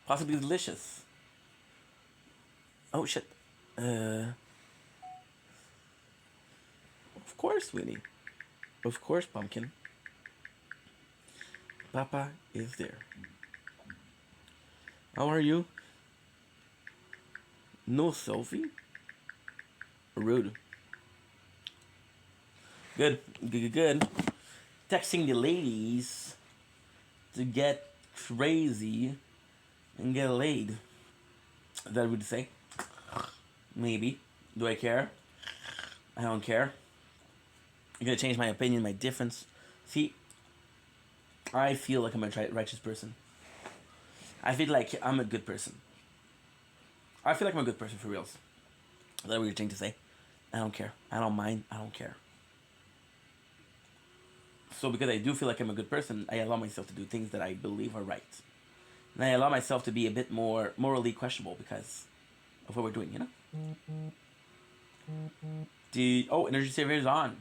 Possibly delicious. Oh shit. Of course, Winnie. Of course, Pumpkin. Papa is there. How are you? No selfie? Rude. Good. Good, good. Texting the ladies to get crazy and get laid. Is that what to say? Maybe. Do I care? I don't care. You're gonna change my opinion, my difference. See, I feel like I'm a righteous person. I feel like I'm a good person. I feel like I'm a good person for reals. Is that what you're trying to say? I don't care. I don't mind. I don't care. So because I do feel like I'm a good person, I allow myself to do things that I believe are right. And I allow myself to be a bit more morally questionable because of what we're doing, you know? Energy saver is on.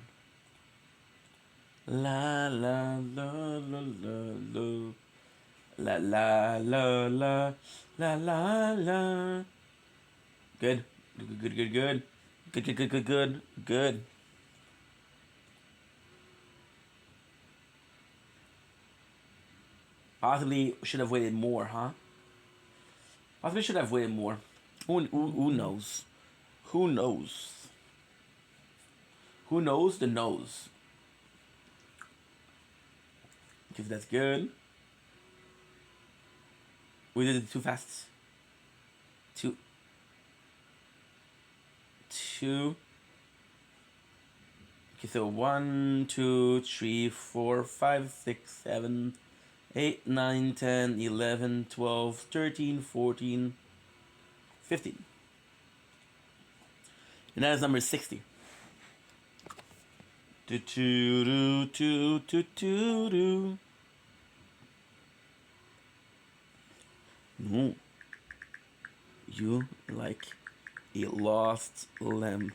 La la la la la la. La la la la la la la. Good. Good. Good. Possibly should have waited more, huh? Possibly should have waited more. Who knows? Who knows? Who knows the nose? Because that's good. We did it too fast. Two. Okay, so 1, 2, 3, 4, 5, 6, 7, 8, 9, 10, 11, 12, 13, 14, 15. And that is number 60. Do do do do do do do. No. You like a lost lamb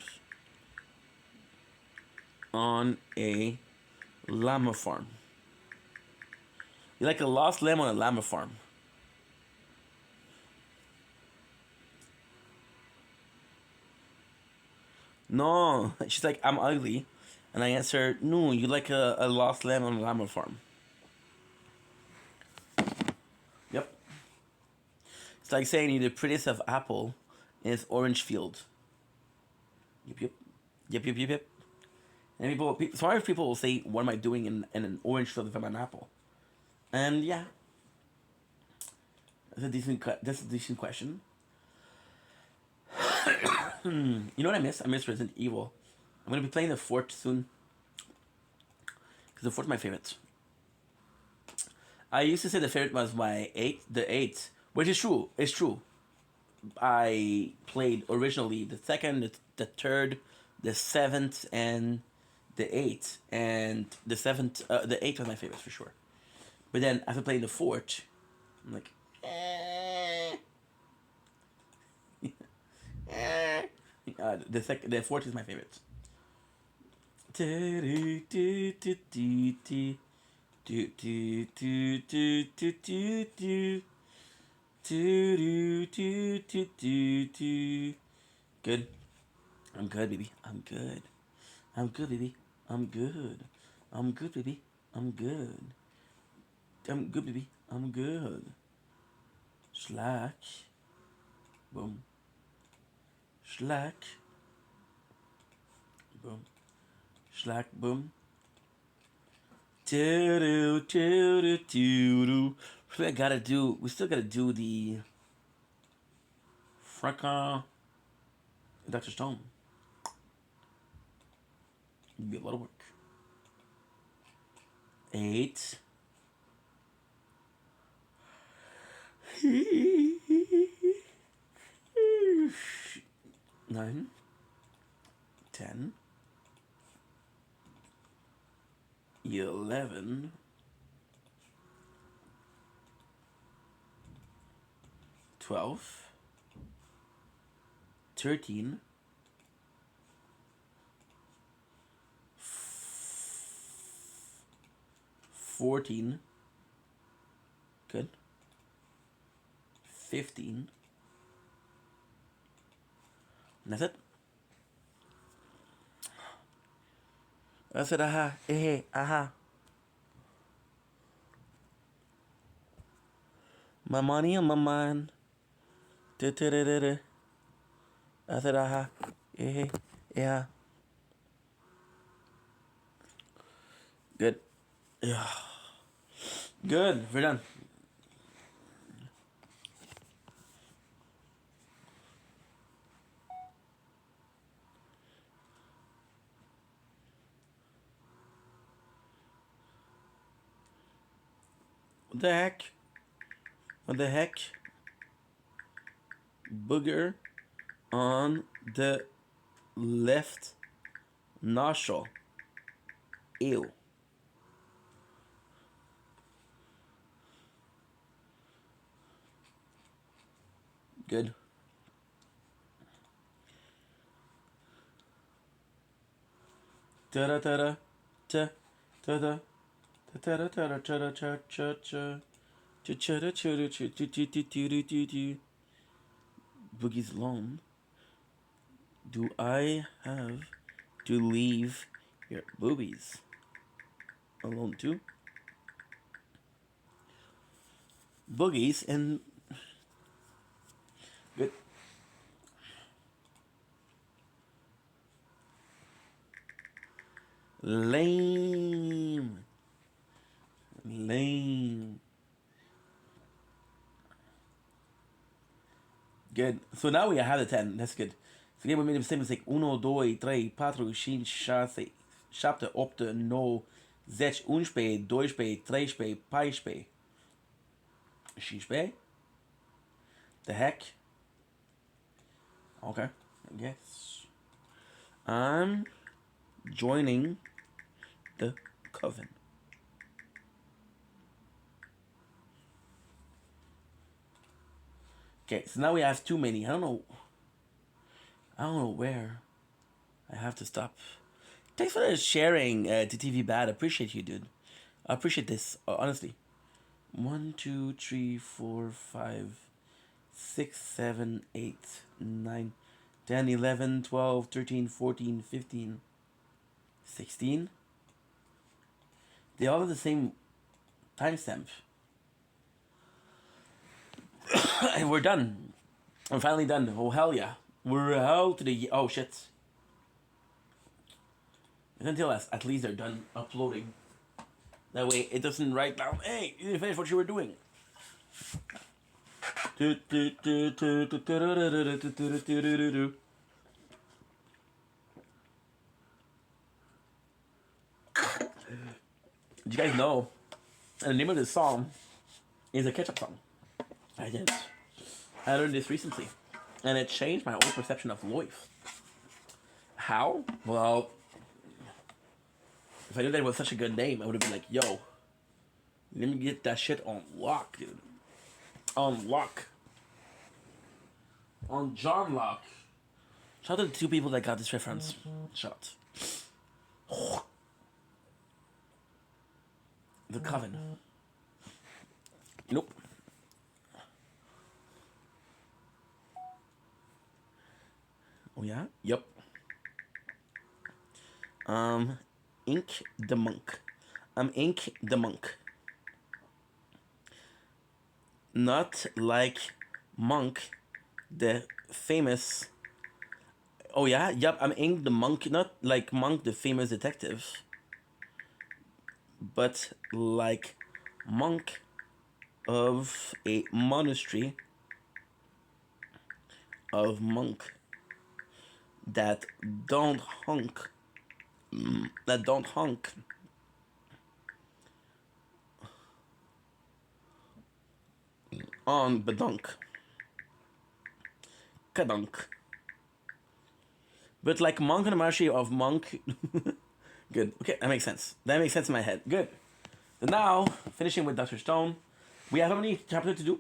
on a llama farm. You like a lost lamb on a llama farm. No, she's like, I'm ugly. And I answer, no, you like a lost lamb on a llama farm. Yep. It's like saying you're the prettiest of apple in its orange field. Yep. And smart people will say, what am I doing in an orange field if I'm an apple? And yeah. That's a decent question. You know what I miss? I miss Resident Evil. I'm going to be playing the 4th soon. Because the 4th is my favorite. I used to say the favorite was the 8th. Which is true. It's true. I played originally the 2nd, the 3rd, the 7th, and the 8th. And the 7th, the 8th was my favorite for sure. But then after playing the 4th, I'm like, the 4th is my favorite. Good. I'm good, baby. I'm good. I'm good, baby. I'm good. I'm good, baby. I'm good. I'm good, baby. I'm good. Slack. Boom. Slack. Boom. Slack. Boom. We still gotta do the Franca Dr. Stone. It'd be a lot of work. 8. 9. 10. 11. 12. 13. 14. Good. 15. And that's it. I said, aha, aha. My money on my mind. I said, aha, yeah. Good. Yeah. Good. We're done. What the heck? What the heck? Booger on the left nostril. Ew. Good. Da da da da da da da da da da da da cha cha cha cha cha cha cha cha cha cha cha cha cha. Boogie's alone. Do I have to leave your boobies alone too? Boogies and good. Lame. Lame. Good. So now we have the 10. That's good. So again, we made the same mistake. 1, 2, 3, 4, 5, 6, 7, 8, 9, 10, 11, 12, 13, 14, 16. The heck? Okay. I guess. I'm joining the coven. Okay, so now we have too many. I don't know where I have to stop. Thanks for sharing to TV Bad. I appreciate you, dude. I appreciate this, honestly. 1, 2, 3, 4, 5, 6, 7, 8, 9, 10, 11, 12, 13, 14, 15, 16. They all have the same timestamp. And we're done. I'm finally done. Oh, hell yeah. We're out to the... Oh, shit. Until at least they're done uploading. That way it doesn't write down, hey, you didn't finish what you were doing. Did you guys know the name of this song is a ketchup song? I didn't. I learned this recently. And it changed my whole perception of life. How? Well, if I knew that it was such a good name, I would have been like, yo, let me get that shit on lock, dude. On lock. On John Lock. Shout out to the 2 people that got this reference. Shout. The Coven. Nope. Oh yeah? Yep. Ink the Monk. Ink the Monk. Not like Monk, the famous... Oh yeah? Yep, I'm Ink the Monk. Not like Monk, the famous detective. But like monk of a monastery of monk that don't honk on badunk kadunk, but like monk in a monastery of monk. Good. Okay, that makes sense in my head. Good. So now finishing with Dr. Stone, we have how many chapters to do?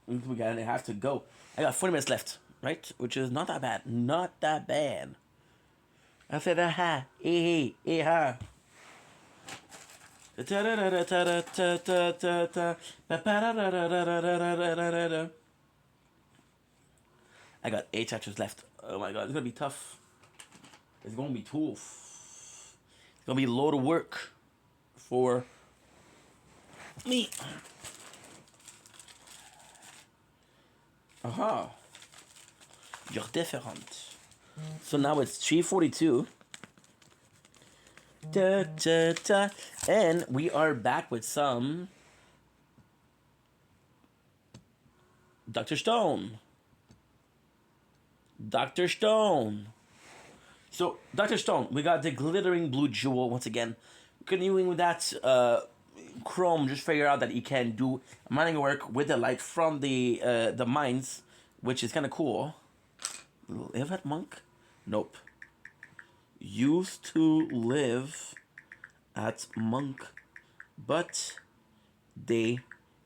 We gotta have to go. I got 40 minutes left, right? Which is not that bad. Not that bad. I said aha, ha. I got 8 chapters left. Oh my god, it's gonna be tough. It's gonna be tough. It's gonna be a load of work for me. Aha. You're different. So now it's 3:42. And we are back with some Dr. Stone. Dr. Stone. So, Dr. Stone, we got the glittering blue jewel once again. Continuing with that, Chrome just figured out that he can do mining work with the light from the mines, which is kind of cool. Live at Monk? Nope. Used to live at Monk, but they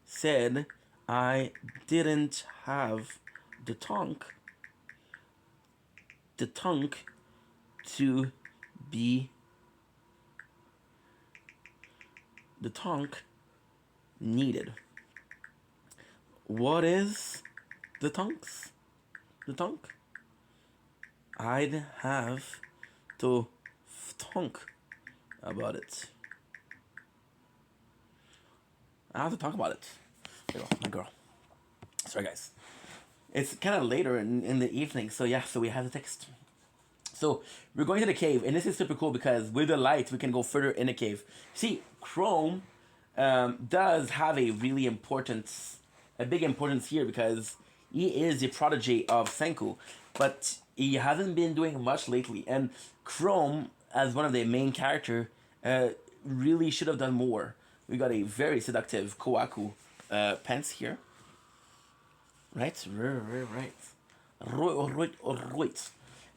said I didn't have the tongue to be the tongue needed. What is the tongues? The tongue? I'd have to talk about it. I have to talk about it. There you go, my girl. Sorry, guys. It's kind of later in the evening, so yeah, so we have the text. So we're going to the cave, and this is super cool because with the light, we can go further in the cave. See, Chrome does have a really a big importance here because he is the prodigy of Senku, but he hasn't been doing much lately. And Chrome, as one of the main character, really should have done more. We got a very seductive Koaku pants here. Right. Right.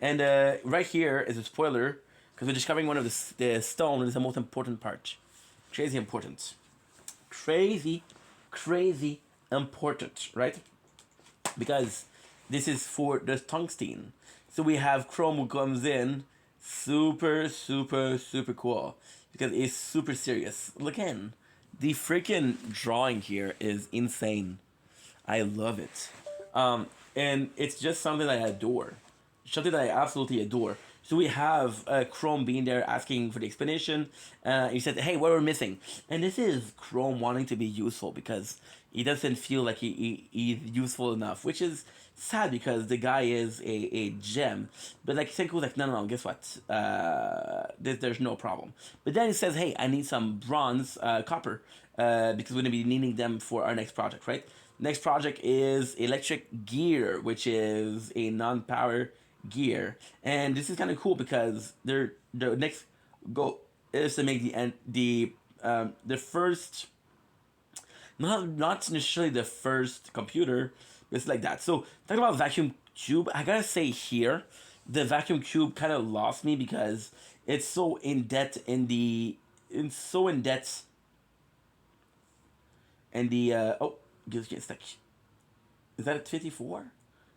And right here is a spoiler because we're discovering one of the stone is the most important part. Crazy important. Crazy important, right? Because this is for the tungsten. So we have Chrome who comes in, super cool because it's super serious. Look in, the freaking drawing here is insane. I love it. And it's just something that I adore. Something that I absolutely adore. So we have Chrome being there asking for the explanation. He said, hey, what are we missing? And this is Chrome wanting to be useful because he doesn't feel like he's useful enough, which is sad because the guy is a gem. But like Senku's like, no, guess what? There's no problem. But then he says, hey, I need some bronze, copper, because we're going to be needing them for our next project, right? Next project is electric gear, which is a non-power gear, and this is kind of cool because the next goal is to make the first, not necessarily the first computer, but it's like that. So talking about vacuum tube, I gotta say here, the vacuum tube kind of lost me because it's so in debt it's so in debt and the oh, just get stuck. Is that at 54?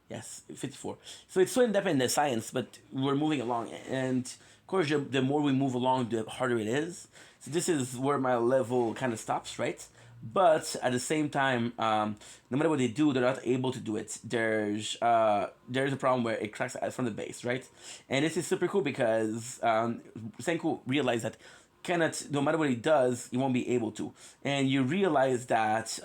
Yes, 54. So it's so in depth in the science, but we're moving along. And of course, the more we move along, the harder it is. So this is where my level kind of stops, right? But at the same time, no matter what they do, they're not able to do it. There's a problem where it cracks from the base, right? And this is super cool because Senku realized that cannot, no matter what he does, he won't be able to. And you realize that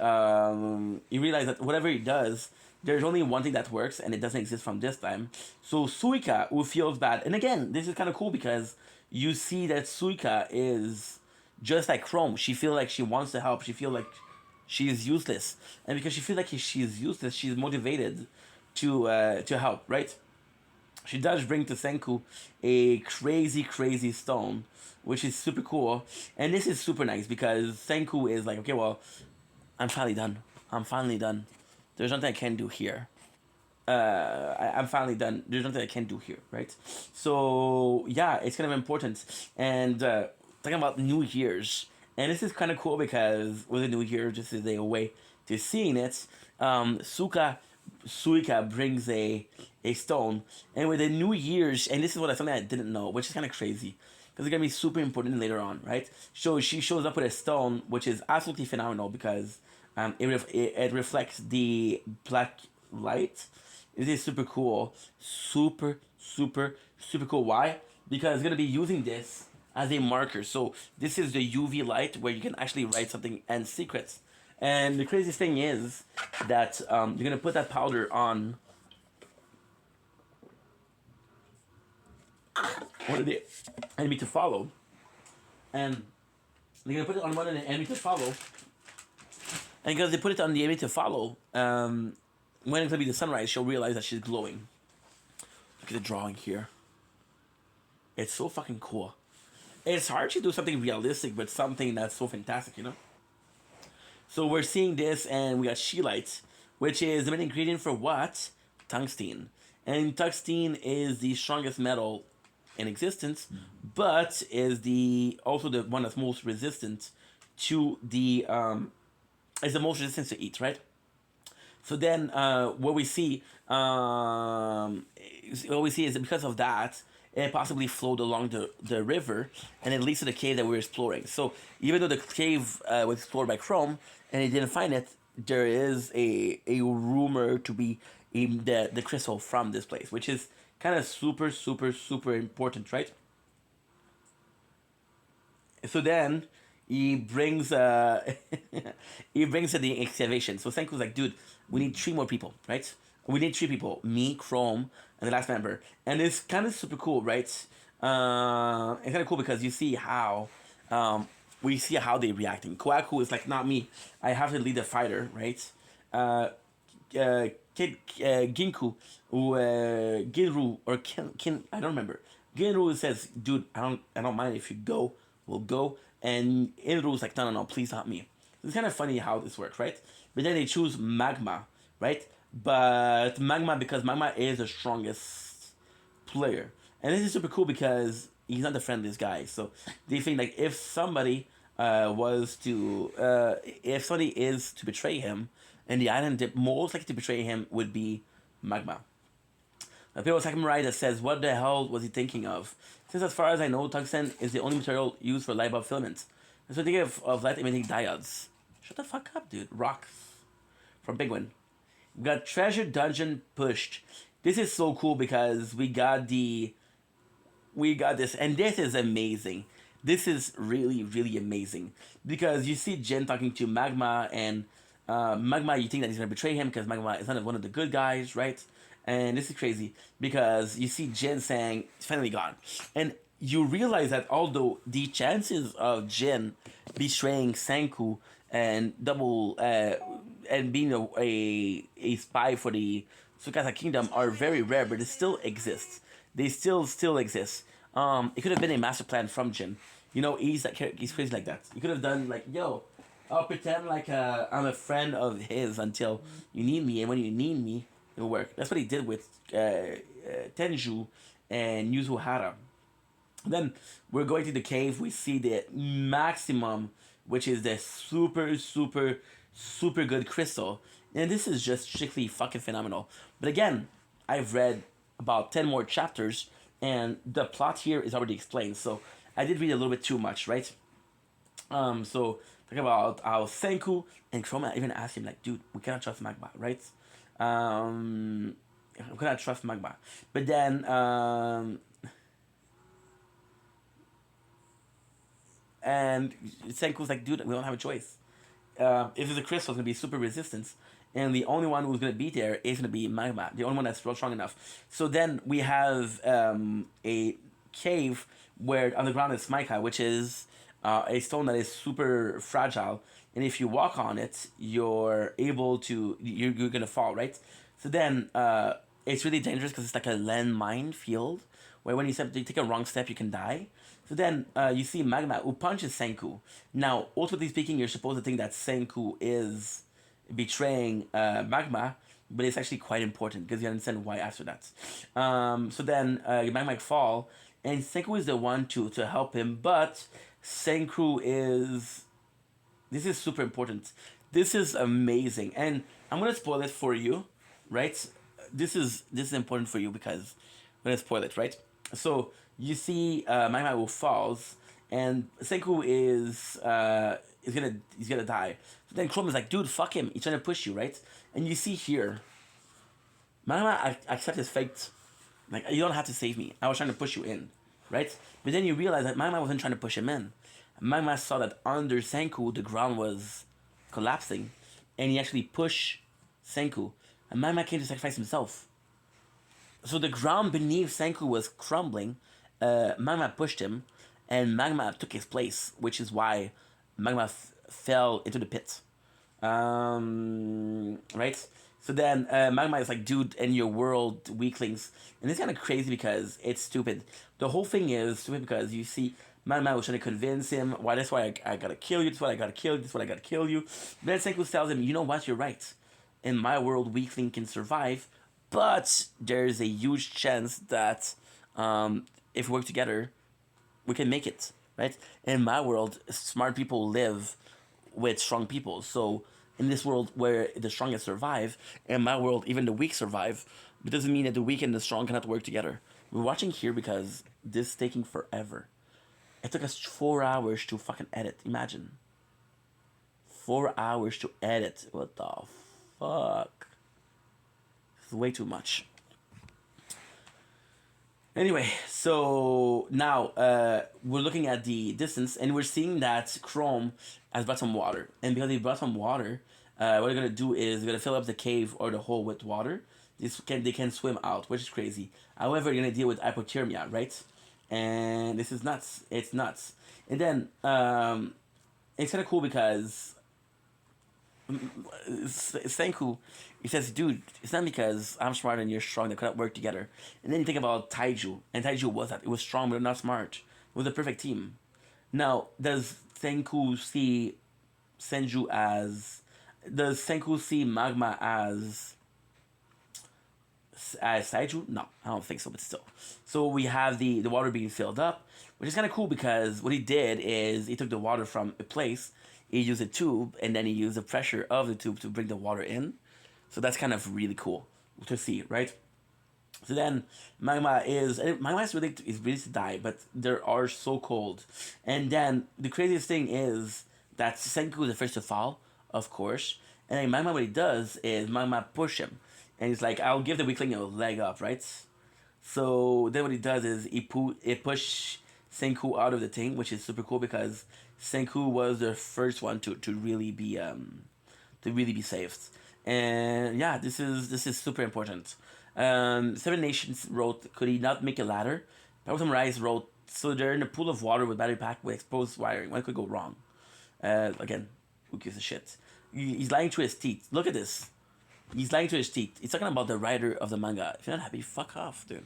whatever he does, there's only one thing that works, and it doesn't exist from this time. So Suika, who feels bad, and again, this is kind of cool because you see that Suika is just like Chrome. She feels like she wants to help. She feels like she is useless, and because she feels like she is useless, she's motivated to help, right? She does bring to Senku a crazy stone, which is super cool. And this is super nice because Senku is like, okay, well, I'm finally done. There's nothing I can do here. I'm finally done. There's nothing I can do here, right? So yeah, it's kind of important. And talking about New Year's, and this is kind of cool because with the New Year, just as a way to seeing it, Suika brings a stone, and with the New Year's, and this is something I didn't know, which is kind of crazy because it's gonna be super important later on, right? So she shows up with a stone, which is absolutely phenomenal because it reflects the black light. It is super cool, super cool. Why? Because it's gonna be using this as a marker. So this is the UV light where you can actually write something and secrets. And the craziest thing is that you're gonna put that powder on one of the enemy to follow, and they're gonna put it on one of the enemy to follow. And because they put it on the enemy to follow, when it's gonna be the sunrise, she'll realize that she's glowing. Look at the drawing here. It's so fucking cool. It's hard to do something realistic, but something that's so fantastic, you know? So we're seeing this, and we got scheelite, which is the main ingredient for what? Tungsten. And tungsten is the strongest metal in existence, but is also the one that's most resistant to is the most resistant to heat, right? So then, what we see is that because of that, it possibly flowed along the river, and it leads to the cave that we're exploring. So even though the cave was explored by Chrome, and he didn't find it, there is a rumor to be the crystal from this place, which is kind of super super super important, right? So then he brings he brings the excavation. So Senku's like, dude, we need three more people, right? We need three people, me, Chrome, and the last member. And it's kind of super cool, right? It's kind of cool because you see how we see how they're reacting. Koaku is like, not me, I have to lead the fighter, right? uh, Kid Ginku, Ginru or Kin, I don't remember. Ginru says, "Dude, I don't mind if you go. We'll go." And Inru's like, "No, no, no, please not me." It's kind of funny how this works, right? But then they choose Magma, right? But Magma, because Magma is the strongest player, and this is super cool because he's not the friendliest guy. So they think like if somebody is to betray him, and the island most likely to betray him would be Magma. People Sakurai that says, "What the hell was he thinking of?" Since as far as I know, tungsten is the only material used for light bulb filament. So think of light emitting diodes. Shut the fuck up, dude. Rocks from Big One. We got treasure dungeon pushed. This is so cool because we got this, and this is amazing. This is really really amazing because you see Jin talking to Magma, and Magma, you think that he's gonna betray him because Magma is not one of the good guys, right? And this is crazy because you see Jin saying it's finally gone, and you realize that although the chances of Jin betraying Senku and and being a spy for the Tsukasa Kingdom are very rare, but it still exists. They still exist. It could have been a master plan from Jin. You know, he's crazy like that. You could have done like, yo, I'll pretend like I'm a friend of his until you need me, and when you need me, it'll work. That's what he did with Tenju and Yuzuhara. Then we're going to the cave. We see the maximum, which is the super, super, super good crystal. And this is just strictly fucking phenomenal. But again, I've read about 10 more chapters, and the plot here is already explained. So I did read a little bit too much, right? So talking about how Senku and Chroma even asked him, like, dude, we cannot trust Magma, right? We cannot trust Magma. But then and Senku's like, dude, we don't have a choice. If it's a crystal, it's gonna be super resistance, and the only one who's gonna be there is gonna be Magma, the only one that's real strong enough. So then we have a cave where on the ground is mica, which is a stone that is super fragile, and if you walk on it, you're gonna fall, right? So then it's really dangerous because it's like a landmine field where when you take a wrong step, you can die. So then you see Magma who punches Senku. Now, ultimately speaking, you're supposed to think that Senku is betraying Magma, but it's actually quite important because you understand why after that. So then Magma fall, and Senku is the one to help him, but Senku is. This is super important. This is amazing, and I'm gonna spoil it for you, right? This is important for you because I'm gonna spoil it, right? So you see, Magma falls, and Senku he's gonna die. So then Chrome is like, dude, fuck him. He's trying to push you, right? And you see here, Magma accept his fate. Like, you don't have to save me. I was trying to push you in, right? But then you realize that Magma wasn't trying to push him in. Magma saw that under Senku the ground was collapsing, and he actually pushed Senku. And Magma came to sacrifice himself. So the ground beneath Senku was crumbling. Magma pushed him, and Magma took his place, which is why Magma fell into the pit. Right? So then Magma is like, dude, and your world weaklings. And it's kind of crazy because it's stupid. The whole thing is stupid because you see Magma was trying to convince him, why that's why I gotta kill you, that's why I gotta kill you, that's why I gotta kill you. Then Senku tells him, you know what, you're right. In my world, weakling can survive, but there's a huge chance that if we work together, we can make it, right? In my world, smart people live with strong people. So in this world where the strongest survive, in my world, even the weak survive. It doesn't mean that the weak and the strong cannot work together. We're watching here because this is taking forever. It took us 4 hours to fucking edit. Imagine. 4 hours to edit. What the fuck? It's way too much. Anyway, so now we're looking at the distance, and we're seeing that Chrome has brought some water. And because he brought some water, what they're gonna do is they're gonna fill up the cave or the hole with water. They can swim out, which is crazy. However, you're gonna deal with hypothermia, right? And this is nuts. It's nuts. And then it's kind of cool because Senku, he says, dude, it's not because I'm smart and you're strong that couldn't work together. And then you think about Taiju, and Taiju was that. It was strong but not smart. It was a perfect team. Now, does Senku see Senju as... Does Senku see Magma as Saiju? No, I don't think so, but still. So we have the water being filled up, which is kind of cool because what he did is he took the water from a place, he used a tube, and then he used the pressure of the tube to bring the water in. So that's kind of really cool to see, right? So then Magma is really to die, but they are so cold. And then the craziest thing is that Senku is the first to fall, of course. And then Magma, what he does is Magma push him. And he's like, I'll give the weakling a leg up, right? So then what he does is he push Senku out of the thing, which is super cool because Senku was the first one to really be saved. And yeah, this is super important. Seven Nations wrote, could he not make a ladder? Bottom Rise wrote, so they're in a pool of water with battery pack with exposed wiring. What could go wrong? Again, who gives a shit? He's lying through his teeth. Look at this. He's lying through his teeth. He's talking about the writer of the manga. If you're not happy, fuck off, dude.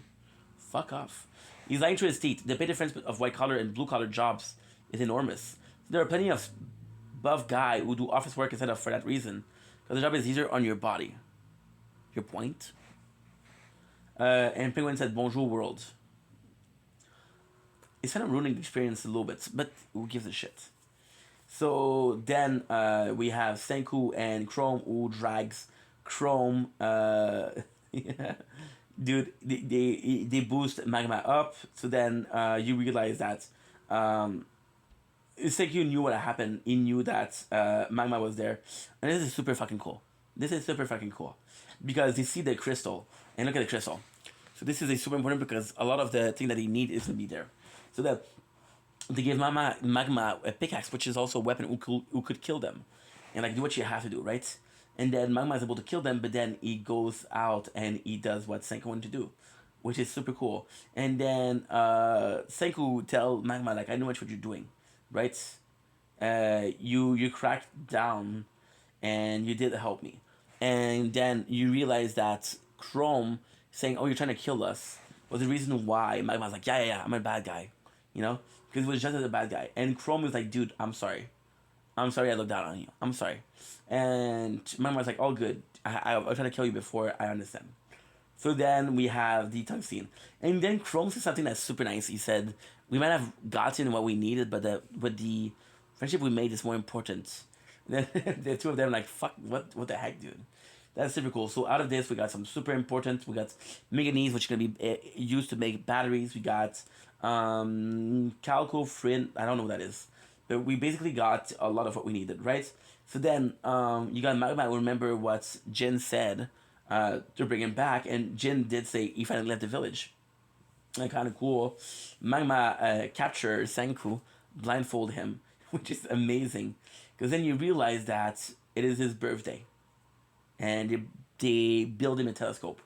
Fuck off. He's lying through his teeth. The pay difference of white collar and blue collar jobs is enormous. There are plenty of buff guys who do office work instead of for that reason. Because the job is easier on your body. Your point? And Penguin said, bonjour world. It's kind of ruining the experience a little bit, but who gives a shit? So then we have Senku and Chrome who drags Chrome. Dude, they boost Magma up. So then you realize that Senku knew what happened. He knew that Magma was there. And this is super fucking cool. This is super fucking cool. Because they see the crystal. And look at the crystal. So this is super important because a lot of the thing that he need is going to be there. So that they give Magma a pickaxe, which is also a weapon who could kill them. And like do what you have to do, right? And then Magma is able to kill them, but then he goes out and he does what Senku wanted to do. Which is super cool. And then Senku tell Magma, like, I know what you're doing. Right? You cracked down and you did help me. And then you realize that Chrome saying, oh, you're trying to kill us, was the reason why Magma's like, yeah, I'm a bad guy. You know? Because it was just as a bad guy. And Chrome was like, dude, I'm sorry. I looked down on you. I'm sorry. And Magma's like, all good. I was trying to kill you before, I understand. So then we have the tongue scene. And then Chrome said something that's super nice. He said, we might have gotten what we needed, but the friendship we made is more important. And then the two of them like, fuck, what the heck, dude? That's super cool. So out of this, we got some super important. We got manganese, which is going to be used to make batteries. We got calcofrin. I don't know what that is. But we basically got a lot of what we needed, right? So then you got Magma. Remember what Jin said to bring him back. And Jin did say he finally left the village. And kind of cool. Magma captured Senku, blindfold him, which is amazing. Because then you realize that it is his birthday. And they build him a telescope,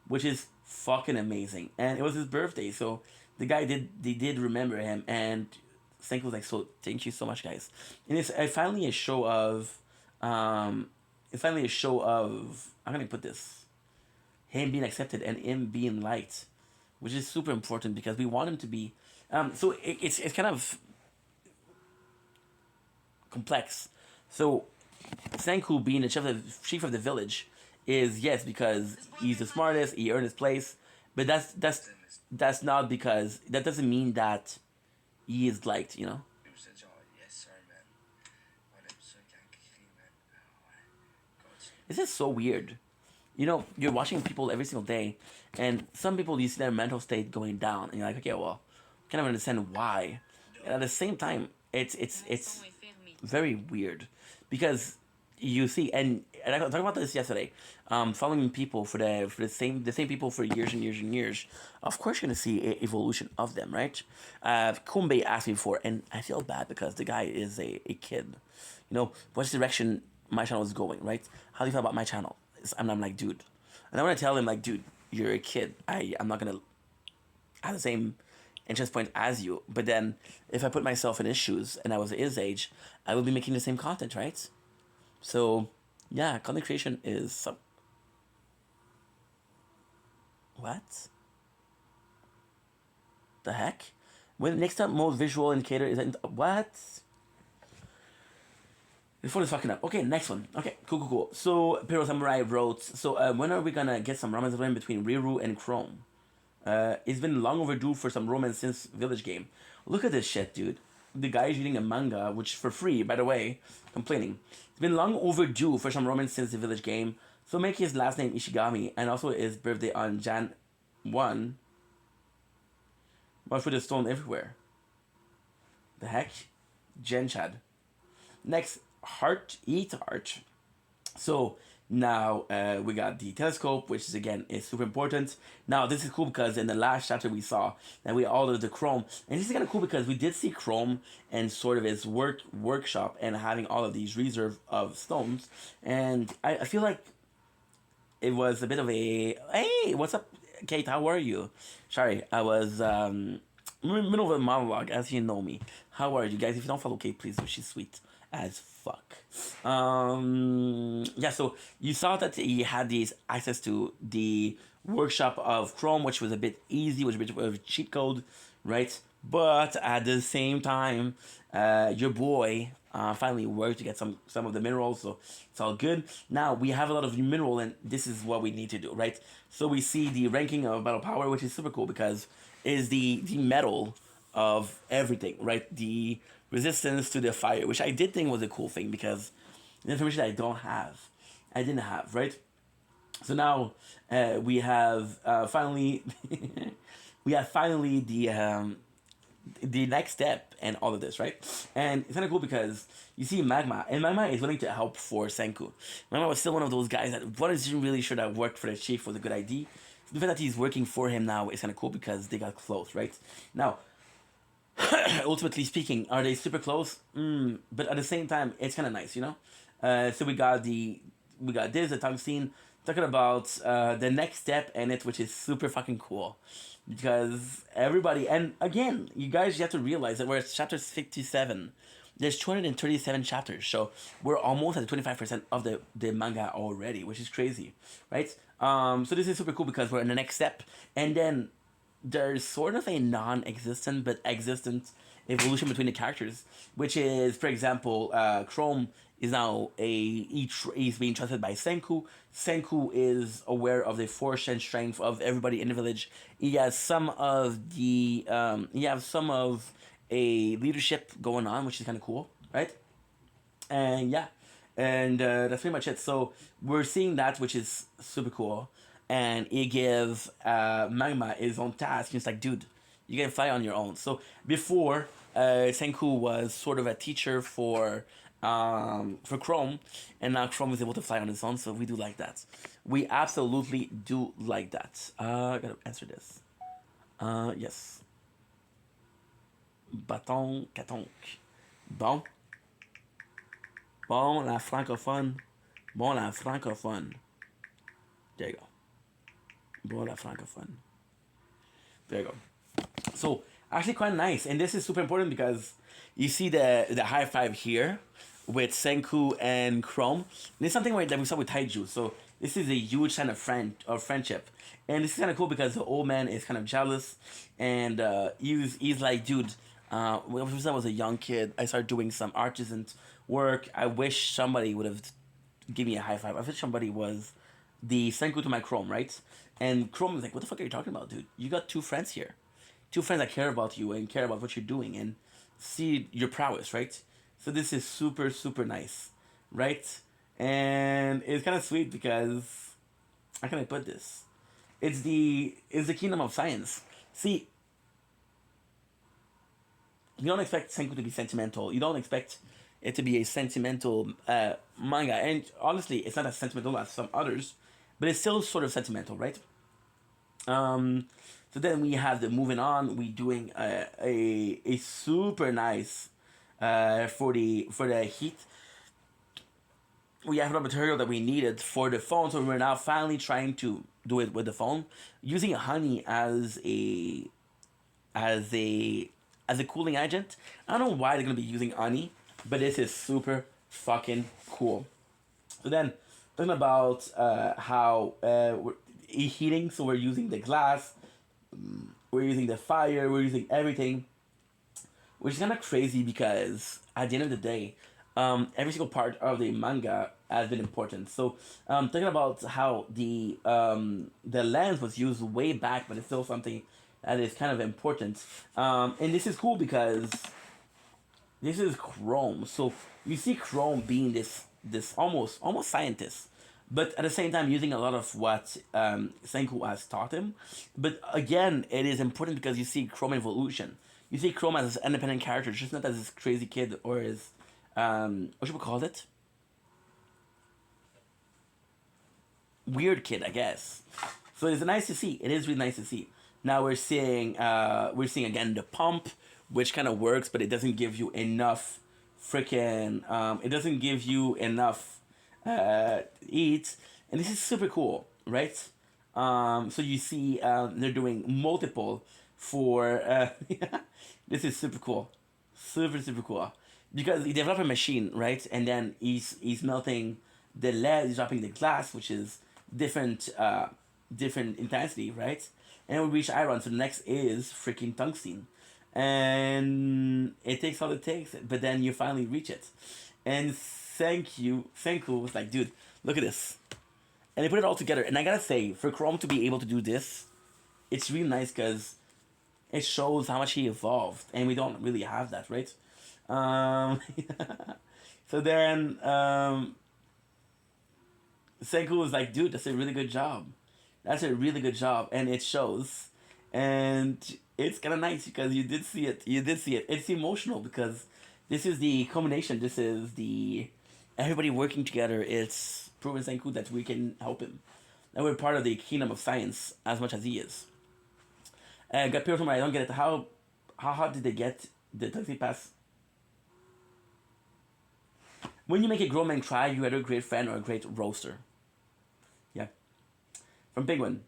which is fucking amazing. And it was his birthday, so the guy did remember him. And Senku was like, so thank you so much, guys. And it's finally a show of, I'm gonna put this, him being accepted and him being liked, which is super important because we want him to be. So it's kind of complex. So Senku being the chief of the village is, yes, because he's the smartest, he earned his place, but that's not because, that doesn't mean that he is liked, you know? This is so weird. You know, you're watching people every single day, and some people, you see their mental state going down, and you're like, okay, well, kind of understand why. And at the same time, it's very weird. Because you see, and and I talked about this yesterday. Following people for the same people for years and years and years. Of course, you're gonna see a evolution of them, right? Kumbe asked me before, and I feel bad because the guy is a kid. You know, which direction my channel is going, right? How do you feel about my channel? And I'm like, dude, and I want to tell him like, dude, you're a kid. I'm not gonna have the same interest point as you. But then, if I put myself in his shoes and I was his age, I would be making the same content, right? So, yeah, content creation is some. What? The heck? When next time most visual indicator is what? The phone is fucking up. Okay, next one. Okay, cool. So, Pyro Samurai wrote, so when are we gonna get some romance between Riru and Chrome? It's been long overdue for some romance since Village Game. Look at this shit, dude. The guy's reading a manga, which for free, by the way, complaining. It's been long overdue for some romance since the Village Game. So make his last name Ishigami, and also his birthday on Jan 1. Watch with a stone everywhere. The heck? Genchad. Next, Heart Eat Heart. So now we got the telescope, which is again is super important. Now this is cool because in the last chapter we saw that we all of the Chrome, and this is kind of cool because we did see Chrome and sort of his workshop and having all of these reserve of stones, and I feel like it was a bit of a hey, what's up, Kate? How are you? Sorry, I was middle of a monologue, as you know me. How are you guys? If you don't follow Kate, please do. She's sweet as fuck. Yeah, so you saw that he had these access to the workshop of Chrome, which was a bit easy, which was a bit of a cheat code, right? But at the same time, your boy finally worked to get some of the minerals, so it's all good. Now we have a lot of mineral, and this is what we need to do, right? So we see the ranking of battle power, which is super cool because it is the metal of everything, right? The resistance to the fire, which I did think was a cool thing because the information I didn't have, right? So now we have finally the next step and all of this, right? And it's kind of cool because you see Magma, and Magma is willing to help for Senku. Magma was still one of those guys that wasn't really sure that work for the chief was a good idea. So the fact that he's working for him now is kind of cool because they got close, right? Now, ultimately speaking, are they super close? But at the same time, it's kind of nice, you know? So we got this, the tungsten, talking about the next step in it, which is super fucking cool. Because everybody, and again, you guys, you have to realize that we're at chapter 57. There's 237 chapters, so we're almost at 25% of the manga already, which is crazy, right? So this is super cool because we're in the next step, and then there's sort of a non-existent but existent evolution between the characters, which is, for example, Chrome is now he's being trusted by Senku. Senku is aware of the force and strength of everybody in the village. He has some of a leadership going on, which is kind of cool, right? And yeah, and that's pretty much it. So we're seeing that, which is super cool. And he gives Magma his own task. He's like, dude, you can fly on your own. So before, Senku was sort of a teacher for Chrome, and now Chrome is able to fly on his own. So we do like that. We absolutely do like that. I gotta answer this. Yes. Bâton, catonk. Bon. Bon, la francophone. Bon, la francophone. There you go. Bon, la francophone. There you go. So, actually quite nice. And this is super important because you see the high five here with Senku and Chrome. And it's something that we saw with Taiju. So, this is a huge sign of friendship. And this is kind of cool because the old man is kind of jealous. And he's like, dude, when I was a young kid, I started doing some artisan work. I wish somebody would have given me a high five. I wish somebody was the Senku to my Chrome, right? And Chrome is like, what the fuck are you talking about, dude? You got two friends here. Two friends that care about you and care about what you're doing and see your prowess, right? So this is super, super nice, right? And it's kind of sweet because, how can I put this? It's the kingdom of science. See, you don't expect Senku to be sentimental. You don't expect it to be a sentimental manga. And honestly, it's not as sentimental as some others, but it's still sort of sentimental, right? So then we have the moving on. We doing a super nice for the heat. We have raw material that we needed for the phone, so we're now finally trying to do it with the phone using honey as a as a cooling agent. I don't know why they're gonna be using honey, but this is super fucking cool. So then, talking about how we're heating, so we're using the glass, we're using the fire, we're using everything, which is kind of crazy because at the end of the day, every single part of the manga has been important. So, talking about how the lens was used way back, but it's still something that is kind of important. And this is cool because this is Chrome. So you see Chrome being this almost scientist, but at the same time using a lot of what Senku has taught him. But again, it is important because you see Chrome evolution. You see Chrome as an independent character, just not as this crazy kid or as what should we call it? Weird kid, I guess. So it's nice to see. It is really nice to see. Now we're seeing again the pump, which kind of works, but it doesn't give you enough freaking. It doesn't give you enough eat, and this is super cool, right? So you see, they're doing multiple for. This is super cool, super cool, because he developed a machine, right? And then he's melting the lead, he's dropping the glass, which is different intensity, right? And we reach iron, so the next is freaking tungsten. And it takes all it takes, but then you finally reach it. And Senku was like, dude, look at this. And they put it all together. And I gotta say, for Chrome to be able to do this, it's really nice because it shows how much he evolved. And we don't really have that, right? So then, Senku was like, dude, that's a really good job. That's a really good job. And it shows. And it's kind of nice because you did see it. You did see it. It's emotional because this is the combination. This is the everybody working together. It's proving Senku that we can help him. And we're part of the kingdom of science as much as he is. And got people from I don't get it. How hard did they get the Taxi Pass? When you make a grown man cry, you're either a great friend or a great roaster. Yeah. From Penguin.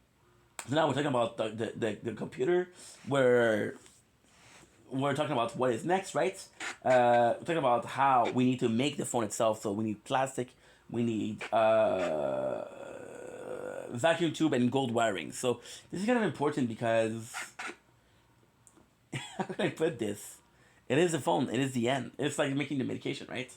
So now we're talking about the computer, where we're talking about what is next, right? We're talking about how we need to make the phone itself. So we need plastic, we need vacuum tube and gold wiring. So this is kind of important because how can I put this? It is the phone. It is the end. It's like making the medication, right?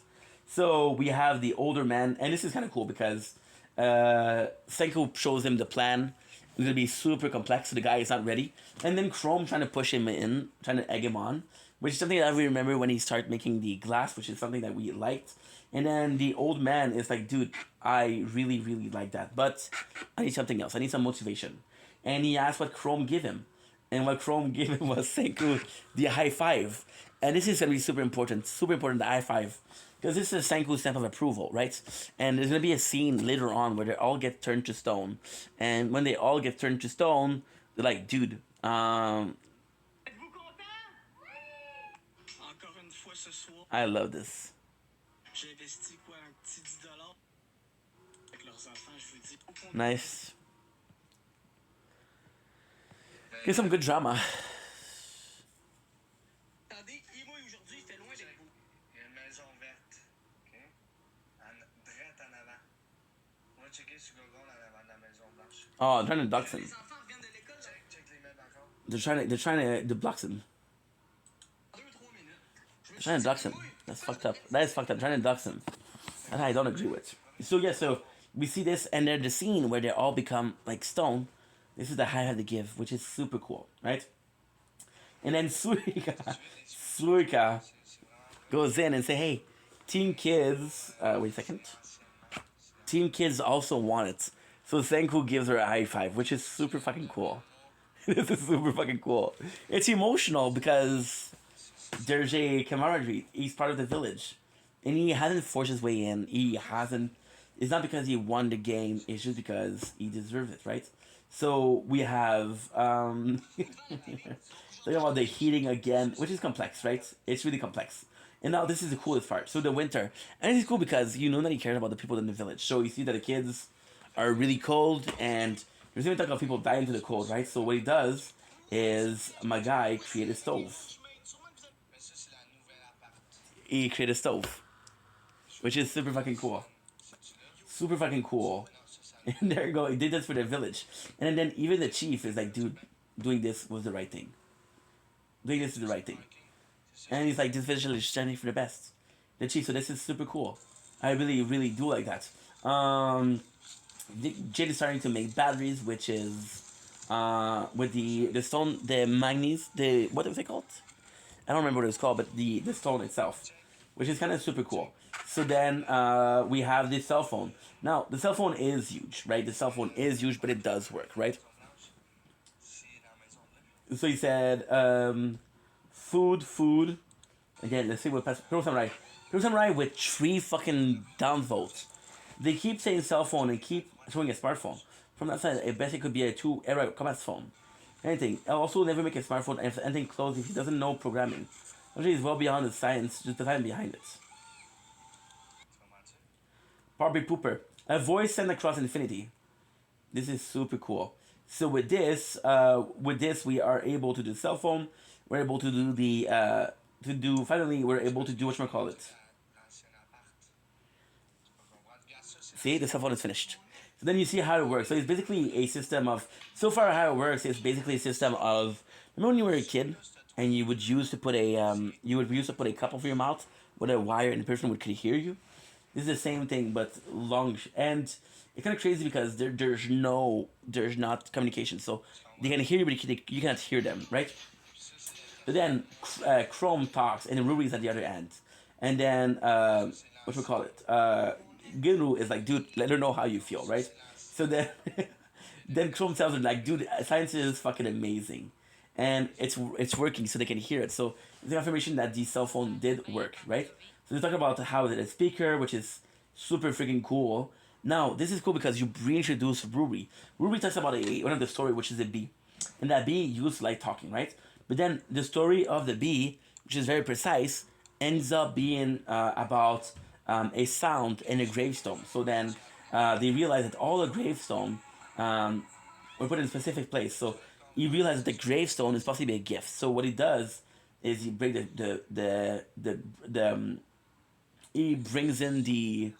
So we have the older man, and this is kind of cool because Senku shows him the plan. It's gonna be super complex, so the guy is not ready. And then Chrome trying to push him in, trying to egg him on, which is something that we remember when he started making the glass, which is something that we liked. And then the old man is like, dude, I really, really like that, but I need something else. I need some motivation. And he asked what Chrome give him. And what Chrome gave him was Senku the high five. And this is gonna be super important, the high five. Because this is Senku's stamp of approval, right? And there's going to be a scene later on where they all get turned to stone. And when they all get turned to stone, they're like, dude, I love this. Nice. Get some good drama. Oh, I'm trying to dox him. They're trying to dox him. They're trying to dox him. That's fucked up. That is fucked up. Trying to dox him. That I don't agree with. So yeah, so we see this, and there's the scene where they all become like stone. This is the high had to give, which is super cool, right? And then Suika goes in and say, hey, Team Kids, wait a second. Team Kids also want it. So Senku gives her a high five, which is super fucking cool. This is super fucking cool. It's emotional because there's a camaraderie. He's part of the village. and he hasn't forced his way in. He hasn't. It's not because he won the game. It's just because he deserves it, right? So we have talking about the heating again, which is complex, right? It's really complex. And now this is the coolest part. So the winter, and it's cool because you know that he cares about the people in the village. So you see that the kids are really cold, and there's even talk of people dying to the cold, right? So what he does is my guy create a stove. He created a stove, which is super fucking cool. Super fucking cool. And there you go. He did this for the village, and then even the chief is like, dude, doing this was the right thing. Doing this is the right thing. And he's like, this village is standing for the best. The chief. So this is super cool. I really, really do like that. Jade is starting to make batteries, which is with the stone, the manganese, the what was it called? I don't remember what it was called, but the stone itself, which is kind of super cool. So then we have the cell phone. Now the cell phone is huge, right? The cell phone is huge, but it does work, right? So he said, food. Again, let's see what Pro Samurai. Pro Samurai with 3 fucking downvotes. They keep saying cell phone and keep showing a smartphone. From that side, I bet it could be a 2-era combat phone. Anything. I'll also never make a smartphone and if anything close if he doesn't know programming. Actually, he's well beyond the science, just the time behind it. Barbie Pooper. A voice sent across infinity. This is super cool. So with this we are able to do cell phone. We're able to do the finally we're able to do whatchamacallit. See, the cell phone is finished. So then you see how it works. So it's basically a system of so far how it works is basically a system of remember when you were a kid and you would use to put a cup over your mouth with a wire and the person would could hear you. This is the same thing but long and it's kind of crazy because there's not communication. So they can hear you but you cannot hear them, right? But then Chrome talks and Ruby's at the other end, and then what we call it? Ginru is like, dude, let her know how you feel, right? So then then Chrome tells her like, dude, science is fucking amazing, and it's working, so they can hear it. So the confirmation that the cell phone did work, right? So they talk about how it is a speaker, which is super freaking cool. Now this is cool because you reintroduce Ruby. Ruby talks about one of the story, which is a bee, and that bee used light talking, right? But then the story of the bee, which is very precise, ends up being about a sound in a gravestone. So then they realize that all the gravestone were put in a specific place. So he realizes that the gravestone is possibly a gift. So what he does is he brings he brings in the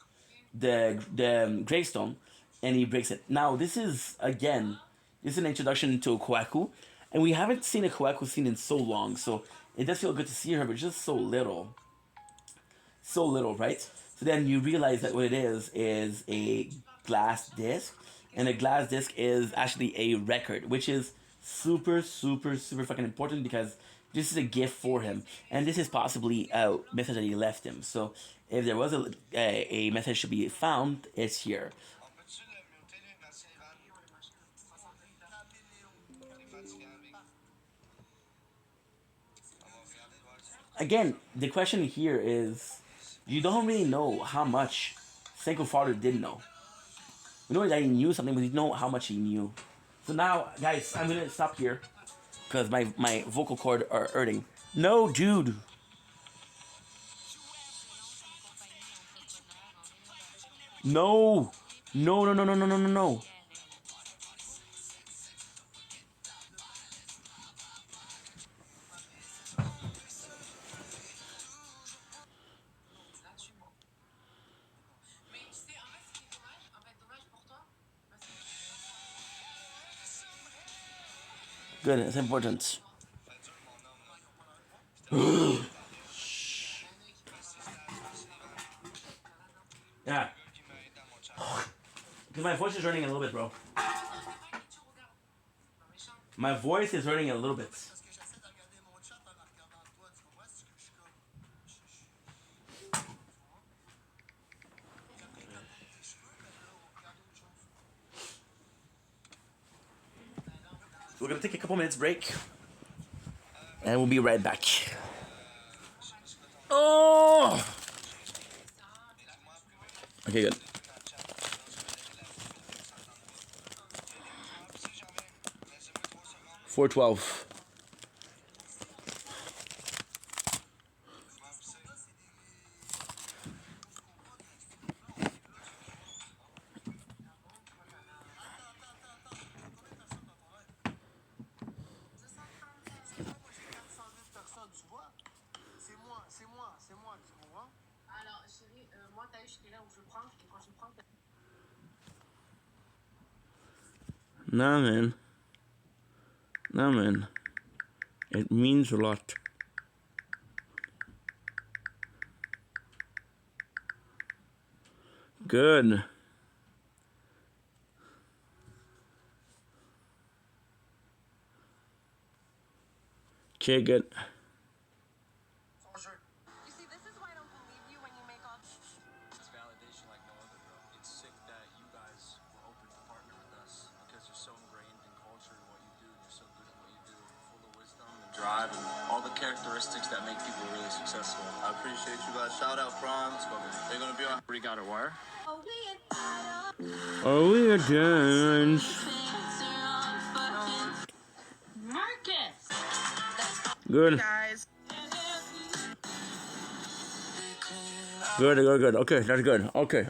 gravestone and he breaks it. Now this is an introduction to Kwaku, and we haven't seen a Kwaku scene in so long, so it does feel good to see her, but just so little. So little, right? So then you realize that what it is a glass disc, and a glass disc is actually a record, which is super, super, super fucking important because this is a gift for him, and this is possibly a message that he left him. So if there was a message to be found, it's here. Again, the question here is, you don't really know how much Senko father did know. We know that he knew something, but we don't know how much he knew. So now, guys, I'm gonna stop here because my vocal cord are hurting. No, dude. No. No, no, no, no, no, no, no, no. Good, it's important. Yeah. Because my voice is hurting a little bit, bro. My voice is hurting a little bit. We're gonna take a couple minutes break, and we'll be right back. Oh! Okay, good. 412. Alors, chérie, moi, t'as eu jusqu'à là où je prends, et quand je prends, Nah, man. Nah, man. It means a lot. Good. Okay, good. You see, this is why I don't believe you when you make all. It's validation like no other, bro. It's sick that you guys were open to partner with us because you're so ingrained in culture and what you do, and you're so good at what you do, full of wisdom and drive and all the characteristics that make people really successful. I appreciate you guys. Shout out Franz. They're gonna be on. We got a wire. Oh, we are done. Marcus! Good. Guys. Good, good, good. Okay, that's good. Okay.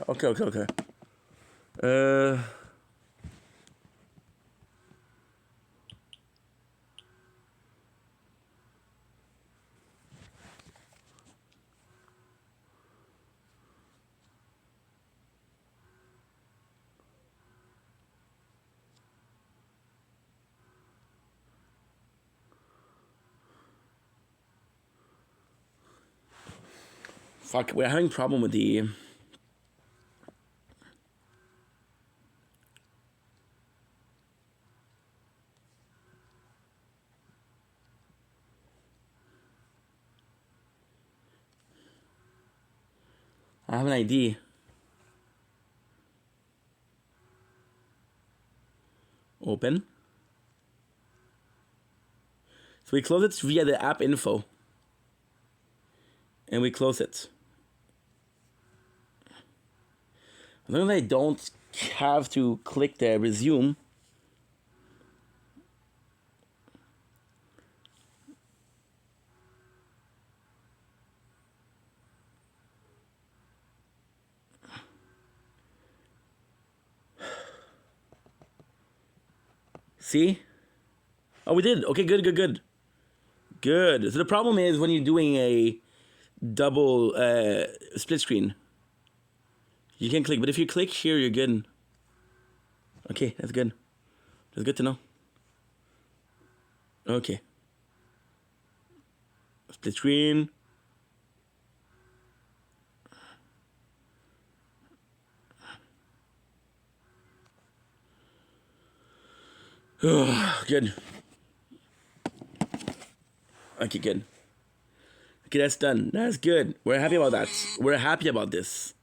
Fuck, we're having a problem with the... I have an ID. Open. So we close it via the app info. And we close it. As long as I don't have to click the resume. See? Oh, we did. Okay, good. Good. So the problem is when you're doing a double split screen. You can click, but if you click here, you're good. Okay, that's good. That's good to know. Okay. Split screen. Good. Okay, good. Okay, that's done. That's good. We're happy about that. We're happy about this.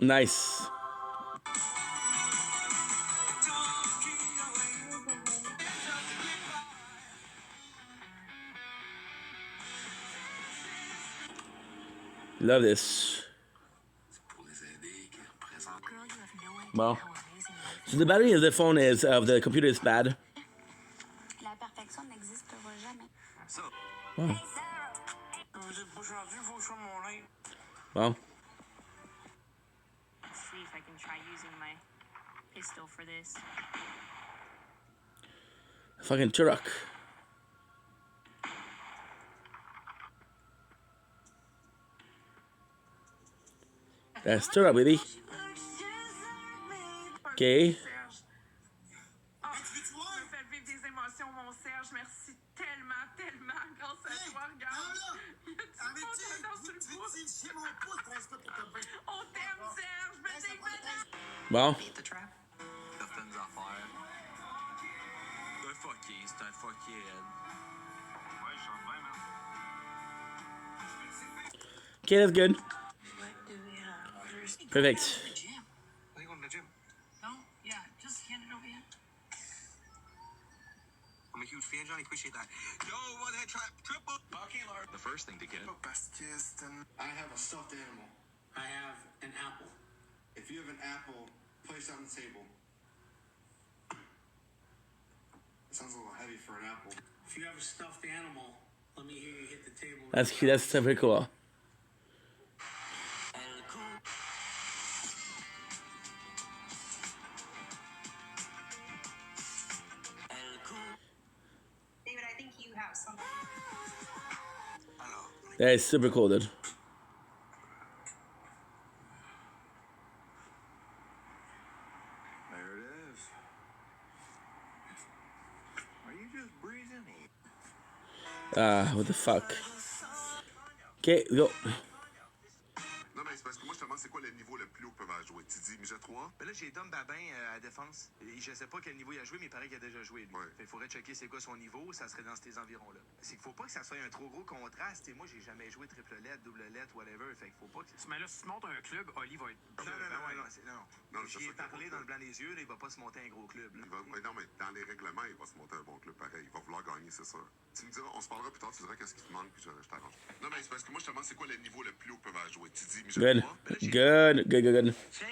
Nice. Love this. Well, so the battery of the phone is of the computer is bad. Wow. Well. Let's see if I can try using my pistol for this. Fucking Turok. That's Turok, baby. Okay. Well. Nothing's on fire. Don't fuck East, don't fuck you, Ed. Okay, that's good. Perfect. Are you going to the gym? No? Yeah, just, appreciate that. Yo, what the heck? Triple. Okay, Lord. The first thing to get. I have a stuffed animal. I have an apple. If you have an apple, place it on the table. It sounds a little heavy for an apple. If you have a stuffed animal, let me hear you hit the table. That's cute. That's super cool. David, I think you have something. That is super cool, dude. There it is. Are you just breathing? What the fuck? Okay, go. Non, mais c'est parce que moi, je te demande c'est quoi le niveau le plus haut que peuvent jouer. Tu dis Midget 3? Ben là, j'ai Dom Babin à la défense. Et je sais pas quel niveau il a joué, mais il paraît qu'il a déjà joué. Lui. Ouais. Fait qu'il faudrait checker c'est quoi son niveau, ça serait dans ces environs-là. C'est qu'il faut pas que ça soit un trop gros contraste. Et moi, j'ai jamais joué triple lettre, double lettre, whatever. Fait qu'il faut pas que. Mais là, si tu montes un club, Oli va être. Non. J'y ai parlé dans le blanc des yeux, là, il va pas se monter un gros club. Là. Non, mais dans les règlements, il va se monter un bon club pareil. Il va vouloir gagner, c'est sûr. Tu me diras, on se parlera plus tard, tu diras qu'est-ce qui te manque, puis je t'arrange. Non, mais c'est parce que moi, je te demande c'est quoi le niveau le plus haut que peuvent jouer. Tu dis Midget Good. 3? Good. Tiens,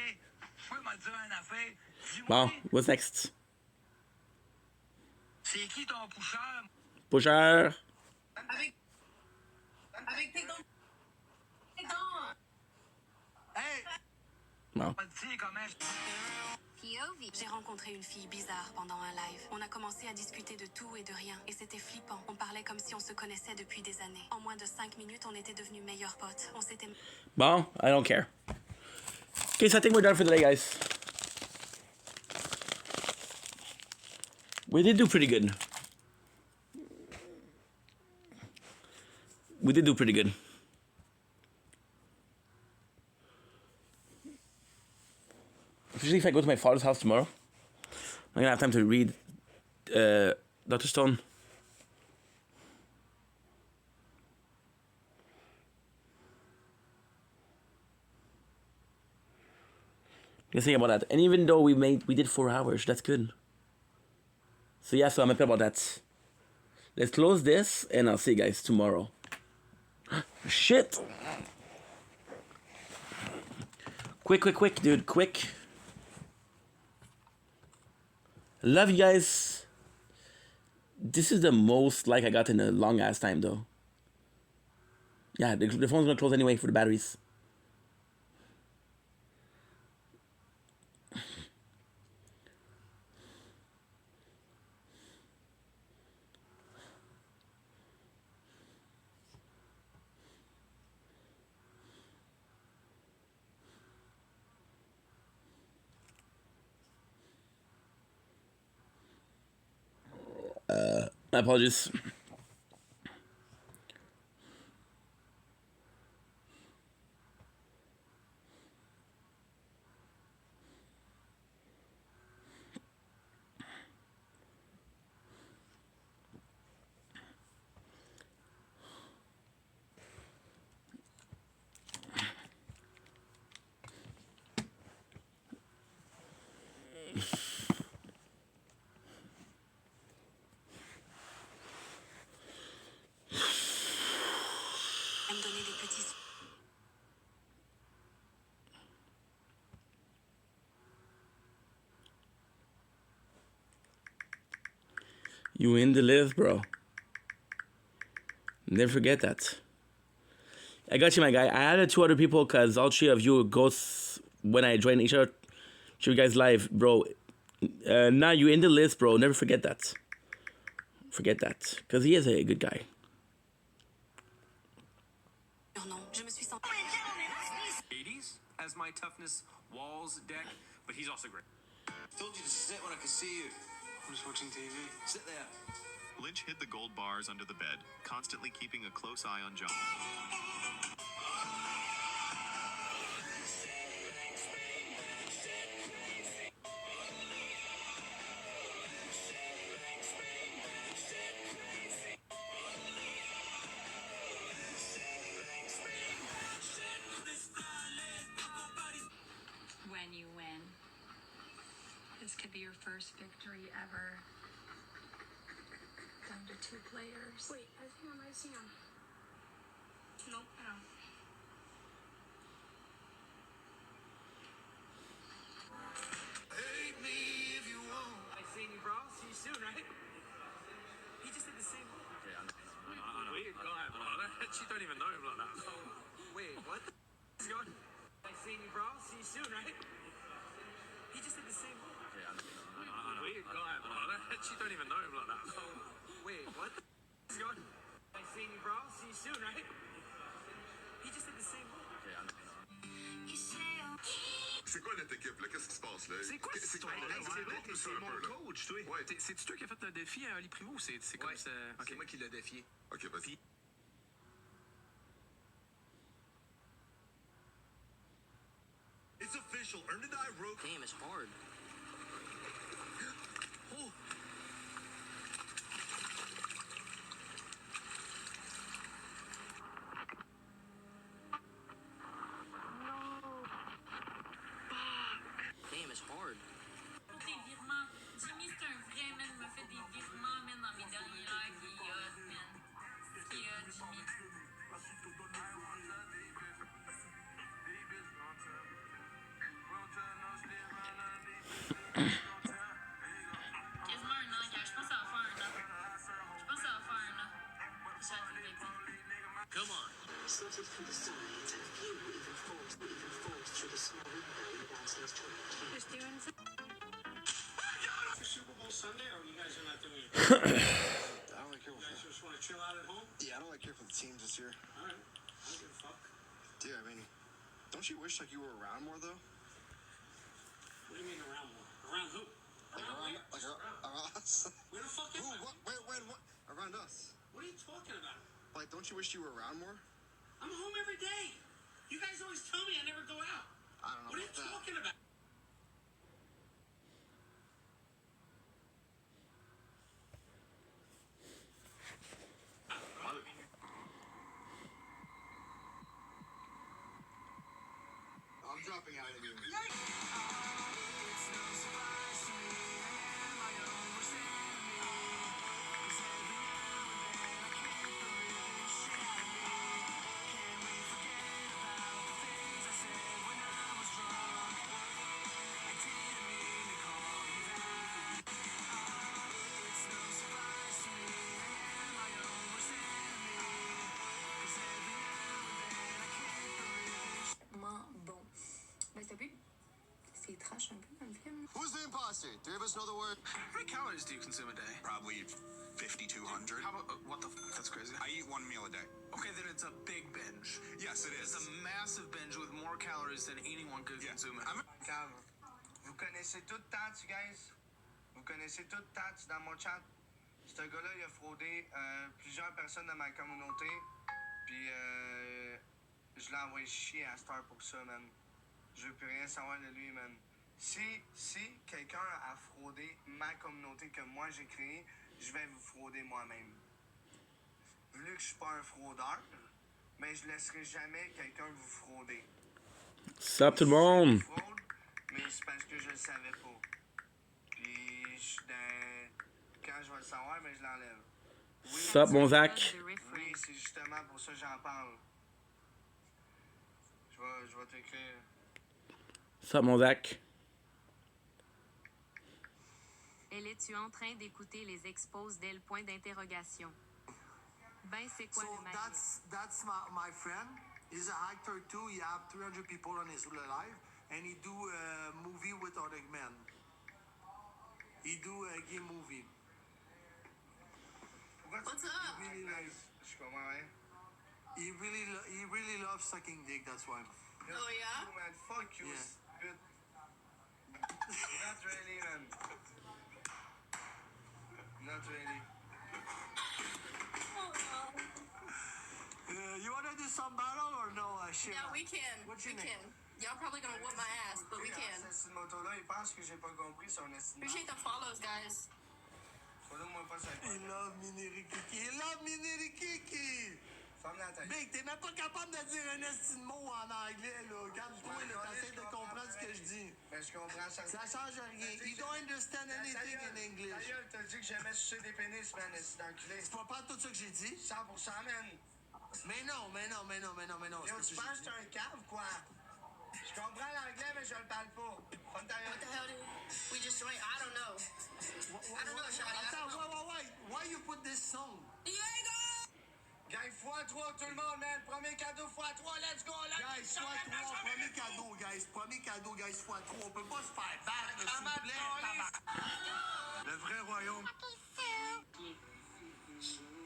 je peux me dire une affaire. Bon, what's next? C'est qui ton pusher? Pusher. Avec tes dents. Hey! Bon. Dis comment POV. J'ai rencontré une fille bizarre pendant un live. On a commencé à discuter de tout et de rien. Et c'était flippant. On parlait comme si on se connaissait depuis des années. En moins de 5 minutes, on était devenus meilleurs potes. On s'était... Bon, I don't care. Okay, so I think we're done for today, guys. We did do pretty good. Usually if I go to my father's house tomorrow, I'm gonna have time to read Dr. Stone. Just think about that. And even though we did 4 hours, that's good. So yeah, so I'm happy about that. Let's close this and I'll see you guys tomorrow. Shit! Quick, dude, quick. Love you guys. This is the most like I got in a long ass time though. Yeah, the phone's gonna close anyway for the batteries. My apologies. me donner des petits... You in the list, bro. Never forget that. I got you, my guy. I added 2 other people because all 3 of you ghosts when I joined each other. You guys live, bro. Now you in the list, bro. Never forget that. Forget that. Because he is a good guy. Non, je me suis senti... 80s as my toughness walls deck, but he's also great. I told you to sit when I could see you. I'm just watching TV. Sit there. Lynch hid the gold bars under the bed, constantly keeping a close eye on John. When you win. This could be your first victory ever. Don't to 2 players. Wait, I think I might see him. Nope, I don't. Hate me if you want. I seen you, bro. See you soon, right? He just did the same. Okay, I know. Weird guy, bro. She don't even know him like that. Wait, what? He's going. I seen you, bro. See you soon, right? He just did the same. Okay, I know. Weird guy, bro. She don't even know him like that. Wait, what? He's going. I seen you, bro. See you soon, right? He just did the same. Okay, I know. C'est quoi notre équipe, là? Qu'est-ce qui se passe, là? C'est quoi cette histoire-là? Raconte-nous ça un peu, là. Coach, toi. Ouais. C'est-tu toi qui as fait le défi à Ali Primo ou c'est comme ça? C'est moi qui l'ai défié. OK, vas-y. It's official. Earn and I wrote. Damn, it's hard. Oh. Damn, it's hard. Des virements. Jimmy, c'est un vrai man. Il m'a fait des virements, man, dans mes derniers lives. Il est hot, man. Il est hot, Jimmy. Quasiment un an, gars. Je pense que ça va faire un an. Je pense que ça va faire un an. J'ai hâte de le Come on. Slotted through the sides, and few even falls through the small window in the downstairs toilet. Just doing some. For Super Bowl Sunday, or you guys are not doing it? I don't like here. You guys just want to chill out at home? Yeah, I don't like here for the teams this year. All right. I don't give a fuck. Dude, I mean, don't you wish like you were around more though? What do you mean around more? Around who? Around us? Where the fuck am Who? I? What? Around us? What are you talking about? Like, don't you wish you were around more? I'm home every day. You guys always tell me I never go out. I don't know What are you about that. talking about? I'm dropping out of here. Bon. Mais c'est un peu... C'est trash un peu comme film. Who's the imposter? Three of us know the word. How many calories do you consume a day? Probably 5,200. How about, what the f? That's crazy. I eat 1 meal a day. Okay, then it's a big binge. Yes, it It's is. a massive binge with more calories than anyone could Yeah. consume. Cave. Vous connaissez tout Tats, guys? Vous connaissez tout Tats dans mon chat? Ce gars-là, il a fraudé plusieurs personnes dans ma communauté. Puis, je l'ai envoyé chier à Star pour ça, man. Je veux plus rien savoir de lui, man. Si quelqu'un a fraudé ma communauté que moi j'ai créée, je vais vous frauder moi-même. Vu que je suis pas un fraudeur, mais je laisserai jamais quelqu'un vous frauder. Sup tout le monde? Fraude, mais c'est parce que je le savais pas. Puis quand je vais le savoir, mais je l'enlève. Oui, Sup mon Zach? oui, c'est justement pour ça que j'en parle. Je vais t'écrire. Sup mon Zach? Elle est-tu en train d'écouter les expos d'elle? Point d'interrogation. Ben, c'est quoi So le mal? that's my friend. He's a actor too. He have 300 people on his live, and he do a movie with other men. He do a gay movie. What's up? He really like, Je comprends rien. he really loves sucking dick. That's why. Oh, yeah? Oh, man, fuck you, Yeah. stupid. Not really, man. Not really. You wanna do some battle or no? Shit. Yeah, we can. What's your We name? can. Y'all probably gonna whoop my ass, but we can. Cette moto-là, il pense que j'ai pas compris son estimation. Appreciate the follows, guys. Follow-moi pas ça. He love Miniri Kiki. He love Miniri Kiki. Ferme la tête. Big, t'es même pas capable de dire un esti de mot en anglais, là. Calme-toi, là, t'essaies de comprendre ce que je dis. Mais je comprends ça. Ça change rien. You don't understand anything in English. D'ailleurs, t'as dit que j'aimais sucer des pénis, man, c'est enculé. C'est pas tout ça que j'ai dit? 100%, man. Mais non. Yo, tu penses que t'es un cave, quoi? Je comprends l'anglais, mais je le parle pas. What the hell did we just joined? I don't know. I don't know, Shawty. I don't know. Wait. Why you put this song? Diego! Guys, x3 tout le monde, man. Premier cadeau x3, let's go. Guys, x3, premier cadeau, guys. Premier cadeau, guys, x3. On peut pas se faire battre, s'il vous plaît, tabarnak. Le vrai royaume.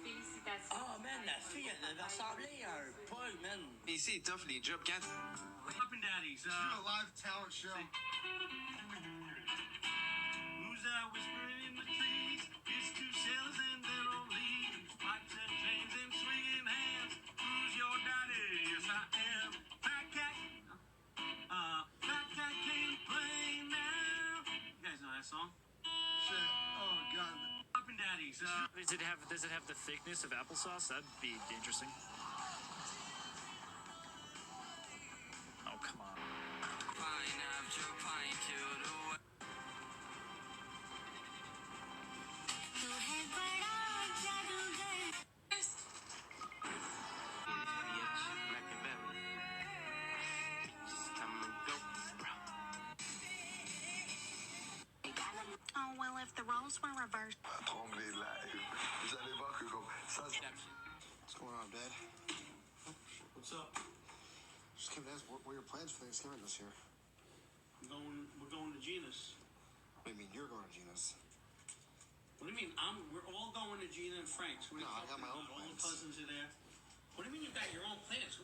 Félicitations. Oh man, la fille, elle avait ressemblé à un Paul, man. Ici, tough les jobs quand. Up and Daddies. You're a live talent show. Who's whispering in the trees? It's two sailors and their old leaves. Pipes and chains and swinging hands. Who's your daddy? Yes, I am. Fat cat. Fat cat can't play now. You guys know that song? Oh, God. Up and Daddies. Does it have the thickness of applesauce? That'd be interesting. Oh, come on. Pine after pine to the west. Oh, well, if the roles were reversed. Trembler live. Vous allez voir que comme ça, What's going on, Dad? What's up? Just came to ask what are your plans for Thanksgiving this year? We're going to Gina's. What do you mean you're going to Gina's? What do you mean? We're all going to Gina and Frank's. What are you No, I got talking my own about? All the plans. cousins are there. What do you mean you got your own plans?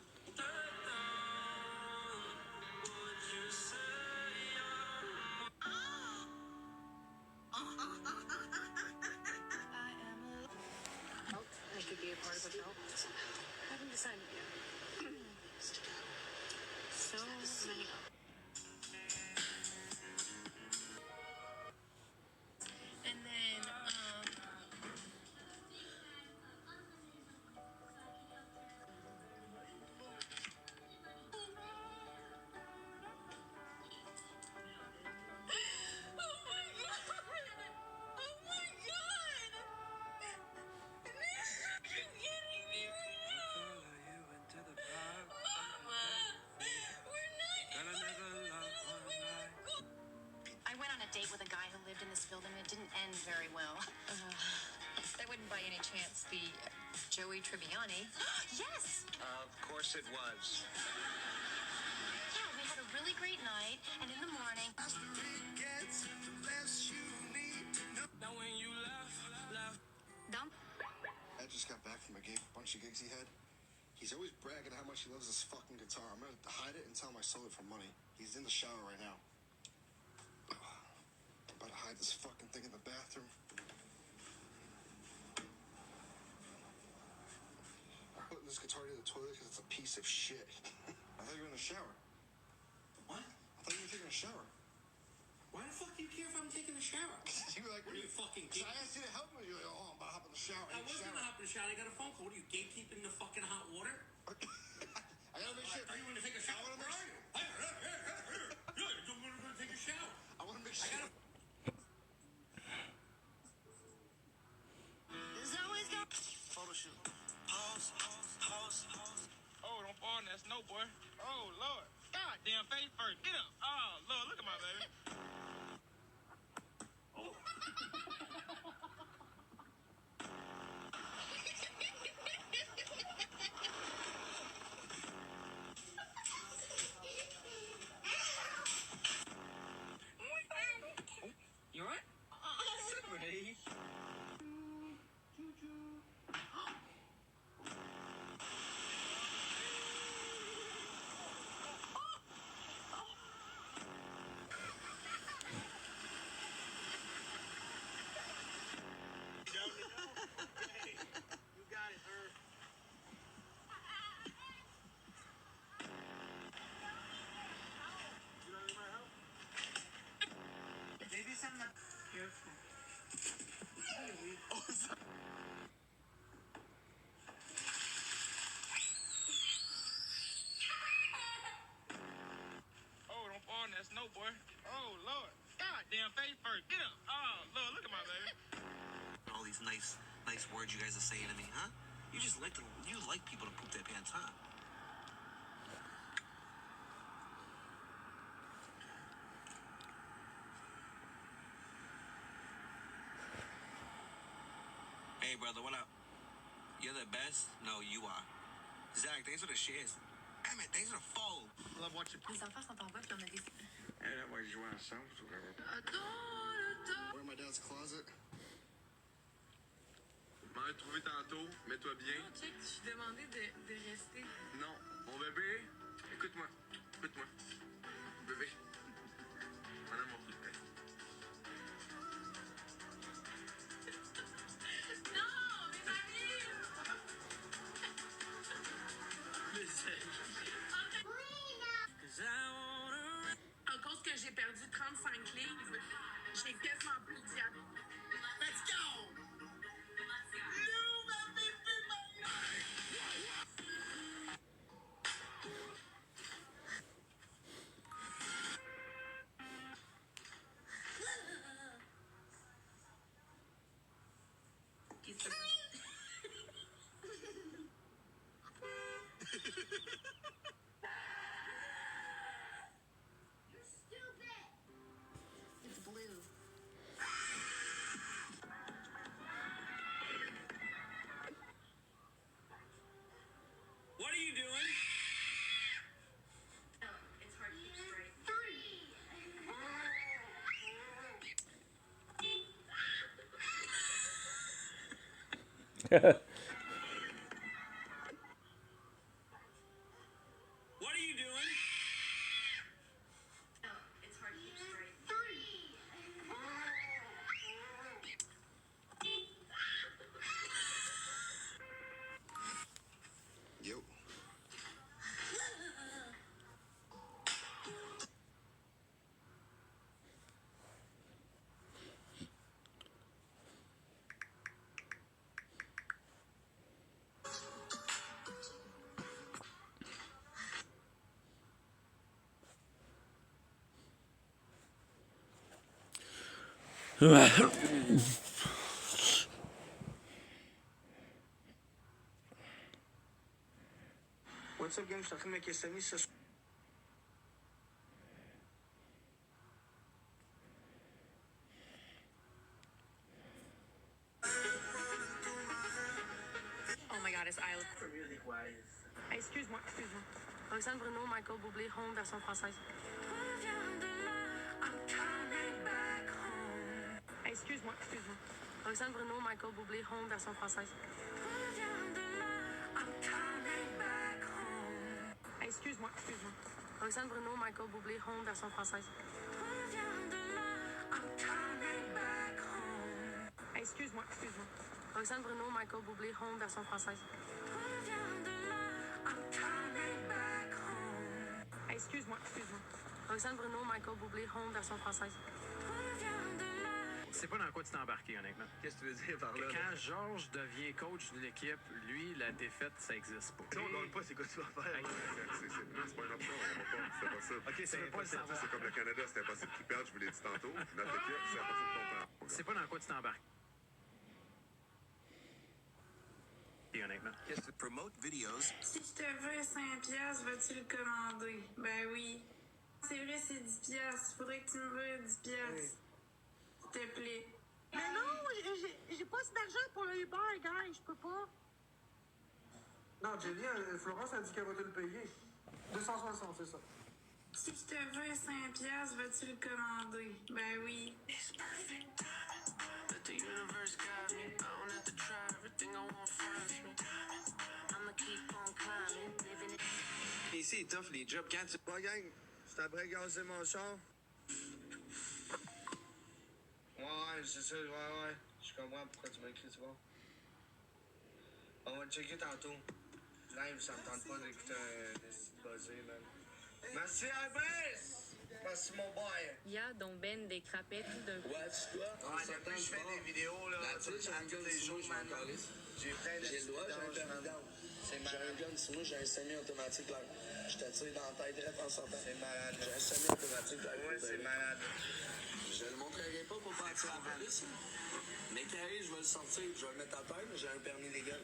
I could be a part of a cult. I haven't decided yet. So many. And then, I went on a date with a guy who lived in this building and it didn't end very well. That wouldn't by any chance be Joey Tribbiani. Yes! Of course it was. Yeah, we had a really great night, and in the morning... Now when you laugh. Dump. I just got back from a bunch of gigs he had. He's always bragging how much he loves this fucking guitar. I'm gonna hide it and tell him I sold it for money. He's in the shower right now. I'm about to hide this fucking thing in the bathroom. I'm putting this guitar near the toilet because it's a piece of shit. I thought you were in the shower. What? I thought you were taking a shower. Why the fuck do you care if I'm taking a shower? You were like, What are you fucking so I asked you to help me. You're like, oh, I'm about to hop in the shower. I was gonna hop in the shower. I got a phone call. What are you, gatekeeping the fucking hot water? I gotta make sure. Are you gonna take a shower? Where are you? You're gonna take a shower. I wanna make sure. Photo shoot. Pause. Oh, don't fall in that snow, boy. Oh, Lord. God damn, face first. Get up. Oh, Lord, look at my baby. You alright? Ready? face first. Get up. Oh, Lord, look at my baby. All these nice words you guys are saying to me, huh? You just like people to poop their pants, huh? Hey, brother, what up? You're the best? No, you are. Zach, thanks for the shares. Emmett, thanks for the follow. Love watching. Les enfants sont en bas, puis on a des... Elle va jouer ensemble, ou whatever. We're in my dad's closet. M'en ai trouvé tantôt. Mets-toi bien. Non, check, je suis demandé de rester. Non. Mon bébé, écoute-moi. Écoute-moi. Bébé. Mon amour. Non, mes amis! À cause que j'ai perdu 35 livres, j'ai quasiment plus de diabète. Let's go! It's blue. What are you doing? It's hard to keep straight. What are you doing? It's hard to keep straight. Yo. What's up, gang? Je suis en train de me questionner ce soir. Oh my god, it's Isle. Hey, excuse-moi. Roxane Bruno, Michael Bublé, Home, version française. Hey, excuse-moi. Roxane Bruno, Michael Bublé, Home, version française. Hey, excuse-moi. Roxane Bruno, Michael Bublé, Home, version française. Hey, excuse-moi. Roxane Bruno, Michael Bublé, Home, version française. Hey, excuse-moi. Roxane Bruno, Michael Bublé, Home, version française. Je sais pas dans quoi tu t'es embarqué, honnêtement. Qu'est-ce que tu veux dire par là? Quand Georges devient coach d'une équipe, lui, la défaite, ça existe pas. Si on gagne pas, c'est quoi tu vas faire? Non, c'est pas une option, on va pas. C'est pas ça. Ok, c'est impossible. C'est comme le Canada, c'est impossible qu'ils perdent, je vous l'ai dit tantôt. Notre équipe, c'est impossible qu'on perde. C'est pas dans quoi tu t'embarques. Honnêtement. Qu'est-ce que promote videos? Si je te veux 5 piastres, vas-tu le commander? Ben oui. C'est vrai, c'est 10 piastres. Faudrait que tu me veuilles 10 piastres. S'il te plaît. Mais non, j'ai pas assez d'argent pour le Uber, gars, je peux pas. Non, Jenny, Florence a dit qu'elle va te le payer. 260, c'est ça. Si je te veux 5 piastres, vas-tu le commander? Ben oui. Ici, il t'offre les jobs quand tu... Bon, gang, c'est après gazer mon char. Ouais, c'est ça, ouais. Je comprends pourquoi tu m'as écrit, c'est bon. On va checker tantôt. Live, ça me tente pas d'écouter un petit buzzé, man. Merci, Iris! Merci, mon boy. Yeah, donc Ben des crapettes tout d'un coup. Ouais, tu dois. Ouais, depuis que je fais des vidéos, là, à tous les jours, man. J'ai plein de J'ai le droit, j'ai un permis d'arme. C'est J'ai malade. un gun, sinon j'ai un semi-automatique, là. Je te tire dans la tête direct en sortant. C'est malade. J'ai un semi-automatique, là. Ouais, c'est malade. Je Je le montrerai pas pour partir à la police. Mais carré, je vais le sortir, je vais le mettre à terre, mais j'ai un permis légal.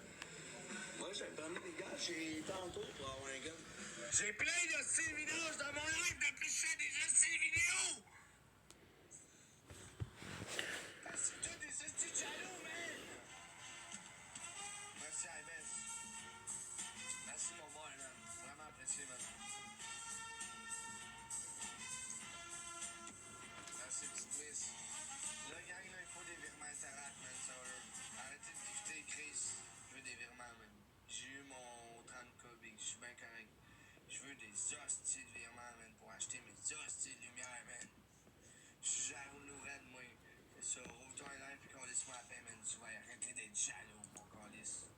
Moi, j'ai un permis légal, j'ai tantôt pour avoir un gun. J'ai plein de styles vidéo dans mon live depuis que je fais des styles vidéo! C'est tout des styles jaloux, man! Merci, Ivan. Merci, mon boy, man. Vraiment apprécié, man. Merci, petite Miss. Là, gang, là, il faut des virements Interact, man. Ça va. Arrêtez de discuter, Chris. Je veux des virements, man. J'ai eu mon 30K, big. Je suis bien correct. Je veux des hosties de virements, man, pour acheter mes hosties de lumière, man. Je suis jaloux de raide, moi. C'est ça, rouvre-toi un live puis qu'on laisse moi la paix, man. Tu vas arrêter d'être jaloux, mon calice.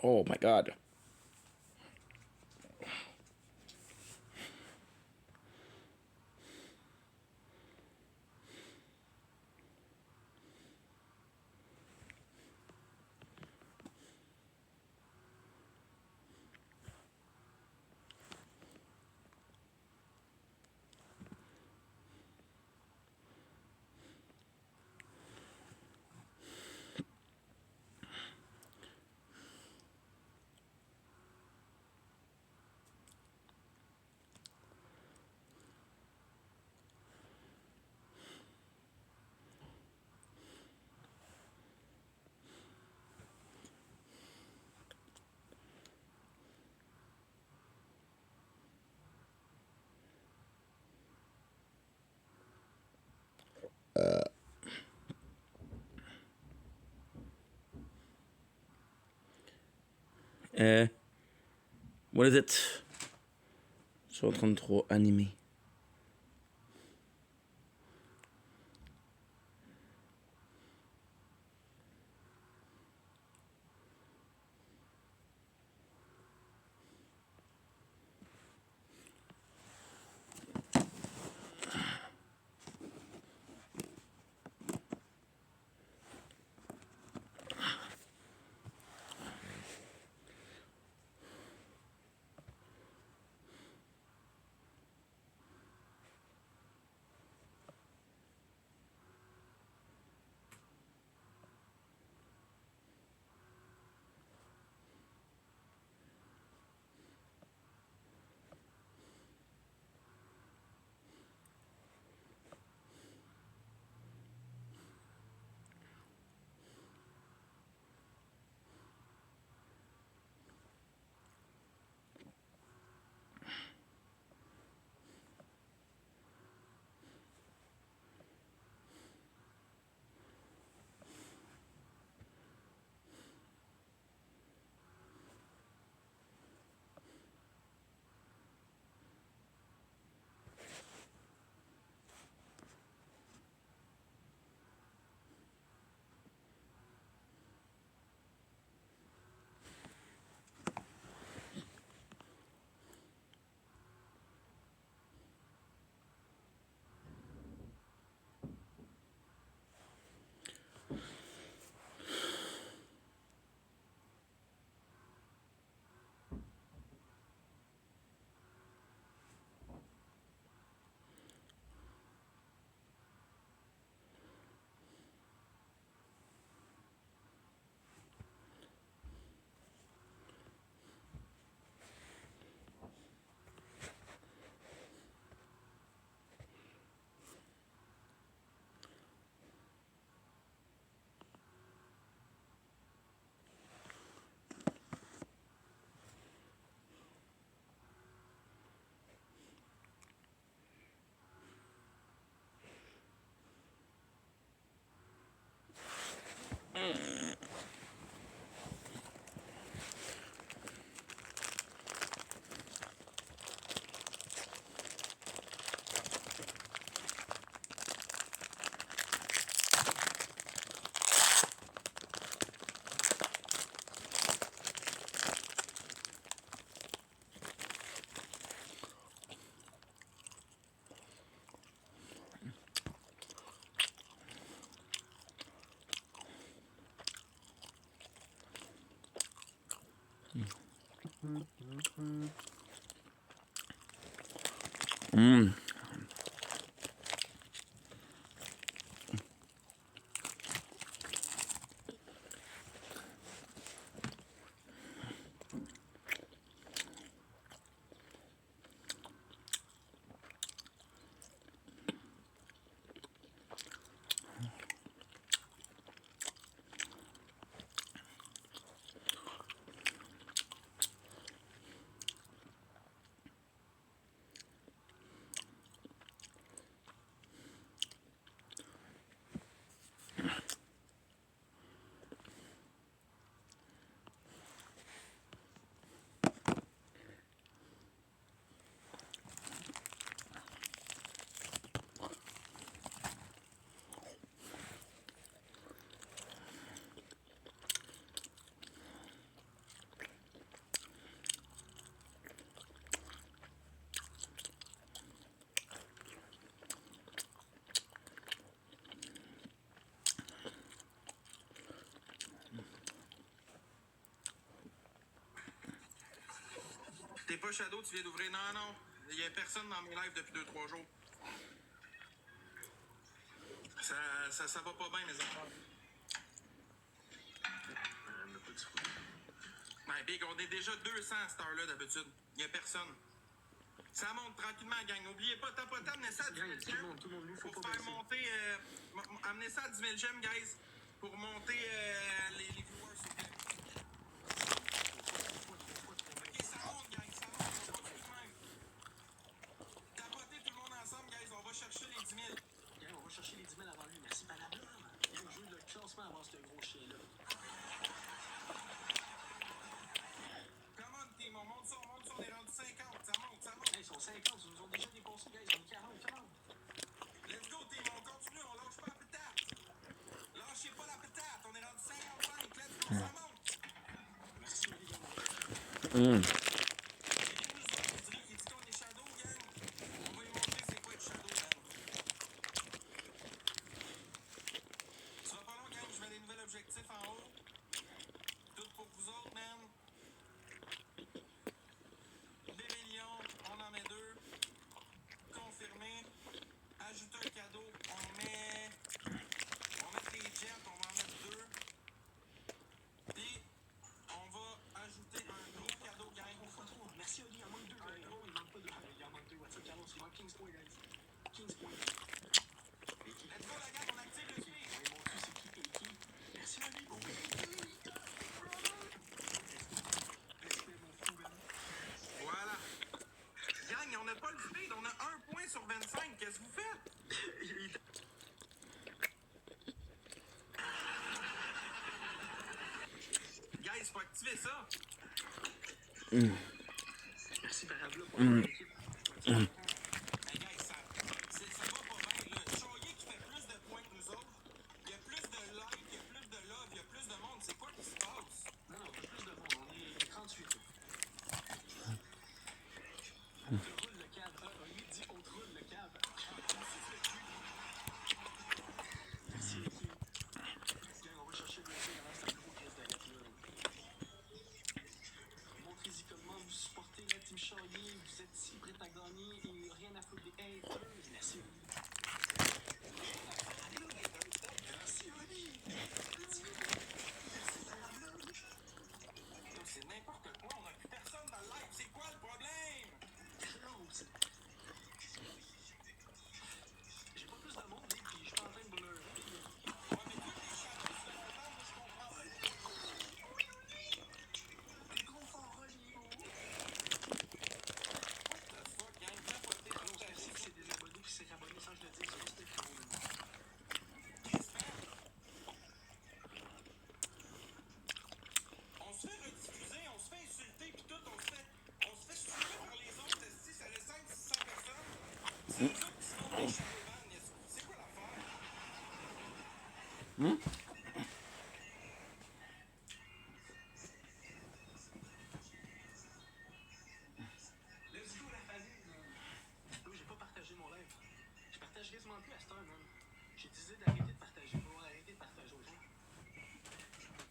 Oh my god. What is it? 133 animé. T'es pas Shadow, tu viens d'ouvrir. Non, non. Il y a personne dans mes lives depuis 2-3 jours. Ça va pas bien, mes enfants. Ouais, Big, on est déjà 200 à cette heure-là d'habitude. Il y a personne. Ça monte tranquillement, gang. N'oubliez pas, tapoter, amenez ça à 10 000 gemmes. Tout le monde, faut faire monter... amenez ça à 10 000 gemmes, guys, pour monter les viewers, s'il vous plaît. Ok, ça monte, gang, ça monte. On continue de même. Tapotez tout le monde ensemble, guys. On va chercher les 10 000. Gang, on va chercher les 10 000 avant lui. Merci, par la blâme. Gang, je veux le classement avant ce gros chien-là. Come on, team. On monte ça, on est rendu 50. Ça monte, ça monte. Hey, ils sont 50, ils nous ont déjà dépassé, guys. On est 40, 40. Let's go, team. On continue, on lâche pas la pétate. Lâchez pas la pétate. On est rendu 55. Let's go, ça monte. Merci, les gars. Il dit qu'on est Shadow, gang. On va lui montrer c'est quoi être Shadow, man. Ça va pas long, gang. Je mets des nouveaux objectifs en haut. Tout pour vous autres, man. Des millions, on en met 2. Confirmé. Ajouter un cadeau, on met les jets, on va en mettre 2. Puis, on va ajouter un gros cadeau, gang. Merci, Oli. Il en manque 2. Il manque pas 2. Il en manque 2. What's up, Carlos? Il manque King's Point, guys. King's Point. Let's go, la gang, on active le speed. Oui, mon Dieu, c'est qui? Merci, Oli. Bon, respect, mon fou, man. Voilà. Gang, on n'a pas le speed, on a 1 point sur 25. Qu'est-ce que vous faites? Guys, faut activer ça. Merci, Parabla, pour l'équipe. Hey, guys, ça va pas bien, là. Choyer qui fait plus de points que nous autres. Il y a plus de likes, il y a plus de love, il y a plus de monde. C'est quoi qui se passe? Non, non, plus de monde. On est 38. On te roule le câble. Oli dit on te roule le câble. Merci, l'équipe. Gang, on va chercher le jeu avant cette gros pièce de gâteau. Montrez-y comment vous supportez la team Choyer. Vous êtes si prêts à gagner et rien à foutre des haters. Merci, Oli. Merci, Oli. C'est n'importe quoi, on n'a plus personne dans le live. C'est quoi le problème? J'ai pas plus de monde, et puis je suis pas en train de me leurrer. Ouais, mais tous les shadows, c'est longtemps, moi je comprends pas. Les gros forts reliés. What the fuck, gang, capoté. Alors, je sais que c'est des abonnés qui s'est abonné sans que je le dise. C'est juste trop, man. On se fait rediffuser, on se fait insulter pis tout, on se fait suivre par les autres, si ça laisse 500-600 personnes. C'est nous autres qui se font des shadowban, c'est quoi l'affaire? Let's go, la famille. Oui, j'ai pas partagé mon live. Je partage quasiment plus à cette heure, man. J'ai décidé d'arrêter de partager. On va arrêter de partager aux gens.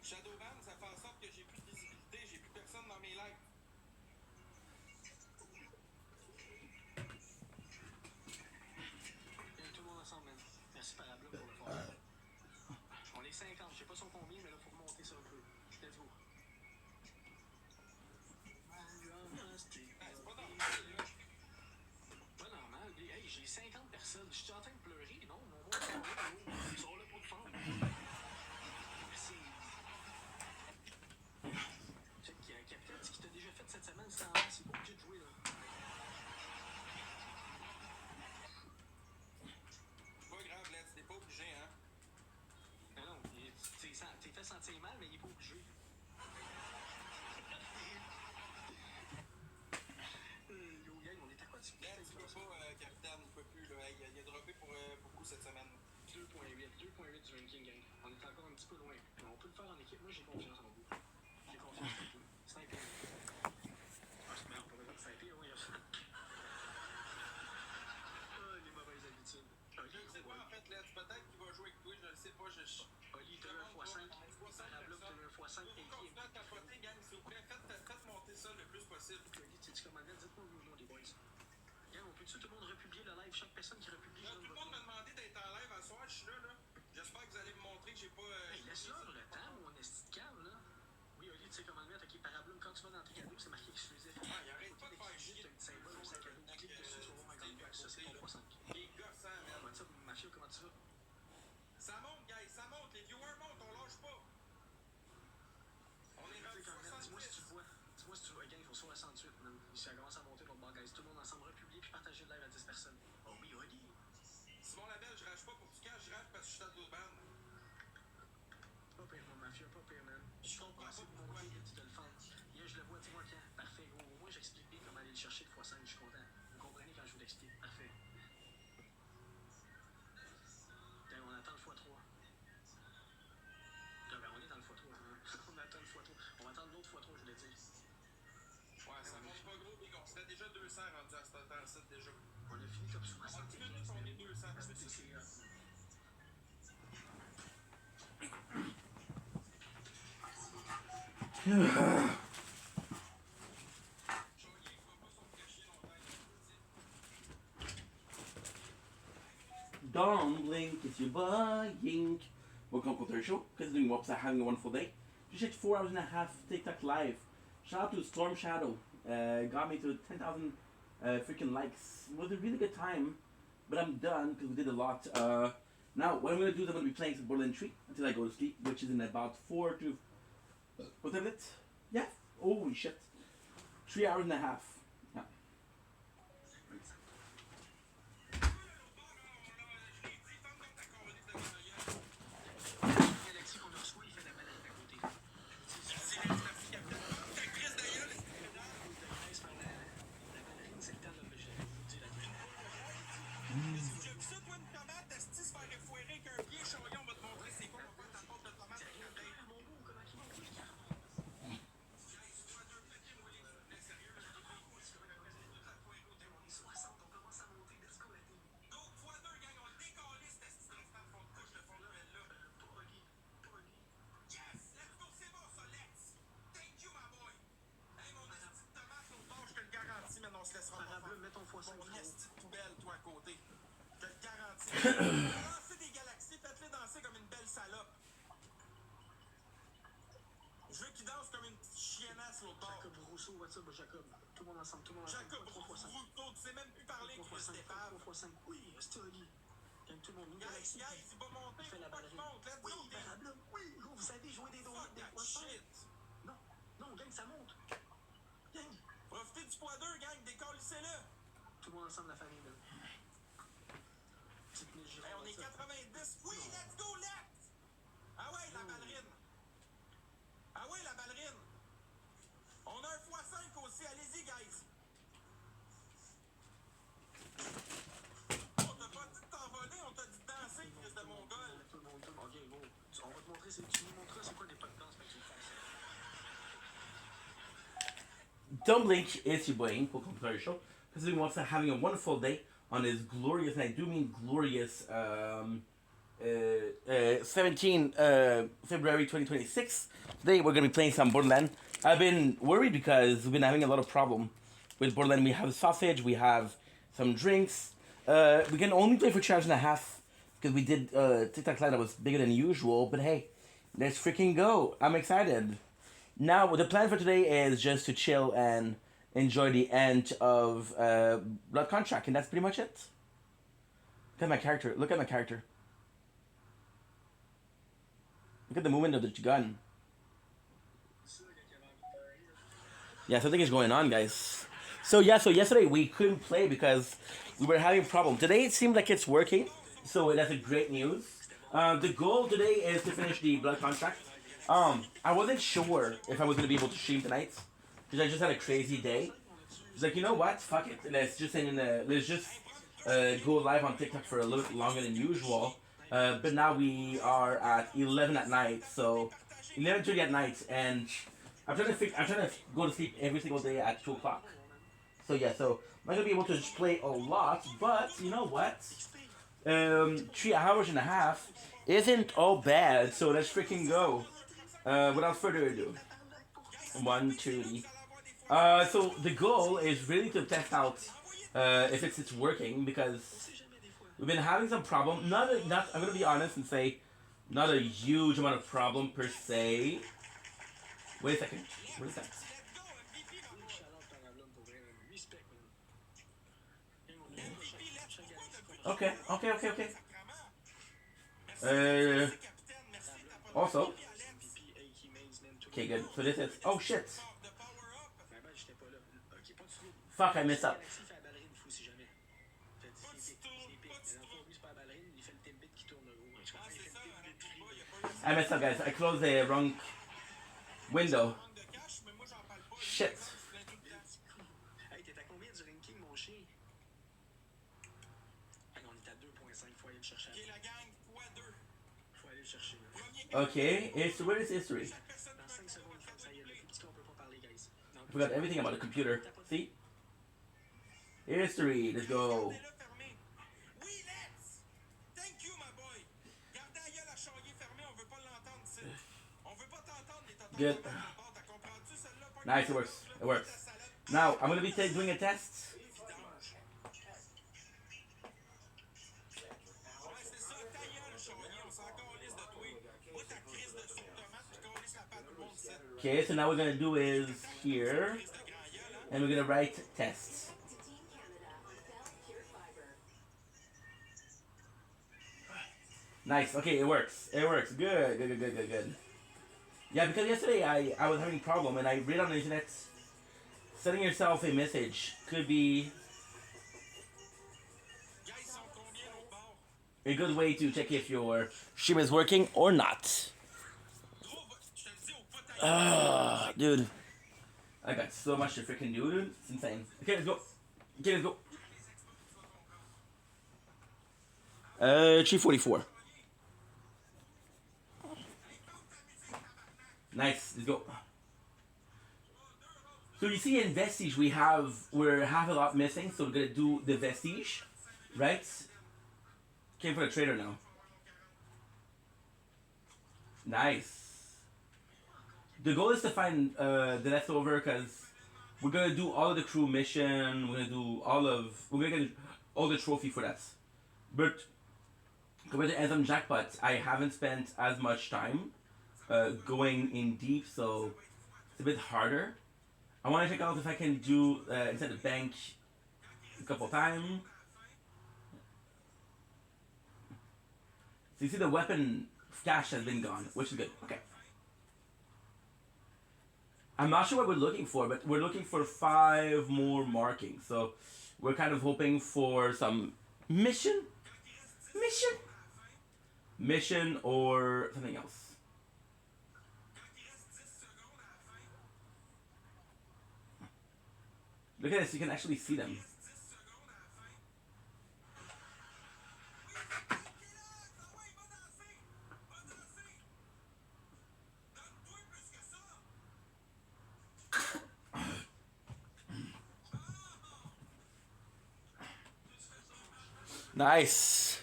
Shadowban, ça fait en sorte que j'ai plus de visibilité, j'ai plus personne dans mes lives. 50, je sais pas son combien, mais là, faut remonter ça un peu. Let's go. C'est pas normal, là. Pas normal. Hey, j'ai 50 personnes. Je suis en train de pleurer. Non, mon mot, ils sont là pour te fendre. Merci. Check, capitaine, ce qu'il t'a déjà fait cette semaine, c'est pas obligé de jouer, là. Pas grave, Let's, t'es pas obligé, hein? Mais non, t'es fait sentir mal, mais il est pas obligé. Yo, gang, on est à quoi de Let's, tu peux pas, capitaine, il peut plus, là. Il a droppé pour beaucoup cette semaine. 2.8 du ranking, gang. On est encore un petit peu loin. Mais on peut le faire en équipe. Moi, j'ai confiance en vous. J'ai confiance en vous. Sniper. Ah, c'est merde, on va faire sniper, oui. Ah, les mauvaises habitudes. Je le sais pas, en fait, Let's. Peut-être qu'il va jouer avec toi, je le sais pas. Oli, t'as un x5. Blabla, t'as un x5. Pour continuer à tapoter, gang, s'il vous plaît, faites monter ça le plus possible. Oli, tu commandais, dites-moi le nom des boys. Gang, on peut-tu tout le monde republier le live? Chaque personne qui republie, Tout le monde m'a demandé d'être en live à soir, je suis là, là. J'espère que vous allez me montrer que j'ai pas. Hey, laisse-leur le temps, mon esti de cam, là. Oui, Oli, tu sais comment le mettre. Ok, Parablum, quand tu vas dans tes cadeaux, c'est marqué exclusif. Ah, il arrête pas de faire chier. T'as un petit symbole, un sac à dos. Clique dessus, tu vas voir un grand box. Ça, c'est ton x5. Il est gossant, man. What's up, Mafia, comment tu vas? Ça monte, guys, ça monte. Les viewers montent, on lâche pas. On est rendu 68. Dis-moi si tu le vois. Dis-moi si tu le vois. Gang, il faut 68, man. Si ça commence à monter l'autre bord, guys. Tout le monde ensemble republier puis partager le live à 10 personnes. Oh oui, Oli. Simon Labelle, je rage pas pour du cash, je rage parce que je suis à l'autre bande. Pas pire, mon Mafia, pas pire, man. Je comprends pas pourquoi il a dit de le fendre. Yeah, je le vois, dis-moi quand. Parfait, gros. Au moins, j'explique bien comment aller le chercher le x5. Je suis content. Vous comprenez quand je vous l'explique. Parfait. Damn, on attend le x3. Ah, ben, on est dans le x3. Hein. On attend le x3. On va attendre l'autre x3, je voulais dire. Ouais, ça monte pas gros, big. On serait déjà 200 rendu à ce temps-ci déjà. On a fini comme 60. En 10 minutes, on est 200. Don't blink, it's your buying. Welcome to the show. Considering what's having a wonderful day. Just hit 4 hours and a half TikTok live. Shout out to Storm Shadow. Got me to 10,000 freaking likes. It was a really good time, but I'm done because we did a lot. Now what I'm gonna do is I'm gonna be playing some Borderlands 3 until I go to sleep, which is in about 4 to what's it? Yeah. Holy shit. 3 hours and a half. Yeah. On se laissera pas faire. Mets ton x5. Mon esti de poubelle, toi, à côté. Je te le garantis. Lancez des galaxies, faites-les danser comme une belle salope. Je veux qu'ils dansent comme une petite chiennasse l'autre bord. Jacob Rousseau, what's up, Jacob? Tout le monde ensemble, tout le monde ensemble. Jacob Rousseau, tu sais même plus parler que Stéphane. 3x5. Oui, c'est Oli. Tout le monde, nous Guys, il va monter, fait la faut pas qu'il ballerine. monte. Let's Oui, go, gang. Parablum, oui, gros, vous savez jouer des donuts, des Fuck that x5. shit. Non, non, gang, ça monte. Gang. Profitez du poids 2, gang, décollissez-le. Tout le monde ensemble, la famille, là. Petite niche, Hey, on est 90. Oui, let's go, let's. Ah ouais, la ballerine. Ah ouais, la ballerine. On a un x5 aussi, allez-y, guys. On t'a pas dit de t'envoler, on t'a dit de danser, fils de mongol. Tout le monde, ok, gros. On va te montrer, tu nous montreras c'est quoi des pas de danse, mais tu le fais. Don't blink, it's your boy, welcome to our show. Considering what's having a wonderful day on this glorious, and I do mean glorious, 17 February 2026. Today we're going to be playing some Borderlands. I've been worried because we've been having a lot of problem with Borderlands. We have sausage, we have some drinks. We can only play for 3 hours and a half. because we did TikTok live that was bigger than usual. But hey, let's freaking go! I'm excited. Now the plan for today is just to chill and enjoy the end of Blood Contract, and that's pretty much it. Look at my character. Look at my character. Look at the movement of the gun. Yeah, something is going on, guys. So yeah, so yesterday we couldn't play because we were having a problem. Today it seemed like it's working, so that's a great news. The goal today is to finish the Blood Contract. I wasn't sure if I was gonna be able to stream tonight because I just had a crazy day. It's like, you know what? Fuck it. Let's just go live on TikTok for a little bit longer than usual. But now we are at 11 at night, so 11:30 at night, and I'm trying to go to sleep every single day at 2 o'clock. So yeah, so I'm not gonna be able to just play a lot, but you know what? 3 hours and a half isn't all bad. So let's freaking go. Without further ado, 1, 2. So the goal is really to test out if it's working because we've been having some problem. Not I'm gonna be honest and say not a huge amount of problem per se. Wait a second. What is that? Okay. Also. Okay, good. So this is. Oh shit. Fuck, I messed up. I messed up, guys. I closed the wrong window. Shit. Okay, where is history? I forgot everything about the computer. See? History, let's go. Good. Nice, it works. It works. Now, I'm gonna be doing a test. Okay, so now we're gonna do is here, and we're gonna write tests. Nice. Okay, it works. It works. Good. Yeah, because yesterday I was having a problem, and I read on the internet, sending yourself a message could be a good way to check if your stream is working or not. Dude. I got so much to freaking do, dude. It's insane. Okay, let's go. 344. Nice, let's go. So you see in Vestige we have a lot missing, so we're gonna do the Vestige, right? Came for the trader now. Nice. The goal is to find the leftover because we're gonna do all of the crew mission. We're gonna get all the trophy for that. But compared to Anthem Jackpot, I haven't spent as much time going in deep, so it's a bit harder. I want to check out if I can do inside the bank a couple times. So you see the weapon cache has been gone, which is good. Okay. I'm not sure what we're looking for, but we're looking for 5 more markings. So we're kind of hoping for some mission or something else. Look at this, you can actually see them. Nice.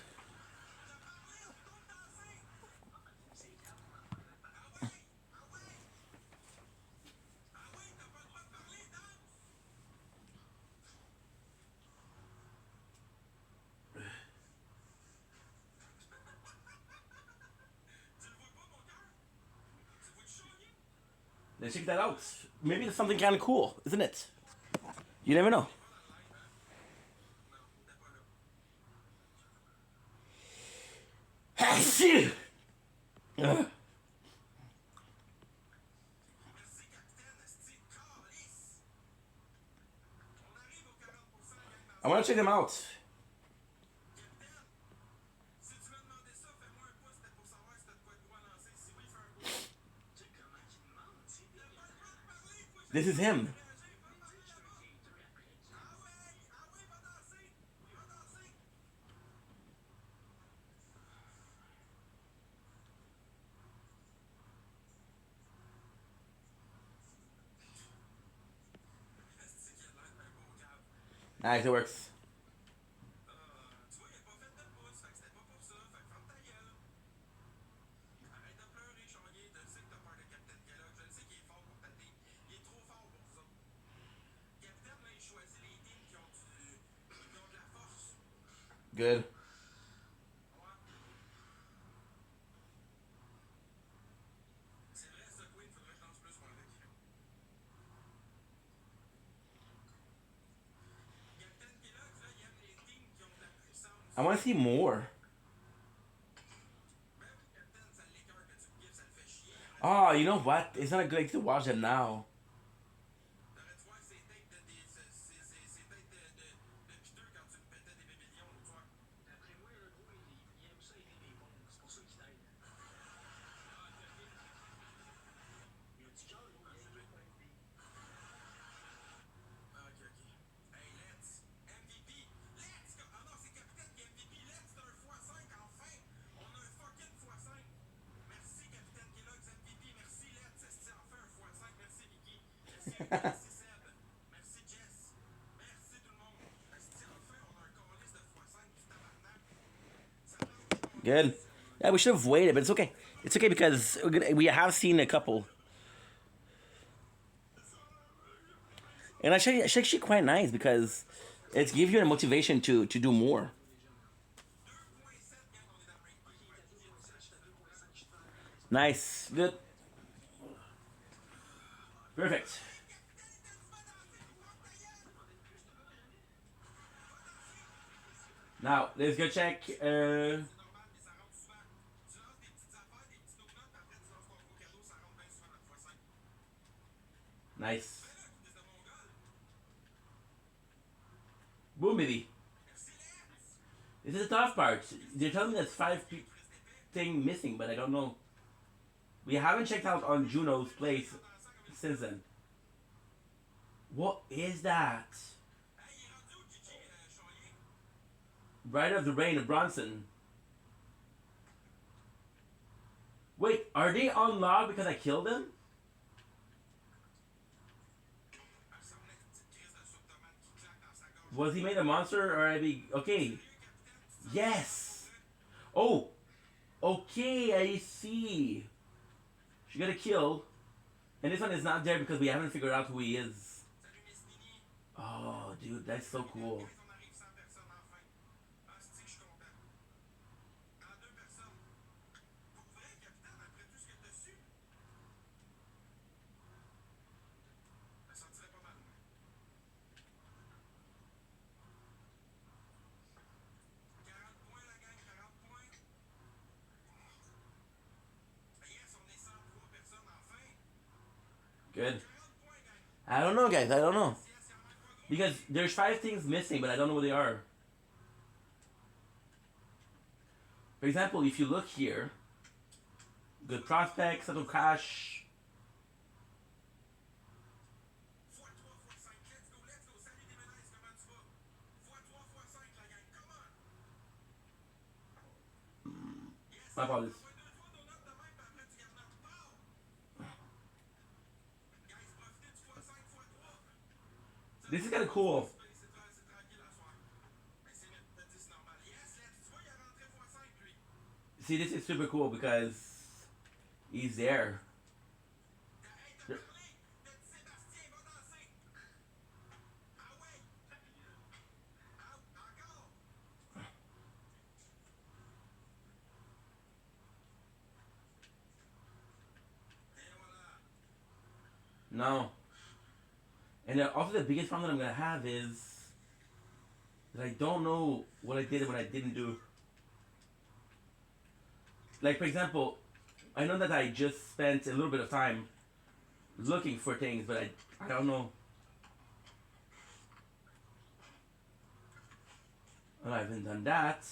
Let's check that out. Maybe it's something kind of cool, isn't it? You never know. Shit! I want to check them out. This is him. Nice, it works. Good. I want to see more. Oh, you know what? It's not a good idea to watch it now. Good. Yeah, we should have waited, but it's okay. It's okay because we have seen a couple. And it's actually quite nice because it gives you a motivation to do more. Nice. Good. Perfect. Now, let's go check. Nice. Boom, baby. This is the tough part. They're telling me there's 5 thing missing, but I don't know. We haven't checked out on Juno's place since then. What is that? Bride of the Rain of Bronson. Wait, are they unlocked because I killed them? Was he made a monster or I be okay? Yes. Oh, okay. I see. She got a kill, and this one is not there because we haven't figured out who he is. Oh, dude, that's so cool. Good. I don't know, guys. I don't know. Because there's 5 things missing, but I don't know what they are. For example, if you look here, good prospects, settle cash. My apologies. This is kind of cool. See, this is super cool because he's there. No. And also the biggest problem that I'm gonna have is that I don't know what I did and what I didn't do. Like, for example, I know that I just spent a little bit of time looking for things, but I don't know. Well, I haven't done that.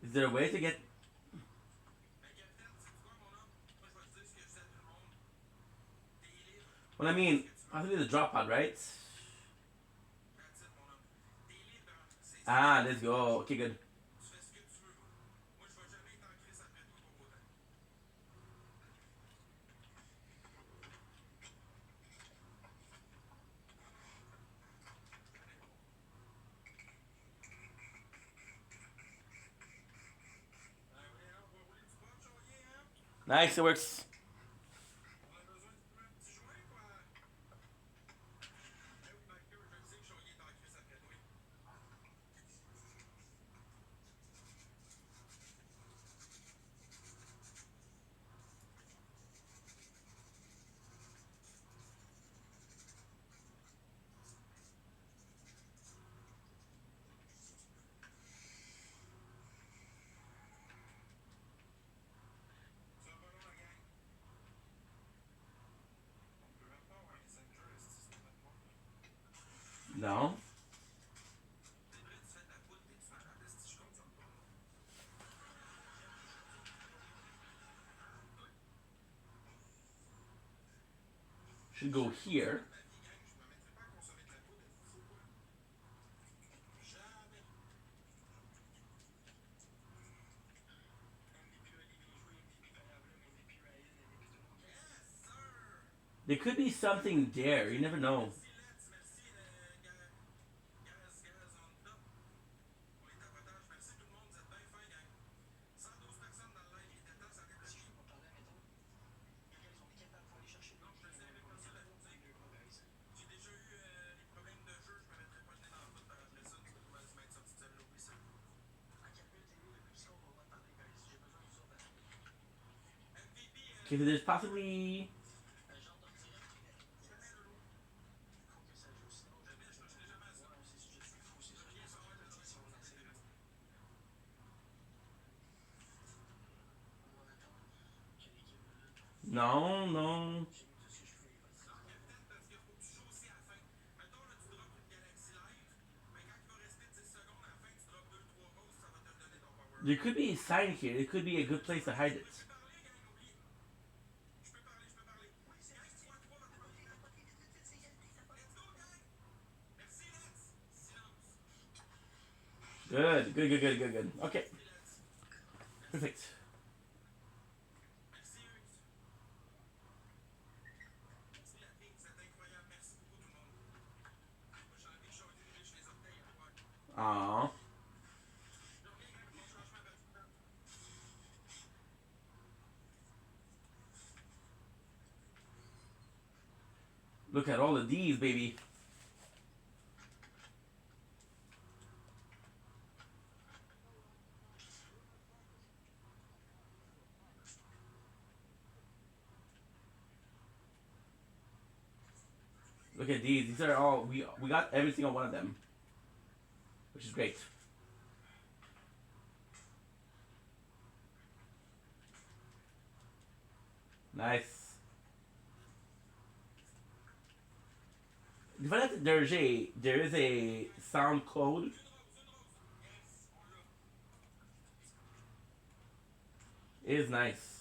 Is there a way to get... Well, I mean, possibly the drop pod, right? Ah, let's go. Okay, good. Nice, it works. No. Should go here. There could be something there. You never know. Okay, so there's possibly... No, no. There could be a sign here. It could be a good place to hide it. Good, good, good, good, good, good. Okay. Perfect. Aww. Look at all of these, baby. Look at these. These are all... We got every single one of them. Which is great. Nice. There is a sound code. It is nice.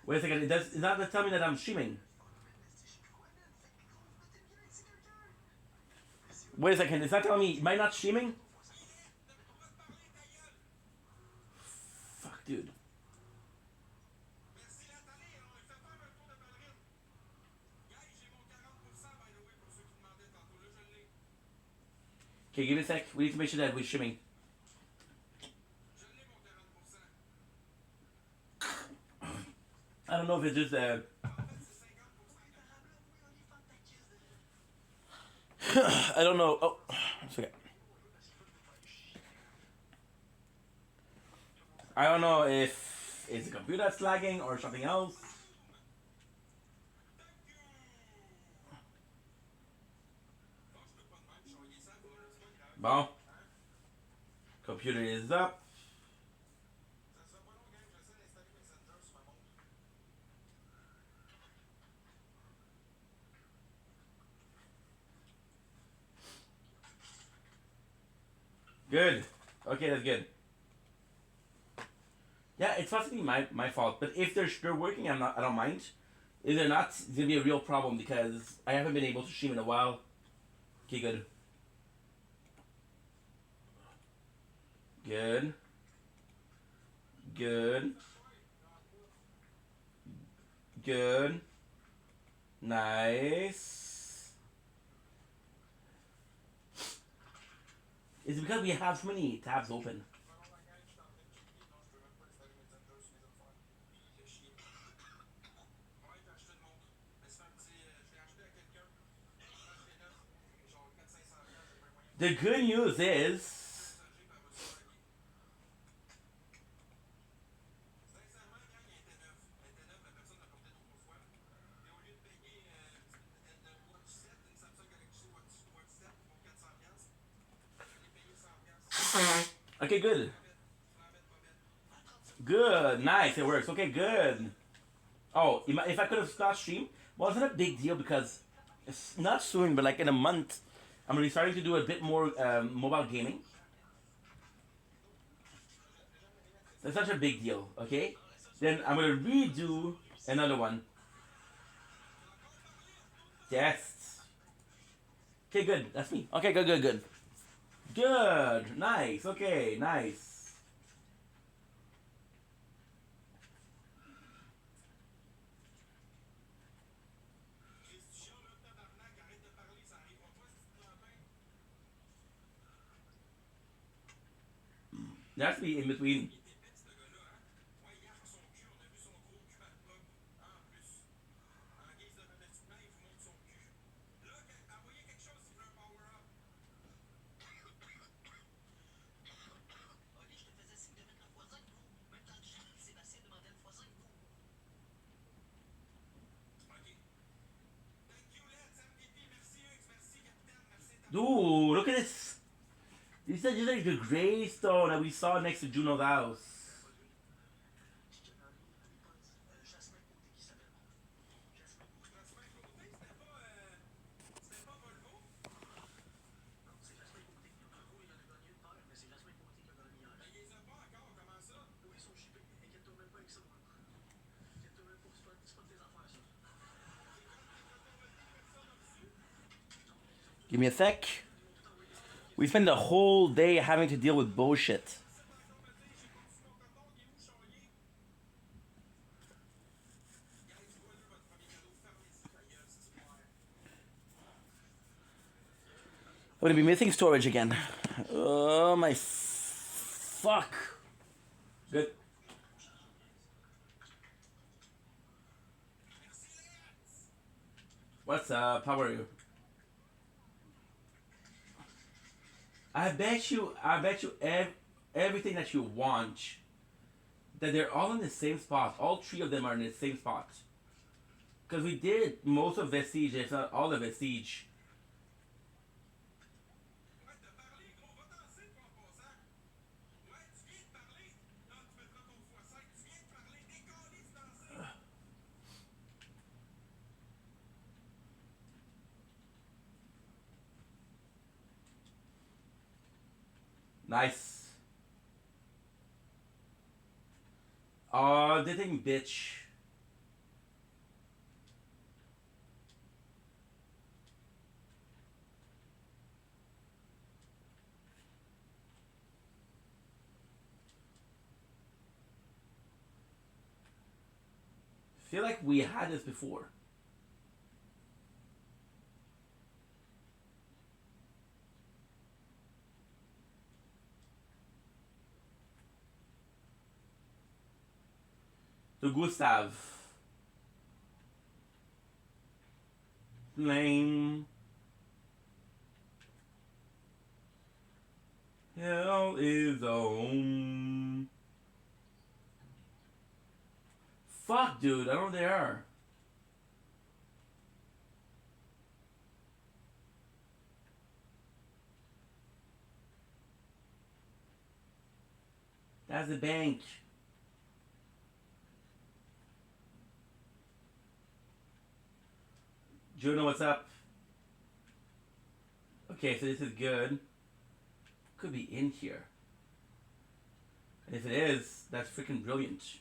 Wait a second. It's not telling me that I'm streaming. Wait a second. It's not telling me. Am I not streaming? Fuck, dude. Okay, give me a sec. We need to make sure that we're streaming. I don't know if it's just I don't know. Oh, it's okay. I don't know if it's the computer that's lagging or something else. Bon. Computer is up. Good. Okay, that's good. Yeah, it's possibly my fault. But if they're working, I don't mind. If they're not, it's gonna be a real problem because I haven't been able to stream in a while. Okay, good. Good. Good. Good. Nice. It's because we have so many tabs open. The good news is okay, good. Good, nice, it works. Okay, good. Oh, if I could have stopped stream, well, it's not a big deal because it's not soon, but like in a month, I'm gonna be starting to do a bit more mobile gaming. That's such a big deal, okay? Then I'm gonna redo another one. Yes. Okay, good. That's me. Okay, good, good, good. Good. Nice. Okay, nice. There has to be in between. Dude, look at this. This is just like the gravestone that we saw next to Juno's house. Give me a sec. We spend the whole day having to deal with bullshit. I'm gonna be missing storage again. Oh my fuck. Good. What's up? How are you? I bet you everything that you want, that they're all in the same spot. All three of them are in the same spot. Because we did most of Vestige, if not all of Vestige. Nice. Oh, they think bitch. Feel like we had this before. To Gustav. Flame. Hell is a home. Fuck, dude. I don't know where they are. That's the bank. Juno, what's up? Okay, so this is good. Could be in here. And if it is, that's freaking brilliant. So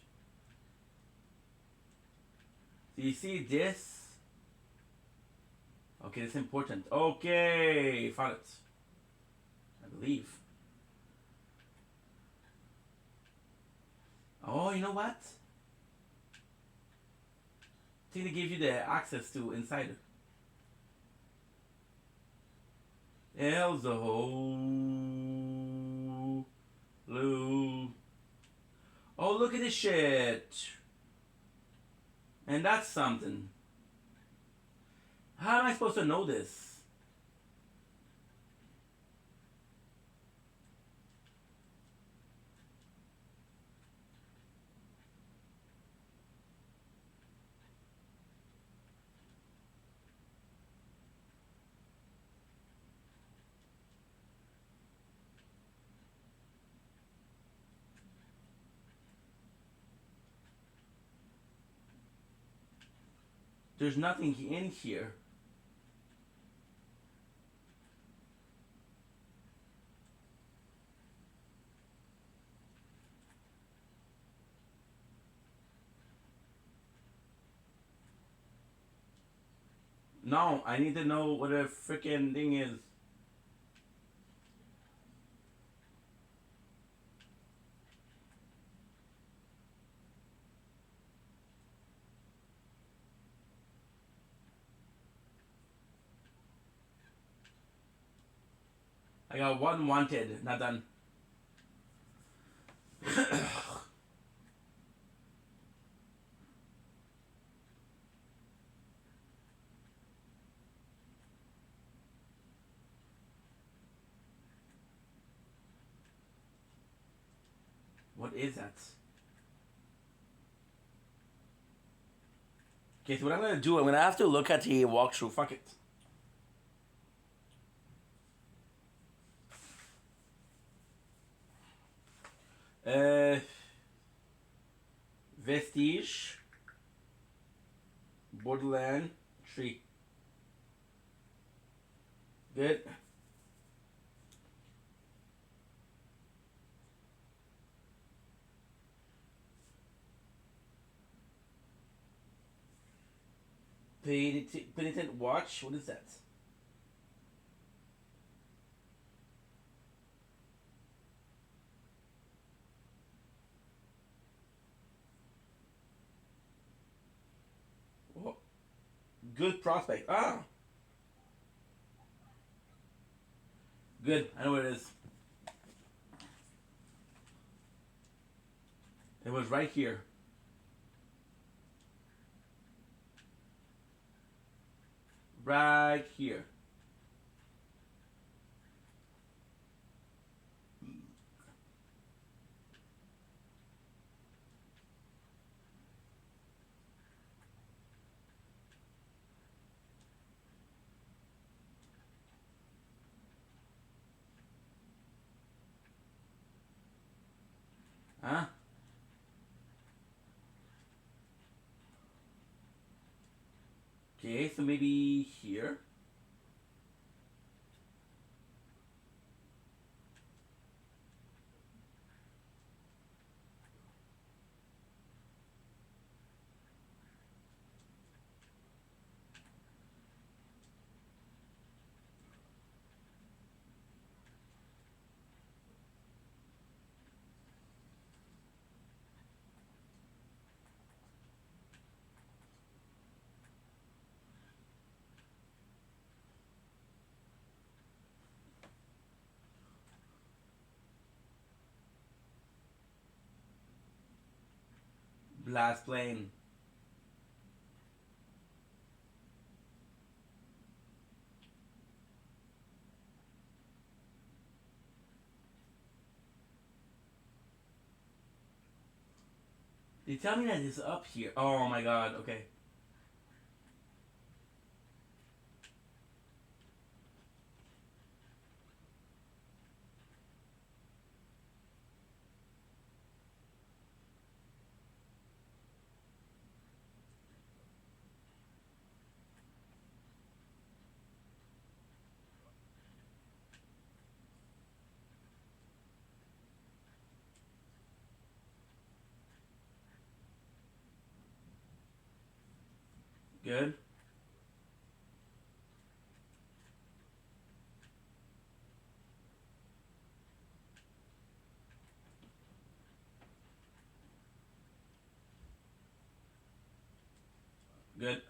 you see this? Okay, that's important. Okay, found it. I believe. Oh, you know what? I think they gave you the access to inside. Hell's a hole. Blue. Oh, look at this shit. And that's something. How am I supposed to know this? There's nothing in here. No, I need to know what a freaking thing is. I got one wanted, not done. What is that? Okay, so what I'm gonna do, I'm gonna have to look at the walkthrough. Fuck it. Vestige. Borderland tree. Good. Penitent watch. What is that? Oh, good prospect. Ah, good. I know what it is. It was right here. Right here. Huh? Okay, so maybe here. Blast plane. They tell me that it's up here. Oh my god, okay. Good. Good.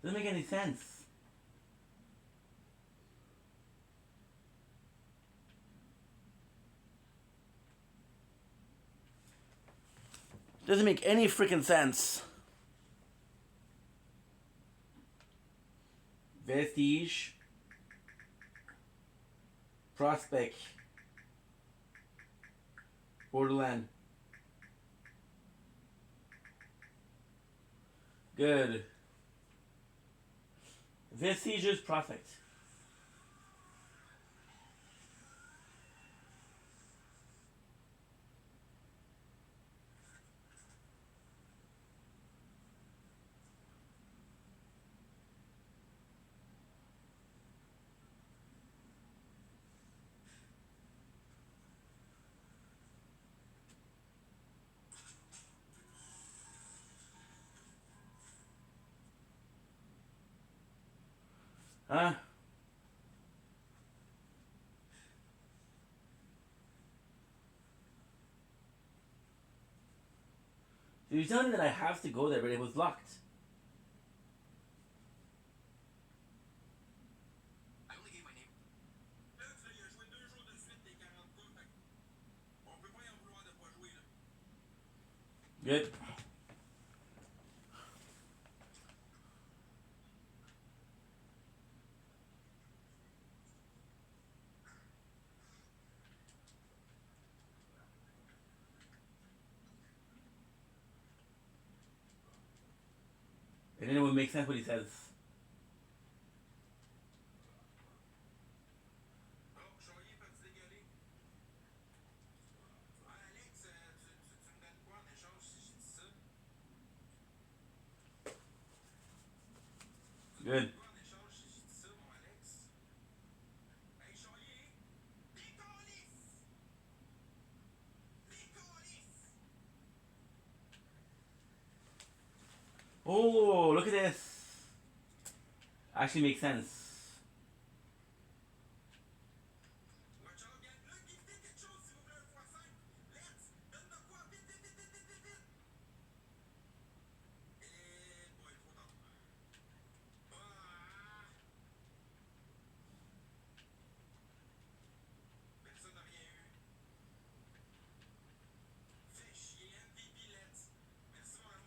Doesn't make any sense. Doesn't make any freaking sense. Vestige. Prospect. Borderland. Good. Vestiges Prospect. Huh? So you're telling me that I have to go there, but it was locked. Good. And then it would make sense what he says. Good. Oh, look at this. Actually makes sense.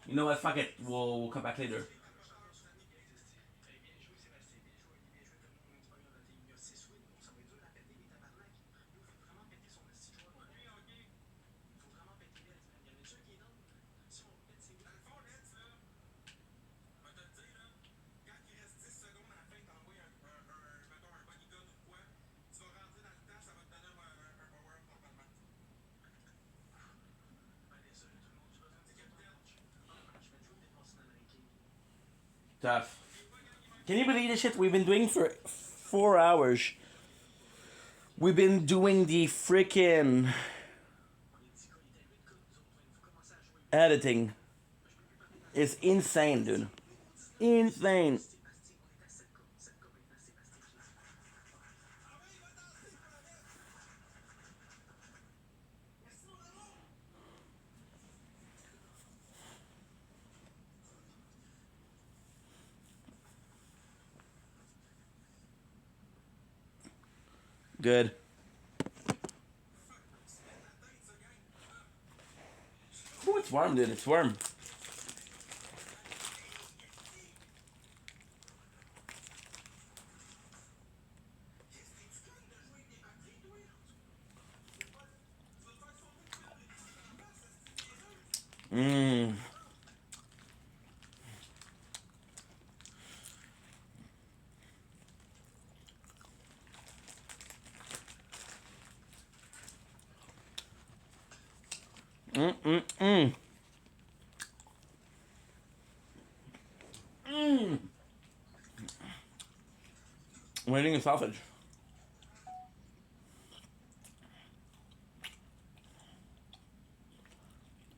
You know what? Fuck it. We'll come back later. Tough. Can you believe this shit we've been doing for 4 hours? We've been doing the freaking editing. It's insane, dude. Insane. Good. Oh, it's warm, dude. It's warm. Mmm. We're eating a sausage.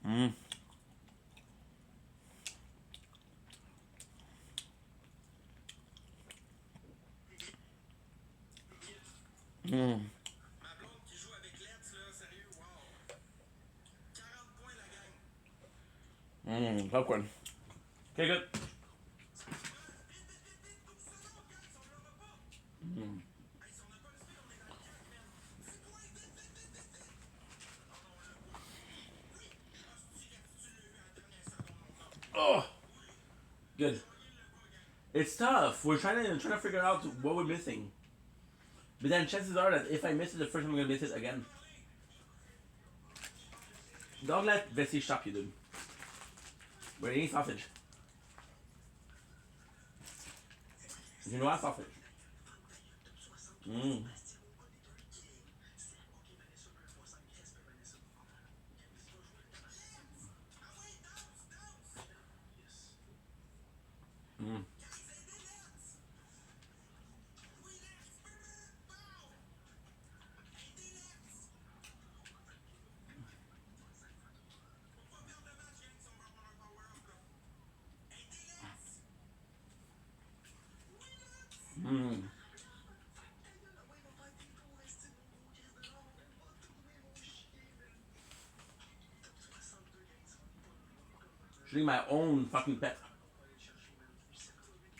Mmm. Mmm. Ma blonde qui joue avec Let's, là, sérieux, wow. 40 points la gang. Mmm. Popcorn. Okay, good. Mmm. Oh, good. It's tough. We're trying to figure out what we're missing. But then chances are that if I miss it the first time, I'm gonna miss it again. Don't let Bessie stop you, dude. We're eating sausage. You know what sausage? Mmm. Mmm. Mmm. Shooting my own fucking pet.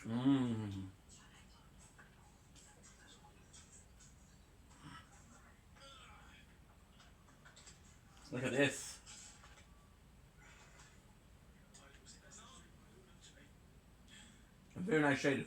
Mmm. Look at this. A very nice shade.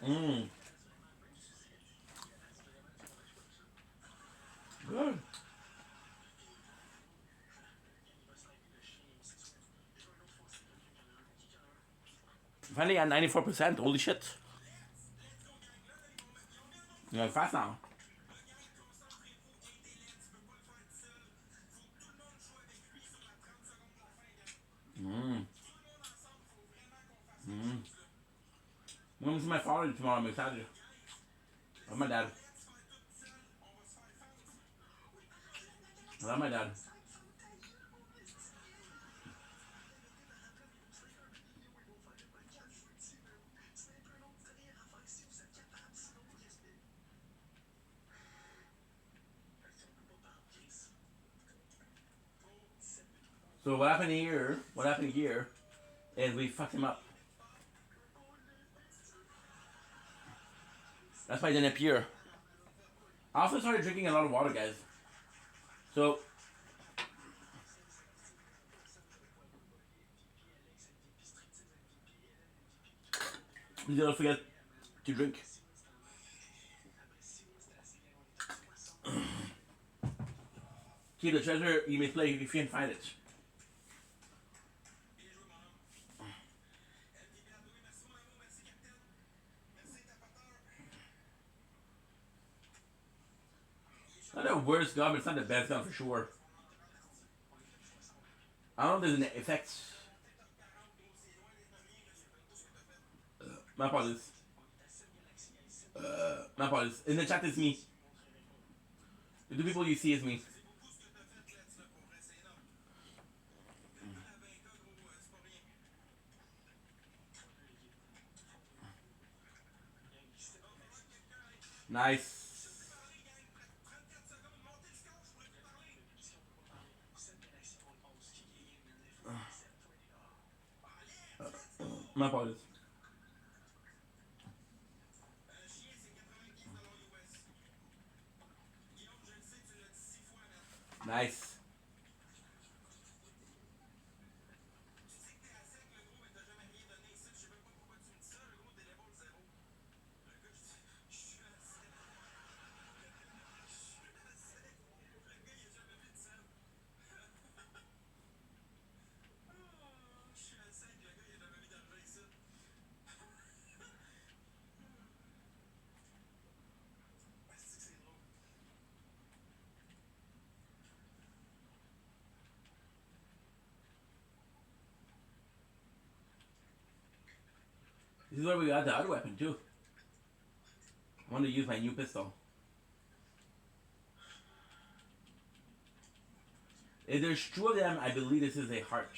Mmm. Good. Finally at 94%. Holy shit. You're like fast now. Mmm. Mmm. I'm going to see my father tomorrow. I'm excited. I love my dad. I love my dad. So what happened here? What happened here is we fucked him up. That's why I didn't appear. I also started drinking a lot of water, guys. So you don't forget to drink. Keep the treasure you may play if you can find it. Not the worst gun, but it's not the best gun for sure. I don't know if there's an effect. My apologies. My apologies. In the chat, it's me. The two people you see is me. Nice. My apologies. Nice. This is where we got the other weapon too. I want to use my new pistol. If there's two of them, I believe this is a heart.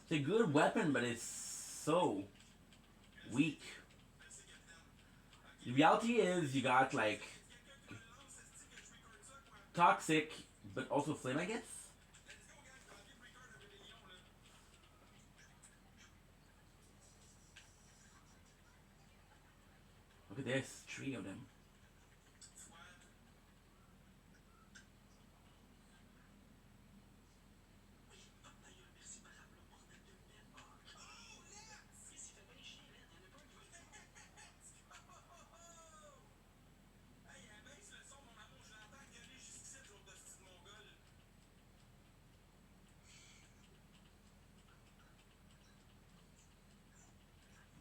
It's a good weapon, but it's so weak. The reality is you got like toxic, but also flame, I guess. Look at this, 3 of them.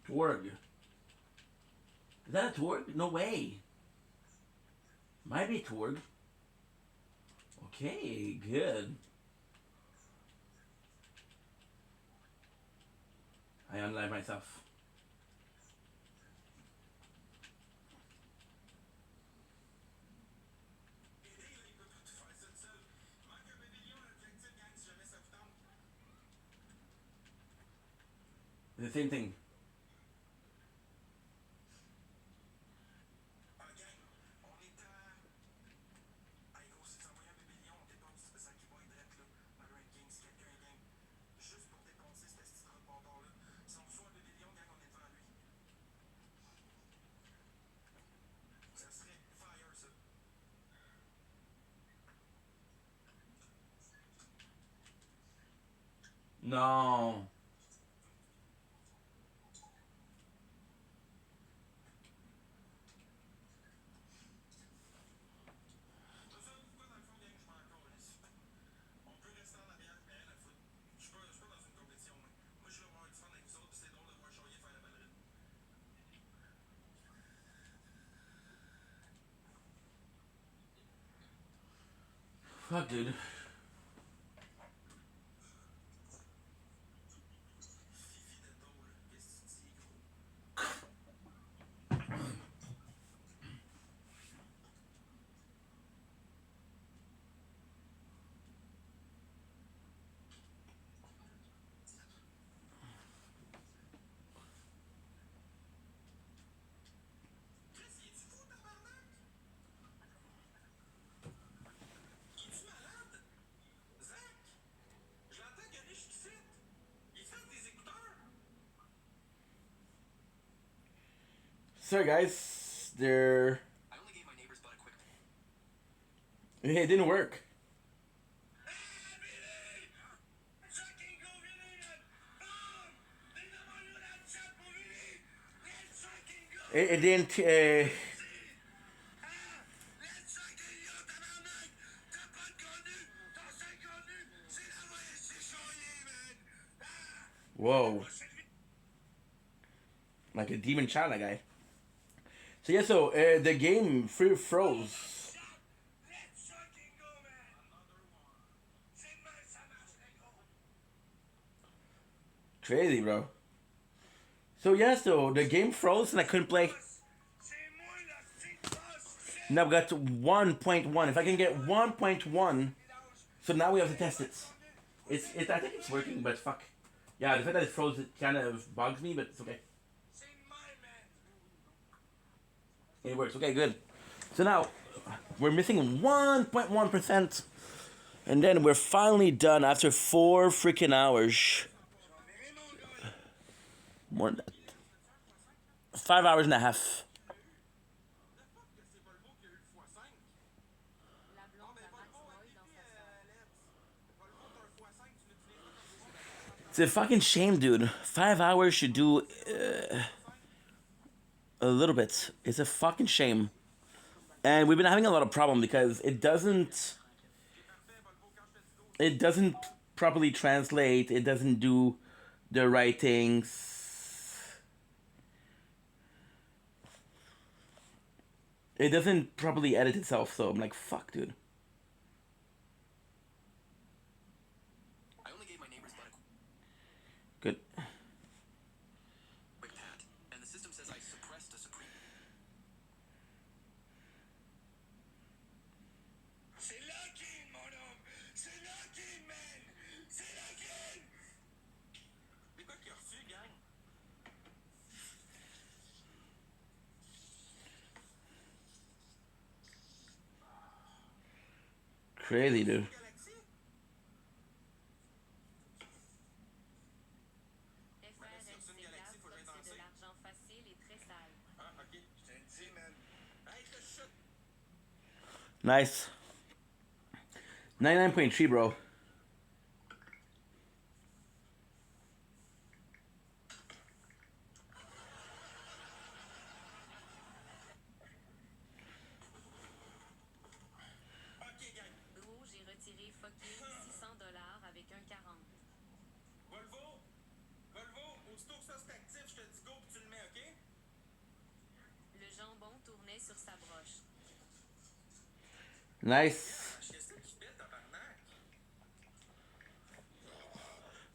Twerg. Is that a Twerg? No way. Might be Twerg. Okay, good. I unalive myself. The same thing. No. Fuck, dude. Sorry, guys. They're. It didn't work. It didn't. Whoa. Like a demon child, that guy. So yeah, so the game froze. Crazy, bro. So yeah, so the game froze and I couldn't play. Now we got to 1.1. If I can get 1.1, so now we have to test it. I think it's working, but fuck. Yeah, the fact that it froze, it kind of bugs me, but it's okay. It works. Okay, good. So now we're missing 1.1%, and then we're finally done after 4 freaking hours. More than that. 5 hours and a half. It's a fucking shame, dude. 5 hours should do a little bit. It's a fucking shame. And we've been having a lot of problem because it doesn't properly translate. It doesn't do the right things. It doesn't properly edit itself, so I'm like, fuck, dude. Good. And the system says I suppressed a supreme. C'est lucky, mon homme! C'est lucky, man! C'est lucky! Mais quoi qu'il a reçu, gang? Crazy, dude. Nice. 99.3, bro. Volvo, aussitôt que ça c'est actif, je te dis go puis tu le mets, ok? Le jambon tournait sur sa broche. Nice.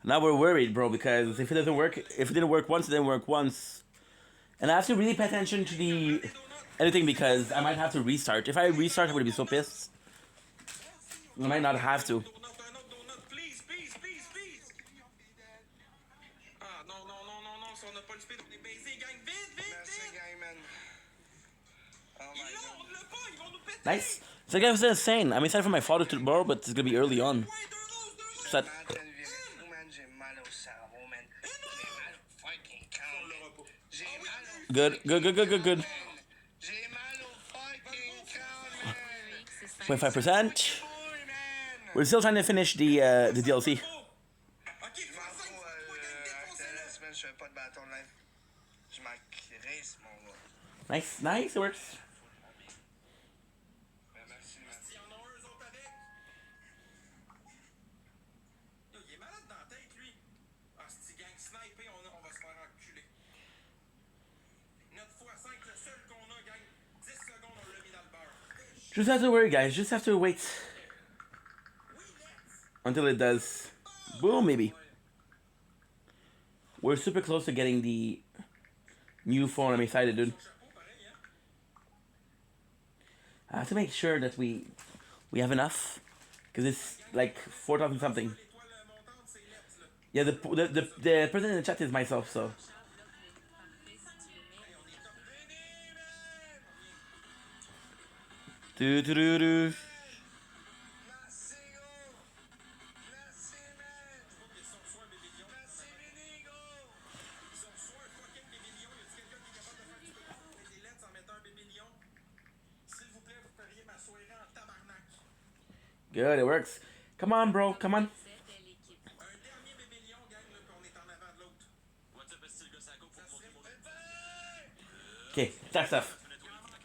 Now we're worried, bro, because if it doesn't work, if it didn't work once, it didn't work once. And I have to really pay attention to the editing because I might have to restart. If I restart, I'm gonna be so pissed. I might not have to. Nice. So guys, was insane. I'm excited for my father tomorrow, but it's gonna be early on. So good. 25%. We're still trying to finish the DLC. Nice, it works. Just have to worry, guys. Just have to wait until it does. Boom, maybe. We're super close to getting the new phone. I'm excited, dude. I have to make sure that we have enough, because it's like 4,000 something. Yeah, the person in the chat is myself, so. Do. Good, it works. Come on, bro, come on. Okay, that stuff.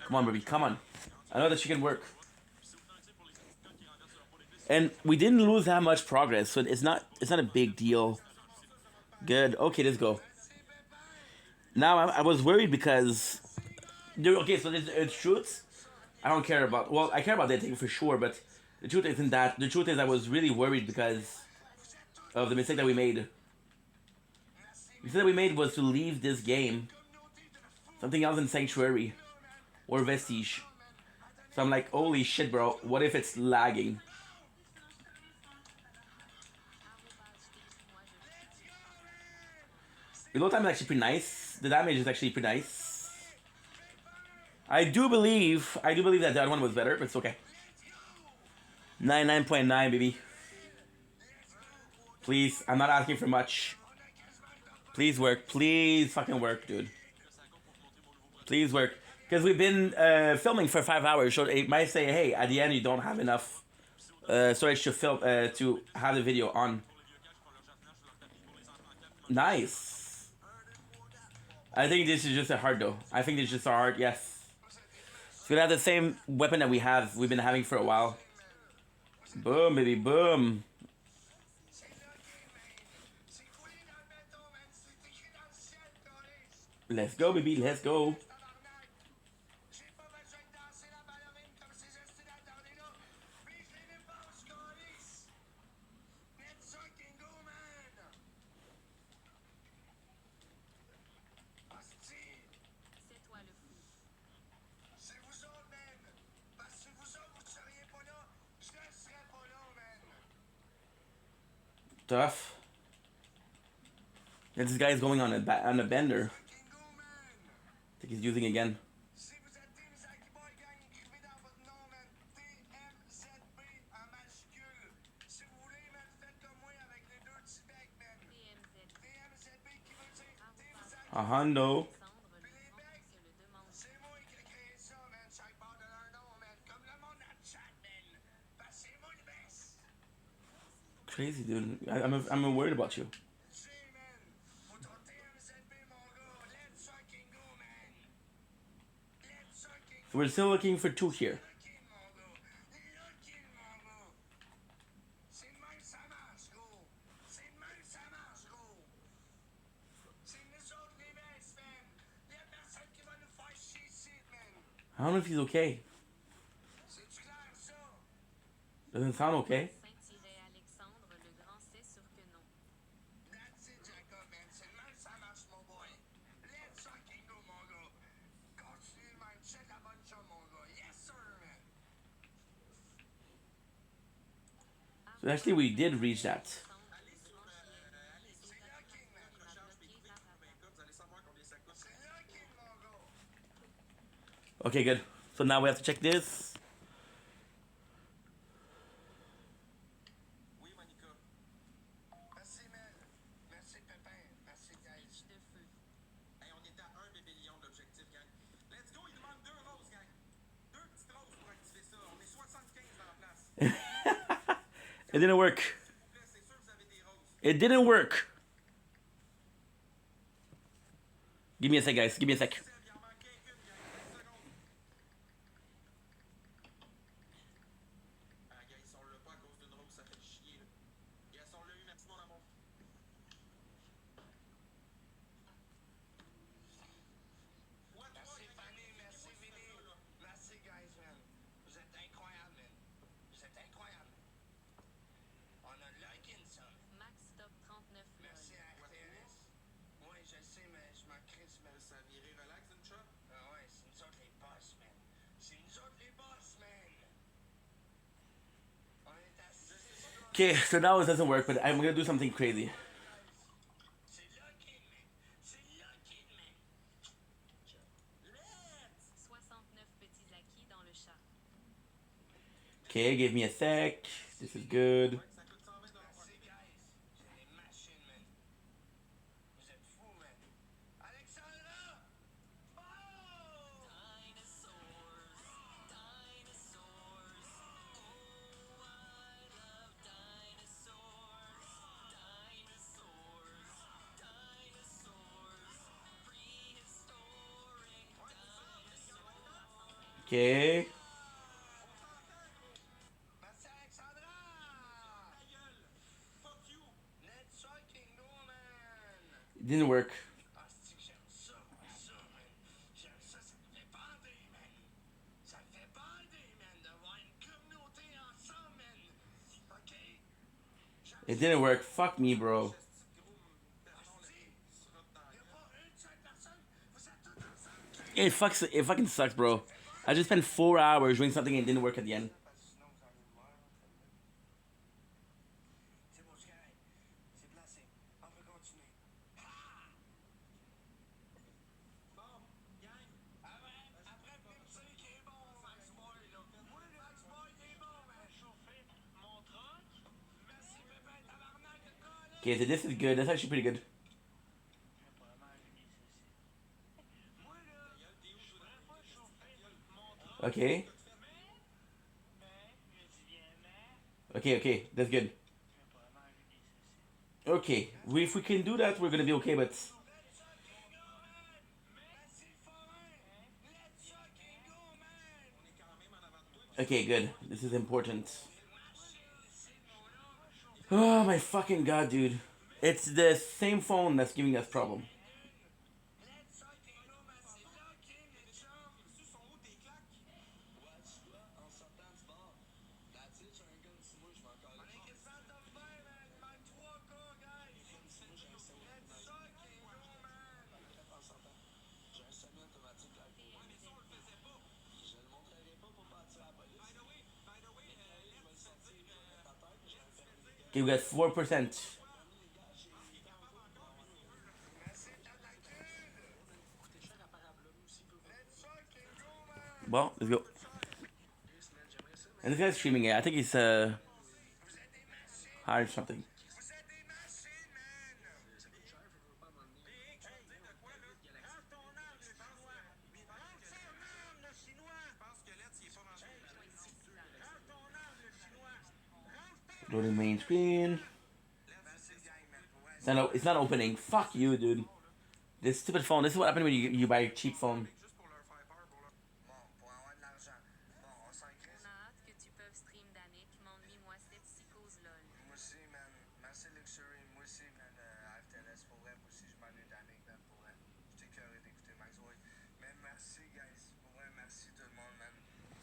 Come on, baby, come on. I know that she can work. And we didn't lose that much progress, so it's not a big deal. Good. Okay, let's go. Now I was worried because okay, so it's truth. I don't care about. Well, I care about that thing for sure, but the truth isn't that. The truth is I was really worried because of the mistake that we made. The mistake that we made was to leave this game something else in Sanctuary or Vestige. So I'm like, holy shit, bro. What if it's lagging? The load time is actually pretty nice. The damage is actually pretty nice. I do believe that the other one was better, but it's okay. 99.9, baby. Please, I'm not asking for much. Please work. Please fucking work, dude. Please work. Because we've been filming for 5 hours, so it might say, hey, at the end you don't have enough storage to film to have the video on. Nice. I think this is just a heart though. I think this is just a heart, yes. It's gonna have the same weapon that we've been having for a while. Boom, baby, boom. Let's go, baby, let's go. Tough. And this guy is going on a bender. I think he's using again. A hundo. Crazy, dude. I'm worried about you. So we're still looking for 2 here. I don't know if he's okay. Doesn't sound okay. So actually we did reach that. Okay, good. So now we have to check this. It didn't work. It didn't work. Give me a sec, guys. Give me a sec. Okay, so now it doesn't work, but I'm gonna do something crazy. Okay, give me a sec. This is good. Okay. It didn't work. It didn't work. Fuck me, bro. It fucking sucks, bro. I just spent 4 hours doing something and it didn't work at the end. Okay, so this is good. That's actually pretty good. Okay. Okay, that's good. okay. If we can do that, we're gonna be okay. But okay, good. This is important. Oh my fucking god, dude! It's the same phone that's giving us problem. Okay, we got 4%. Well, let's go. And this guy's streaming it. I think he's hired something. Loading main screen. It's not opening. Fuck you, dude. This stupid phone. This is what happens when you buy a cheap phone.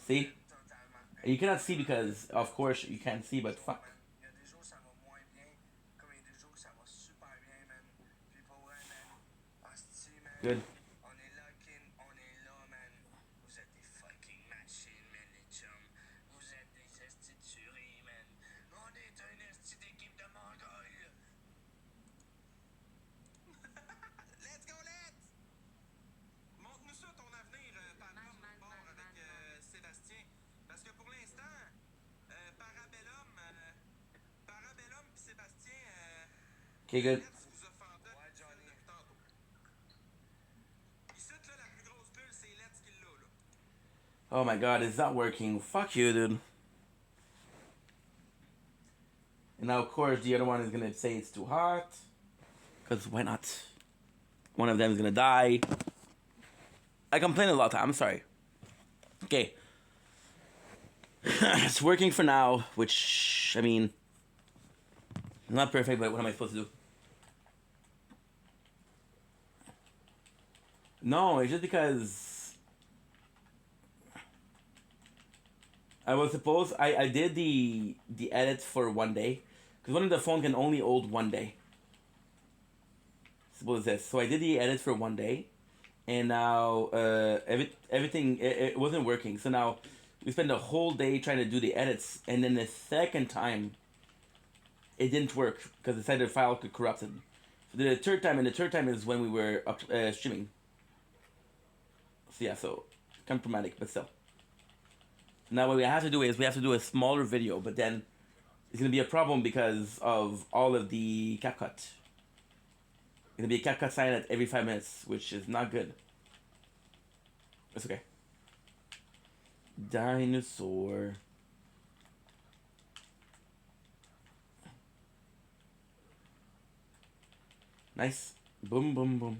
See? You cannot see because, of course, you can't see, but fuck. Good. Montre-nous ça, ton avenir, Panam, bord avec Sébastien. Parce que pour l'instant, Parabellum pis Sébastien, Okay, good. vous a fendé depuis tantôt. Ici, là, la plus grosse bulle, c'est Let's qu'il l'a, là. Oh my god, it's not working. Fuck you, dude. And now, of course, the other one is gonna say it's too hot. Because why not? One of them is gonna die. I complain a lot. I'm sorry. Okay. It's working for now, which, I mean, not perfect, but what am I supposed to do? No, it's just because I was supposed, I did the edit for one day. Because one of the phone can only hold 1 day. Suppose this. So I did the edit for 1 day. And now everything, it wasn't working. So now we spent the whole day trying to do the edits. And then the second time, it didn't work. Because it said the file got corrupted. So the third time, and the third time is when we were streaming. So yeah, so kind of dramatic, but still. Now what we have to do is we have to do a smaller video, but then it's gonna be a problem because of all of the CapCut. It's gonna be a CapCut sign at every 5 minutes, which is not good. It's okay. Dinosaur. Nice. Boom, boom, boom.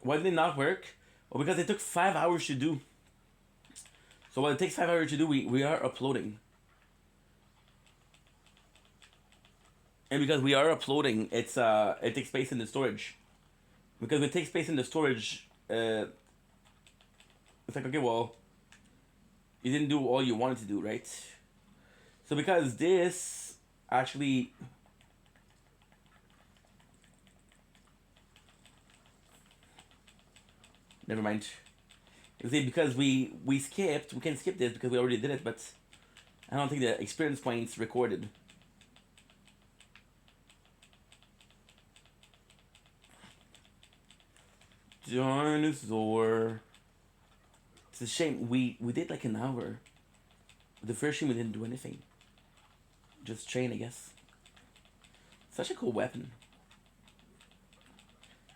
Why did it not work? Well, because it took 5 hours to do. So while it takes 5 hours to do, we are uploading. And because we are uploading, it takes space in the storage. Because it takes space in the storage, it's like, okay, well, you didn't do all you wanted to do, right? So because this actually... Never mind. You see, because we skipped, we can skip this because we already did it, but I don't think the experience points recorded. Dinosaur. It's a shame. We did like an hour. The first stream we didn't do anything. Just train, I guess. Such a cool weapon.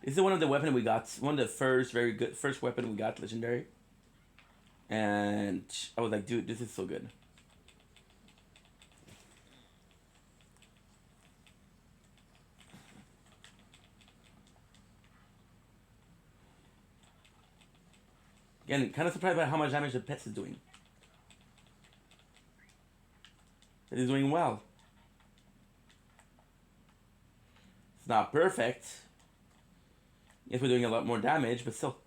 This is one of the weapon we got. One of the first first weapon we got legendary. And I was like, dude, this is so good. Again, kind of surprised by how much damage the pets is doing. It is doing well. It's not perfect. Yes, we're doing a lot more damage, but still.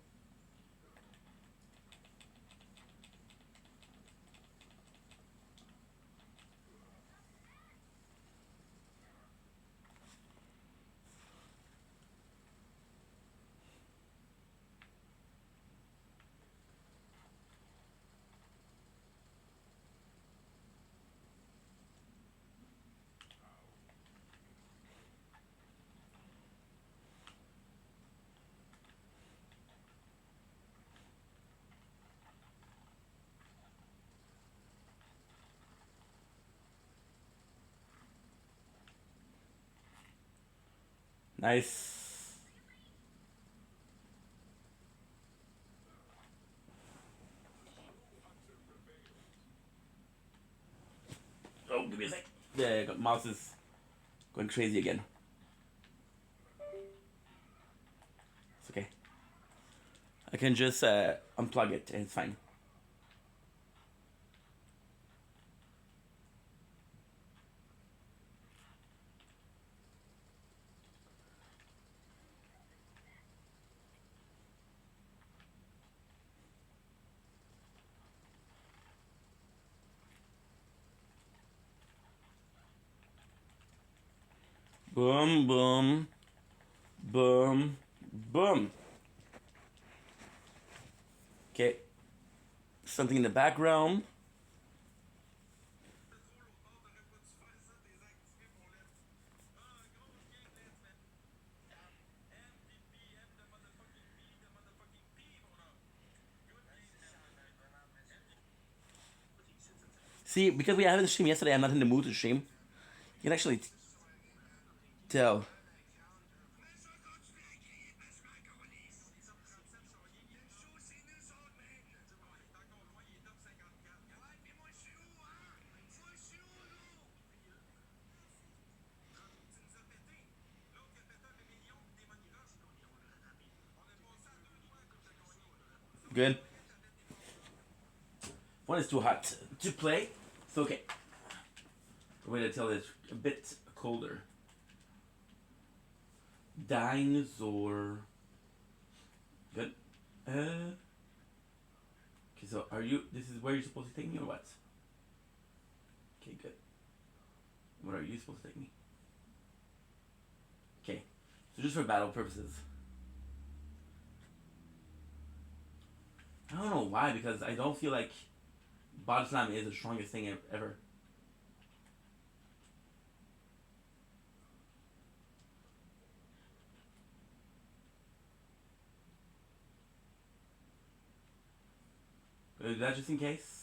Nice. Oh, give me a sec. The mouse is going crazy again. It's okay. I can just unplug it and it's fine. Boom, boom, boom, boom. Okay. Something in the background. See, because we haven't streamed yesterday, I'm not in the mood to stream. You can actually tell. Good. One is too hot to play. It's okay. Wait until it's a bit colder. Dinosaur. Good. Okay, so are you... This is where you're supposed to take me or what? Okay, good. What are you supposed to take me? Okay. So just for battle purposes. I don't know why, because I don't feel like body slam is the strongest thing ever. Is that just in case?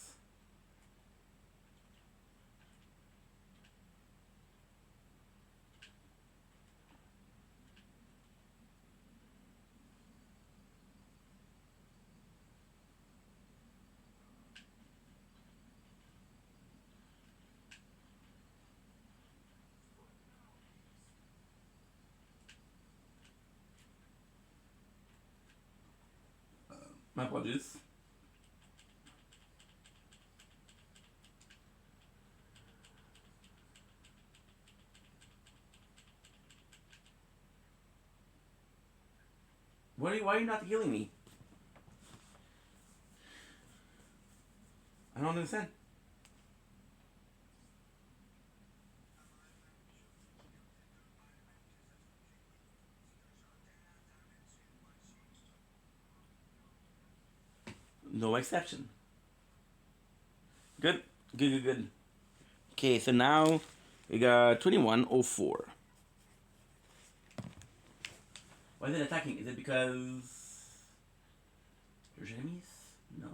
My apologies. Why are you not healing me? I don't understand. No exception. Good. Good. Okay, so now we got 2104. Why is it attacking? Is it because there's enemies? No.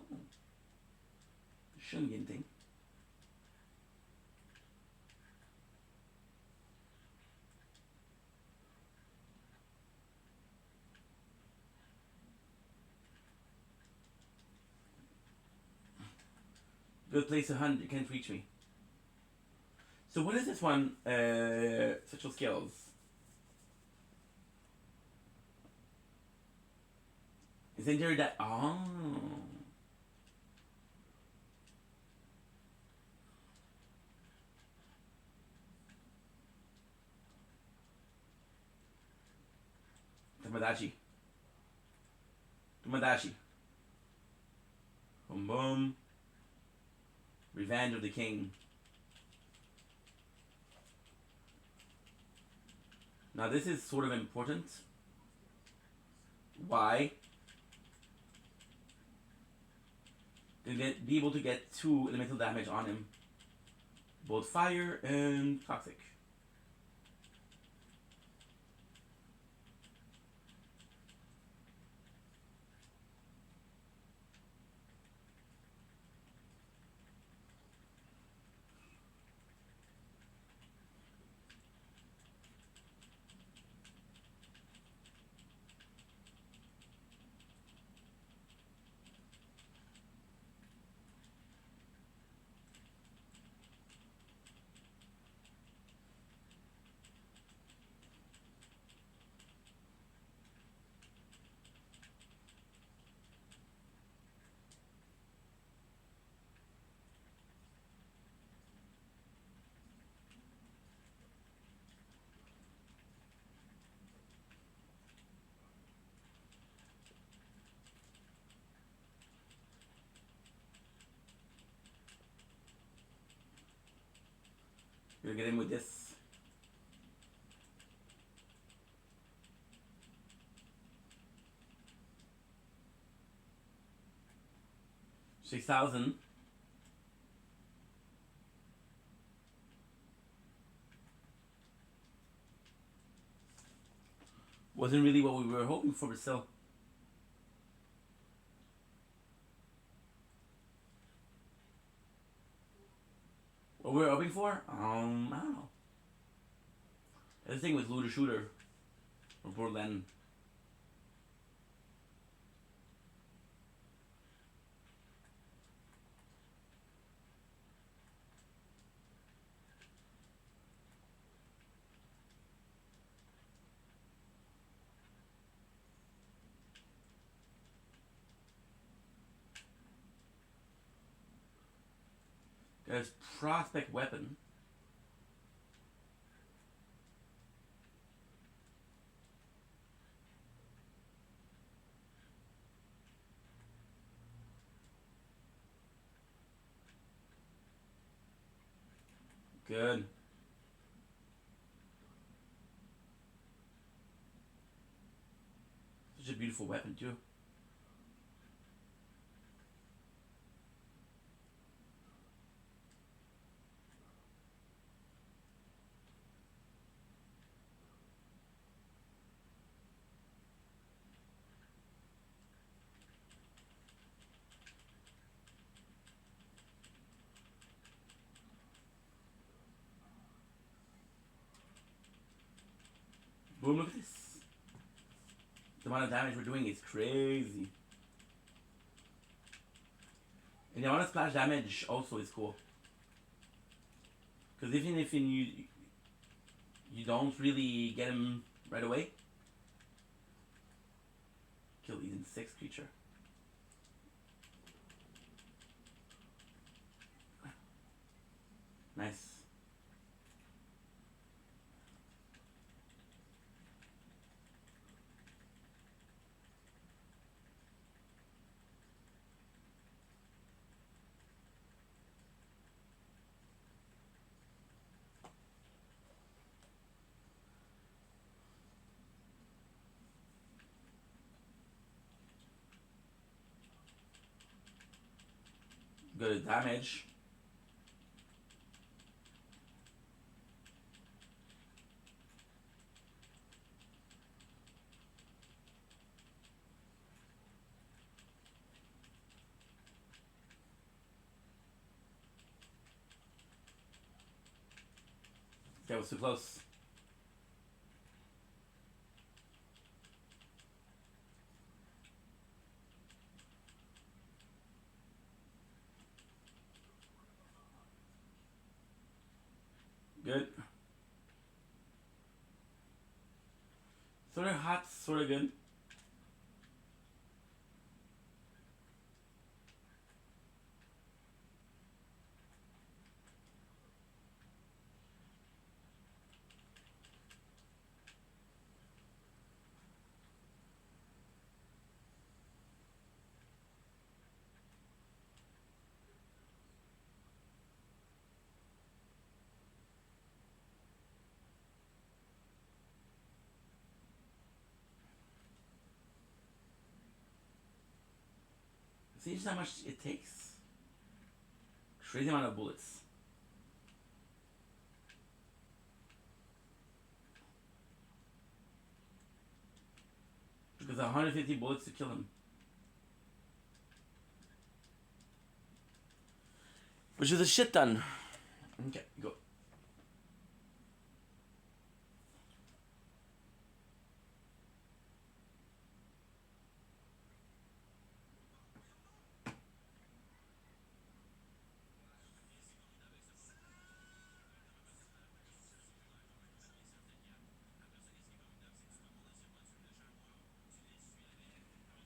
Shouldn't be anything. Good place to hunt. You can't reach me. So what is this one? Social skills. Is in there that... Oh. Tomodachi. Tomodachi. Boom boom. Revenge of the King. Now this is sort of important. Why? To be able to get 2 elemental damage on him. Both fire and toxic. Gonna get in with this. $6,000. Wasn't really what we were hoping for, but still. What we were hoping for? I don't know. This thing with Looter Shooter from Portland. There's Prospect Weapon. Good. Such a beautiful weapon too. Boom, look at this. The amount of damage we're doing is crazy. And the amount of splash damage also is cool. Because even if you don't really get him right away, kill even 6 creature. Nice. Good damage. That was too close. Good. Sort of hot, sort of good. See just how much it takes? Crazy amount of bullets. Because 150 bullets to kill him. Which is a shit ton. Okay, go.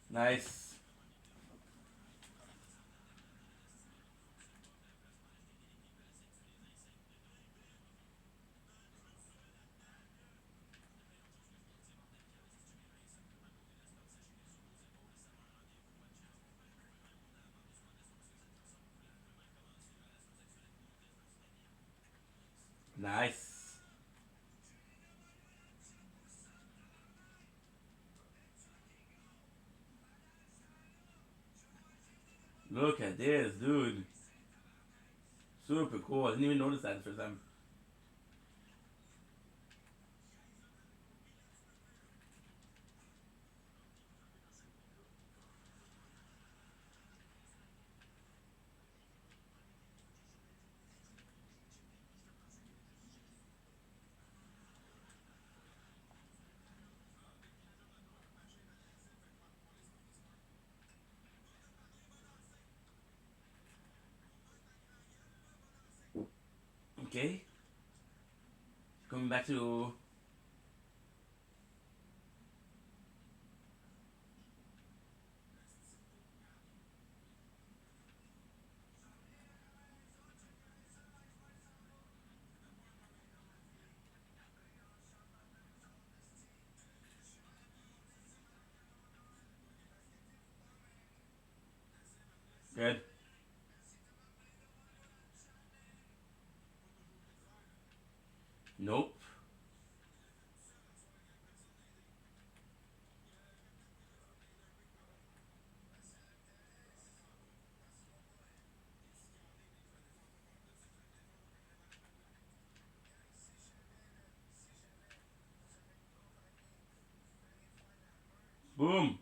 Nice. Nice. Look at this, dude. Super cool. I didn't even notice that the first time. Okay. Coming back to... Good. Nope. Boom.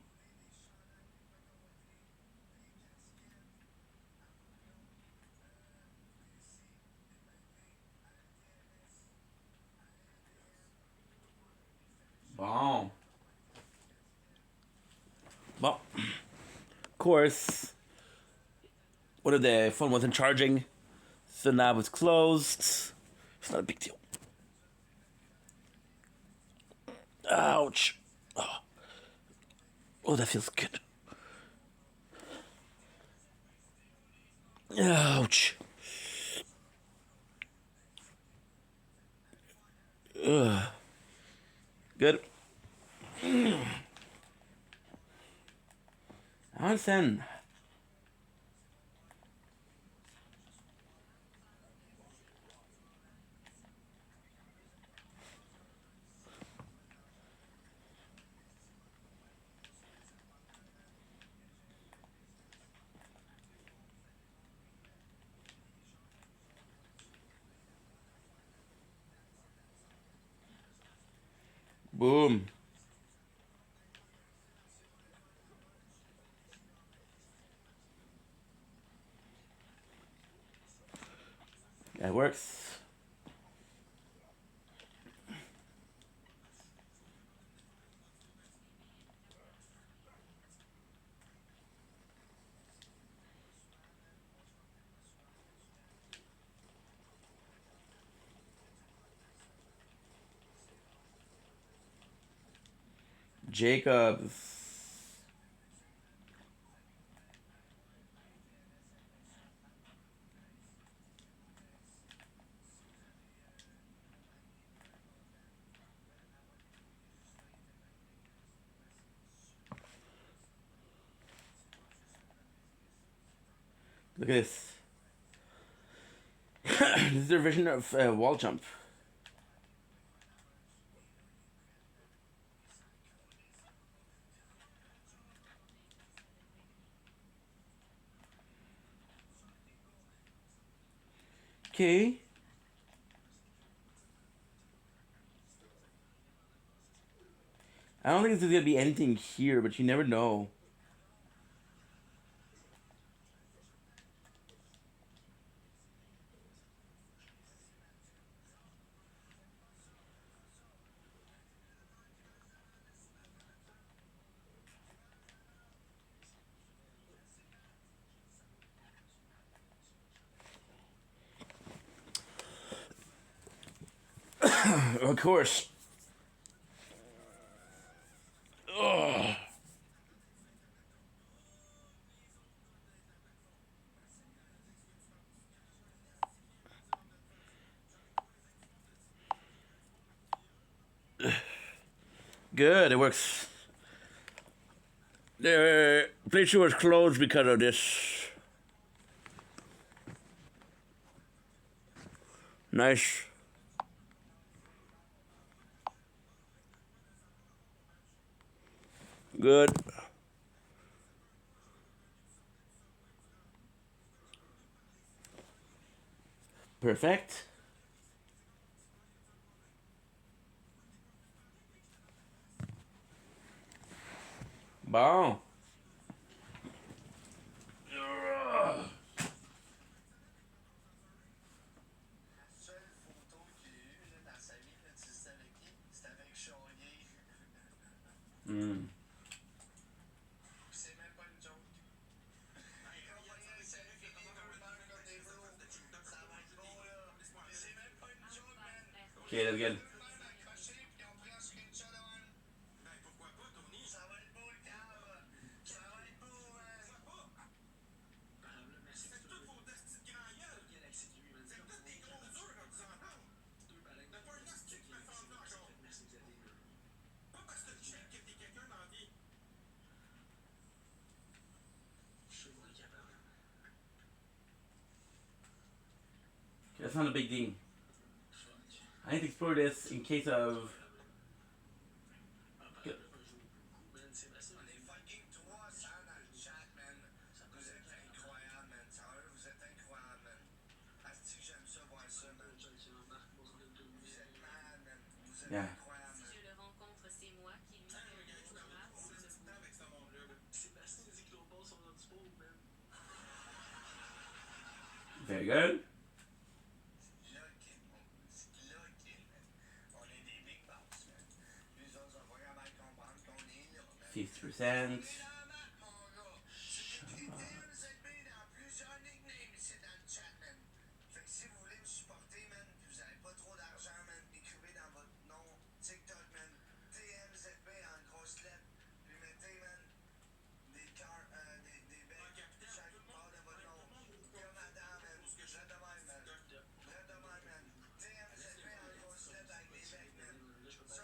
Bon. Well, of course, one of the phone wasn't charging, so now it's closed. It's not a big deal. Ouch. Oh, that feels good. Ouch. Ugh. Good. Onsen. Boom. That works. Jacobs. Look at this. This is their version of wall jump. Okay. I don't think there's gonna be anything here, but you never know. Of course. Ugh. Good, it works. The playthrough was closed because of this. Nice. Good. Perfect. Bon. Mm. Okay, that's good. That's not a big thing. I need to explore this in case of. Yeah. Si je le rencontre, c'est moi qui lui fais un autographe ou c'est vous? Sébastien dit que nos balls sont dans du pauvre, man. Very good. 50%.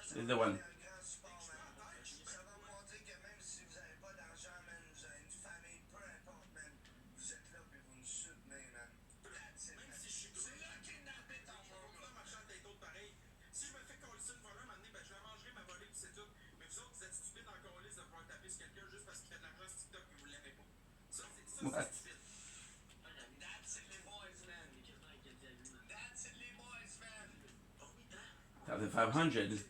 This is the one. What? $1,500.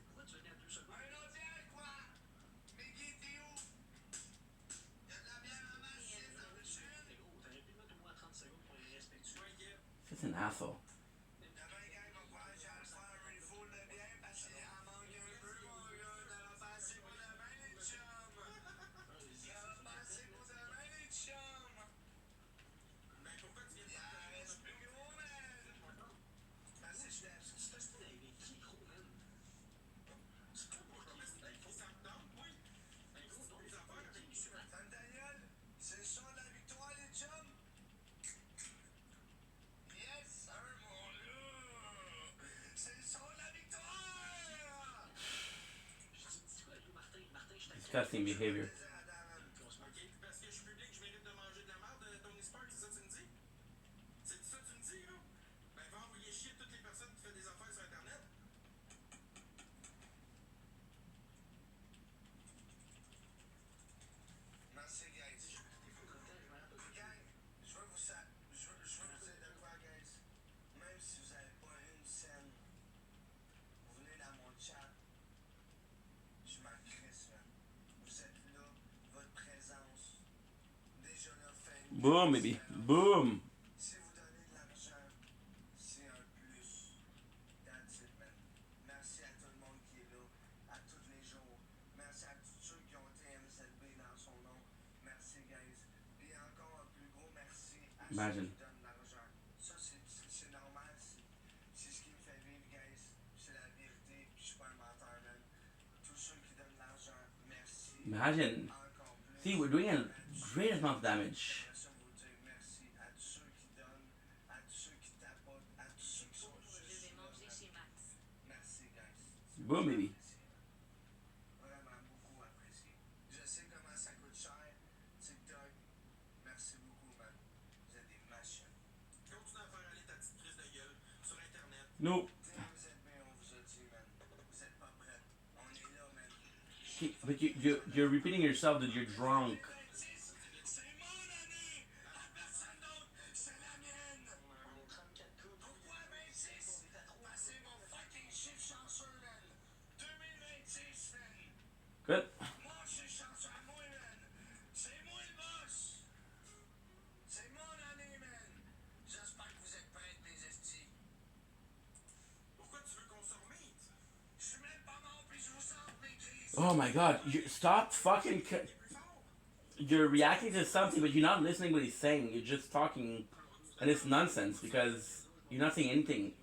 It's an asshole. Disgusting behavior. Boom, baby. Boom. Si vous donnez de l'argent, c'est un plus. That's it, man. Merci à tout le monde qui est là, à tous les jours. Merci à tous ceux qui ont TMZB dans son nom. Merci, guys. Et encore un plus gros merci à ceux Imagine. qui donnent de l'argent. Ça, c'est normal. C'est ce qui me fait vivre, guys. C'est la vérité. Puis je suis pas un menteur, man. Tous ceux qui donnent de l'argent, merci. Imagine. Encore plus. See, we're doing a great amount of damage. J'aimerais ça vous dire merci à tous ceux qui donnent, à tous ceux qui tapotent, à tous ceux qui sont juste là, man. Merci, guys. Boom, baby. Vraiment beaucoup apprécié. Je sais comment ça coûte cher. TikTok, merci beaucoup, man. Vous êtes des machines. Continue à faire aller ta petite crise de gueule sur Internet. No. TMZB, on vous a dit, man. Vous êtes pas prêts. On est là, man. But you're repeating yourself that you're drunk. C'est mon année! À personne d'autre, c'est la mienne! Pourquoi 26? Parce que c'est mon fucking chiffre chanceux, man! 2026, man! Good. Moi, je suis chanceux à moi, man! C'est moi le boss! C'est mon année, man! J'espère que vous êtes prêts, mes estis. Pourquoi tu veux qu'on se remette? Je suis même pas mort, puis je vous sens mes crises! Oh my god. Stop fucking... You're reacting to something, but you're not listening what he's saying. You're just talking, and it's nonsense because you're not saying anything.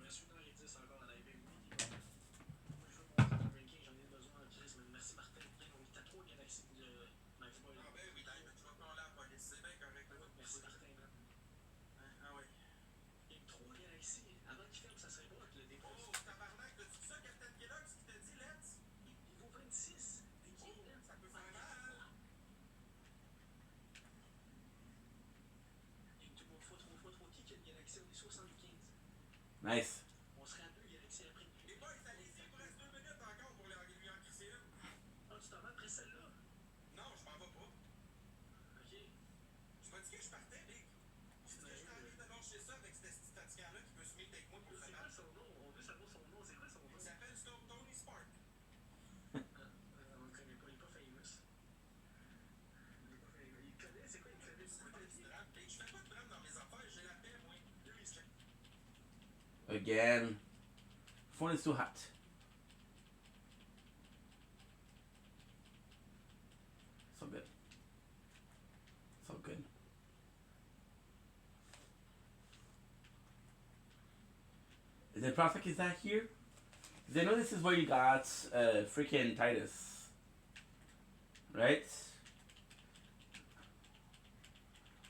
Oh, tabarnak, t'as-tu dit ça, Captain Kellogg, ce qu'il t'a dit, Let's? Il vaut 26. Oh, ça peut faire mal. Il est 3 fois 3 fois 3 qui a une galaxie, on est 75. Nice. On serait à 2 galaxies après. Les boys, allez-y, il vous reste 2 minutes encore pour lui en crisser une. Ah, tu t'en vas après celle-là? Non, je m'en vais pas. Ok. Tu m'as dit que je partais, Big. J'ai dit que j'étais en train de lâcher ça avec ce petit fatigant-là qui veut se mettre avec moi pour se C'est quoi battre. son nom? On veut savoir son nom. C'est quoi son nom? Il s'appelle Tony Spark. On le connaît pas, il est pas famous. Il est pas famous. Il connaît, c'est quoi? Il connaît C'est beaucoup pas de du vie. drame. Big, je fais pas de drame dans mes affaires, j'ai la paix, moi. Lui, il se fait. Again. Phone is too hot. So good. So good. The prospect is that here? 'Cause I know this is where you got freaking Titus. Right?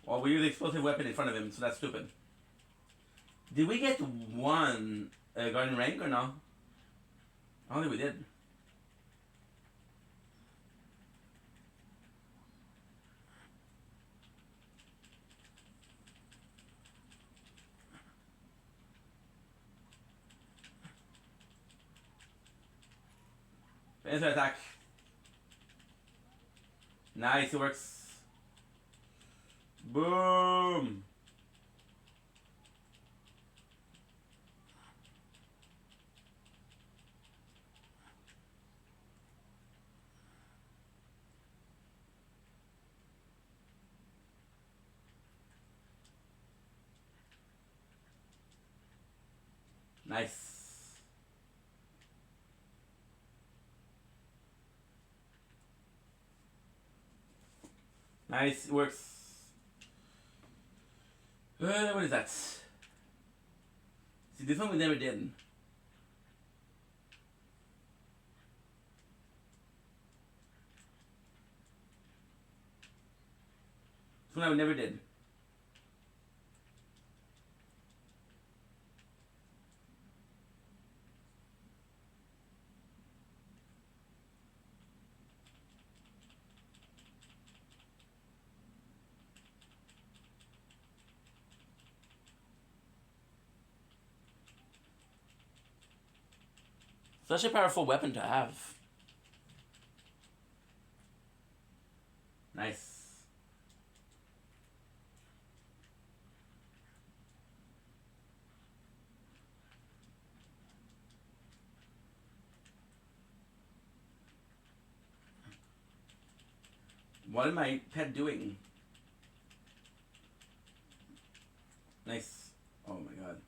Well, we used the explosive weapon in front of him, so that's stupid. Did we get one guardian rank or no? I don't think we did. Answer attack. Nice, it works. Boom. Nice. Nice, it works. What is that? See, this one we never did. This one we never did. Such a powerful weapon to have. Nice. What am my pet doing? Nice. Oh my god.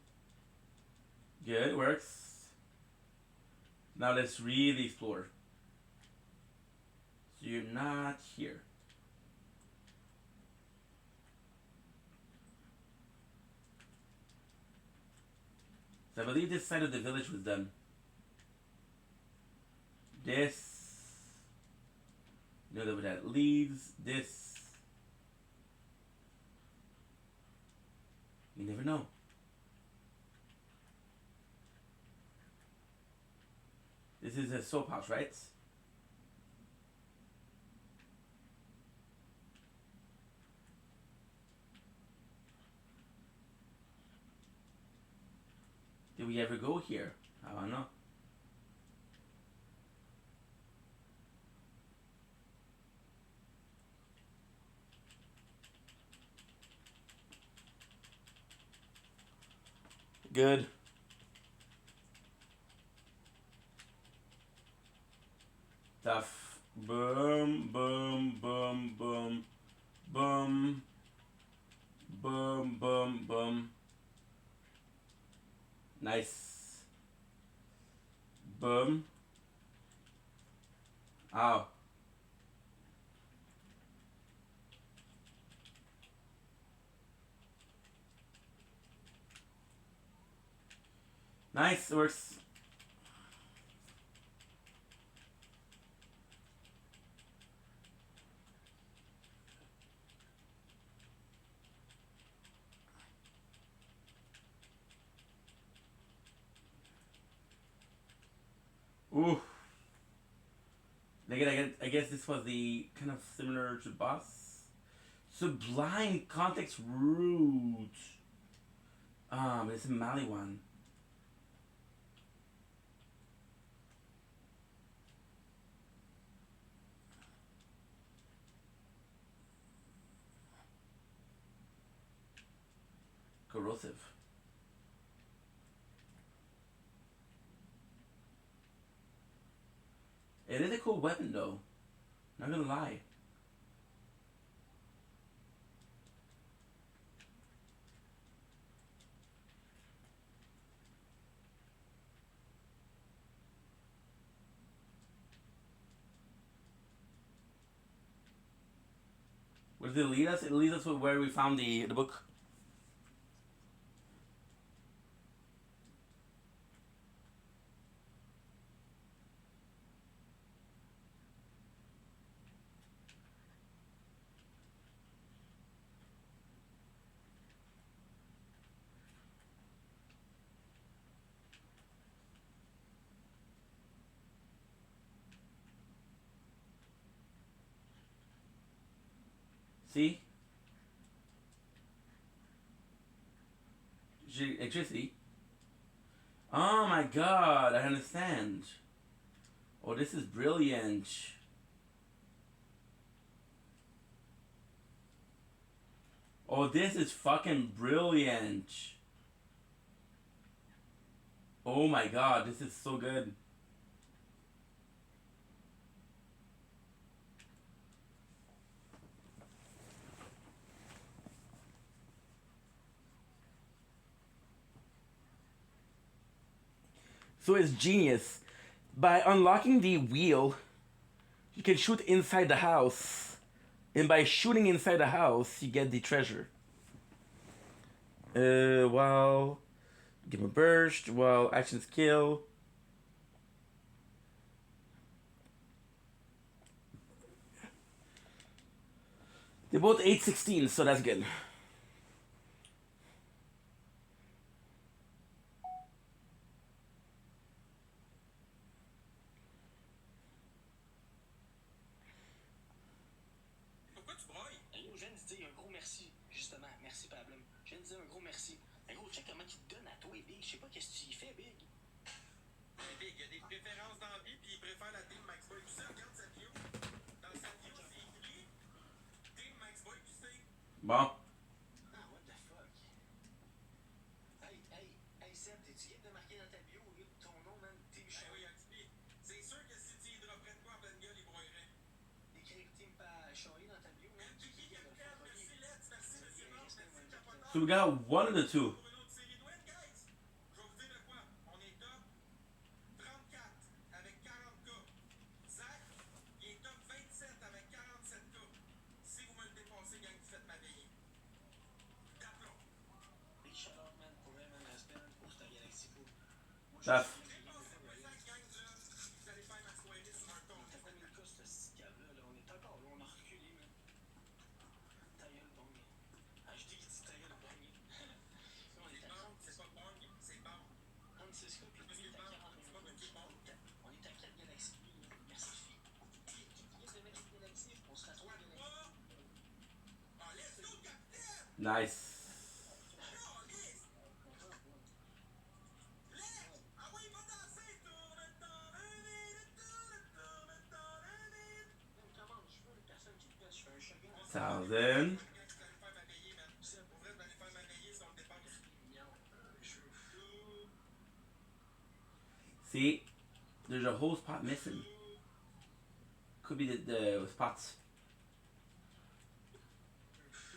Good, works. Now let's really explore. So you're not here. So I believe this side of the village was done. This. You know where that leads. This. You never know. This is a soap house, right? Did we ever go here? I don't know. Good. Tough. Boom, boom, boom, boom, boom, boom, boom, boom. Nice. Boom. Ow. Nice, works. Ooh. I guess this was the kind of similar to boss. Sublime context root. But it's a Mali one. Corrosive. It is a cool weapon though. Not gonna lie. Where does it lead us? It leads us to where we found the book. See? Electricity. Oh my god, I understand. Oh, this is brilliant. Oh, this is fucking brilliant. Oh my god, this is so good. So it's genius. By unlocking the wheel, you can shoot inside the house. And by shooting inside the house, you get the treasure. While give him a burst, while actions kill. They're both 816, so that's good. Pourquoi tu brailles? Hey, je viens de dire un gros merci. Justement, merci Pablum. Je viens de dire un gros merci. Un gros check comment il te donne à toi, Big. Je sais pas qu'est-ce que tu y fais, Big. Mais Big, il y a des préférences dans la vie, puis il préfère la Team Max Boy. Tu sais, regarde sa bio. Dans sa bio, c'est écrit Team Max Boy, tu sais. Bon. Ah, what the fuck? Hey, Seb, t'es-tu game de marquer dans ta bio au lieu de ton nom, man? Team Ben Show. oui, XP. C'est sûr que si tu hydroprènes quoi en pleine gueule, il broyerait. Écrire Team Show dans ta bio, man. Kiki, merci, let's, merci, monsieur Mort, merci, Capote. So we got one of the two. Pour une autre série de wins, guys. Je vais vous dire de quoi. On est top 34 avec 40K. Zach, il est top 27 avec 47K. Si vous me le dépassez, gang, vous faites ma veillée. D'aplomb. Big shout out, man, pour vrai, man, respect pour ta galaxie. Moi, je Taf. Dépassez-moi Zach, gang, là. Vous allez faire ma soirée sur un compte. T'as combien de cas, ce petit câble-là? Là? On est encore là, on a reculé, man. Ta gueule, bong. Ah, je dis qu'il dit ta gueule, bong. On est à 30. C'est pas bong, c'est bang. 36 cas, puis lui, il est à 40. On est à 4 galaxies, lui, là. Merci, fille. Il vient de mettre une galaxie, on sera 3 galaxies. Ah, let's go, capitaine! Nice. Ah oui, va danser! Tourne, Comment je veux une personne qui te pète, je fais un shotgun. 1000. Vous allez faire ma veillée, man. Pour vrai, vous allez faire ma veillée si on le dépense. See, there's a whole spot missing. Could be the spots.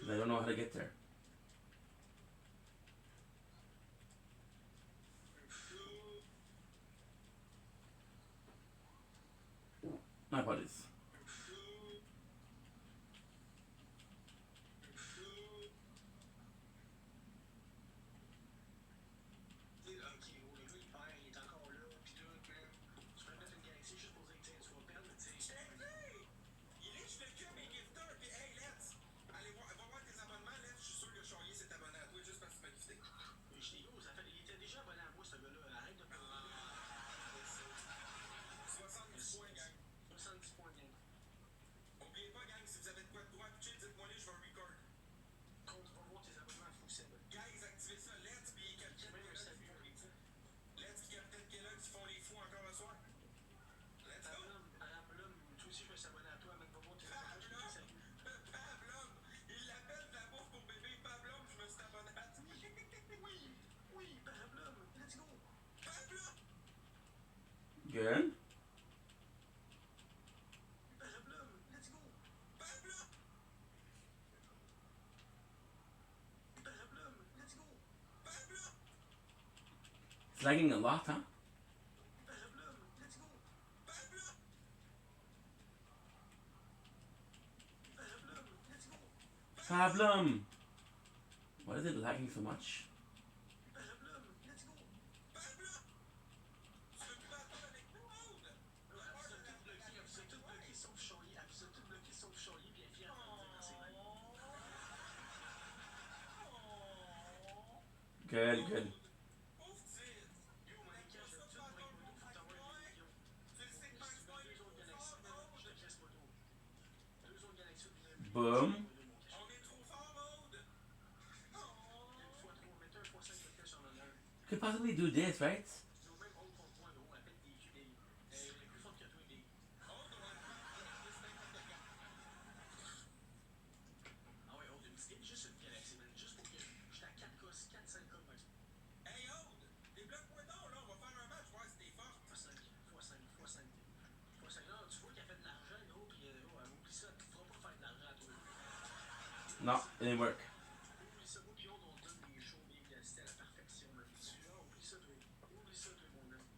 'Cause I don't know how to get there. My apologies. Ok, le gars, il perd, il est encore là, pis tout, man. Tu peux mettre une galaxie juste pour dire que tu vas perdre, tu sais. Il liche le cul à mes gifters, pis hey, let's! Allez voir, va voir tes abonnements, let's. Je suis sûr que Charlier s'est abonné à toi juste parce que tu m'as gifté. Je dis, oh, ça fait, il était déjà abonné à moi, ce gars-là. Arrête de parler. 70 points, gang. 70 points, gang. Oubliez pas, gang, si vous avez de quoi de droit à pitcher, dites-moi les, je vais record. Compte, va voir tes abonnements à Fousseb. Guys, activez ça, let's, pis Capitaine Même un Kellogg salut. qui font les fous. Let's, pis Capitaine Kellogg qui font les fous encore un soir. Let's go! Parablum, toi aussi, je vais s'abonner à toi, man. Va voir tes abonnements, je te salue. Pablum! Il l'appelle de la bouffe pour bébé. Pablum, je me suis abonné à toi. Oui, Parablum, let's go. Pablum! Good. Parablum, let's go. Pablum! Parablum, let's go. Pablum! It's lagging a lot, huh? Parablum, let's go. Pablum! Parablum, let's go. Problem. Why is it lagging so much? Parablum, let's go. Pablum! Tu veux plus attendre avec nous, Aude? Elle vous a tout bloqué sauf Charlie. Elle vous a tout bloqué sauf Charlie, puis elle est fière de le dire dans ses mains. Good, good. Pauvre petite! Yo, Monica, je vais tout break moto, faut t'envoyer une vidéo. Tu le sais que Max Boy est Deux autres galaxies, je te casse moto. Deux autres galaxies, puis Boom. On est trop fort, Aude! Une fois trois, mettez un x5 de cash en honneur. Could possibly do this, right? Yo, même Aude contre moi, gros, elle pète des culs, Big. Elle est plus forte que toi, Big. Aude, on va le faire plus n'importe quand. Ah ouais, Aude, une petite, juste une galaxie, man. Juste pour que j'étais à 4 cas, 4-5 cas max. Hey, Aude! Débloque-moi donc, là. On va faire un match, voir si t'es fort. x5, x5, x5. x5. Là, tu vois qu'elle fait de l'argent, gros, puis elle oublie ça. Tu pourras pas faire de l'argent à toi. No, it didn't work. Oublie ça, moi, puis Aude, on donne des shows, Big. C'était à la perfection, man. Celui-là, oublie ça, toi. Oublie ça, toi, mon homme.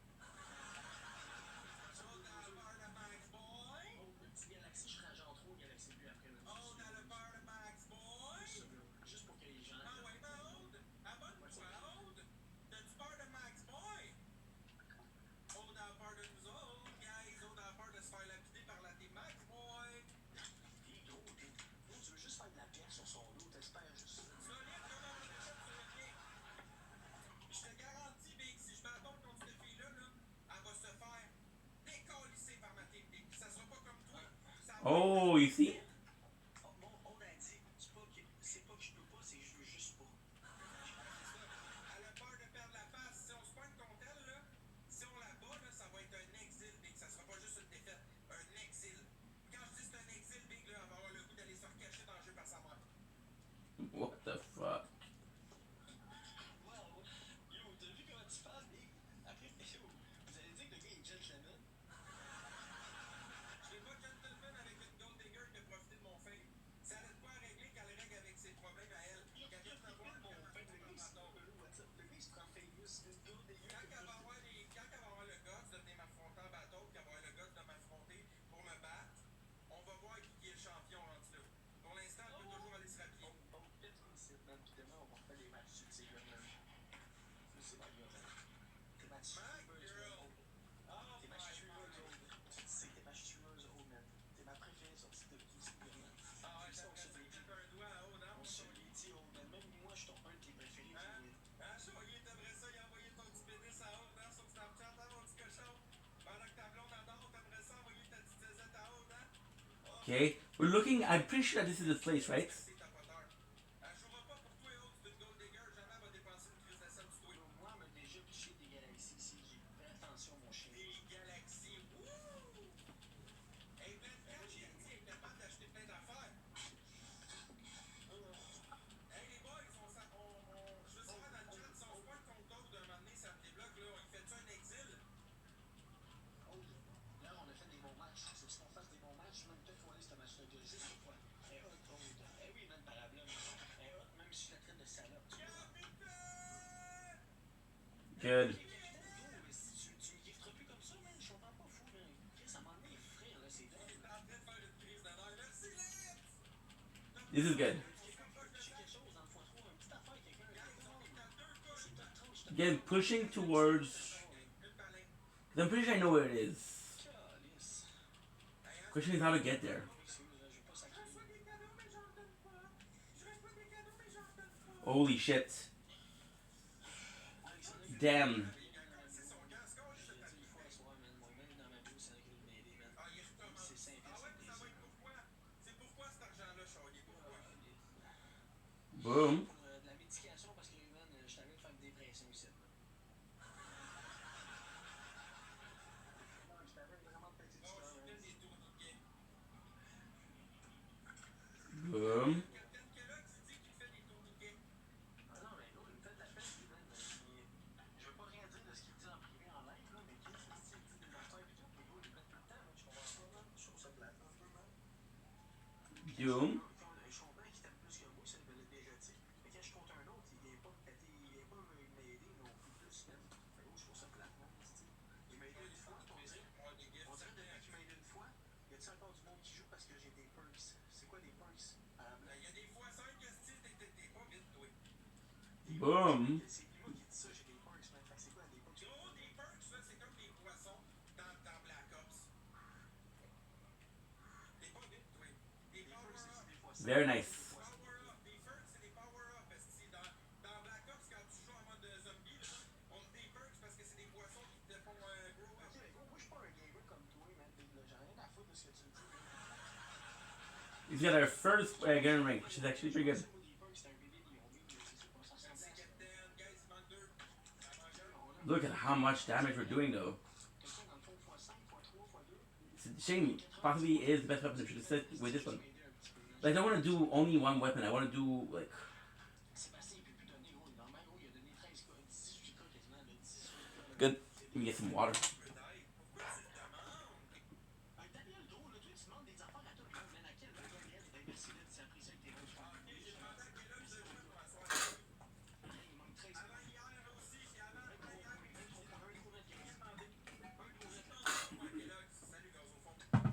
Aude a le peur de Max Boy! Aude, une petite galaxie, je serais genre 3 galaxies plus après, man. Aude a le peur de Max Boy! Juste ça, là. Juste pour que les gens. Ah ouais, ben Aude! Abonne-toi, Aude! T'as-tu peur de Max Boy? Aude a peur de nous autres, guys! Aude a peur de se faire lapider par la team Max Boy! Big, gros, Big. Gros, tu veux juste faire de la pierre sur son dos, t'espères juste ça. Solide comme un échec sur le pied! Je te garantis, Big, si je m'attends contre cette fille-là, là, elle va se faire décalisser par ma team, Big. Ça sera pas comme toi. Ça va Oh, you see? On a dit, c'est pas que je peux pas, c'est que je veux juste pas. Elle a peur de perdre la face. Si on se pointe contre elle, là, si on la bat, là, ça va être un exil, Big. Ça sera pas juste une défaite. Un exil. Quand je dis c'est un exil, Big, là, elle va avoir le goût d'aller se recacher dans le jeu par sa mère. What the fuck? Wow. Yo, t'as vu comment tu parles, Big? Après, yo, vous allez dire que le gars est gentleman? Je l'ai pas gentleman avec une gold digger qui a profité C'est ma gueule, man. T'es ma tueuse, man. T'es ma tueuse, oh. Tu sais que t'es ma tueuse, oh, man. T'es ma préférée sortie de tout ce gars, man. Ah ouais, Ça, on se t'as l'est dit. un doigt en haut, non? On se l'est dit, oh, man. Même moi, je suis un de tes préférés, Hein? Fluid. Hein, Chaudier, t'aimerais ça, il a envoyé ton petit pénis en haut, non? Sur Snapchat, hein, mon petit cochon? Pendant que ta blonde adore, t'aimerais ça envoyer ta petite zézette en haut, hein? Okay, we're looking. I'm pretty sure that this is the place, right? C'est ta poteur. Elle jouera pas pour toi et autres, c'est une gold digger, jamais elle va dépenser une crise de scène sur toi. Moi, elle m'a déjà piché des galaxies ici. Fais attention, mon chien. Des galaxies, wouh! Hey, Ben, quand j'ai dit, elle est capable d'acheter plein d'affaires. Hey, les boys, je veux savoir dans le chat, si on se voit le compte d'ordre d'un moment donné, ça me débloque, là, il fait-tu un exil? Oh, là, on a fait des bons matchs. C'est parce qu'on fasse des bons matchs. Même peut-être qu'on laisse ce match-là de juste une fois. Elle est hot, oh, eh oui, man, parabole. Elle est hot, même si je la traite de salope. Good. Tu me gifteras plus comme ça, man. Je comprends pas fou, man. Ça m'en est frère, là, c'est vrai. Il est en train de faire une crise de nerfs. Merci, Lips! This is good. Again, pushing towards. I'm pretty sure I know where it is. Question is how to get there. Holy shit. Damn. Boom. De la médication parce que, man, je t'avais fait une dépression ici. Non, je t'avais vraiment pété du cœur. Boom. Ah non, mais gros, il me fait de la peine, lui, man. Je veux pas rien dire de ce qu'il dit en privé en live, là, mais qu'est-ce qu'il dit des affaires et tout, mais gros, il me fait tout le temps, man. Je comprends pas, man. Je trouve ça plate un peu, man. Boom. Je comprends qu'il t'aime plus que moi, ça, il me l'a déjà dit. Mais quand je compte un autre, il vient pas m'aider non plus, man. Mais gros, je trouve ça plate, man. Il m'a aidé une fois, on dirait depuis qu'il m'a aidé une fois, y a-t-il encore du monde qui joue parce que j'ai des perks? C'est quoi des perks? Il y a des fois 5 styles, t'es pas vite, toi. Boom. C'est lui, moi, qui dit ça, j'ai des perks, man. Fait que c'est quoi des perks? Gros, des perks, là, c'est comme des poissons dans Black Ops. T'es pas vite, toi. Des power-ups. Very nice. Power-up. Des perks, c'est des power-ups. Parce que dans Black Ops, quand tu joues en mode zombie, là, on a des perks parce que c'est des poissons qui te font grow up. Ok, mais gros, moi, je suis pas un gamer comme toi, man. J'ai rien à foutre de ce que tu me dis. He's got our first gun rank, which is actually pretty good. Look at how much damage we're doing, though. Shane possibly is the best weapon to should have said with this one. Like, I don't want to do only one weapon. I want to do, like... Good. Let me get some water.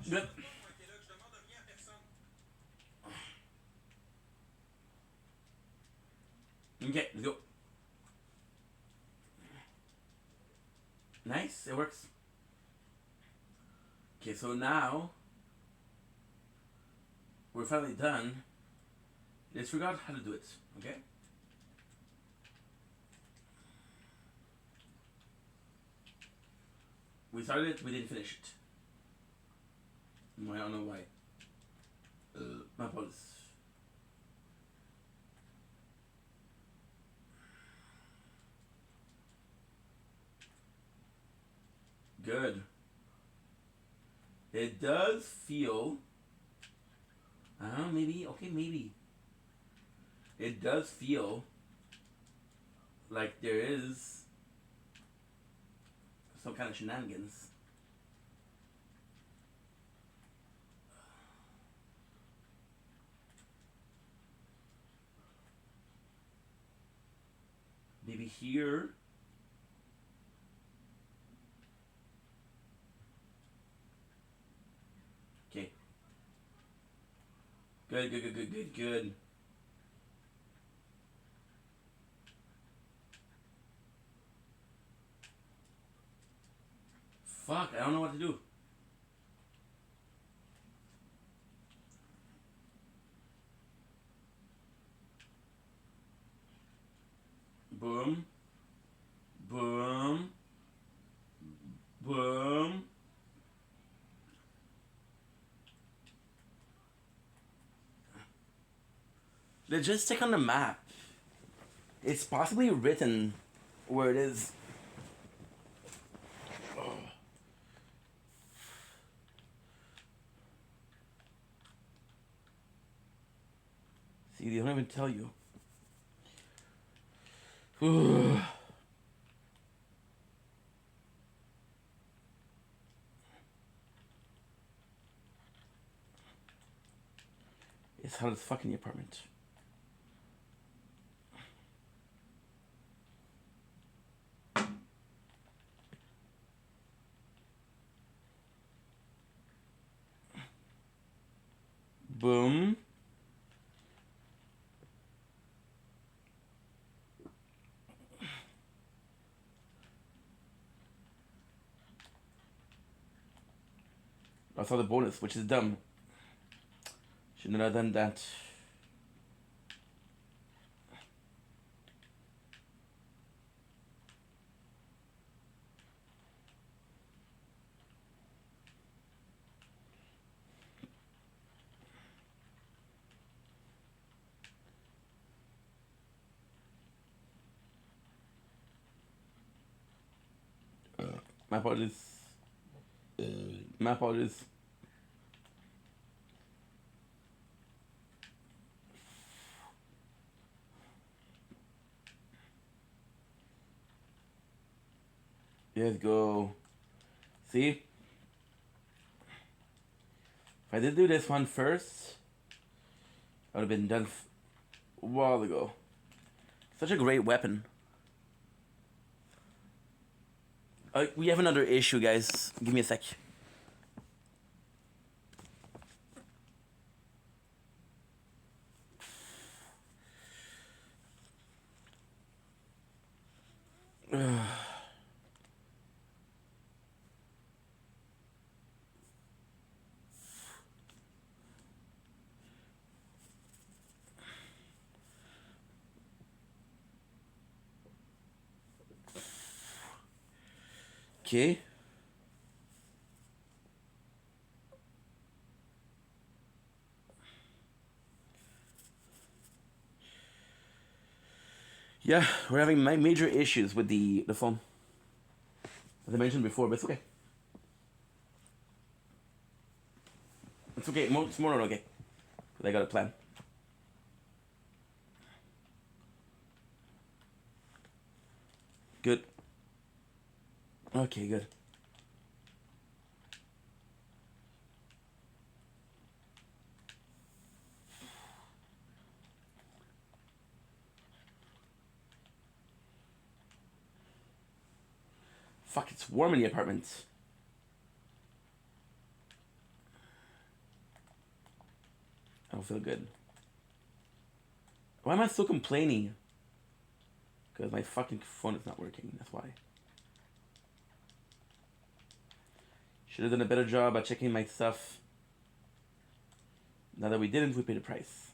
Good. Okay, let's go. Nice, it works. Okay, so now we're finally done. Let's figure out how to do it, okay? We started it, we didn't finish it. I don't know why. My apologies. Good. It does feel... maybe. Okay, maybe. It does feel like there is some kind of shenanigans. Maybe here. Okay. Good. Fuck, I don't know what to do. Boom. Boom. Boom. Let's just stick on the map. It's possibly written where it is. Oh. See, they don't even tell you. It's hot as fuck in the apartment. Boom. I saw the bonus, which is dumb. Should not have done that. My apologies. My apologies. Let's go. See? If I did do this one first, I would have been done a while ago. Such a great weapon. We have another issue, guys. Give me a sec. Okay. Yeah, we're having major issues with the phone. As I mentioned before, but it's okay. It's okay. It's more than okay. But I got a plan. Good. Okay, good. Fuck, it's warm in the apartment. I don't feel good. Why am I still complaining? Because my fucking phone is not working, that's why. Should have done a better job at checking my stuff. Now that we didn't, we paid the price.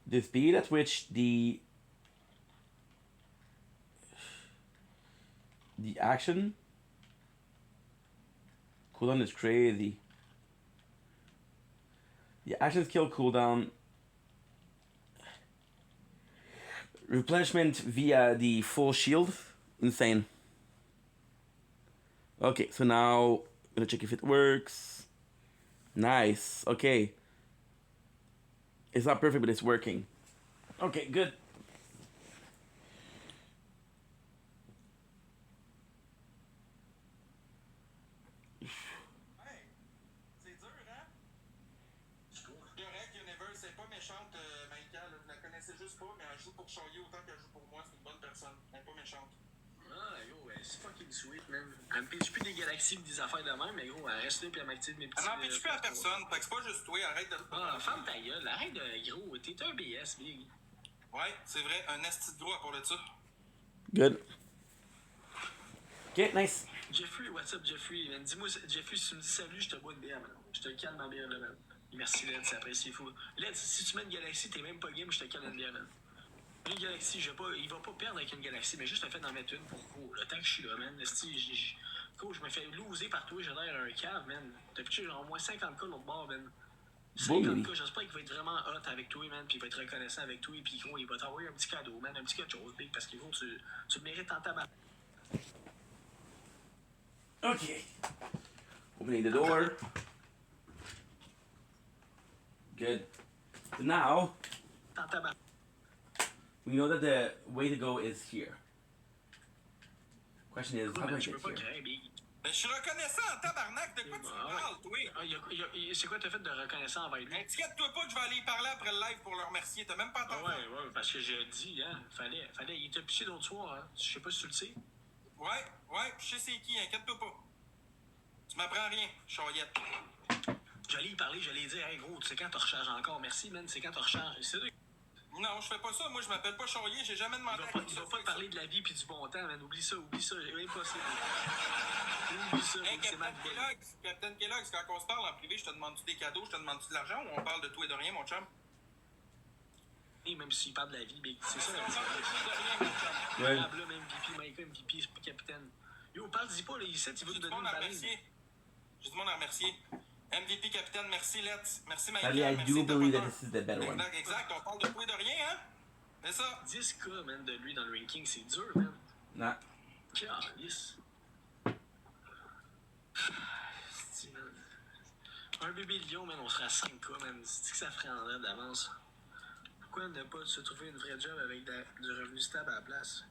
The speed at which the action cooldown is crazy. The action skill cooldown replenishment via the full shield, insane. Okay, so now I'm gonna check if it works. Nice. Okay. It's not perfect, but it's working. Okay, good. Hey, c'est dur, hein? Correct, Universe, c'est pas méchante, Maïka, là. Je la connaissais juste pas, mais elle joue pour Shoyu autant qu'elle joue pour moi. C'est une bonne personne. Elle est pas méchante. Ah, gros, c'est fucking sweet, man. Elle me pitch plus des galaxies pis des affaires de même, mais gros, elle reste là pis elle m'active mes petits. Elle n'en pitch plus à personne. Fait que c'est pas juste toi, arrête de. Ah, ferme ta gueule, arrête de. Gros, t'es un BS, big. Ouais, c'est vrai, un esti de gros à part de ça. Good. Ok, nice. Jeffrey, what's up, Jeffrey? Man, dis-moi, Jeffrey, si tu me dis salut, je te bois une bière, man. Je te calme ma bière, là, man. Merci, Led, c'est apprécié fou. Led, si tu mets une galaxie, t'es même pas game, je te calme une bière, man. Une galaxie, il va pas perdre avec une galaxie, mais juste le fait d'en mettre une pour gros. Le temps que je suis là, man. Je me fais loser partout, j'ai l'air un cave, man. Depuis genre au moins 50K l'autre bord, man. 50K, j'espère qu'il va être vraiment hot avec toi, man, puis il va être reconnaissant avec toi, puis gros, il va t'envoyer un petit cadeau, man, un petit quelque chose, big, parce que gros, tu le mérites en tabac. Okay. Opening the door. Good. So now, we know that the way to go is here. Question is, how do I get here? Mais je suis reconnaissant en tabarnak, de quoi tu me parles, toi? C'est quoi t'as fait de reconnaissant envers lui? Inquiète-toi pas que je vais aller y parler après le live pour le remercier, t'as même pas entendu? Ouais, parce que j'ai dit, hein, fallait, il t'a piché l'autre soir, hein, je sais pas si tu le sais. Ouais, je sais c'est qui, inquiète-toi pas. Tu m'apprends rien, charriette. J'allais y parler, j'allais dire, hey gros, tu sais quand tu recharges encore, merci man, c'est quand tu recharges. Non, je fais pas ça, moi je m'appelle pas Charrier, j'ai jamais demandé Il va pas te parler de la vie pis du bon temps, man, oublie ça, c'est impossible. Oublie ça, hey, Captain Kellogg's, quand on se parle en privé, je te demande-tu des cadeaux, je te demande-tu de l'argent ou on parle de tout et de rien, mon chum? Et même s'il parle de la vie, big, c'est ça la vie. Ouais. Là, même MVP, Mike, MVP, capitaine. Yo, parle-y pas, là, ici, tu veux nous donner une balle. J'ai du monde à remercier. MVP, capitaine, merci Let's, merci Mike. I do believe that this is the better one. Exact, on parle de tout et de rien, hein? C'est ça. 10K, man, de lui dans le ranking, c'est dur, man. Nah. Calice. Un bébé lion, man, on serait à 5K, man. C'est que ça ferait en rêve d'avance. Pourquoi ne pas se trouver une vraie job avec du revenu stable à la place?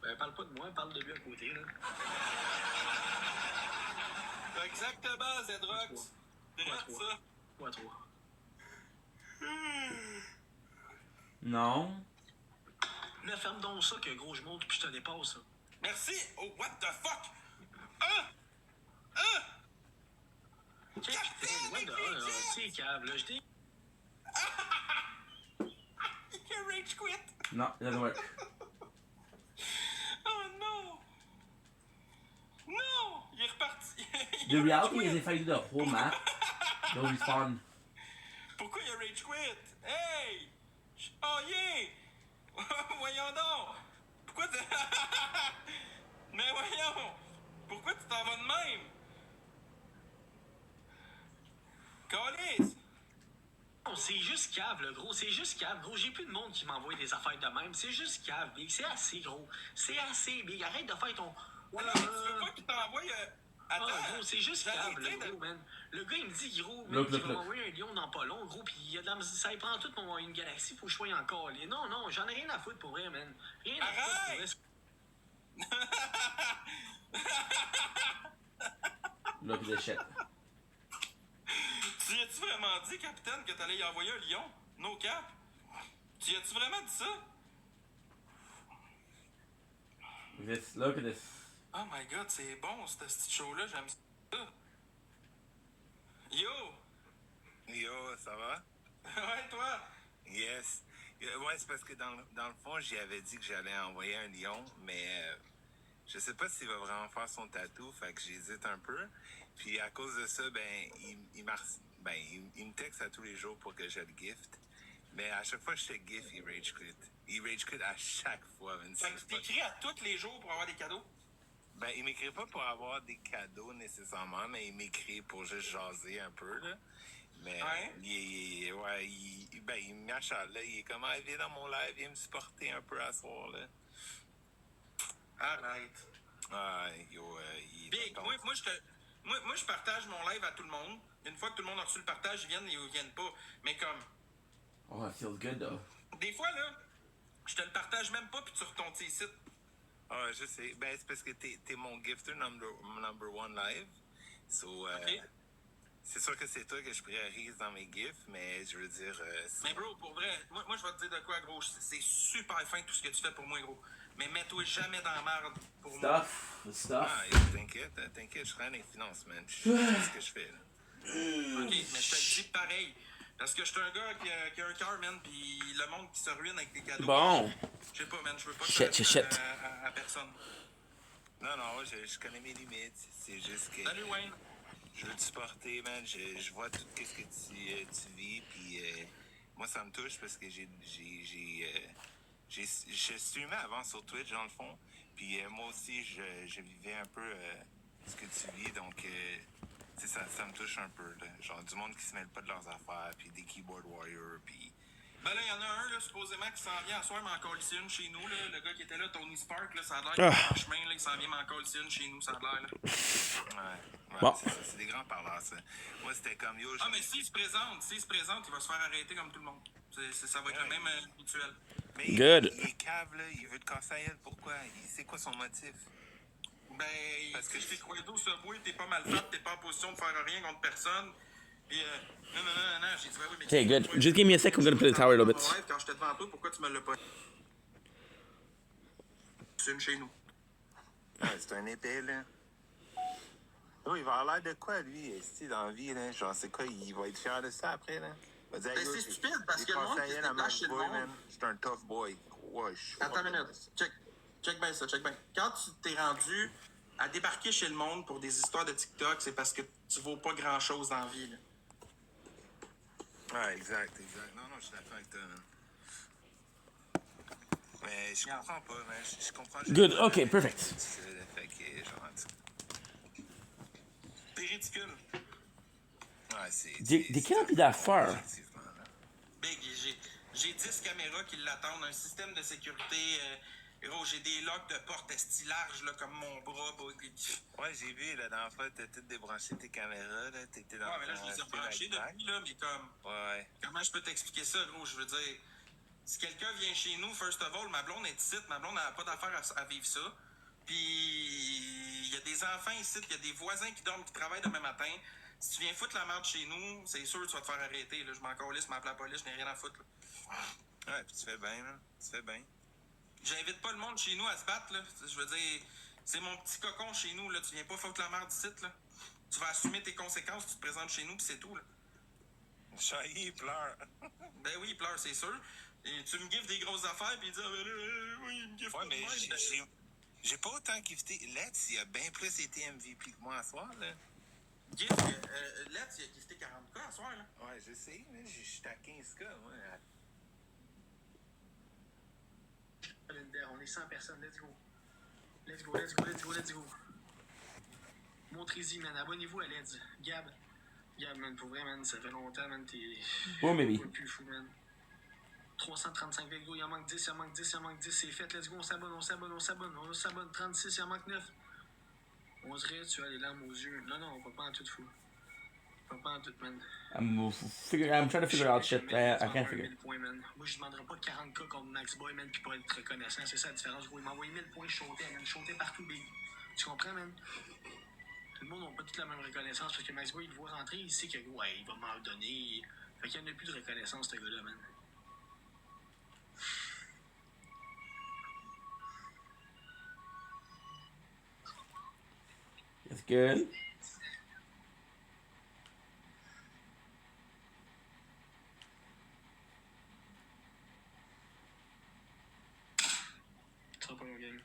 Ben, parle pas de moi, parle de lui à côté, là. Exactement, Zedrox. Drette ça. Quoi, toi? Non. Là, ferme donc ça, que gros, je monte puis je te dépasse, ça. Merci! Oh, what the fuck? Capitaine, what the... c'est câble, là, je dis... You can rage quit! No, it doesn't work. Oh no! No! Il est reparti. The reality is if I do the whole map, they'll respawn. Pourquoi il a rage quit? Hey! Oh yeah! Voyons donc! Pourquoi tu... Mais voyons! Pourquoi tu t'en vas de même? Calice! C'est juste cave, le gros. C'est juste cave, gros. J'ai plus de monde qui m'envoie des affaires de même. C'est juste cave, big. C'est assez, gros. C'est assez, big. Arrête de faire ton... Ouais, non, mais tu veux pas qu'il t'envoie... Attends, gros, c'est juste cave, le gros, man. Le gars, il me dit, gros, qu'il va m'envoyer un lion dans pas long, gros, pis il y a de la... ça y prend tout pour une galaxie, faut que je sois encore. Non, j'en ai rien à foutre pour vrai, man. Rien à foutre pour vrai. Look at this shit. Tu as-tu vraiment dit, capitaine, que t'allais y envoyer un lion? No cap? Tu as-tu vraiment dit ça? Look at this. Oh my god, c'est bon, ce petit show-là, j'aime ça. Yo! Yo, ça va? Ouais, toi? Yes. Ouais, c'est parce que dans le fond, j'y avais dit que j'allais envoyer un lion, mais je sais pas s'il va vraiment faire son tatou, fait que j'hésite un peu. Puis à cause de ça, il me texte à tous les jours pour que je le gift. Mais à chaque fois que je te gift, il rage quit. Il rage quit à chaque fois. Fait que tu t'écris à tous les jours pour avoir des cadeaux? Ben, il m'écrit pas pour avoir des cadeaux nécessairement, mais il m'écrit pour juste jaser un peu, là. Mais il m'achale, là. Il est comme, il vient dans mon live, il vient me supporter un peu à soir, là. Arrête. Il est Big, moi, je partage mon live à tout le monde. Une fois que tout le monde a reçu le partage, ils viennent pas. Mais comme... Oh, it feels good, though. Des fois, là, je te le partage même pas, puis tu retournes tes sites. Ah, je sais. Ben, c'est parce que t'es mon gifter number one live. So, c'est sûr que c'est toi que je priorise dans mes gifts, mais je veux dire... mais bro, pour vrai, moi je vais te dire de quoi, gros. C'est super fin tout ce que tu fais pour moi, gros. Mais mets-toi jamais dans la merde pour moi. Stuff. T'inquiète, je rends les finances, man. Je sais ce que je fais, là. Ok, mais je te le dis pareil. Parce que je suis un gars qui a un cœur, man, pis le monde qui se ruine avec des cadeaux. Bon. Je sais pas, man, je veux pas que Shit, ça shit, arrive shit. à personne. Non, je connais mes limites. C'est juste que. Salut, Wayne. Je veux te supporter, man. Je vois tout ce que tu vis, puis moi, ça me touche parce que je streamais avant sur Twitch, dans le fond. Puis moi aussi, je vivais un peu ce que tu vis, donc tu sais, ça me touche un peu. Là. Genre du monde qui se mêle pas de leurs affaires, puis des keyboard warriors, puis... Ben là, il y en a un, là, supposément, qui s'en vient à soir, mais encore ici une chez nous, là. Le gars qui était là, Tony Spark, là, ça a l'air qu'il est en chemin, là, il s'en vient encore ici une chez nous, ça a l'air, là. Ouais, Bon. c'est ça, c'est des grands parleurs, ça. Moi, c'était comme yo. Ah, mais s'il se présente, il va se faire arrêter comme tout le monde. Ça va être le même rituel. Mais Good. il est cave, là, il veut te casser la gueule, pourquoi? C'est quoi son motif? Ben, parce que je t'ai croisé au subway, t'es pas mal fait, t'es pas en position de faire rien contre personne. Puis, non, j'ai dit, ben oui, mais... Okay, good. Just give me a sec, I'm gonna play the tower a little bit. Quand j'étais devant toi, pourquoi tu me l'as pas... C'est une chez nous. Ah, c'est un épée, là. Oh, il va avoir l'air de quoi, lui, dans la vie, là? Genre, c'est quoi, il va être fier de ça après, là? Ben, c'est stupide, parce que le monde qui se déplace chez le monde... C'est un tough boy. Ouais, Attends une minute. Check bien ça, check bien. Quand tu t'es rendu à débarquer chez le monde pour des histoires de TikTok, c'est parce que tu vaux pas grand-chose dans la vie, là. Ouais, exact. Non, je suis d'accord avec toi, man. Mais je comprends pas, man. Je comprends juste Good, pas, okay, man. perfect. Fait que, genre, T'es ridicule. ouais, c'est... They can't be that far. Big, j'ai 10 caméras qui l'attendent, un système de sécurité. Gros, j'ai des locks de porte esti larges, là, comme mon bras. Ouais, j'ai vu, la dernière fois, t'as tout débranché tes caméras, là. T'étais dans Ouais, mais là, je les ai rebranchées depuis, là, mais comme... Ouais. Comment je peux t'expliquer ça, gros? Je veux dire, si quelqu'un vient chez nous, first of all, ma blonde est ici, ma blonde n'a pas d'affaire à vivre ça. Puis, il y a des enfants ici, il y a des voisins qui dorment, qui travaillent demain matin. Si tu viens foutre la merde chez nous, c'est sûr que tu vas te faire arrêter, là. Je m'en calisse, m'appelle la police, je n'ai rien à foutre, là. Ouais, puis tu fais bien, là. Tu fais bien. J'invite pas le monde chez nous à se battre, là. Je veux dire, c'est mon petit cocon chez nous, là. Tu viens pas foutre la merde ici, là. Tu vas assumer tes conséquences, tu te présentes chez nous, puis c'est tout, là. Chahi, il pleure. Ben oui, il pleure, c'est sûr. Et tu me giffes des grosses affaires, puis il dit, ah, ben là, oui, il me giffe Ouais, pas mais de même. j'ai pas autant gifté. Let's, il a bien plus été MVP que moi à soir, là. Let's, il a gifté 40K à soir, là. Ouais, je sais, mais j'étais à 15K, moi. On est 100 personnes, let's go. Montrez-y, man. Abonnez-vous à Let's. Gab, man, pour vrai, man, ça fait longtemps, man, t'es... Oh, maybe. Pas plus fou, man. 335, let's go, il en manque 10, c'est fait, let's go, on s'abonne. 36, il en manque 9. On dirait, tu as les larmes aux yeux. Non, on peut pas en tout fou. Pas en tout, man. I'm trying to figure out shit. I can't figure. Points, man. Moi, je demanderais pas 40K contre Max Boy, man, pis pas être reconnaissant. C'est ça la différence, gros. Il m'a envoyé 1000 points, je shootais partout, big. Tu comprends, man? Tout le monde n'a pas toute la même reconnaissance parce que Max Boy, il le voit rentrer, il sait que, ouais, il va m'en donner. Fait qu'il n'y en a plus de reconnaissance, ce gars-là, man. That's good. Ça va pas mon game.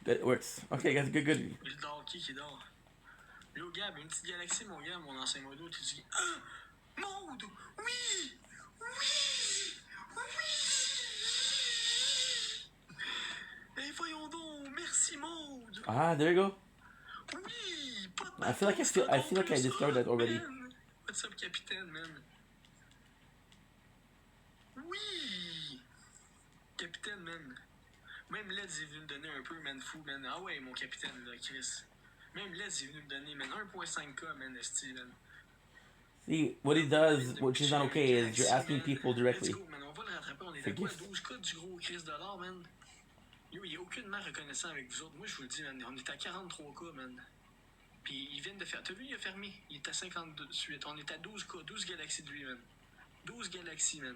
That works. Okay, that's good. Il dort, qui dort? Yo, Gab, une petite galaxie, mon gars, mon ancien modo, tu dis ah! Mode! Oui! Eh, voyons donc, merci, Mode! Ah, there you go. Oui! Pas de I feel like I discovered that already. man. What's up, capitaine, man? Oui! Capitaine, man. Même Leds est venu me donner un peu, man, fou, man. Ah ouais, mon capitaine, là, Chris. Même Leds est venu me donner, man, 1.5K, man, esti, man. See, what he does, which is not okay, is you're asking people directly. Let's go, man, on va le rattraper, on est à quoi? 12K du gros Chris $, man. Yo, il est aucunement reconnaissant avec vous autres. Moi, je vous le dis, man, on est à 43K, man. Puis ils viennent de faire. T'as vu, il a fermé. Il est à 58. On est à 12K, 12 galaxies de lui, man. 12 galaxies, man.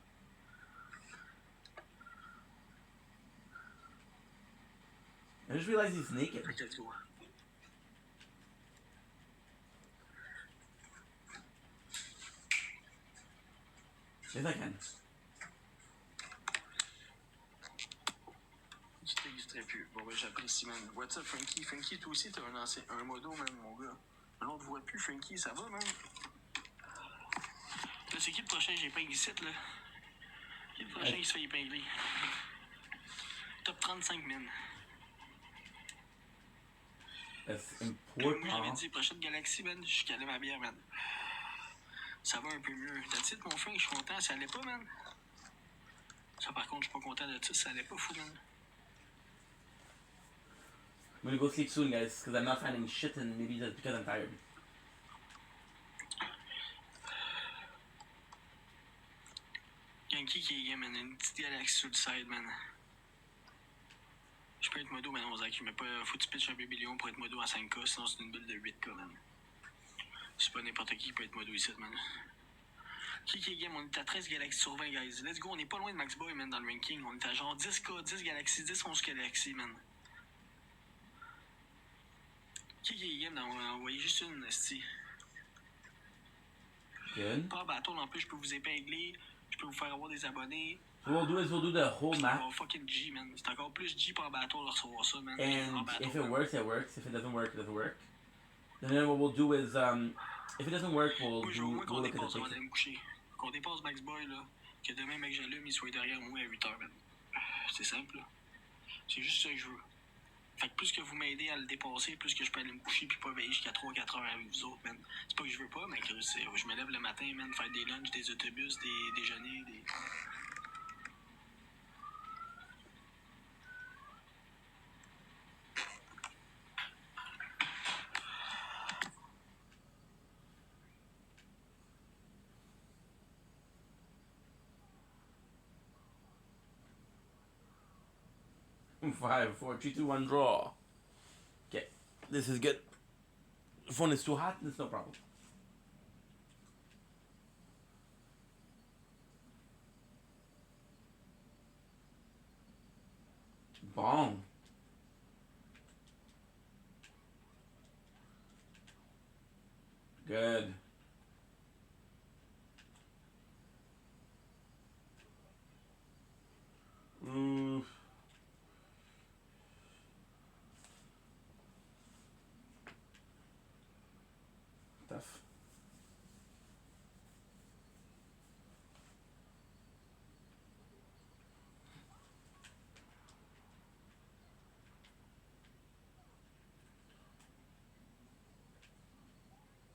I just realized he's naked. Fait que let's go. Yes, I can. Tu t'existerais plus. Bon, ben, j'apprécie, man. What's up, Frankie? Frankie, toi aussi, t'as un modo, man, mon gars. Mais on te voit plus, Frankie, ça va, man? Là, c'est qui le prochain? J'épingle ici, là. Qui le prochain qui se fait épingler? Top 35, man. That's Comme important. moi, j'avais dit, prochaine galaxie, man, je calais ma bière, man. Ça va un peu mieux. T'as dit, mon frère, je suis content. Ça allait pas, man? Ça, par contre, je suis pas content de ça. Ça allait pas fou, man. I'm gonna go sleep soon, guys, because I'm not finding shit, and maybe that's because I'm tired. Yankee qui est game, man. Une petite galaxie sur le side, man. Je peux être modo, man, on Zach. Mais pas. Faut que tu pitches un baby lion pour être modo à 5K, sinon c'est une bulle de 8K, man. C'est pas n'importe qui peut être modo ici, man. Qui est game? On est à 13 galaxies sur 20, guys. Let's go, on est pas loin de Max Boy, man, dans le ranking. On est à genre 10K, 10 galaxies, 10, 11 galaxies, man. Qui est game? On va envoyer juste une, esti. Good. Pas battle en plus, je peux vous épingler. Je peux vous faire avoir des abonnés. So what we'll do is we'll do the whole C'est map, encore fucking G, man. C'est encore plus G par battle de recevoir ça, man. and battle, if it man. works, it works. If it doesn't work, it doesn't work. And then what we'll do is, if it doesn't work, we'll Moi, je veux au moins qu'on look at the dépasse avant picture. d'aller me coucher. Qu'on dépasse Max Boy, là. Que demain, mec, j'allume, il soit derrière moi à 8h, man. C'est simple, là. C'est juste ça que je veux. Fait que plus que vous m'aidez à le dépasser, plus que je peux aller me coucher puis pas veiller jusqu'à 3-4 heures avec vous autres, man. C'est pas que je veux pas, mais que je me lève le matin, man, faire des lunchs, des autobus, des déjeuners, des... Five, four, three, two, one, draw. Okay, this is good. The phone is too hot. That's no problem. Bong. Good. Tough.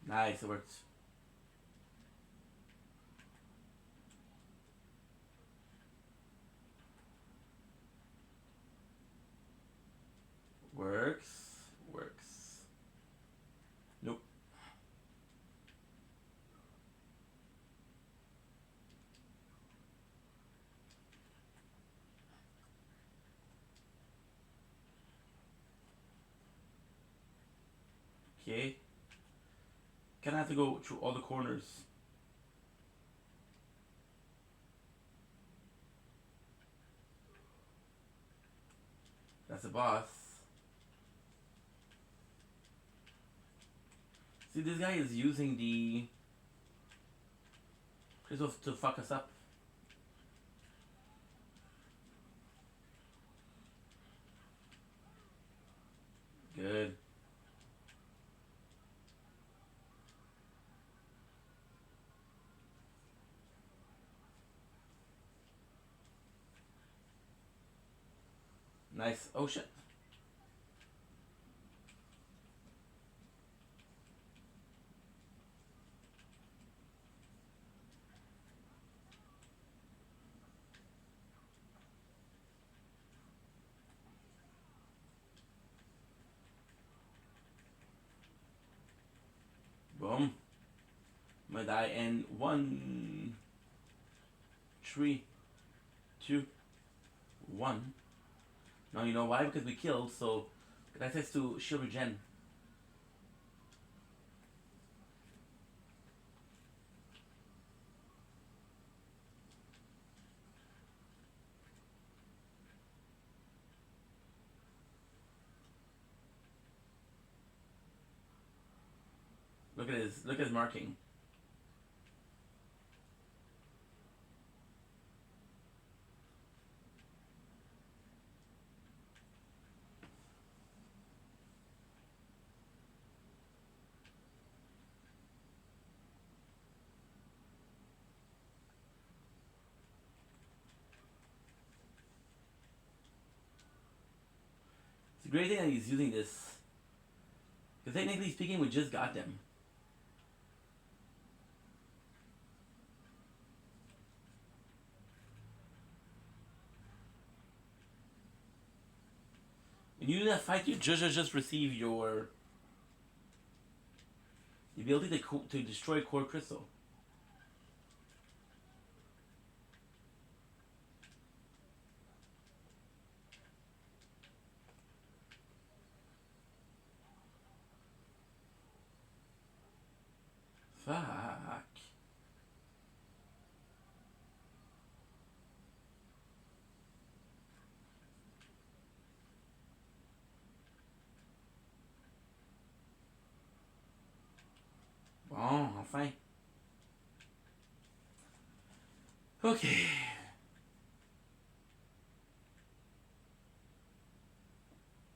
Nice, it works. Works. Works. Nope. Okay. Kinda have to go through all the corners. That's the boss. See, this guy is using the crystal to fuck us up. Good. Nice. Oh shit. Boom. I'm gonna die in 1, 3, 2, 1. Now you know why? Because we killed, so get access to shield regen. Look at his marking. It's a great thing that he's using this. Because technically speaking, we just got them. When you do that fight, you just receive your the ability to destroy core crystal. Fuck. Bon, enfin. Okay.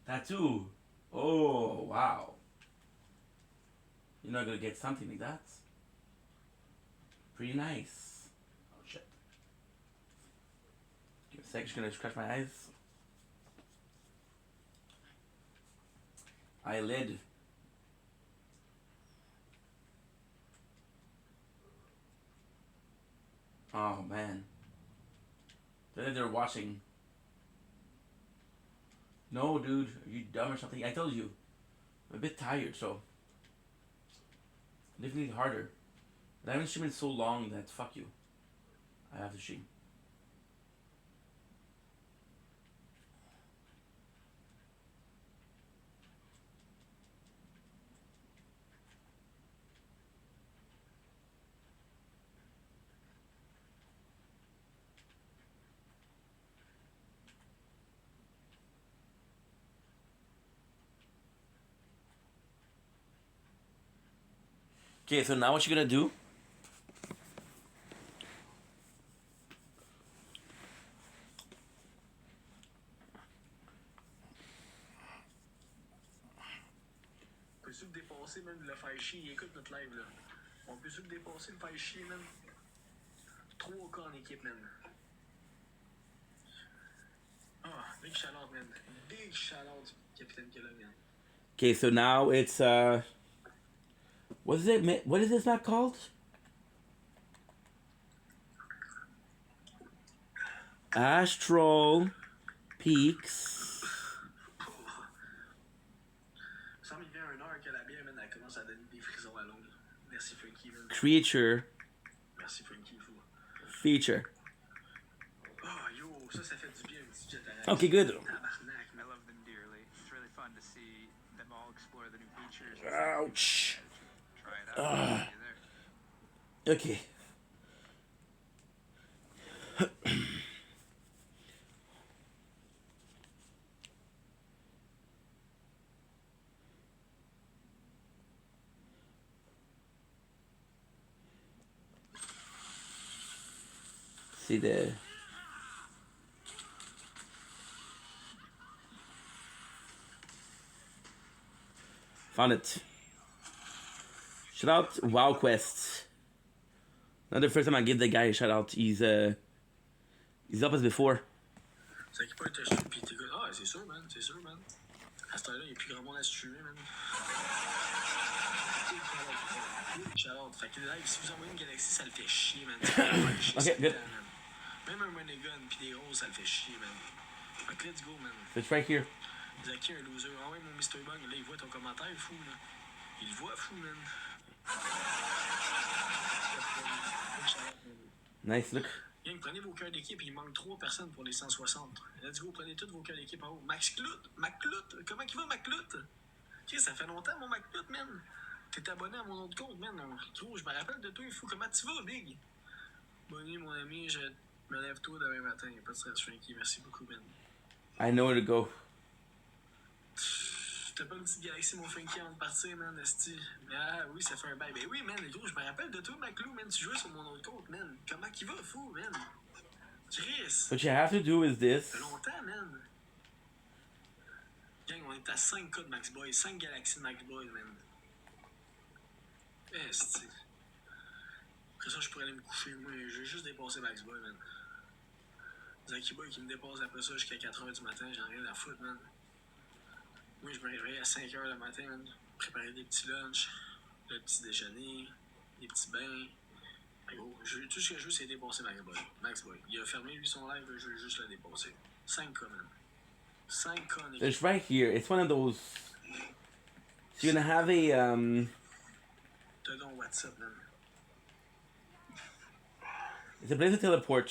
Tattoo. Oh, wow. You're not gonna get something like that. Pretty nice. Oh, shit. Give me a sec, just gonna scratch my eyes. Eyelid. Oh, man. They're watching. No, dude. Are you dumb or something? I told you. I'm a bit tired, so. Definitely harder. But I haven't streamed in so long that fuck you. I have to stream. Okay, so now what you're gonna do? Peux-tu le dépasser, même le faire chier? Il écoute notre live, là. On peut-tu le dépasser, le faire chier, man? 3 cas en équipe, man. Ah, big shout-out, man. Big shout-out, Capitaine Kellogg, man. Okay, so now it's what is it? What is this map called? Astral Peaks. Ça me vient une heure que la bière, man, elle commence à donner des frissons à l'ongle. Merci, Frankie, man. Creature. Merci, Frankie, fou. Feature. Oh, yo, ça fait du bien, un petit jet à Okay, good. Tabarnak, I love them dearly. It's really fun to see them all explore the new features. Ouch. Try it out. See you there. Okay. See there. Found it. Shout out WoW Quest. Not the first time I give the guy a shout out. He's up as before. C'est qui peut être acheté, pis t'es good. Ah, c'est sûr, man, c'est sûr, man. À ce temps-là, il y a plus grand monde à se tuer, man. Shout-out. Fait que là, si vous envoyez une galaxie, ça le fait chier, man. Ça le fait chier, Okay, good. man. Même un money gun pis des roses, ça le fait chier, man. Fait que let's go, man. It's right here. Zaki, un loser. Ah ouais, mon Mr. Bug, là, il voit ton commentaire, fou, là. Il le voit, fou, man. Nice, look. Gang, prenez vos cœurs d'équipe, il manque 3 personnes pour les 160. Let's go, prenez tous vos cœurs d'équipe en haut. Max Clout, Maclout, comment il va, Maclout? Ok, ça fait longtemps, mon Maclout, man. T'es abonné à mon autre compte, man. Gros, je me rappelle de toi, il faut. Comment tu vas, Big? Bonne nuit, mon ami, je me lève tôt demain matin. Pas de stress, Frankie, merci beaucoup, man. I know where to go. T'as pas une petite galaxie, mon funky, avant de partir, man, esti. Ah oui, ça fait un bail. Ben oui, man, gros, je me rappelle de toi, Maclou, man. Tu jouais sur mon autre compte, man. Comment qu'il va, fou, man? Chris! What you have to do is this. Ça fait longtemps, man. Gang, on est à 5 cas de Max Boy, 5 galaxies de Max Boy, man. Esti. Après ça, je pourrais aller me coucher, moi. J'ai juste dépassé Max Boy, man. Zaki Boy qui me dépasse après ça jusqu'à 4h du matin, j'en ai rien à foutre, man. Moi, je me réveille à 5h le matin, man. Préparer des petits lunchs, le petit déjeuner, des petits bains. Gros, tout ce que je veux, c'est dépasser Max Boy. Max Boy. Il a fermé, lui, son live, je veux juste le dépasser. 5K, man. 5K, It's right here. It's one of those. So you're gonna have a T'as donc WhatsApp, man. It's a place to teleport.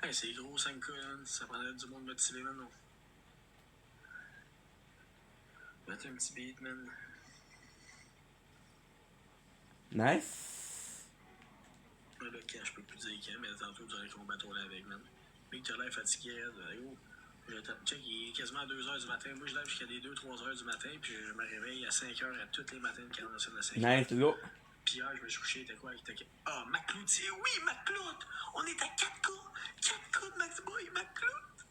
Hey, c'est gros 5K, man. Ça prendrait du monde motivé, man. Mettre un petit beat, man. Nice. Là, quand je peux plus dire quand, mais tantôt, vous allez combattre avec, man. Big, t'as l'air fatigué, gros. Check, il est quasiment 2h du matin. Moi, je lève jusqu'à des 2-3h du matin, puis je me réveille à 5h à tous les matins quand on sonne à 5h. Nice, let's go. Puis hier, je me suis couché, il était quoi? Ah, Macloud, oui, Macloud! On est à 4K! 4K de Max Boy, Macloud!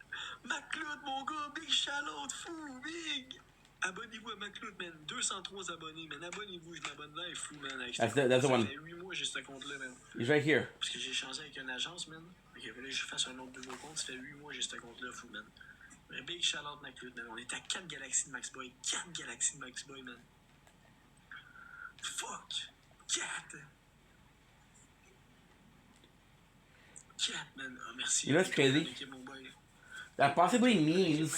Macloud, mon gars, big shout-out, fou, big! Abonnez-vous à Macloud, man. 203 abonnés, man. Abonnez-vous, je m'abonne là, fou, man. That's the one. Ça fait 8 mois, j'ai ce compte-là, man. He's right here. Parce que j'ai changé avec une agence, man. Ok, il fallait que je fasse un autre nouveau compte. Ça fait 8 mois, j'ai ce compte-là, fou, man. Mais big shout-out, Macloud, man. On est à 4 galaxies de Max Boy. 4 galaxies de Max Boy, man. Fuck! 4! 4, man. Ah, merci. You know what's crazy? That possibly means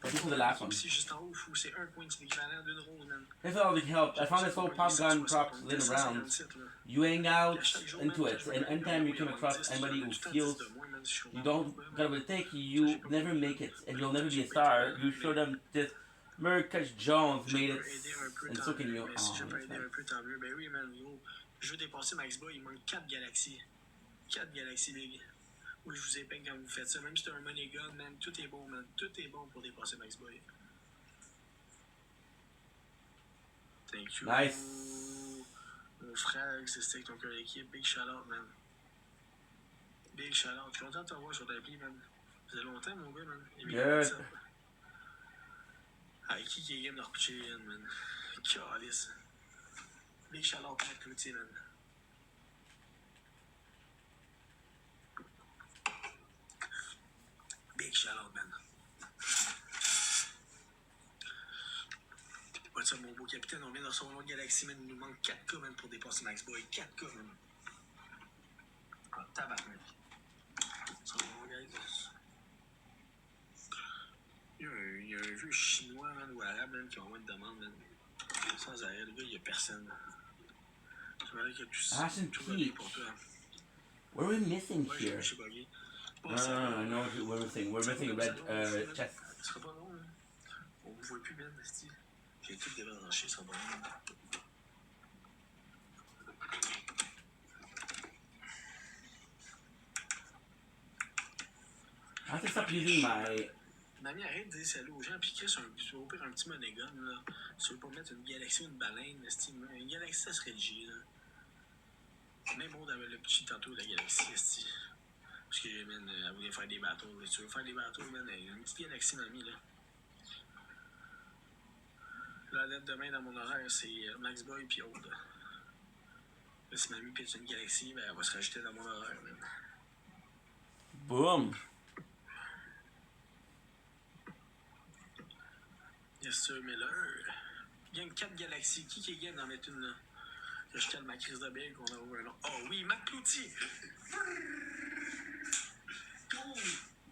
this is the last one. Ici, juste en haut, fou, c'est un point, c'est l'équivalent d'une rose, man. Here's all the help. I found this whole pop gun props laying around. You hang out into it, and anytime you come across anybody who feels you don't got what it take, you never make it, and you'll never be a star. You show them this. Mercus Jones made it, and so can you. Si je peux aider un peu, tant mieux. Ben oui, man, gros. Je veux dépasser Max Boy, il manque 4 galaxies. 4 galaxies, big. Oui, je vous épingle quand vous faites ça. Même si t'as un money gun, man, tout est bon, man. Tout est bon pour dépasser Max Boy. Thank you. Nice. Mon frère, c'est avec ton cœur d'équipe. Big shout-out, man. Big shout-out. Je suis content de te revoir sur ta appli, man. Ça faisait longtemps, mon gars, man. Good. Ah, qui est game de repitcher, man? Calice. Big shout-out pour Cloutier, man. Big shout-out, man. What's up, mon beau capitaine? On vient de recevoir l'autre galaxie, man. Il nous manque 4K, man, pour dépasser Max Boy. 4K, man. Ah, tabarnak. Ça va, mon gars? Il y a un vieux chinois, man, ou arabe, man, qui envoie une demande, man. Sans arrêt, le gars, il n'y a personne. Je me qu'il y a tout bugué pour toi. What are we missing Ouais, here? je suis bugué. No, I know what we're missing. We're missing a red chest. Ce sera pas long, hein. On vous voit plus, Ben, esti. J'ai tout débranché, ça va pas long. I have to stop using my. Mamie, arrête de dire salut aux gens, pis Chris, au pire, un petit monégon, là. Si tu veux pas mettre une galaxie ou une baleine, esti, une galaxie, ça serait G, là. Même Maud avait le petit tantôt de la galaxie, esti. Parce que, man, elle voulait faire des bateaux. Si tu veux faire des bateaux, man, une petite galaxie, mamie, là. La lettre demain dans mon horaire, c'est Max Boy pis Aude. Là, si mamie pitch une galaxie, ben, elle va se rajouter dans mon horaire, man. Boom. Yes, sir, mais là, gang 4 galaxies. Qui est game d'en mettre une, là? Que je calme ma crise de bille qu'on a ouvert là. Oh oui, Maclouti!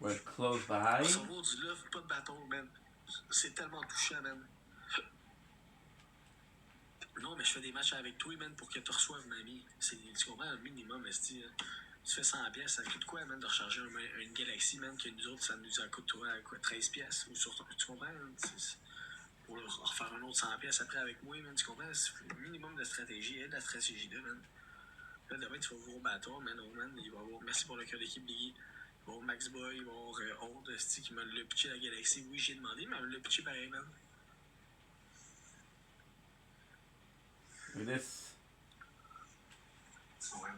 We're close by. Son mot du love, pas de bateau, man. C'est tellement touchant, man. Non, mais je fais des matchs avec toi, man, pour que tu reçoives mamie. Tu comprends, un minimum, esti. Tu fais 100 pièces, ça coûte quoi, man, de recharger une galaxie, man, que nous autres, ça nous a coûté, quoi, 13 pièces ou sur ton. Tu comprends, man? pour leur refaire un autre 100$ après avec moi, man. Tu comprends? C'est un minimum de stratégie. Il y a de la stratégie là, man. Là, demain, tu vas voir au bâtard, man. Oh, man. Il va y avoir, merci pour le cœur d'équipe, Biggie. Il va y avoir Max Boy, il va y avoir Old, qui m'a le pitché la galaxie. Oui, j'ai demandé, mais elle me l'a pitché pareil, man. Look at this. Ouais.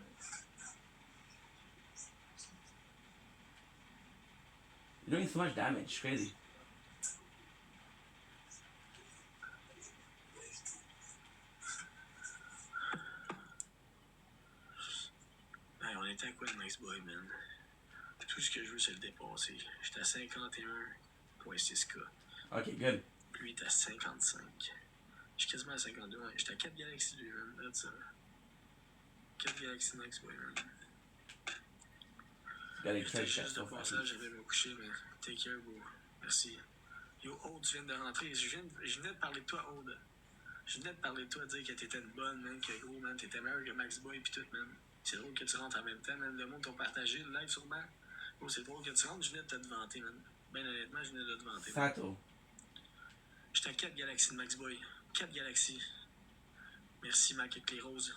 You're doing so much damage. It's crazy. Hey, on était à quoi, le Max Boy, man? Tout ce que je veux, c'est le dépasser. J'étais à 51.6K. Ok, good. Lui, il est à 55. Je suis quasiment à 52. Ouais. J'étais à 4 galaxies, lui, man. Regarde ça. 4 galaxies Max Boy, man. J'étais juste de passage, j'avais me coucher, mais take care, bro. Merci. Yo, Aude, tu viens de rentrer. Je venais de parler de toi, Aude. Je venais de parler de toi, dire que t'étais une bonne, man, que gros, man, t'étais meilleur que Max Boy pis tout, man. C'est drôle que tu rentres en même temps, man. Le monde t'a partagé le live sûrement. Oh, c'est drôle que tu rentres, je venais de te vanter, man. Ben honnêtement, je venais de te vanter. Sato. J'étais à 4 galaxies de Max Boy. 4 galaxies. Merci, Mac, avec les roses.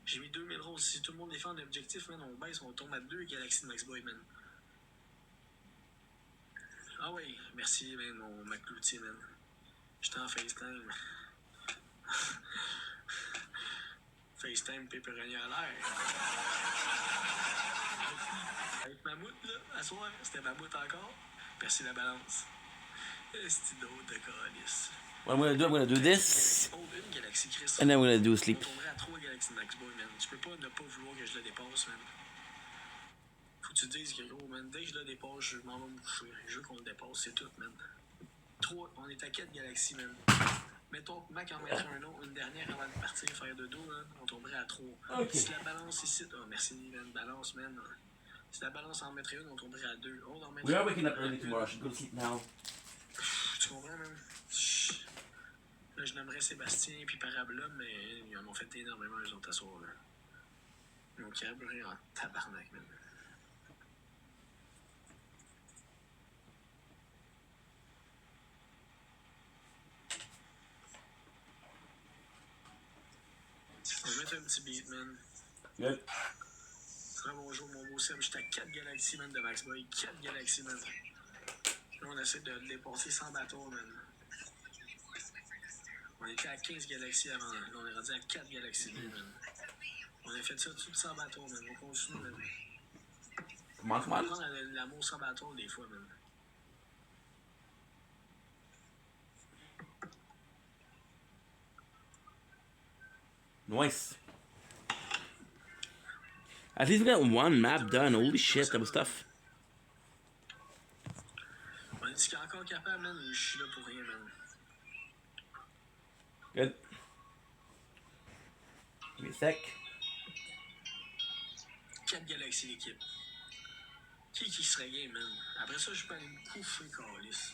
J'ai mis 2000 roses. Si tout le monde défend un objectif, man, on baisse, on tombe à 2 galaxies de Max Boy, man. Ah oui, merci, man, mon McLoutier, man. J'étais en FaceTime. FaceTime, pépéronier à l'air. Avec Mammouth, là, à soir, c'était Mammouth encore. Merci la balance. C'est d'autres de calice. What I'm gonna do this, and then we're gonna do sleep. On tomberait à 3 galaxies Max Boy, man. Tu peux pas ne pas vouloir que je le dépasse, man. Faut que tu te dises que gros, man, dès que je le dépasse, je m'en vais me coucher. Je veux qu'on le dépasse, c'est tout, man. 3, on est à 4 galaxies, man. Mettons que Mac en mettrait un autre, une dernière avant de partir faire de dos, man, on tomberait à 3. Okay. Si la balance ici, oh merci, man, balance, man. Si la balance en mettrait une, on tomberait à 2. Oh, We are waking up early tomorrow. I should go to sleep now. Tu comprends, man? Là, je nommerais Sébastien puis Parabola, mais ils en ont fait énormément, eux autres, à soir, là. Ils ont carburé en tabarnak, man. On va mettre un petit beat, man. Good. Très bonjour, mon beau Seb. J'étais à 4 galaxies, man, de Max Boy. 4 galaxies, man. Là, on essaie de le dépasser sans bateau, man. On était à 15 galaxies avant. Là, on est rendu à 4 galaxies, man. On a fait ça tout sans bateau, man. On continue, man. Come on, come On on. prend l'amour sans bateau, des fois, man. Nice. At least we got one map done. Holy shit, that was tough. On est-tu encore capable, man? Je suis là pour rien, man. Good. Give me a sec. 4 galaxies, l'équipe. Qui serait game, man? Après ça, je peux aller me coucher, câlisse.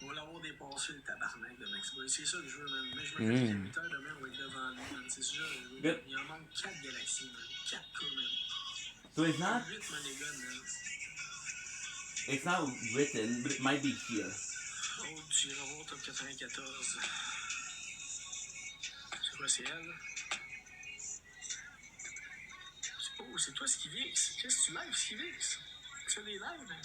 On va l'avoir dépassé, le tabarnak de Max Boy. C'est ça que je veux, man. Mais je me dis qu'à 8 heures demain, on va être devant lui, man. C'est ça que je veux. Good. Il en manque 4 galaxies, man. 4 cas, man. So it's not 8 Monégon, man. it's not written, but it might be here. Oh, tu iras voir top 94. C'est quoi, c'est elle? Oh, c'est toi, Skivix. Qu'est-ce que tu live, Skivix? Tu fais des lives, man?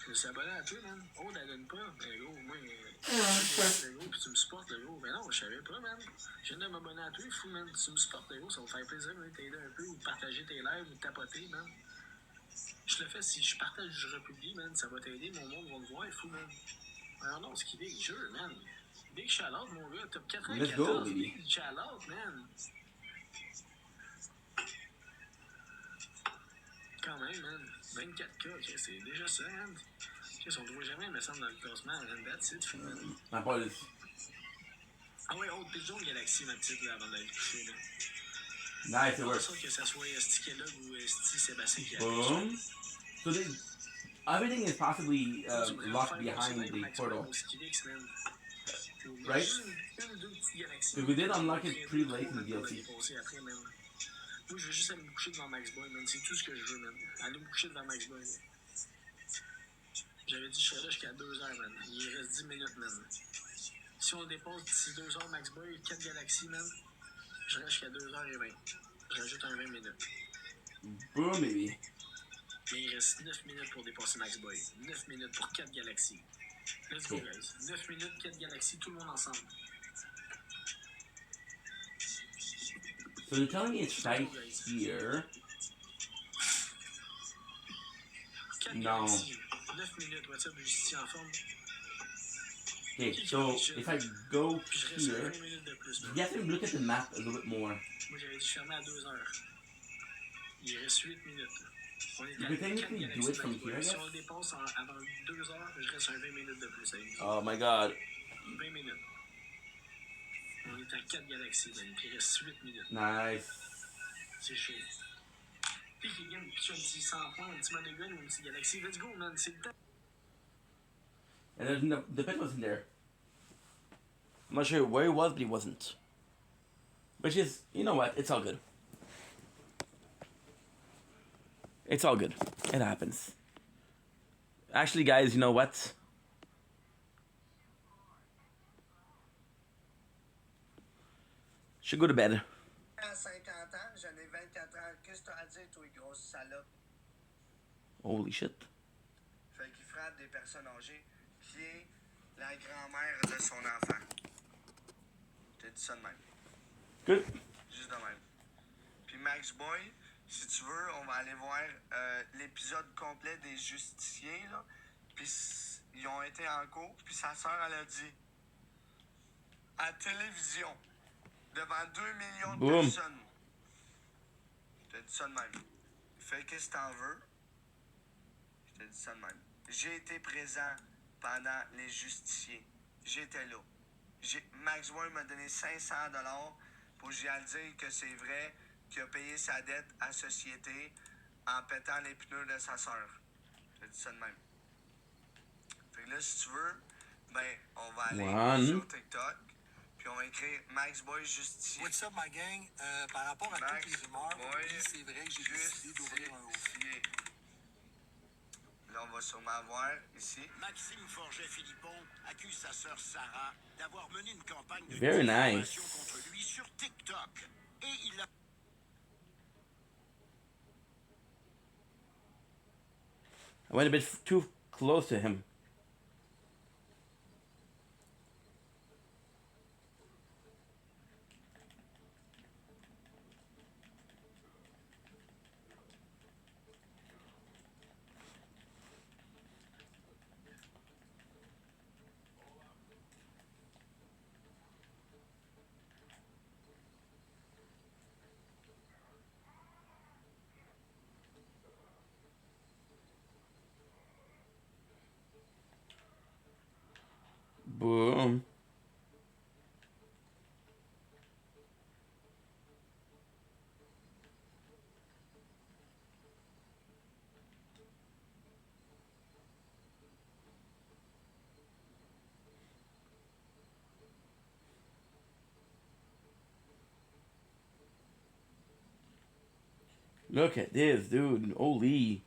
Je me suis abonné à toi, man. Oh, elle donne pas. Ben, gros, moi, le gros, puis tu me supportes, le gros. Ben non, je savais pas, man. Je viens de m'abonner à toi, fou, man. Tu me supportes, le gros, ça va me faire plaisir de t'aider un peu, ou de partager tes lives, ou de tapoter, man. Je le fais, si je partage, je republie, man. Ça va t'aider, mon monde va le voir, fou, man. Alors non, ce qui est jeu, man. Big shout-out, mon gars. Top 94. Let's go, baby. Big shout-out, man. Quand même, man. 24K, ok, c'est déjà ça, man. On ne voit jamais, me semble, dans le classement, man. That's it, fou, man. My apologies. Ah ouais, autre pigeon galaxie, ma petite, là, avant d'aller coucher, là. Nice, it works. Je pense que ça soit Stikella ou Sébastien qui a Boom. So everything is possibly locked behind the portal. Right? Because we did unlock it pretty late in the DLC. Moi, je veux juste aller me coucher devant Max Boy, man. C'est tout ce que je veux, man. Aller me coucher devant Max Boy. J'avais dit, je serais là jusqu'à 2h, man. Il reste 10 minutes, man. Si on le dépasse d'ici 2h, Max Boy, 4 galaxies, man, je reste jusqu'à 2h20. Je rajoute un 20 minutes. Boom, baby. Mais il reste 9 minutes pour dépasser Max Boy. 9 minutes pour 4 galaxies. Let's go, guys. 9 minutes, 4 galaxies, tout le monde ensemble. So you're telling me it's right here? 4 No. galaxies. 9 minutes, what's up, Justice en forme? Okay, so if I go here, you have to look at the map a little bit more. Moi, j'avais dit fermer à 2h. Il reste 8 minutes. On est You à could 4 technically do galaxies it from Max Boy. here, I Si guess? on le dépasse avant 2h, je reste un 20 minutes de plus. Oh my god. 20 minutes. On est à 4 galaxies, man. Puis il reste 8 minutes. Nice. C'est chaud. Puis qui gagne, puis tu as un petit 100 points, un petit Monogun ou une petite galaxie. Let's go, man. C'est le temps. And there's no, the pet wasn't there. I'm not sure where he was, but he wasn't. Which is, you know what? It's all good. It's all good. It happens. Actually, guys, you know what? Should go to bed. À 50 ans, j'en ai 24 ans. Qu'est-ce que t'as à dire, toi, grosse salope? Holy shit. Fait qu'il frappe des personnes âgées, qui est la grand-mère de son enfant. Je te dis ça de même. Good. Juste de même. Puis Max Boy, si tu veux, on va aller voir l'épisode complet des Justiciers, là. Puis ils ont été en cours, puis sa sœur, elle a dit à télévision, devant 2 millions de Boom. personnes. Je te dis ça de même. Fais qu'est-ce que t'en veux. Je te dis ça de même. J'ai été présent pendant les Justiciers. J'étais là. Max Boy m'a donné 500$ pour que j'aille dire que c'est vrai qu'il a payé sa dette à société en pétant les pneus de sa sœur. Je te dis ça de même. Fait que là, si tu veux, ben, on va aller sur TikTok, puis on va écrire Max Boy Justicier. What's up, ma gang? Par rapport à toutes les rumeurs, oui, c'est vrai que j'ai décidé d'ouvrir un Justicier. Là, on va sûrement voir ici. Maxime Forget-Philippon accuse sa sœur Sarah d'avoir mené une campagne de Very diffamation nice. contre lui sur TikTok. Et il a... I went a bit too close to him. Boom. Look at this, dude. Holy.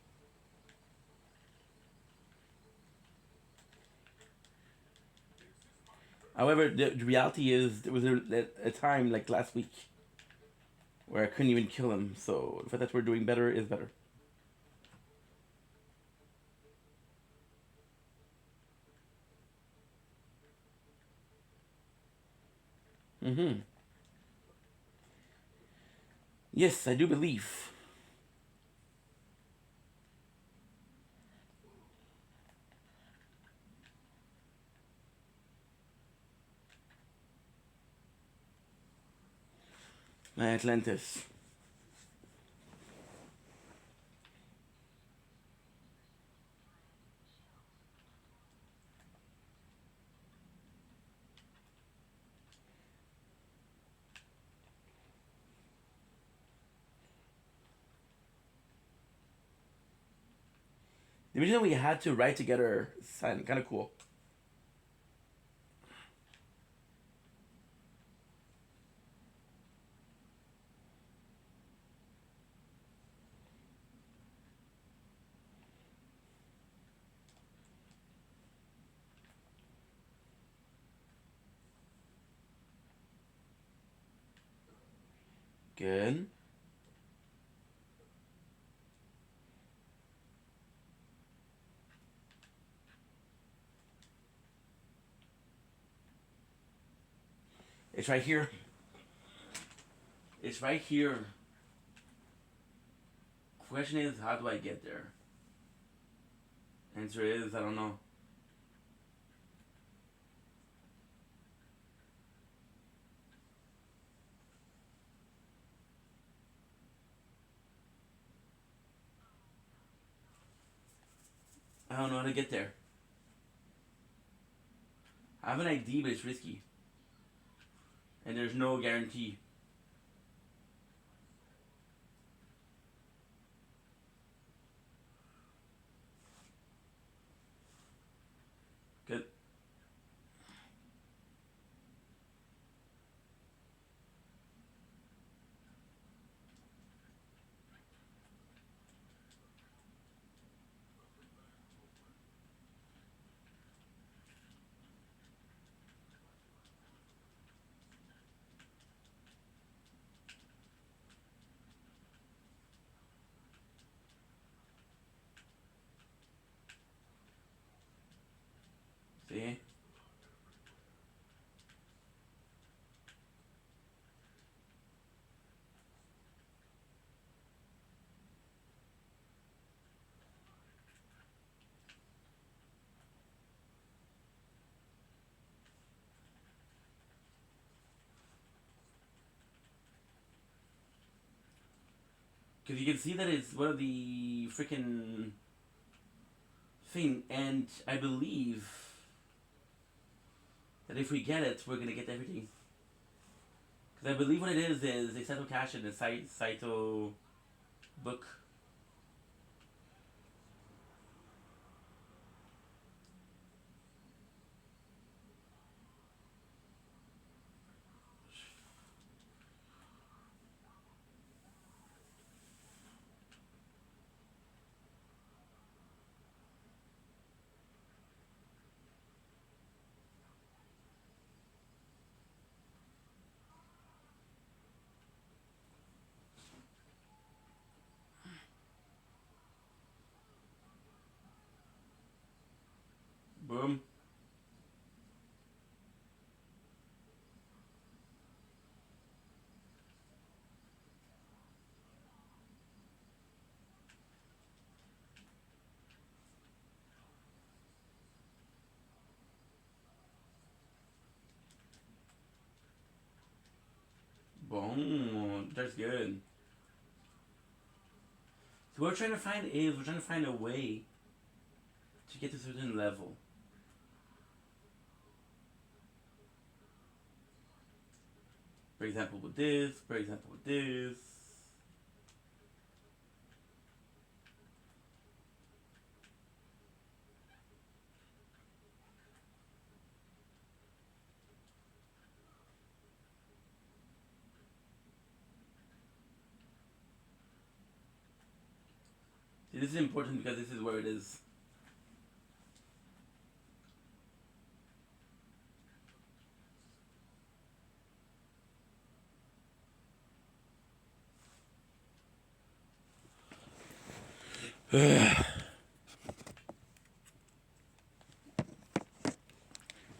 However, the reality is there was a time like last week where I couldn't even kill him. So the fact that we're doing better is better. Mm-hmm. Yes, I do believe. My Atlantis. The reason we had to write together is kind of cool. Good. It's right here. It's right here. Question is, how do I get there? Answer is, I don't know. I don't know how to get there. I have an ID, but it's risky. And there's no guarantee. Good. See? Because you can see that it's one of the freaking thing, and I believe that if we get it, we're gonna get everything. Because I believe what it is the Saito Cash and the Saito book. Boom. Boom. That's good. So what we're trying to find a way to get to a certain level. For example with this, for example with this. See, this is important because this is where it is.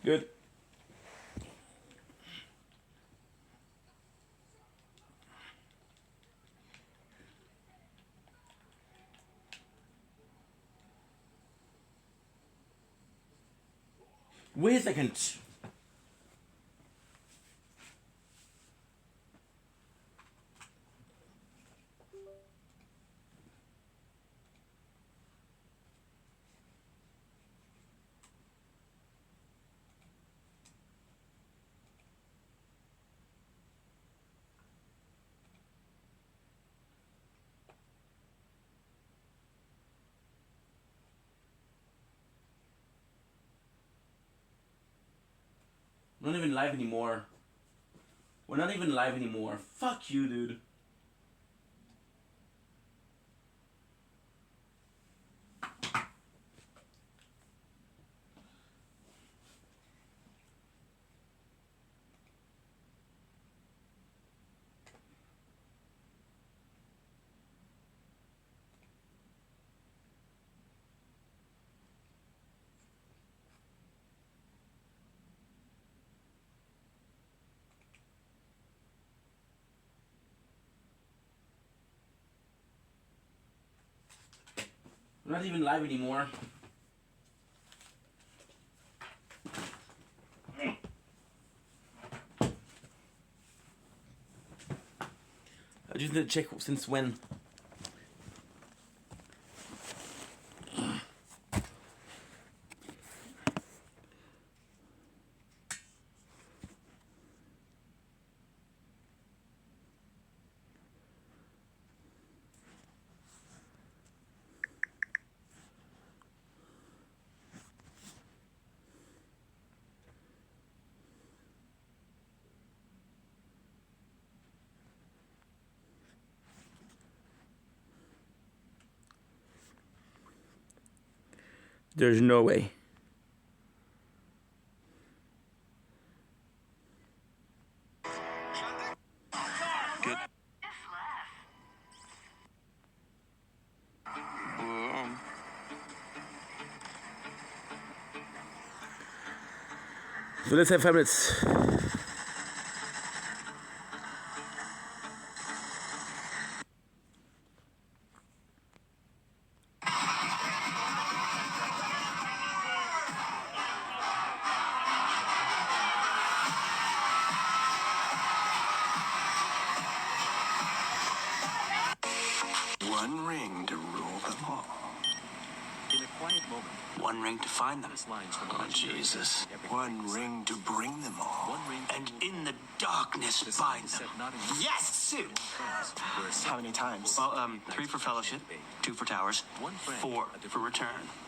Good. Wait a second. We're not even live anymore. We're not even live anymore. Fuck you, dude. I'm not even live anymore. I just need to check since when. There's no way. Good. So let's have 5 minutes. One ring to rule them all. In a quiet moment, One ring to find them. lines from Oh, Jesus. One ring to bring them all. One ring And in the darkness find them. Yes, Sue! How many times? Well, 3 for fellowship, 2 for towers, 4 for return.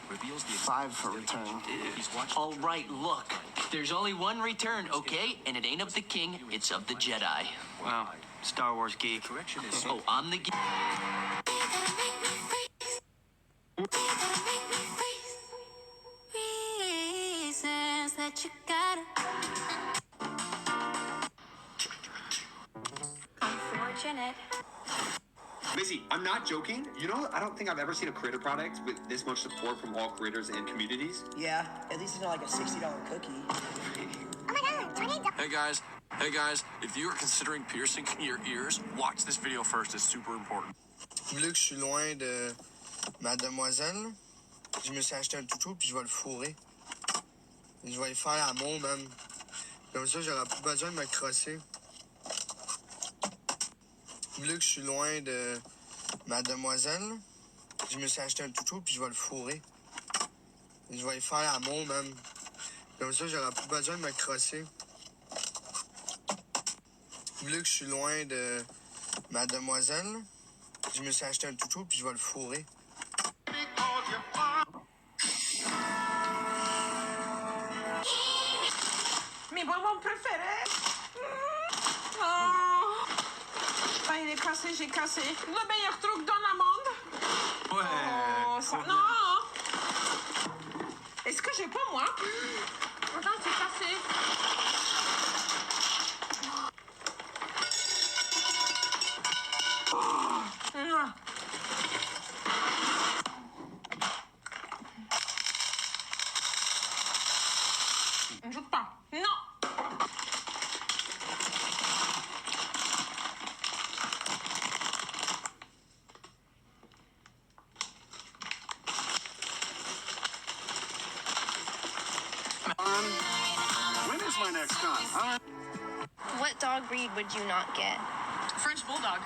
Reveals the 5 for return. he's watched. All right, look. There's only one return, okay? And it ain't of the king, it's of the Jedi. Wow, Star Wars geek. Correction is Oh, I'm the geek. Reasons that you gotta. Unfortunate. Lizzie, I'm not joking. You know, I don't think I've ever seen a creator product with this much support from all creators and communities. Yeah, at least it's not like a $60 cookie. Hey guys, if you are considering piercing your ears, watch this video first. It's super important. Vu que je suis loin de ma demoiselle, je me suis acheté un toutou puis je vais le fourrer. Je vais y faire l'amour, même. Comme ça, j'aurai plus besoin de me crosser. Vu que je suis loin de ma demoiselle, je me suis acheté un toutou puis je vais le fourrer. Je vais y faire l'amour, même. Comme ça, j'aurai plus besoin de me crosser. Vu que je suis loin de ma demoiselle, je me suis acheté un toutou puis je vais le fourrer. Mes bonbons préférés. Oh. Ah, il est cassé, j'ai cassé. Le meilleur truc dans le monde. Ouais. Oh, ça... Non. Est-ce que j'ai pas moi? Attends, c'est cassé. Oh. Ne joue pas. Non. When is my next con? What dog breed would you not get? French Bulldog.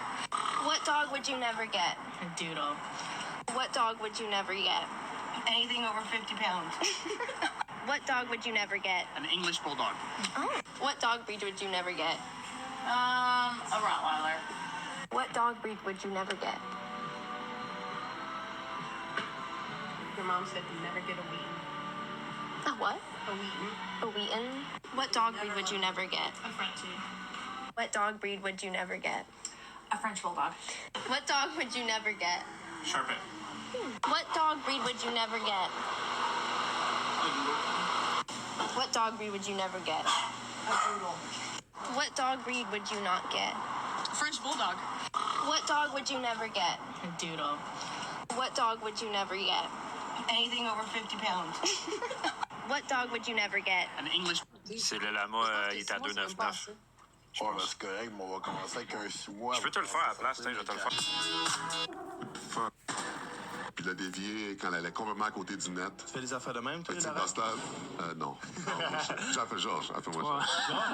What dog would you never get? Doodle. What dog would you never get? Anything over 50 pounds. What dog would you never get? An English Bulldog. Oh. What dog breed would you never get? A Rottweiler. What dog breed would you never get? Your mom said you never get a Wheaten. A what? A Wheaten. A Wheaten? What dog breed would you never get? A Frenchie. What dog breed would you never get? A French Bulldog. What dog would you never get? Sharpet. What dog breed would you never get? What dog breed would you never get? A Poodle. What dog breed would you not get? French Bulldog. What dog would you never get? Doodle. What dog would you never get? Anything over 50 pounds. What dog would you never get? An English. C'est le lama, il est à 2,99. Ouais, mais c'est correct, mais on va commencer avec un 6 mois. Je peux te le faire à la place, je vais te le faire. Puis l'a dévié quand elle allait complètement à côté du net. Tu fais des affaires de même, toi, Petit Lara? Boston? Non. J'en fais Georges. Appelle-moi Georges.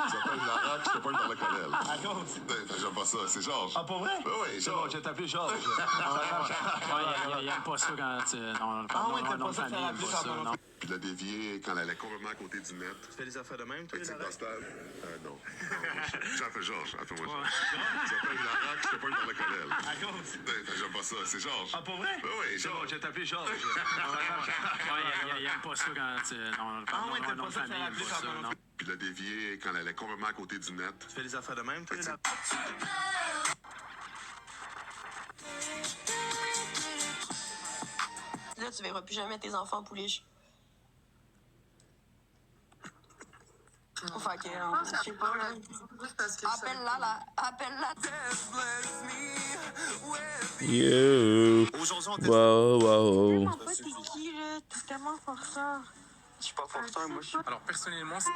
Tu t'appelles Lara, puis je te pointe par le collèle. À cause? J'aime pas ça. C'est Georges. Ah, pour vrai? Oui, C'est bon, je vais t'appeler Georges. Il aime pas ça quand tu... Non, Ah ouais, t'aimes pas ça famille, faire aime appeler pas ça, ça, non. Puis l'a dévié quand elle allait complètement à côté du net. Tu fais des affaires de même, toi, Petit Lara? Boston? Non. J'en fais Georges. Appelle-moi Georges. Tu t'appelles Lara, puis je te pointe par le collèle. À cause? J'aime pas ça. C'est Georges. Ah, pour vrai? Oui, c'est bon, je vais t'appeler Georges. Il aime pas ça quand tu... Ah ouais, t'aimes pas ça famille, faire aime appeler pas ça, non. Puis l'a dévié quand elle allait complètement à côté du net. Tu fais des affaires de même, toi, Lara? Là, tu verras plus jamais tes enfants pouliches. Fait que, je sais pas, là. Appelle-la, là. Appelle-la. You. Wow. Pas t'es qui, là? T'es tellement forçant. Je suis pas forçant, moi, je suis... Alors, personnellement, c'est...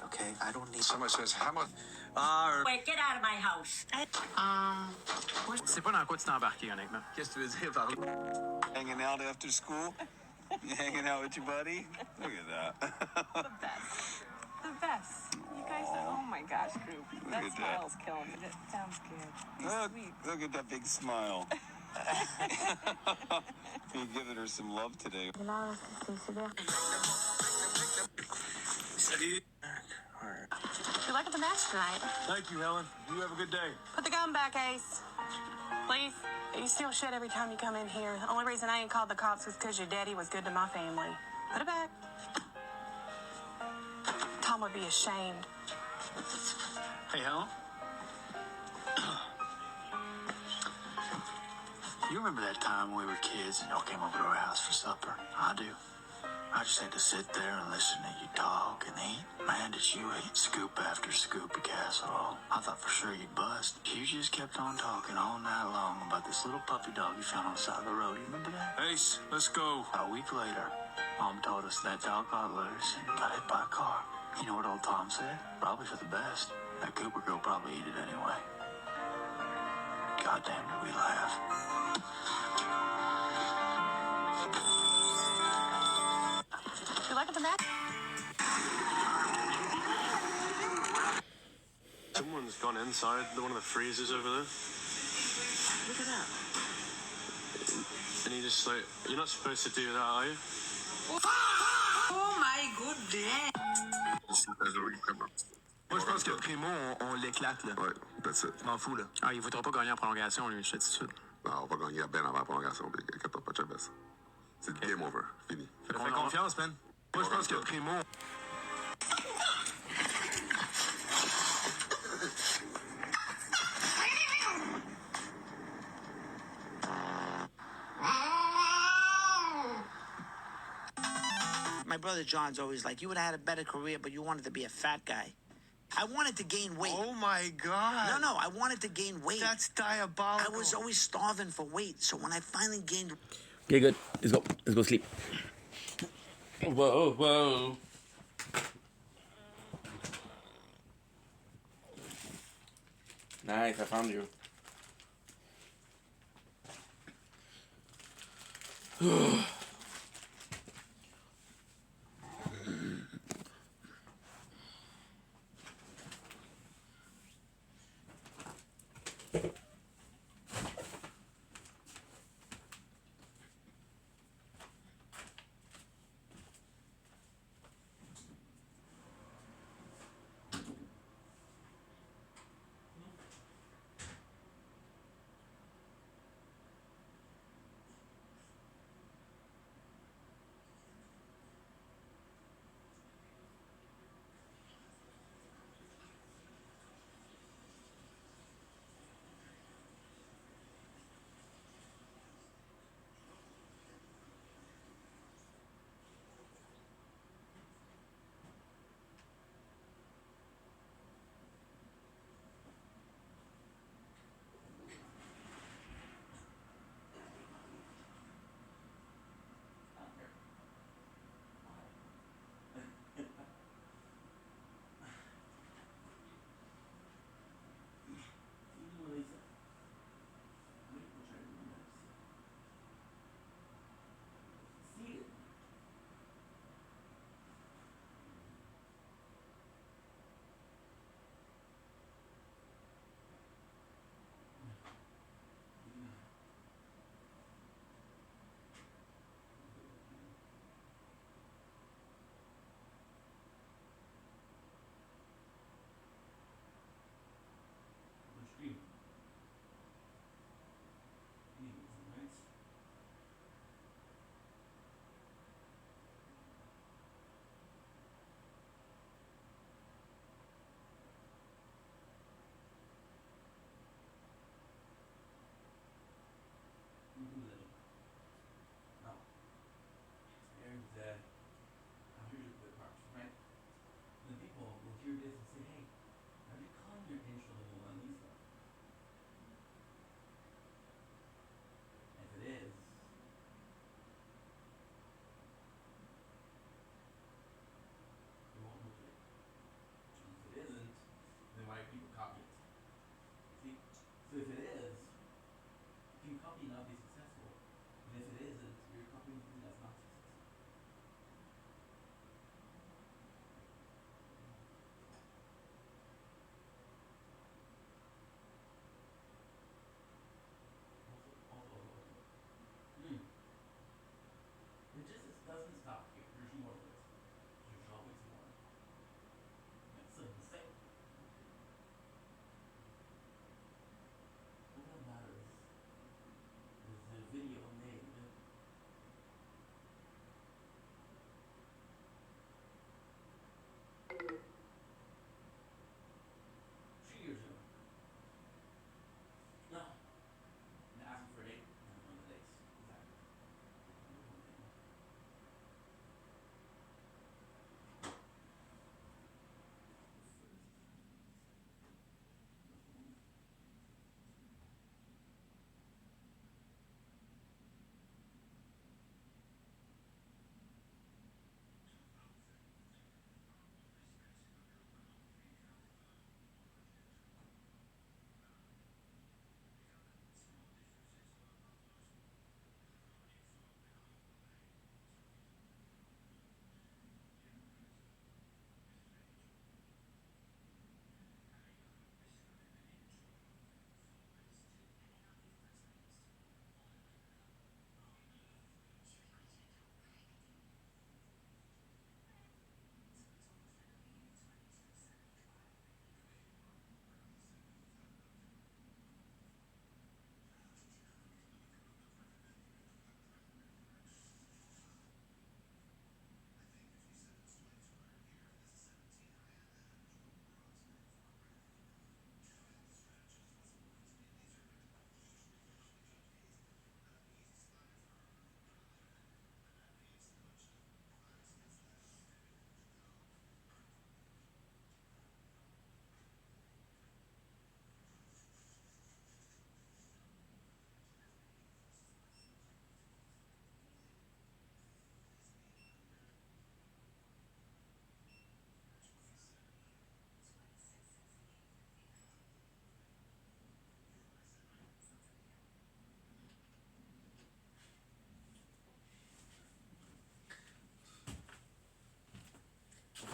Okay, I don't need... Someone says, how much... Wait, get out of my house. C'est pas dans quoi tu t'es embarqué, honnêtement. Qu'est-ce que tu veux dire par là? Hanging out after school? You hanging out with your buddy? Look at that. The best. You guys are, oh my gosh, group. That at that. smile's killing me. That sounds good. You're sweet. Look at that big smile. You're giving her some love today. Salut. Good luck at the match tonight. Thank you, Helen. You have a good day. Put the gun back, Ace. Please. You steal shit every time you come in here. The only reason I ain't called the cops was because your daddy was good to my family. Put it back. Tom would be ashamed. Hey, Helen? You remember that time when we were kids and y'all came over to our house for supper? I do. I just had to sit there and listen to you talk and eat. Man, did you eat scoop after scoop of casserole. I thought for sure you'd bust. You just kept on talking all night long about this little puppy dog you found on the side of the road. You remember that? Ace, let's go. A week later, Mom told us that dog got loose and got hit by a car. You know what old Tom said? Probably for the best. That Cooper girl probably ate it anyway. Goddamn, did we laugh. Good luck at the match. Someone's gone inside one of the freezers over there. Look at that. And he just like, you're not supposed to do that, are you? Oh my goodness. Moi, je pense que Primo, on l'éclate, là. Ouais, that's it. Je m'en fous, là. Ah, il voudra pas gagner en prolongation, lui, je te dis tout de suite. Non, on va gagner à Ben avant la prolongation. Inquiète-toi pas, Chavez. C'est game over. Fini. Fais confiance, man. Moi, je pense que Primo... My brother John's always like, you would have had a better career, but you wanted to be a fat guy. I wanted to gain weight. Oh, my God. No, I wanted to gain weight. That's diabolical. I was always starving for weight, so when I finally gained... Okay, good. Let's go. Let's go sleep. Whoa. Nice, I found you.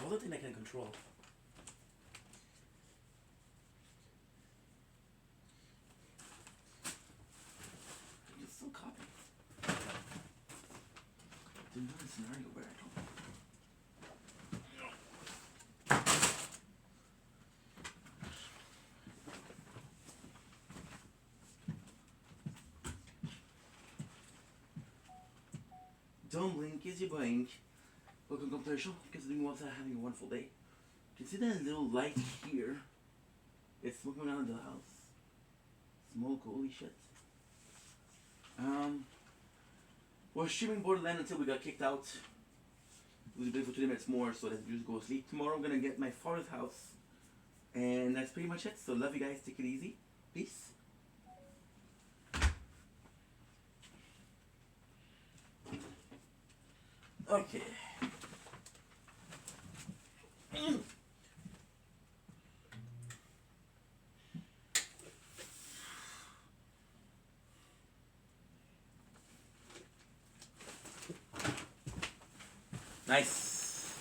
all the things I can control. You still copy. There's another scenario where I don't. Don't blink, is you blink. Welcome to the show. Considering what's having a wonderful day. You can see that little light here. It's smoking around the house. Smoke, holy shit. We're streaming Borderlands until we got kicked out. We'll play for 20 minutes more, so let's just go sleep. Tomorrow I'm gonna get my father's house. And that's pretty much it. So love you guys, take it easy. Peace. Okay. Nice.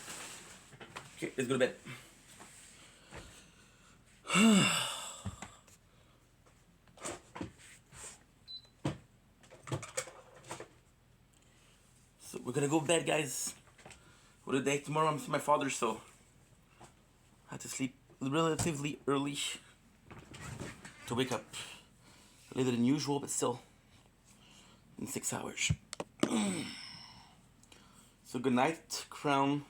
Okay, let's go to bed. So we're gonna go to bed, guys. What a day. Tomorrow I'm seeing my father, so I have to sleep relatively early to wake up later than usual, but still in 6 hours. So good night, Crown.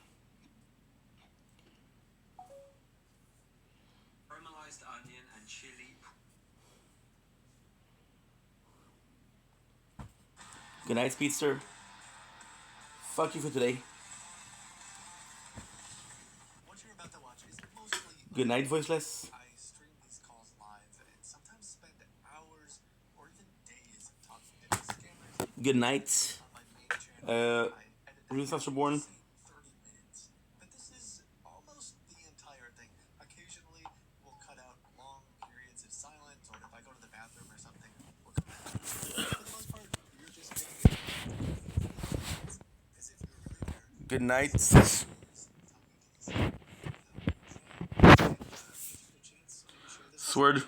Caramelized onion and chili. Good night, Speedster. Fuck you for today. What you're about to watch is mostly Good night, Voiceless. I stream these calls live and sometimes spend hours or even days talking to these scammers. Good night. Renaissance Reborn. 30 minutes. But this is almost the entire thing. Occasionally we'll cut out long periods of silence, or if I go to the bathroom or something, we'll come back. For the most part, you're just getting as if you're really there. Good night. Sword.